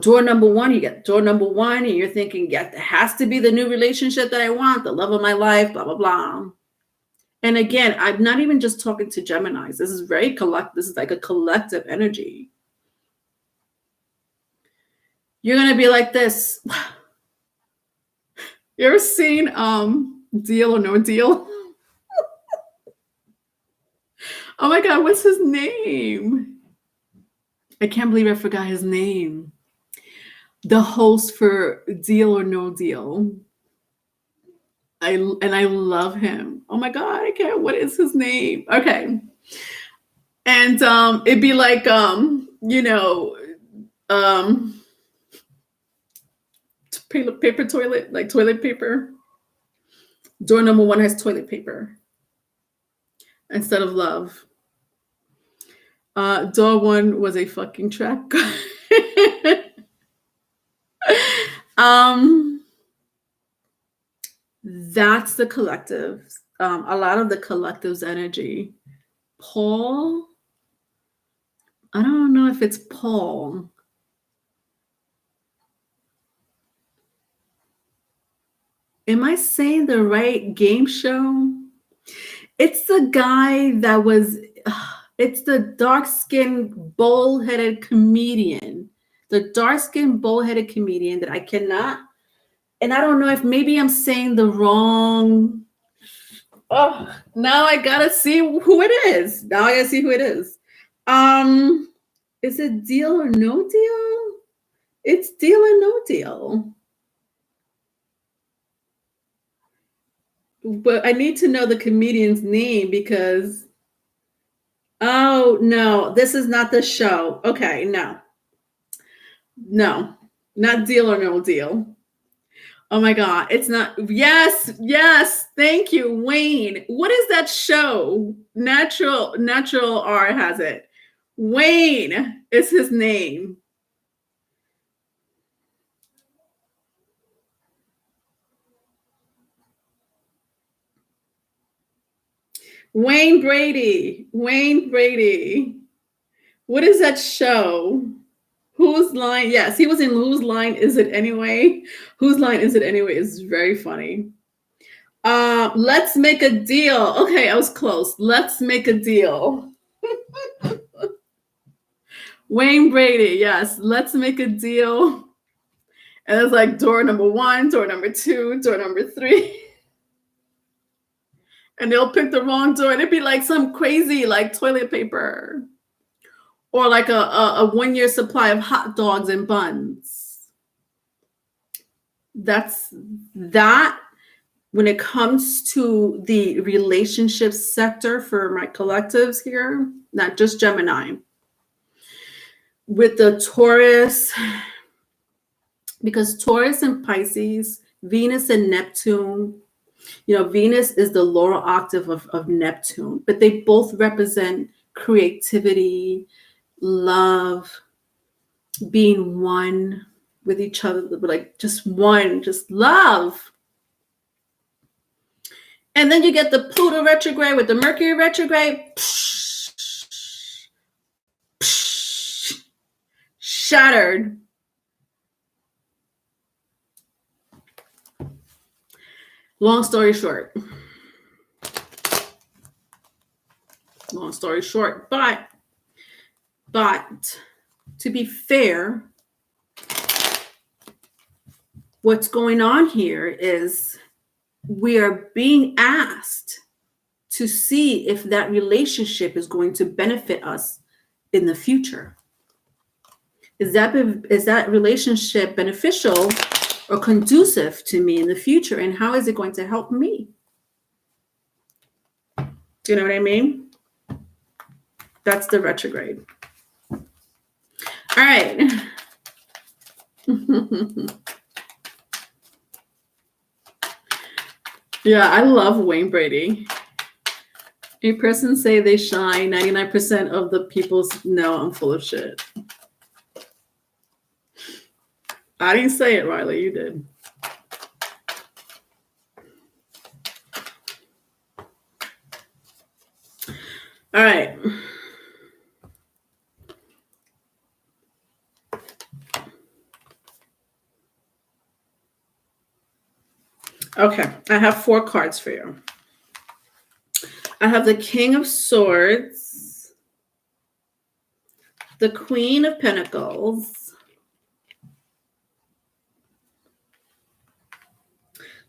door number one, you get door number one, and you're thinking, yeah, there has to be the new relationship that I want, the love of my life, blah, blah, blah. And again, I'm not even just talking to Geminis. This is very collective. This is like a collective energy. You're going to be like this. You ever seen Deal or No Deal? Oh my God, what's his name? I can't believe I forgot his name. The host for Deal or No Deal. I love him. Oh my God, I can't. What is his name? Okay. And it'd be like paper toilet, like toilet paper. Door number one has toilet paper instead of love. Door one was a fucking track. That's the collective. A lot of the collective's energy. Paul. I don't know if it's Paul. Am I saying the right game show? It's the guy that was, it's the dark-skinned, bull-headed comedian. The dark-skinned, bull-headed comedian that I cannot, and I don't know if maybe I'm saying the wrong. Oh, now I gotta see who it is. Now I gotta see who it is. Is it Deal or No Deal? It's Deal or No Deal. But I need to know the comedian's name because, oh no, this is not the show. Okay, no, not Deal or No Deal. Oh my God, it's not. Yes, thank you, Wayne. What is that show? Natural R has it. Wayne is his name. Wayne Brady. What is that show? Whose Line? Yes, he was in Whose Line Is It Anyway? Whose Line Is It Anyway is very funny. Let's Make a Deal. Okay, I was close. Let's Make a Deal. Wayne Brady, yes. Let's Make a Deal. And it's like door number 1, door number 2, door number 3. And they'll pick the wrong door, and it'd be like some crazy like toilet paper. Or like a 1-year supply of hot dogs and buns. That's that. When it comes to the relationship sector for my collectives here, not just Gemini, with the Taurus, because Taurus and Pisces, Venus and Neptune, Venus is the lower octave of Neptune, but they both represent creativity, love, being one with each other, like just one, just love. And then you get the Pluto retrograde with the Mercury retrograde. Shattered. Long story short, but to be fair, what's going on here is we are being asked to see if that relationship is going to benefit us in the future. Is that relationship beneficial or conducive to me in the future? And how is it going to help me? Do you know what I mean? That's the retrograde. All right. Yeah, I love Wayne Brady. A person say they shine, 99% of the people's no, I'm full of shit. I didn't say it, Riley, you did. All right. Okay, I have 4 cards for you. I have the King of Swords, the Queen of Pentacles,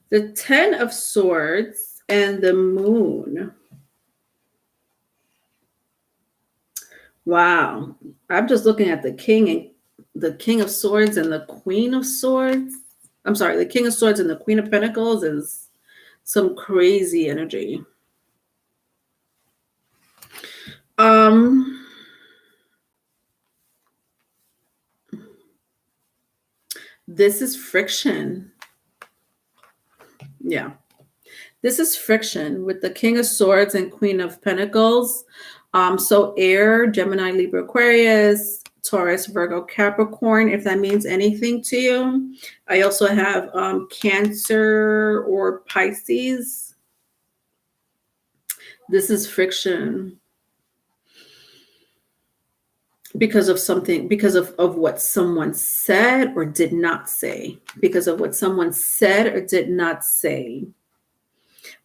the 10 of Swords, and the Moon. Wow. I'm just looking at the King of Swords and the Queen of Swords. I'm sorry, the King of Swords and the Queen of Pentacles is some crazy energy. This is friction. Yeah. This is friction with the King of Swords and Queen of Pentacles. So air, Gemini, Libra, Aquarius, Taurus, Virgo, Capricorn, if that means anything to you. I also have Cancer or Pisces. This is friction because of something, because of what someone said or did not say, because of what someone said or did not say.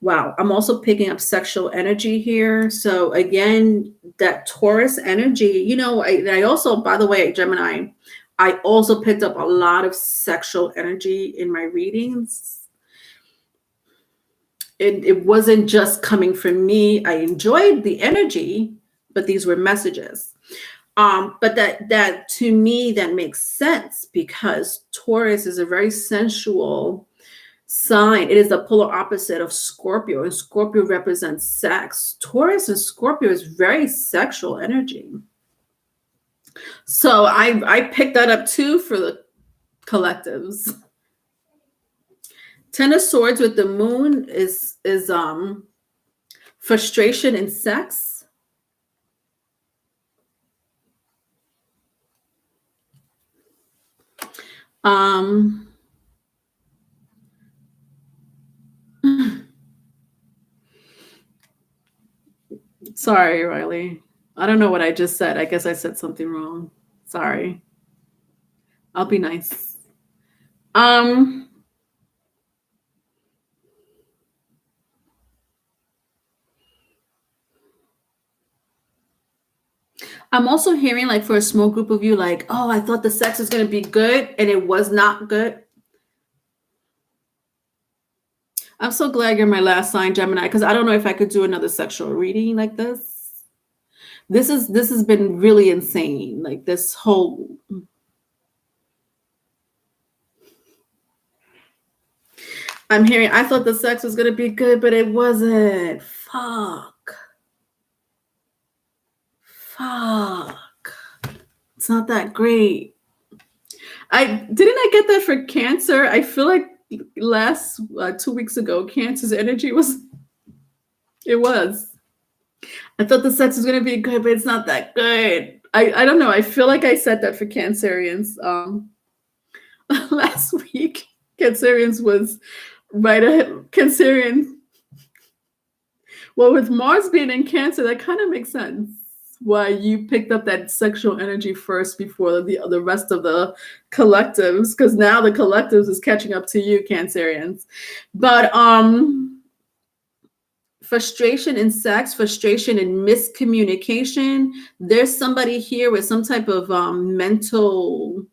Wow, I'm also picking up sexual energy here. So again, that Taurus energy, I also, by the way, Gemini, I also picked up a lot of sexual energy in my readings. It wasn't just coming from me. I enjoyed the energy, but these were messages. But that to me, that makes sense because Taurus is a very sensual sign. It is the polar opposite of Scorpio, and Scorpio represents sex. Taurus and Scorpio is very sexual energy. So I picked that up too for the collectives. Ten of Swords with the moon is frustration in sex. Sorry, Riley. I don't know what I just said. I guess I said something wrong. Sorry. I'll be nice. I'm also hearing, like, for a small group of you, like, oh, I thought the sex was going to be good and it was not good. I'm so glad you're my last sign, Gemini, because I don't know if I could do another sexual reading like this. This has been really insane. Like this whole. I'm hearing, I thought the sex was going to be good, but it wasn't. Fuck. It's not that great. Didn't I get that for Cancer? I feel like last 2 weeks ago, Cancer's energy was. It was. I thought the sex was going to be good, but it's not that good. I don't know. I feel like I said that for Cancerians last week. Cancerians was right ahead. Cancerian. Well, with Mars being in Cancer, that kind of makes sense. Why you picked up that sexual energy first before the rest of the collectives, because now the collectives is catching up to you, Cancerians. But frustration in sex, frustration in miscommunication. There's somebody here with some type of mental.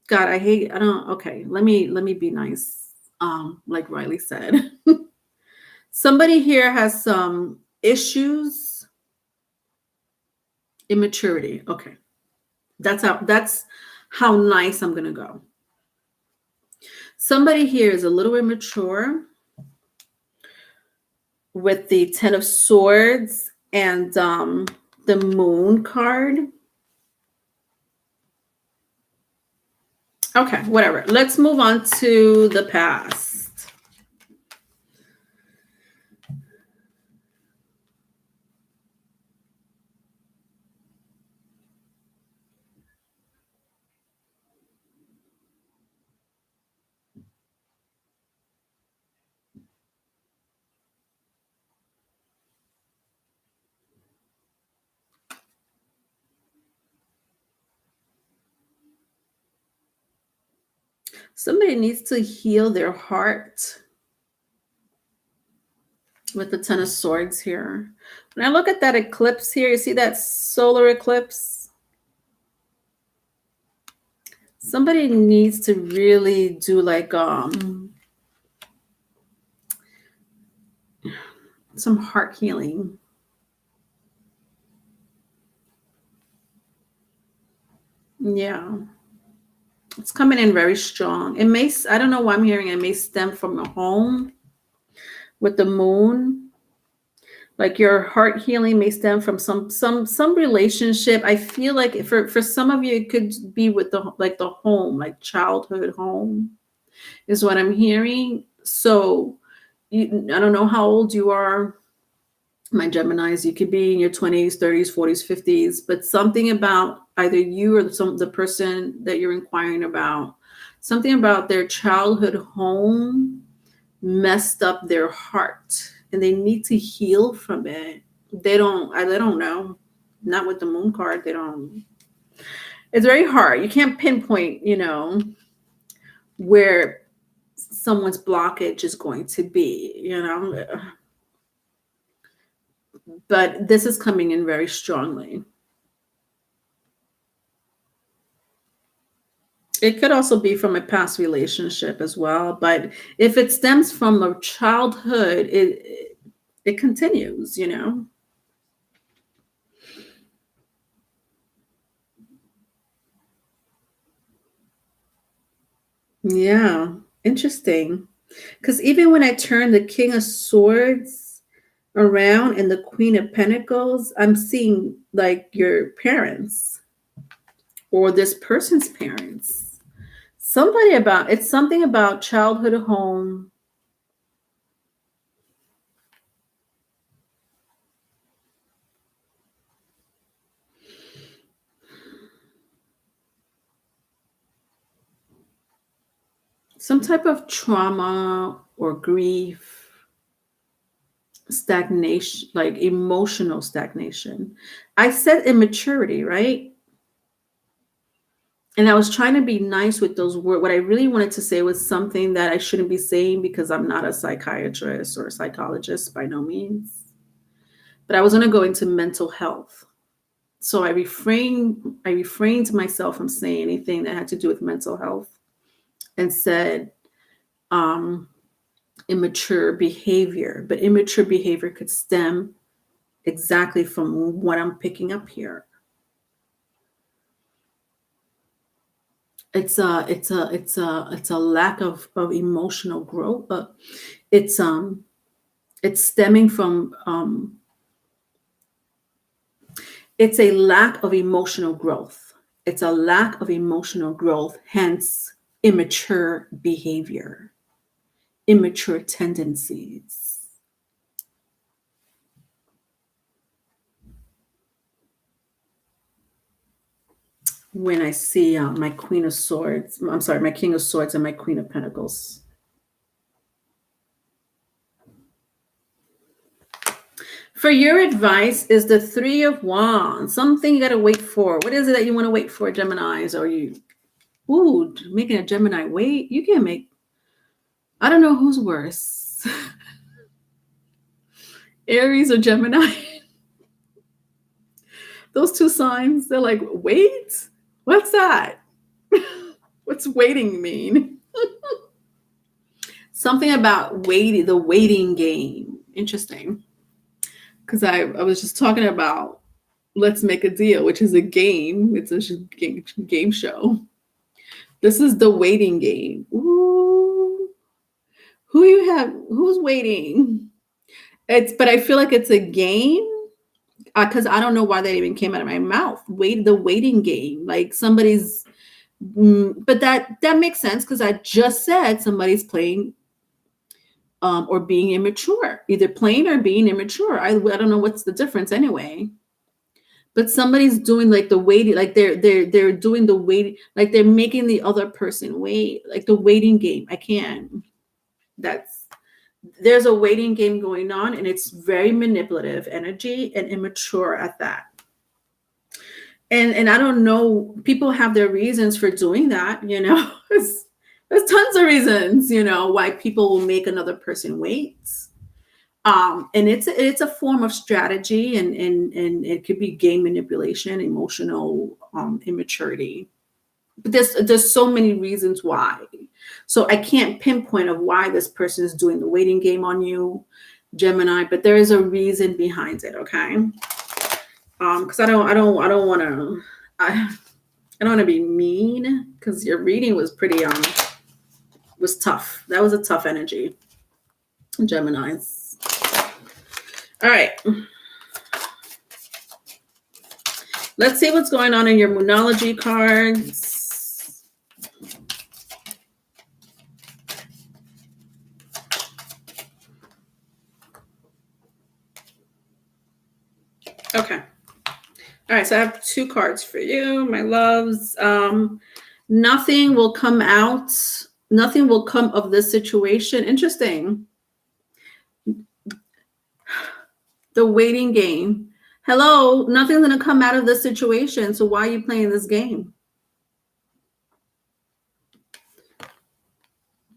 God, okay, let me be nice. Like Riley said. Somebody here has some issues. Immaturity. Okay. That's how nice I'm gonna go. Somebody here is a little immature with the Ten of Swords and the Moon card. Okay, whatever. Let's move on to the past. Somebody needs to heal their heart with the Ten of Swords here. When I look at that eclipse here, you see that solar eclipse? Somebody needs to really do like some heart healing. Yeah. It's coming in very strong. It may, I don't know why I'm hearing it may stem from a home with the moon. Like your heart healing may stem from some relationship. I feel like for some of you, it could be with the home, like childhood home is what I'm hearing. So I don't know how old you are. My Geminis, you could be in your 20s, 30s, 40s, 50s, but something about either you or the person that you're inquiring about, something about their childhood home messed up their heart and they need to heal from it. They don't know. Not with the moon card. They don't. It's very hard. You can't pinpoint, where someone's blockage is going to be. But this is coming in very strongly. It could also be from a past relationship as well, but if it stems from a childhood, it continues. Yeah, interesting. Because even when I turn the King of Swords around and the Queen of Pentacles, I'm seeing like your parents or this person's parents. It's something about childhood home. Some type of trauma or grief, stagnation, like emotional stagnation. I said immaturity, right? And I was trying to be nice with those words. What I really wanted to say was something that I shouldn't be saying because I'm not a psychiatrist or a psychologist by no means. But I was going to go into mental health. So I refrained myself from saying anything that had to do with mental health and said um, immature behavior. But immature behavior could stem exactly from what I'm picking up here. It's a lack of emotional growth. It's stemming from it's a lack of emotional growth. It's a lack of emotional growth, hence immature behavior, immature tendencies. When I see my Queen of Swords, I'm sorry, my King of Swords and my Queen of Pentacles. For your advice is the Three of Wands. Something you got to wait for. What is it that you want to wait for, Geminis? Or making a Gemini wait? You can't make, I don't know who's worse, Aries or Gemini. Those two signs, they're like, wait? What's that? What's waiting mean? Something about waiting, the waiting game. Interesting. Because I was just talking about Let's Make a Deal, which is a game. It's a game show. This is the waiting game. Ooh. Who's waiting? But I feel like it's a game because I don't know why that even came out of my mouth. The waiting game, like somebody's. But that makes sense because I just said somebody's playing or being immature, either playing or being immature. I don't know what's the difference anyway. But somebody's doing like the waiting, like they're doing the waiting, like they're making the other person wait, like the waiting game. I can't. There's a waiting game going on, and it's very manipulative energy and immature at that. And I don't know, people have their reasons for doing that. There's tons of reasons, why people will make another person wait. And it's a form of strategy, and it could be game manipulation, emotional immaturity. But there's so many reasons why. So I can't pinpoint of why this person is doing the waiting game on you, Gemini, but there is a reason behind it, okay? Because I don't want to I don't want to be mean because your reading was pretty was tough. That was a tough energy, Geminis. All right. Let's see what's going on in your Moonology cards. Okay. All right, so I have 2 cards for you, my loves. Nothing will come out, nothing will come of this situation. Interesting. The waiting game. Hello, nothing's going to come out of this situation. So why are you playing this game?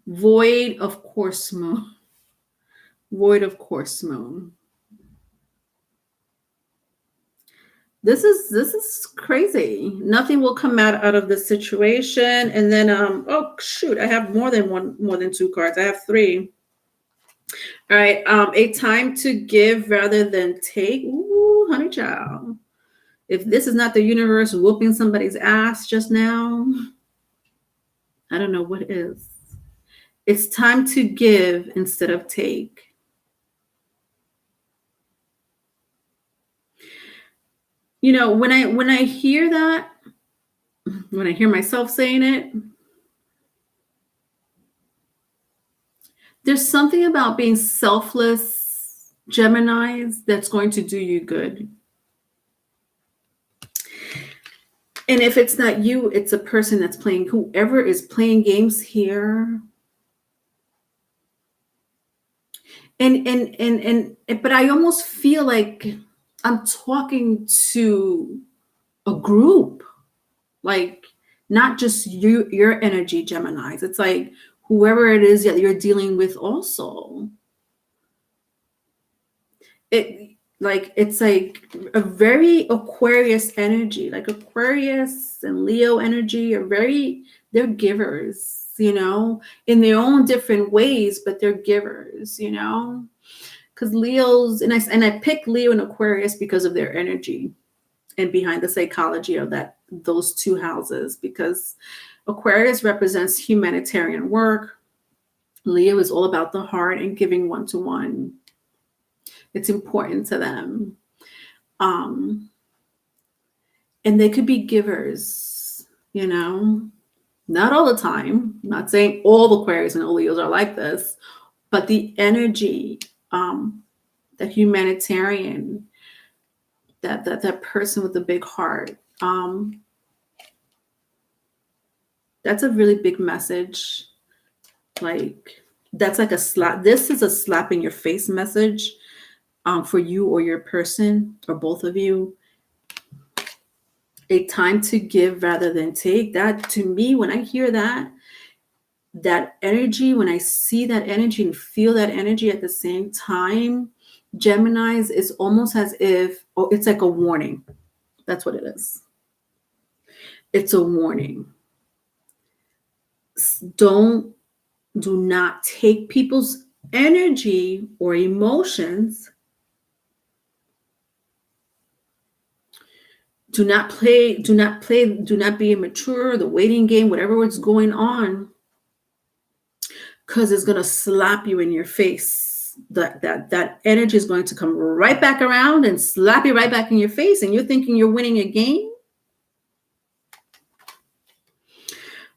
Void of course moon. Void of course moon. This is crazy. Nothing will come out of this situation. And then oh shoot, I have more than 2 cards. I have 3. All right, a time to give rather than take. Ooh, honey child. If this is not the universe whooping somebody's ass just now, I don't know what is. It's time to give instead of take. You know, when I hear that, when I hear myself saying it, there's something about being selfless Geminis that's going to do you good. And if it's not you, it's a person that's playing, whoever is playing games here. And but I almost feel like I'm talking to a group, like not just your energy, Geminis. It's like whoever it is that you're dealing with also. It's like a very Aquarius energy, like Aquarius and Leo energy are they're givers, you know, in their own different ways, but they're givers, you know, because Leos, and I pick Leo and Aquarius because of their energy and behind the psychology of those 2 houses, because Aquarius represents humanitarian work. Leo is all about the heart and giving one-to-one. It's important to them. And they could be givers, you know, not all the time. I'm not saying all Aquarius and all Leos are like this, but the energy, the humanitarian, that person with the big heart, that's a really big message. Like that's like a slap. This is a slap in your face message. For you or your person or both of you, a time to give rather than take. That to me, when I hear that energy, when I see that energy and feel that energy at the same time, Geminis, it's almost as if, it's like a warning. That's what it is. It's a warning. Do not take people's energy or emotions. Do not be immature, the waiting game, whatever is going on, because it's going to slap you in your face. That energy is going to come right back around and slap you right back in your face, and you're thinking you're winning a game.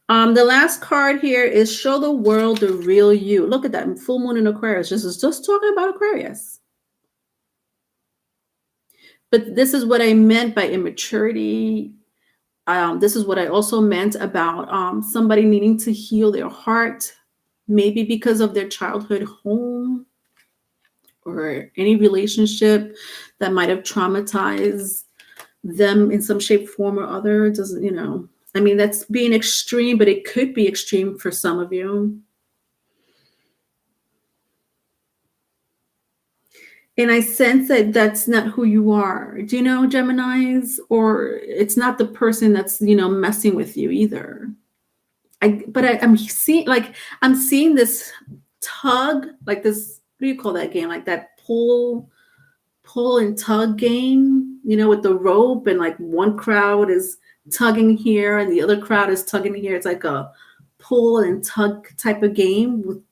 The last card here is show the world the real you. Look at that full moon in Aquarius. This is just talking about Aquarius. But this is what I meant by immaturity. This is what I also meant about somebody needing to heal their heart, maybe because of their childhood home or any relationship that might have traumatized them in some shape, form, or other. It doesn't, you know, I mean, that's being extreme, but it could be extreme for some of you. And I sense that that's not who you are. Do you know, Geminis? Or it's not the person that's, you know, messing with you either. I'm seeing this tug, like this, what do you call that game? Like that pull and tug game, you know, with the rope, and like one crowd is tugging here and the other crowd is tugging here. It's like a pull and tug type of game.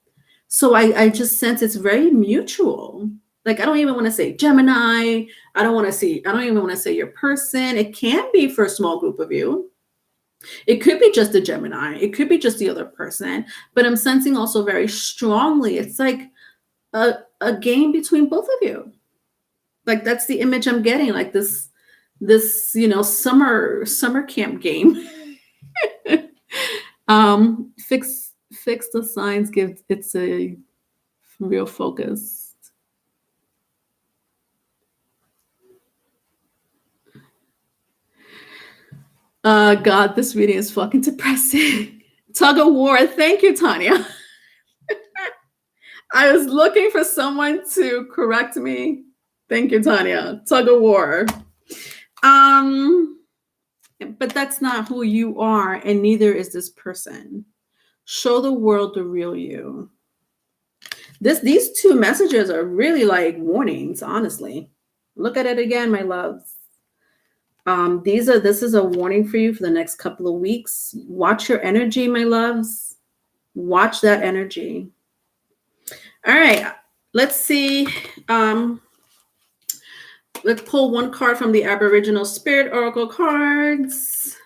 So I just sense it's very mutual. Like, I don't even want to say Gemini. I don't even want to say your person. It can be for a small group of you. It could be just a Gemini. It could be just the other person. But I'm sensing also very strongly, it's like a game between both of you. Like that's the image I'm getting, like this summer camp game. Fix the signs, give it's a real focus. God, this reading is fucking depressing. Tug of war. Thank you, Tanya. I was looking for someone to correct me. Thank you, Tanya. Tug of war. But that's not who you are, and neither is this person. Show the world the real you. These two messages are really like warnings, honestly. Look at it again, my loves. This is a warning for you for the next couple of weeks. Watch your energy, my loves. Watch that energy. All right, let's see. Let's pull one card from the Aboriginal Spirit Oracle cards.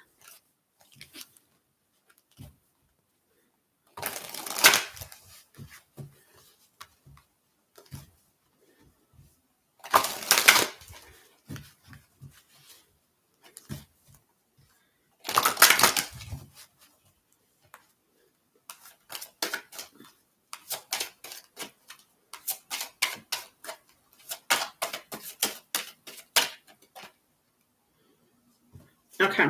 Okay.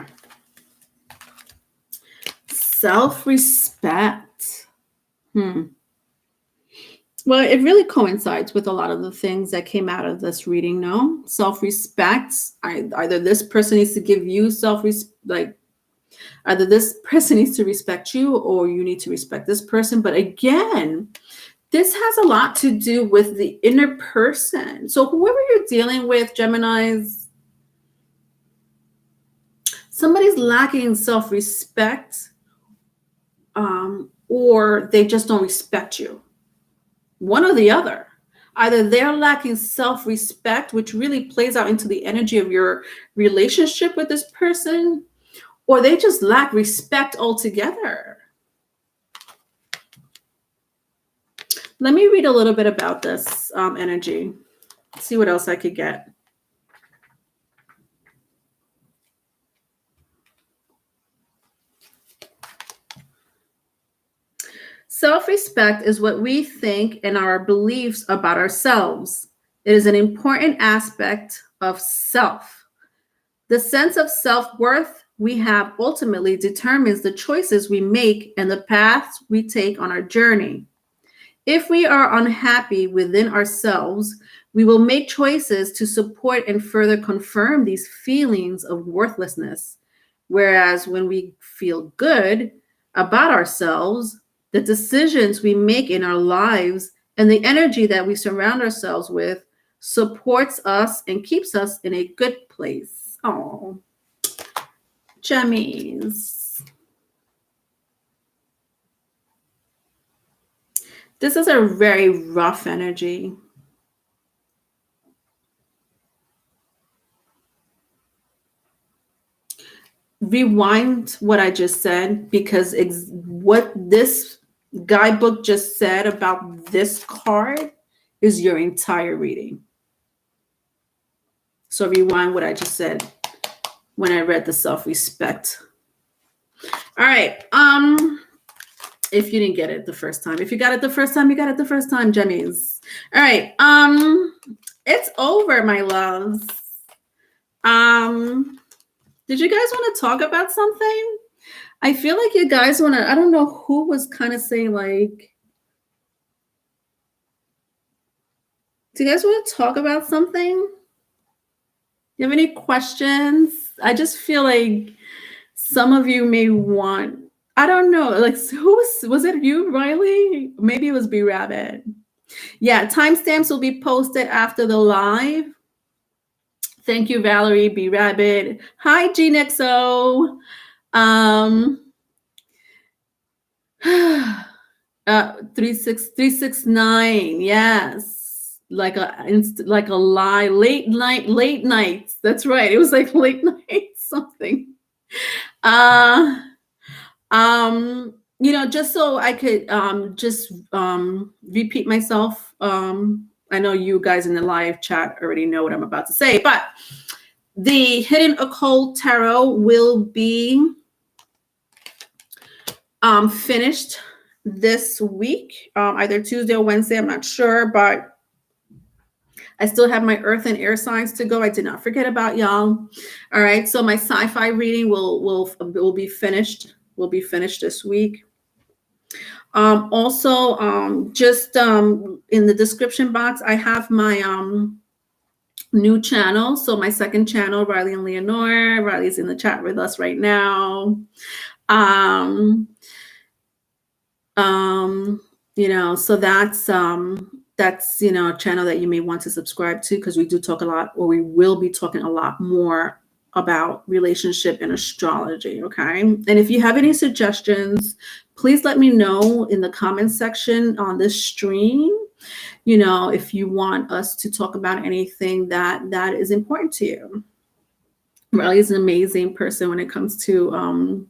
Self-respect. Well, it really coincides with a lot of the things that came out of this reading, no? Self-respect. Either this person needs to give you self-respect, either this person needs to respect you or you need to respect this person. But again, this has a lot to do with the inner person. So whoever you're dealing with, Geminis, somebody's lacking self-respect, or they just don't respect you. One or the other. Either they're lacking self-respect, which really plays out into the energy of your relationship with this person, or they just lack respect altogether. Let me read a little bit about this energy. See what else I could get. Self-respect is what we think and our beliefs about ourselves. It is an important aspect of self. The sense of self-worth we have ultimately determines the choices we make and the paths we take on our journey. If we are unhappy within ourselves, we will make choices to support and further confirm these feelings of worthlessness. Whereas when we feel good about ourselves, the decisions we make in our lives and the energy that we surround ourselves with supports us and keeps us in a good place. Oh, Jemmies. This is a very rough energy. Rewind what I just said, because what this guidebook just said about this card is your entire reading. So rewind what I just said when I read the self-respect. All right. If you didn't get it the first time, if you got it the first time, you got it the first time, Jemmies. All right. It's over, my loves. Did you guys want to talk about something? I feel like you guys want to, I don't know who was kind of saying like, do you guys want to talk about something? Do you have any questions? I just feel like some of you may want, I don't know, like who was it you, Riley? Maybe it was B Rabbit. Yeah, timestamps will be posted after the live. Thank you, Valerie, B Rabbit. Hi, GNXO. 369. Yes, like a lie. Late nights. That's right. It was like late night something. Just so I could just repeat myself I know you guys in the live chat already know what I'm about to say, but the Hidden Occult Tarot will be finished this week, either Tuesday or Wednesday. I'm not sure, but I still have my earth and air signs to go. I did not forget about y'all. All right. So my sci-fi reading will be finished. Will be finished this week. Also, just in the description box, I have my new channel. So my second channel, Riley and Leonore. Riley's in the chat with us right now. So that's a channel that you may want to subscribe to, because we do talk a lot, or we will be talking a lot more about relationship and astrology. Okay. And if you have any suggestions, please let me know in the comments section on this stream. If you want us to talk about anything that is important to you. Riley is an amazing person when it comes to,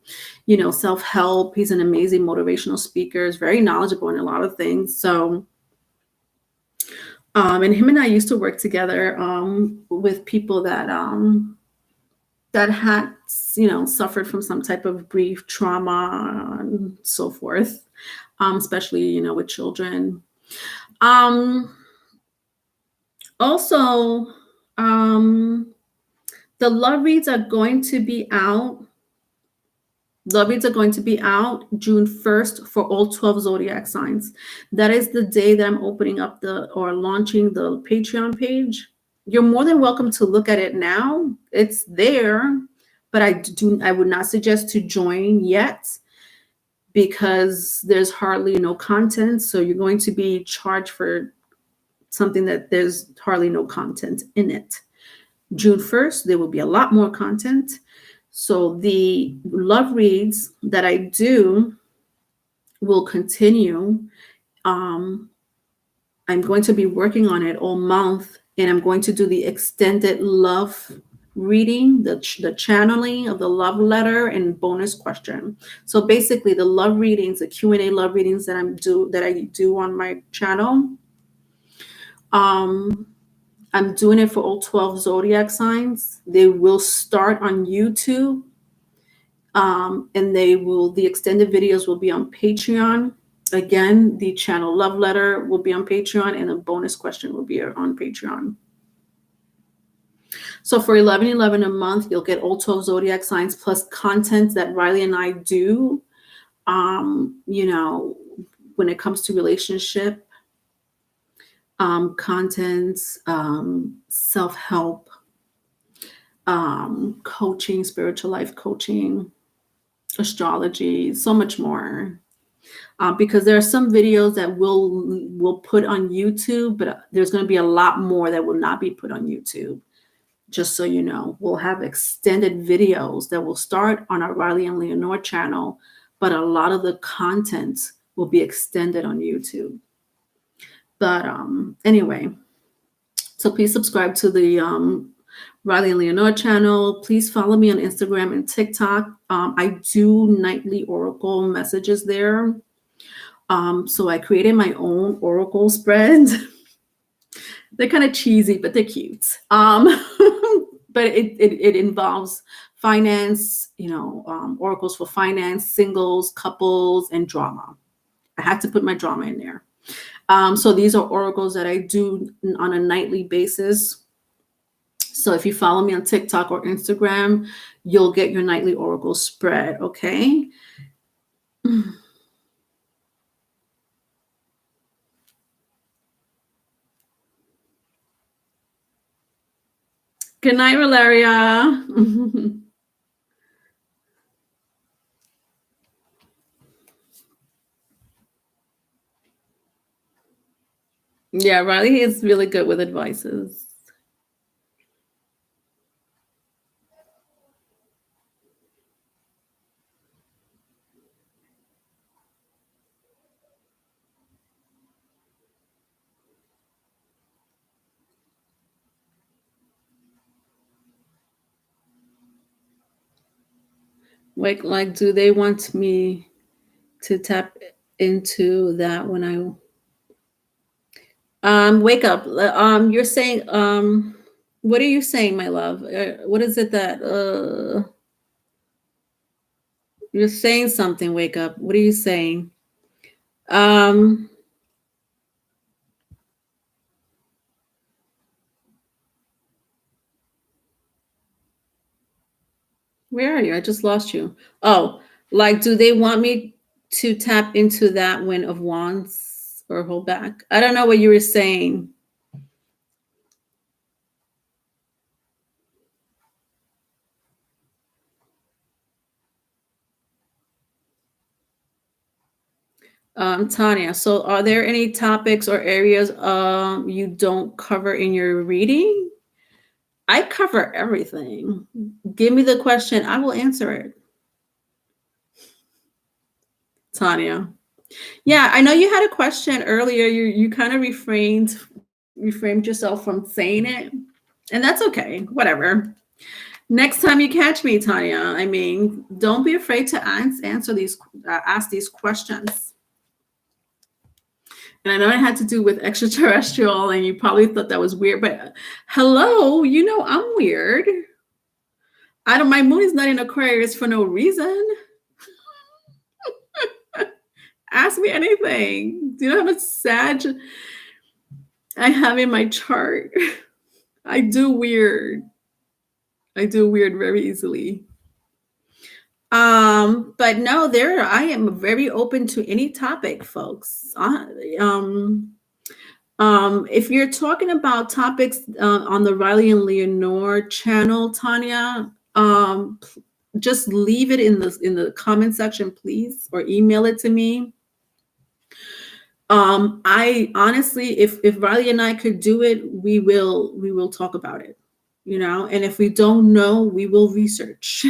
self-help. He's an amazing motivational speaker. He's very knowledgeable in a lot of things. So, and him and I used to work together with people that had, suffered from some type of grief, trauma, and so forth, especially, with children. Also, the love reads are going to be out. Love reads are going to be out June 1st for all 12 zodiac signs. That is the day that I'm opening up launching the Patreon page. You're more than welcome to look at it now. It's there, but I would not suggest to join yet, because there's hardly no content. So you're going to be charged for something that there's hardly no content in it. June 1st, there will be a lot more content. So the love reads that I do will continue. I'm going to be working on it all month, and I'm going to do the extended love reading, the channeling of the love letter and bonus question. So basically the love readings, the Q&A love readings that I do on my channel, I'm doing it for all 12 zodiac signs. They will start on YouTube, and the extended videos will be on Patreon. Again, the channel love letter will be on Patreon, and the bonus question will be on Patreon. So for $11.11 a month, you'll get all 12 zodiac signs plus content that Riley and I do, when it comes to relationship, content, self-help, coaching, spiritual life coaching, astrology, so much more. Because there are some videos that we'll put on YouTube, but there's going to be a lot more that will not be put on YouTube. Just so you know, we'll have extended videos that will start on our Riley and Leonore channel, but a lot of the content will be extended on YouTube. But anyway, so please subscribe to the Riley and Leonore channel. Please follow me on Instagram and TikTok. I do nightly oracle messages there. So I created my own oracle spread. They're kind of cheesy, but they're cute. But it involves finance, oracles for finance, singles, couples, and drama. I had to put my drama in there. So these are oracles that I do on a nightly basis. So if you follow me on TikTok or Instagram, you'll get your nightly oracle spread, okay? Good night, Valeria. Yeah, Riley is really good with advices. Like, do they want me to tap into that when Wake up. You're saying, what are you saying, my love? What is it that you're saying something, wake up? What are you saying? Um, where are you? I just lost you. Oh, like, do they want me to tap into that Wind of Wands or hold back? I don't know what you were saying. Tanya, so are there any topics or areas you don't cover in your reading? I cover everything. Give me the question, I will answer it. Tanya. Yeah, I know you had a question earlier. You kind of reframed yourself from saying it. And that's okay. Whatever. Next time you catch me, Tanya, I mean, don't be afraid to ask these questions. And I know it had to do with extraterrestrial, and you probably thought that was weird, but hello, you know I'm weird. I don't. My moon is not in Aquarius for no reason. Ask me anything. Do you know how much Sag I have in my chart? I do weird. I do weird very easily. But no, I am very open to any topic, folks. If you're talking about topics on the Riley and Leonore channel, Tanya, just leave it in the comment section, please, or email it to me. I honestly, if Riley and I could do it, we will talk about it, you know. And if we don't know, we will research.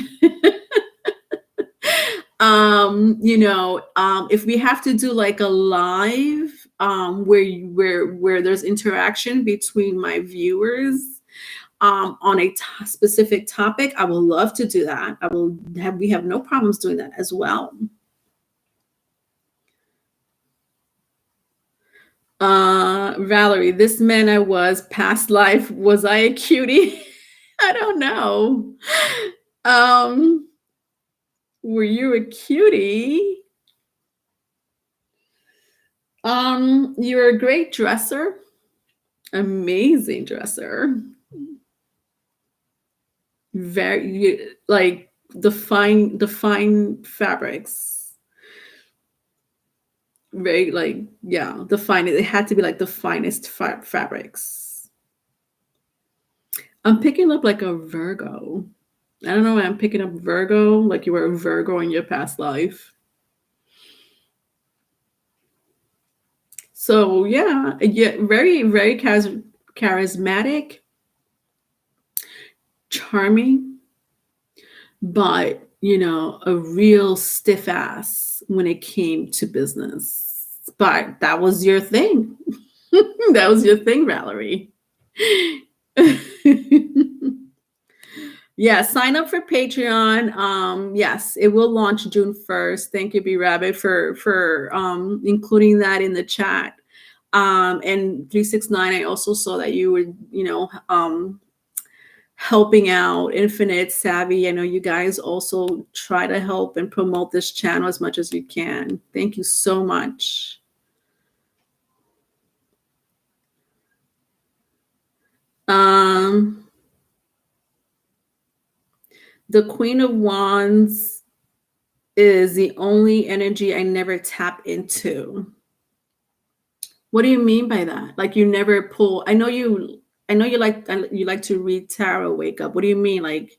If we have to do like a live where there's interaction between my viewers on a specific topic, I will love to do that. We have no problems doing that as well. Valerie, this man I was past life, was I a cutie? I don't know. Were you a cutie? You're a great dresser. Amazing dresser. Very like the fine fabrics. Very like, yeah, the fine. It had to be like the finest fabrics. I'm picking up like a Virgo. I don't know why I'm picking up Virgo, like you were a Virgo in your past life. So yeah, very, very charismatic, charming, but a real stiff ass when it came to business. But that was your thing. That was your thing, Valerie. Yeah, sign up for Patreon. Yes, it will launch June 1st. Thank you, B Rabbit, for including that in the chat. And 369, I also saw that you were, helping out Infinite Savvy. I know you guys also try to help and promote this channel as much as you can. Thank you so much. The Queen of Wands is the only energy I never tap into. What do you mean by that? Like you never pull? I know you like to read tarot. Wake up. What do you mean? Like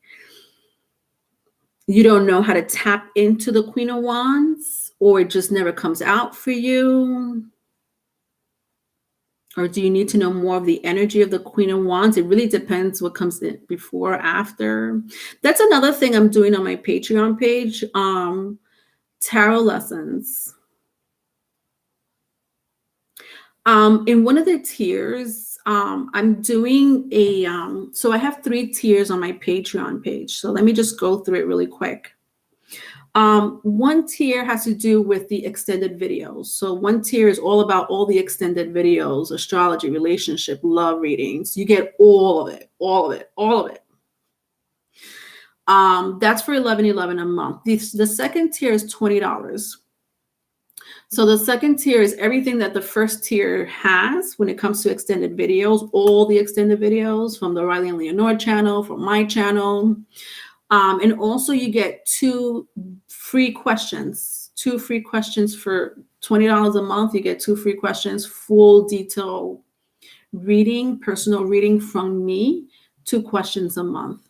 you don't know how to tap into the Queen of Wands, or it just never comes out for you? Or do you need to know more of the energy of the Queen of Wands? It really depends what comes in before or after. That's another thing I'm doing on my Patreon page. Tarot lessons. In one of the tiers, I'm doing so I have 3 tiers on my Patreon page. So let me just go through it really quick. One tier has to do with the extended videos. So one tier is all about all the extended videos, astrology, relationship, love readings. You get all of it, all of it, all of it. That's for $11.11 a month. The second tier is $20. So the second tier is everything that the first tier has when it comes to extended videos, all the extended videos from the Riley and Leonore channel, from my channel. And also you get two free questions for $20 a month. You get 2 free questions, full detail reading, personal reading from me, 2 questions a month.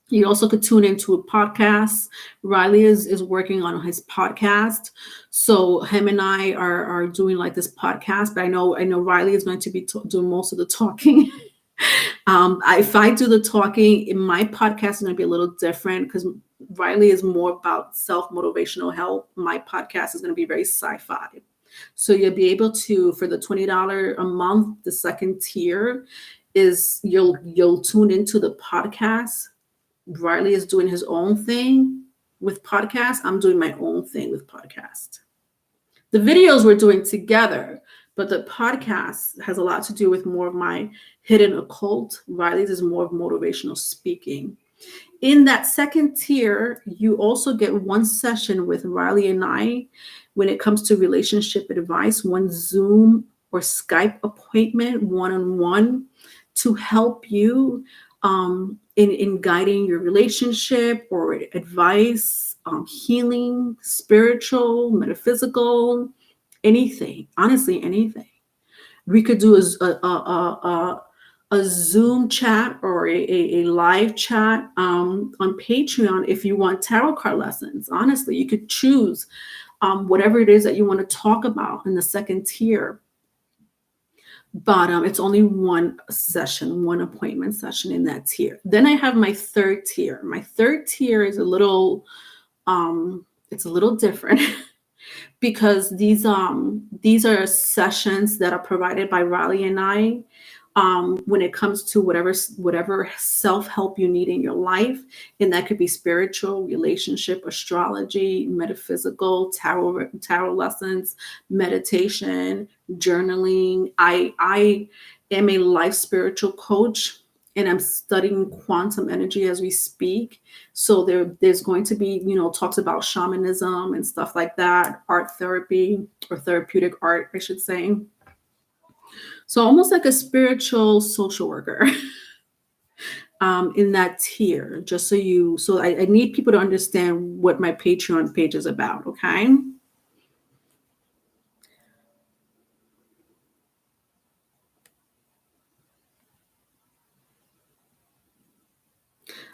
You also could tune into a podcast. Riley is working on his podcast. So him and I are doing like this podcast, but I know Riley is going to be doing most of the talking. If I do the talking, in my podcast is going to be a little different because Riley is more about self-motivational help. My podcast is going to be very sci-fi. So you'll be able to, for the $20 a month, the second tier is you'll tune into the podcast. Riley is doing his own thing with podcast. I'm doing my own thing with podcast. The videos we're doing together, but the podcast has a lot to do with more of my hidden occult. Riley's is more of motivational speaking. In that second tier, you also get 1 session with Riley and I when it comes to relationship advice, 1 Zoom or Skype appointment, one-on-one, to help you in guiding your relationship or advice, healing, spiritual, metaphysical, anything, honestly, anything. We could do a Zoom chat or a live chat on Patreon if you want tarot card lessons. Honestly, you could choose whatever it is that you want to talk about in the second tier. But it's only 1 session, 1 appointment session in that tier. Then I have my third tier. My third tier is a little different because these are sessions that are provided by Riley and I when it comes to whatever self-help you need in your life. And that could be spiritual, relationship, astrology, metaphysical, tarot lessons, meditation, journaling. I am a life spiritual coach, and I'm studying quantum energy as we speak. So there's going to be, talks about shamanism and stuff like that, art therapy or therapeutic art, I should say. So almost like a spiritual social worker in that tier, just so I need people to understand what my Patreon page is about, okay?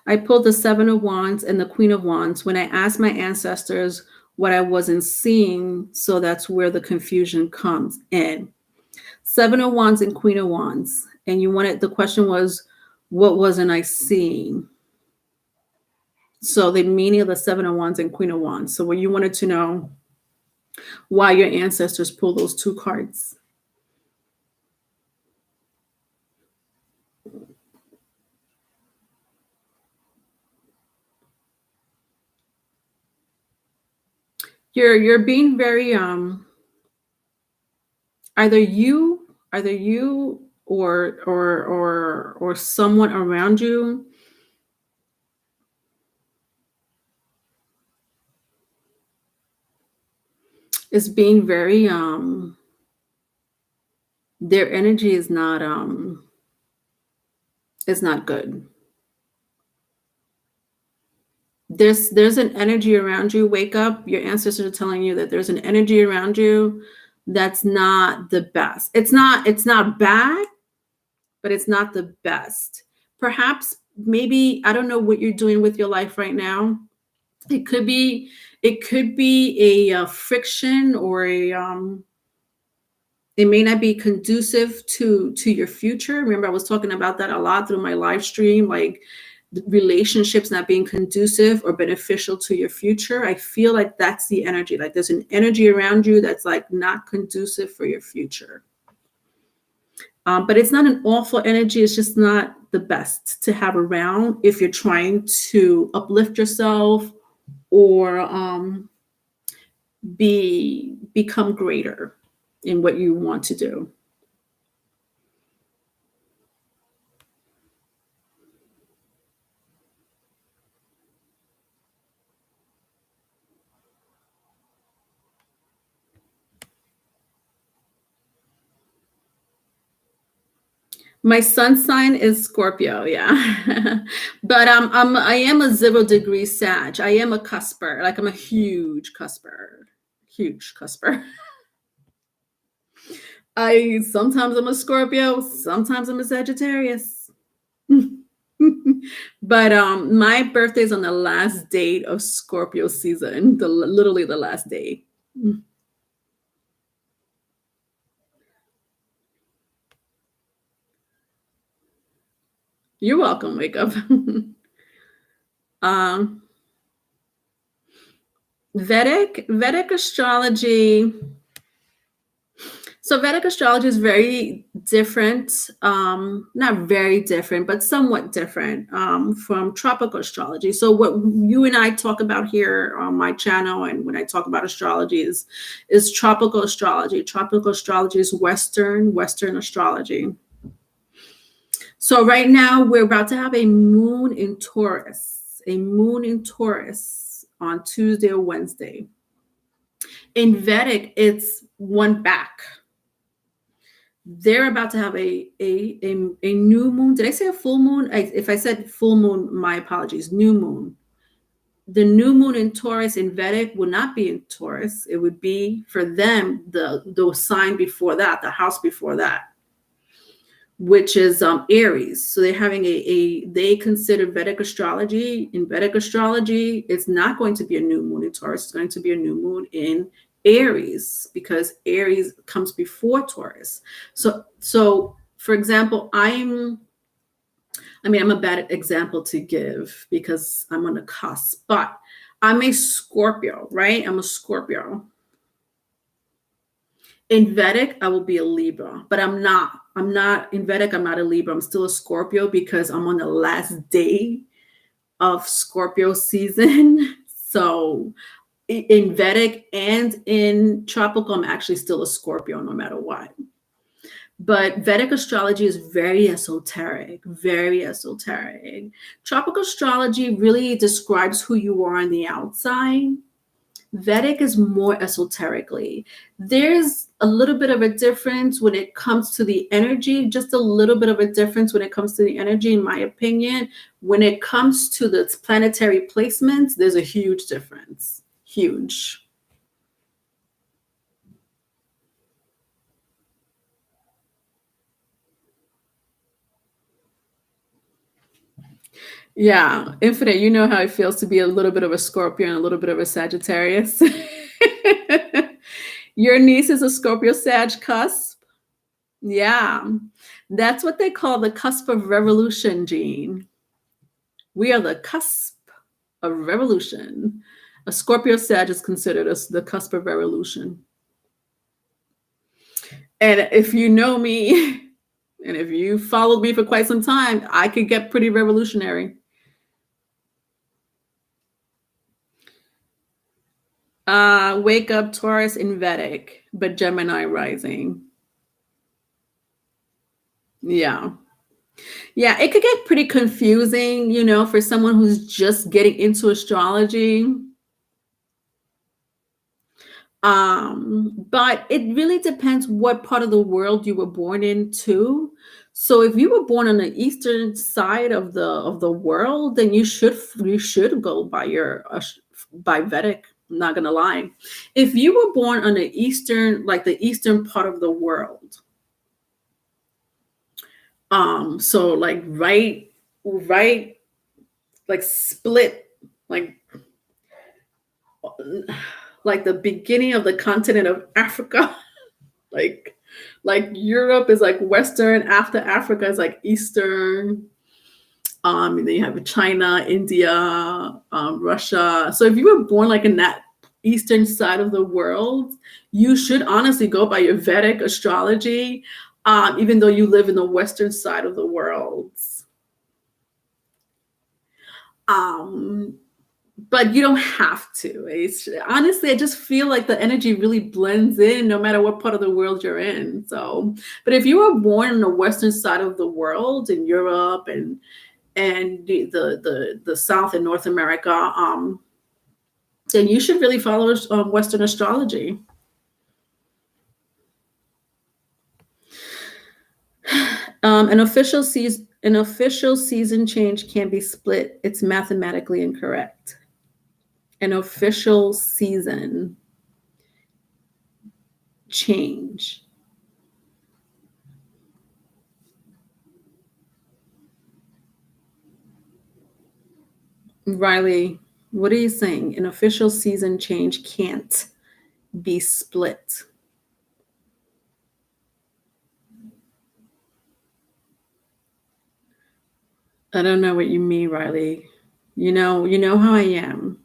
I pulled the 7 of Wands and the Queen of Wands when I asked my ancestors what I wasn't seeing, so that's where the confusion comes in. 7 of Wands and Queen of Wands. And the question was, what wasn't I seeing? So the meaning of the 7 of Wands and Queen of Wands. So you wanted to know why your ancestors pulled those 2 cards. You're being very either you or someone around you is being very their energy is not good. There's an energy around you. Wake up. Your ancestors are telling you that there's an energy around you that's not the best. It's not bad, but it's not the best. Perhaps, maybe, I don't know what you're doing with your life right now. It could be a friction, or it may not be conducive to your future. Remember, I was talking about that a lot through my live stream, like relationships not being conducive or beneficial to your future. I feel like that's the energy. Like there's an energy around you that's like not conducive for your future. But it's not an awful energy. It's just not the best to have around if you're trying to uplift yourself or become greater in what you want to do. My sun sign is Scorpio, yeah. But I am a 0 degree Sag. I am a cusper. Like I'm a huge cusper. Huge cusper. I sometimes I'm a Scorpio, sometimes I'm a Sagittarius. But my birthday is on the last date of Scorpio season, literally the last day. You're welcome, wake up. um Vedic astrology. So Vedic astrology is very different, not very different, but somewhat different from tropical astrology. So what you and I talk about here on my channel, and when I talk about astrology, is tropical astrology. Tropical astrology is Western astrology. So right now we're about to have a moon in Taurus, on Tuesday or Wednesday. In Vedic, it's one back. They're about to have a new moon. Did I say a full moon? If I said full moon, my apologies. New moon. The new moon in Taurus in Vedic would not be in Taurus. It would be for them the sign before that, the house before that, which is Aries. So they're having they consider Vedic astrology. In Vedic astrology, it's not going to be a new moon in Taurus. It's going to be a new moon in Aries, because Aries comes before Taurus. So for example, I'm a bad example to give because I'm on the cusp, but I'm a Scorpio, right? I'm a Scorpio. In Vedic, I will be a Libra, but I'm not in Vedic. I'm not a Libra. I'm still a Scorpio because I'm on the last day of Scorpio season. So in Vedic and in tropical, I'm actually still a Scorpio no matter what. But Vedic astrology is very esoteric, very esoteric. Tropical astrology really describes who you are on the outside. Vedic is more esoterically. There's a little bit of a difference when it comes to the energy, just a little bit of a difference when it comes to the energy, in my opinion. When it comes to the planetary placements, there's a huge difference. Huge. Yeah, Infinite, you know how it feels to be a little bit of a Scorpio and a little bit of a Sagittarius. Your niece is a Scorpio Sag cusp. Yeah, that's what they call the cusp of revolution, Jean. We are the cusp of revolution. A Scorpio Sag is considered as the cusp of revolution. And if you know me, and if you followed me for quite some time, I could get pretty revolutionary. Wake up Taurus in Vedic, but Gemini rising. Yeah. Yeah, it could get pretty confusing, for someone who's just getting into astrology. But it really depends what part of the world you were born into. So if you were born on the eastern side of the world, then you should go by Vedic. I'm not gonna lie. If you were born on the eastern part of the world, so right, like split, like the beginning of the continent of Africa, like Europe is like Western, after Africa is like Eastern. And then you have China, India, Russia. So if you were born like in that eastern side of the world, you should honestly go by your Vedic astrology, even though you live in the western side of the world. but you don't have to. Honestly, I just feel like the energy really blends in no matter what part of the world you're in. So, but if you were born on the western side of the world in Europe and the South and North America, then you should really follow Western astrology. An official season change can be split. It's mathematically incorrect. An official season change. Riley, what are you saying? An official season change can't be split. I don't know what you mean, Riley. You know how I am.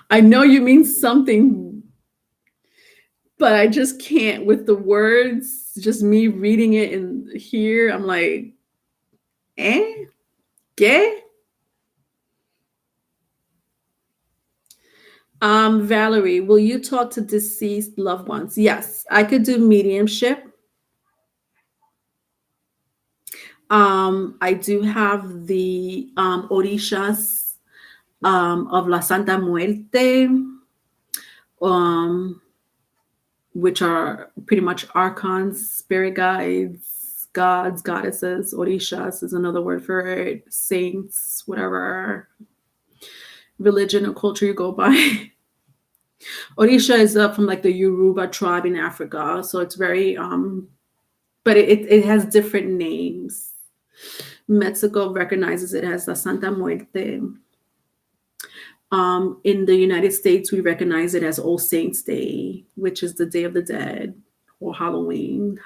I know you mean something, but I just can't with the words. Just me reading it in here, I'm like, eh, gay. Valerie, will you talk to deceased loved ones? Yes, I could do mediumship. I do have the Orishas of La Santa Muerte, um, which are pretty much archons, spirit guides, gods, goddesses. Orishas is another word for it, saints, whatever religion or culture you go by. Orisha is from like the Yoruba tribe in Africa, so it's very but it has different names. Mexico recognizes it as La Santa Muerte. In the United States, we recognize it as All Saints Day, which is the Day of the Dead or Halloween.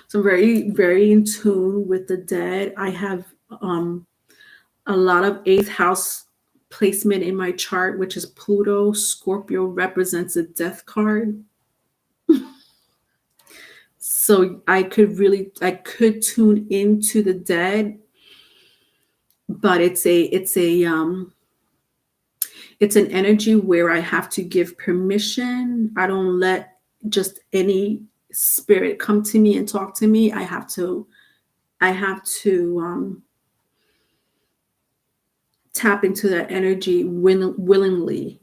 So I'm very, very in tune with the dead. I have a lot of eighth house placement in my chart, which is Pluto. Scorpio represents a death card. So I could tune into the dead, but it's an energy where I have to give permission. I don't let just any spirit come to me and talk to me. I have to tap into that energy willingly.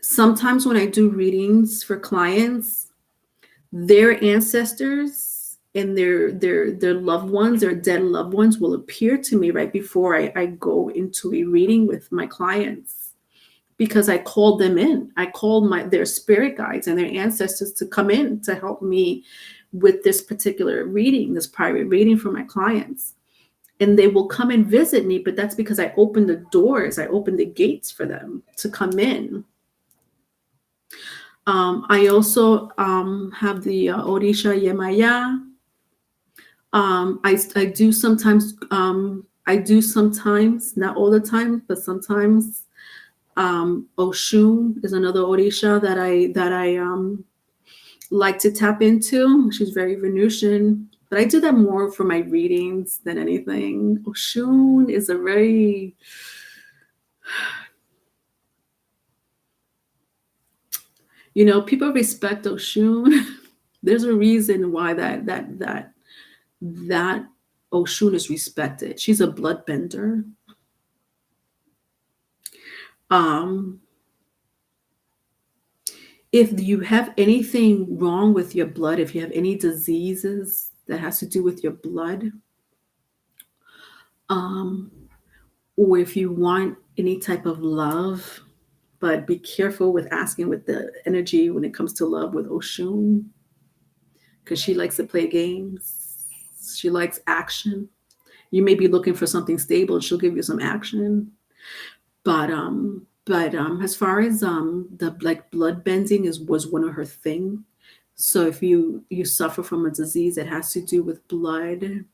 Sometimes when I do readings for clients, their ancestors and their loved ones, their dead loved ones will appear to me right before I go into a reading with my clients, because I called them in. I called their spirit guides and their ancestors to come in to help me with this particular reading, this private reading for my clients. And they will come and visit me, but that's because I opened the doors, I opened the gates for them to come in. I also have the Orisha Yemaya. I do sometimes, not all the time, but sometimes. Oshun is another Orisha that I like to tap into. She's very Venusian, but I do that more for my readings than anything. Oshun is a very people respect Oshun. There's a reason why that Oshun is respected. She's a bloodbender. If you have anything wrong with your blood, if you have any diseases that has to do with your blood, or if you want any type of love, but be careful with asking with the energy when it comes to love with Oshun, because she likes to play games. She likes action. You may be looking for something stable, and she'll give you some action. But as far as the like blood bending was one of her thing. So if you suffer from a disease that has to do with blood,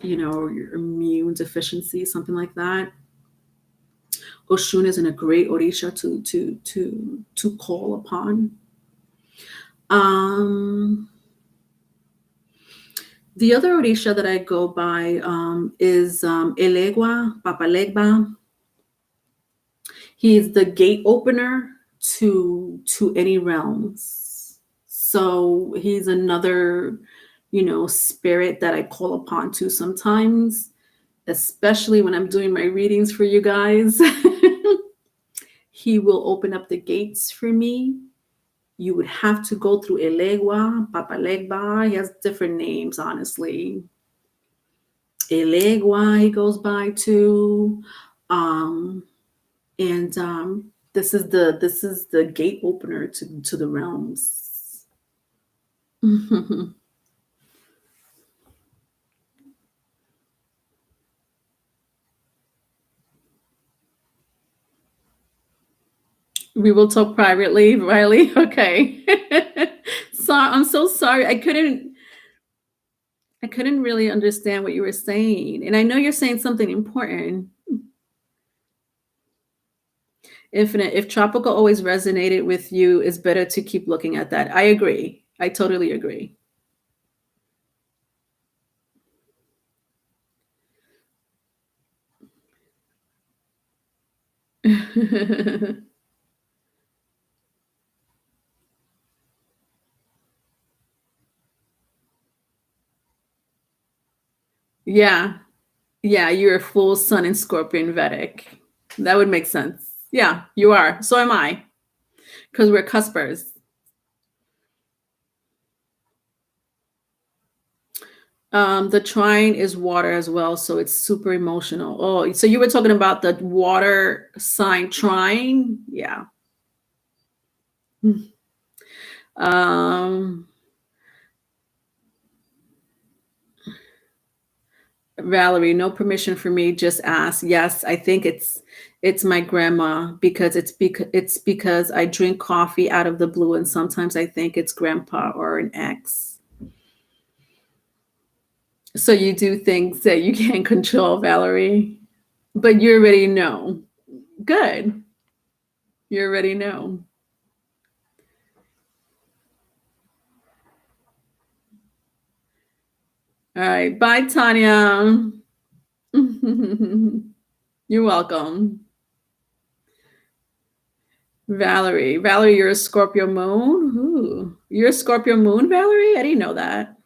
or your immune deficiency, something like that, Oshun is a great Orisha to call upon. The other Orisha that I go by is Elegua, Papalegba. He is the gate opener to any realms. So he's another, spirit that I call upon to sometimes, especially when I'm doing my readings for you guys. He will open up the gates for me. You would have to go through Elegua, Papalegba. He has different names, honestly. Elegua, he goes by too. Um, and this is the gate opener to the realms. We will talk privately, Riley. Okay. So I'm so sorry. I couldn't really understand what you were saying. And I know you're saying something important. Infinite. If tropical always resonated with you, it's better to keep looking at that. I agree. I totally agree. Yeah. Yeah, you're a full sun in Scorpion Vedic. That would make sense. Yeah, you are. So am I, because we're cuspers. The trine is water as well, so it's super emotional. Oh, so you were talking about the water sign trine? Yeah. Um, Valerie, no permission for me. Just ask. Yes, I think it's my grandma because it's because I drink coffee out of the blue, and sometimes I think it's grandpa or an ex. So you do things that you can't control, Valerie, but you already know. Good. You already know. All right. Bye, Tanya. You're welcome. Valerie. Valerie, you're a Scorpio moon? Ooh. You're a Scorpio moon, Valerie? I didn't know that.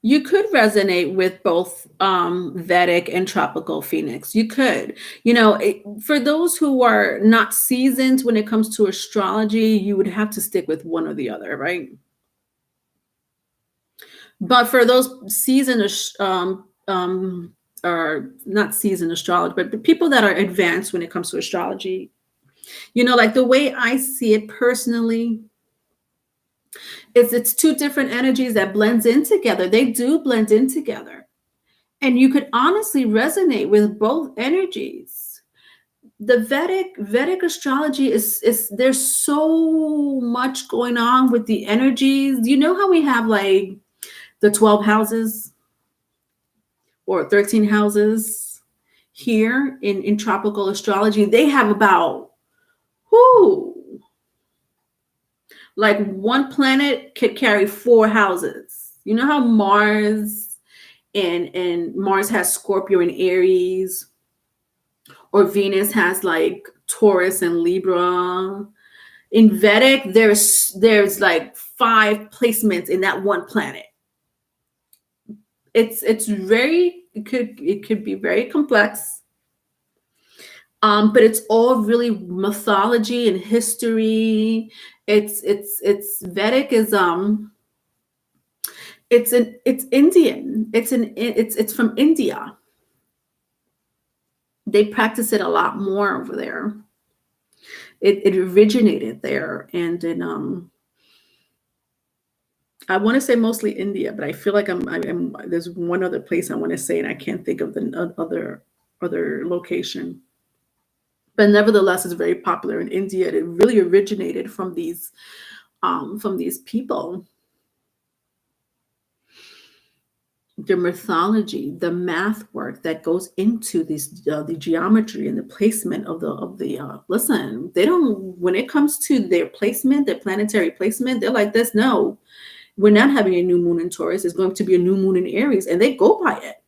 You could resonate with both Vedic and tropical Phoenix. You could. For those who are not seasoned when it comes to astrology, you would have to stick with one or the other, right? But for those seasoned, or not seasoned astrology, but people that are advanced when it comes to astrology, like the way I see it personally, is it's two different energies that blends in together. They do blend in together. And you could honestly resonate with both energies. The Vedic astrology is there's so much going on with the energies. You know how we have like the 12 houses or 13 houses here in tropical astrology? They have about whoo, like one planet could carry four houses. You know how and Mars has Scorpio and Aries, or Venus has like Taurus and Libra. In Vedic, there's like five placements in that one planet. It's very it could be very complex, but it's all really mythology and history. It's Vedic is it's Indian. It's from India. They practice it a lot more over there. It originated there, and in I want to say mostly India, but I feel like I'm there's one other place I want to say, and I can't think of the other location. But nevertheless, it's very popular in India. It really originated from these people. the mythology, the math work that goes into the geometry and the placement of the. Listen, they don't. When it comes to their placement, their planetary placement, they're like this. No, we're not having a new moon in Taurus. It's going to be a new moon in Aries, and they go by it.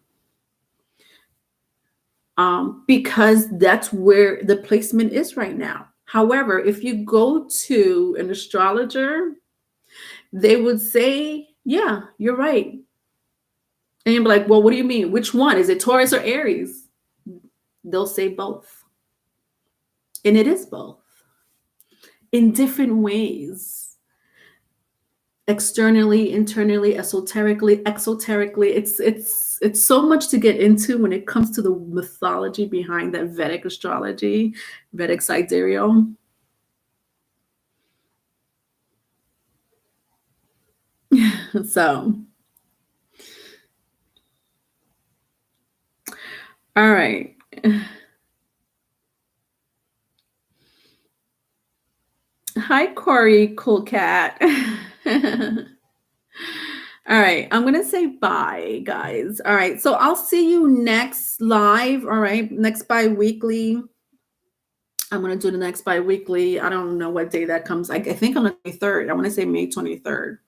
Because that's where the placement is right now. However, if you go to an astrologer, they would say, yeah, you're right. And you're like, well, what do you mean? Which one? Is it Taurus or Aries? They'll say both. And it is both in different ways. Externally, internally, esoterically, exoterically. It's so much to get into when it comes to the mythology behind that Vedic astrology, Vedic sidereal. So, all right. Hi, Corey, cool cat. All right, I'm gonna say bye, guys. All right, so I'll see you next live. All right, next bi-weekly. I'm gonna do the next bi-weekly. I don't know what day that comes. I think on the 23rd. I want to say May 23rd.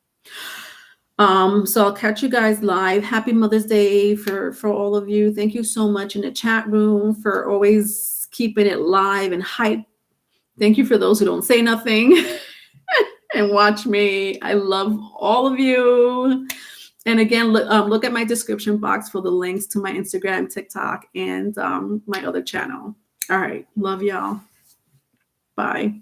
So I'll catch you guys live. Happy Mother's Day for all of you. Thank you so much in the chat room for always keeping it live and hype. Thank you for those who don't say nothing and watch me. I love all of you. And again, look at my description box for the links to my Instagram, TikTok, and my other channel. All right. Love y'all. Bye.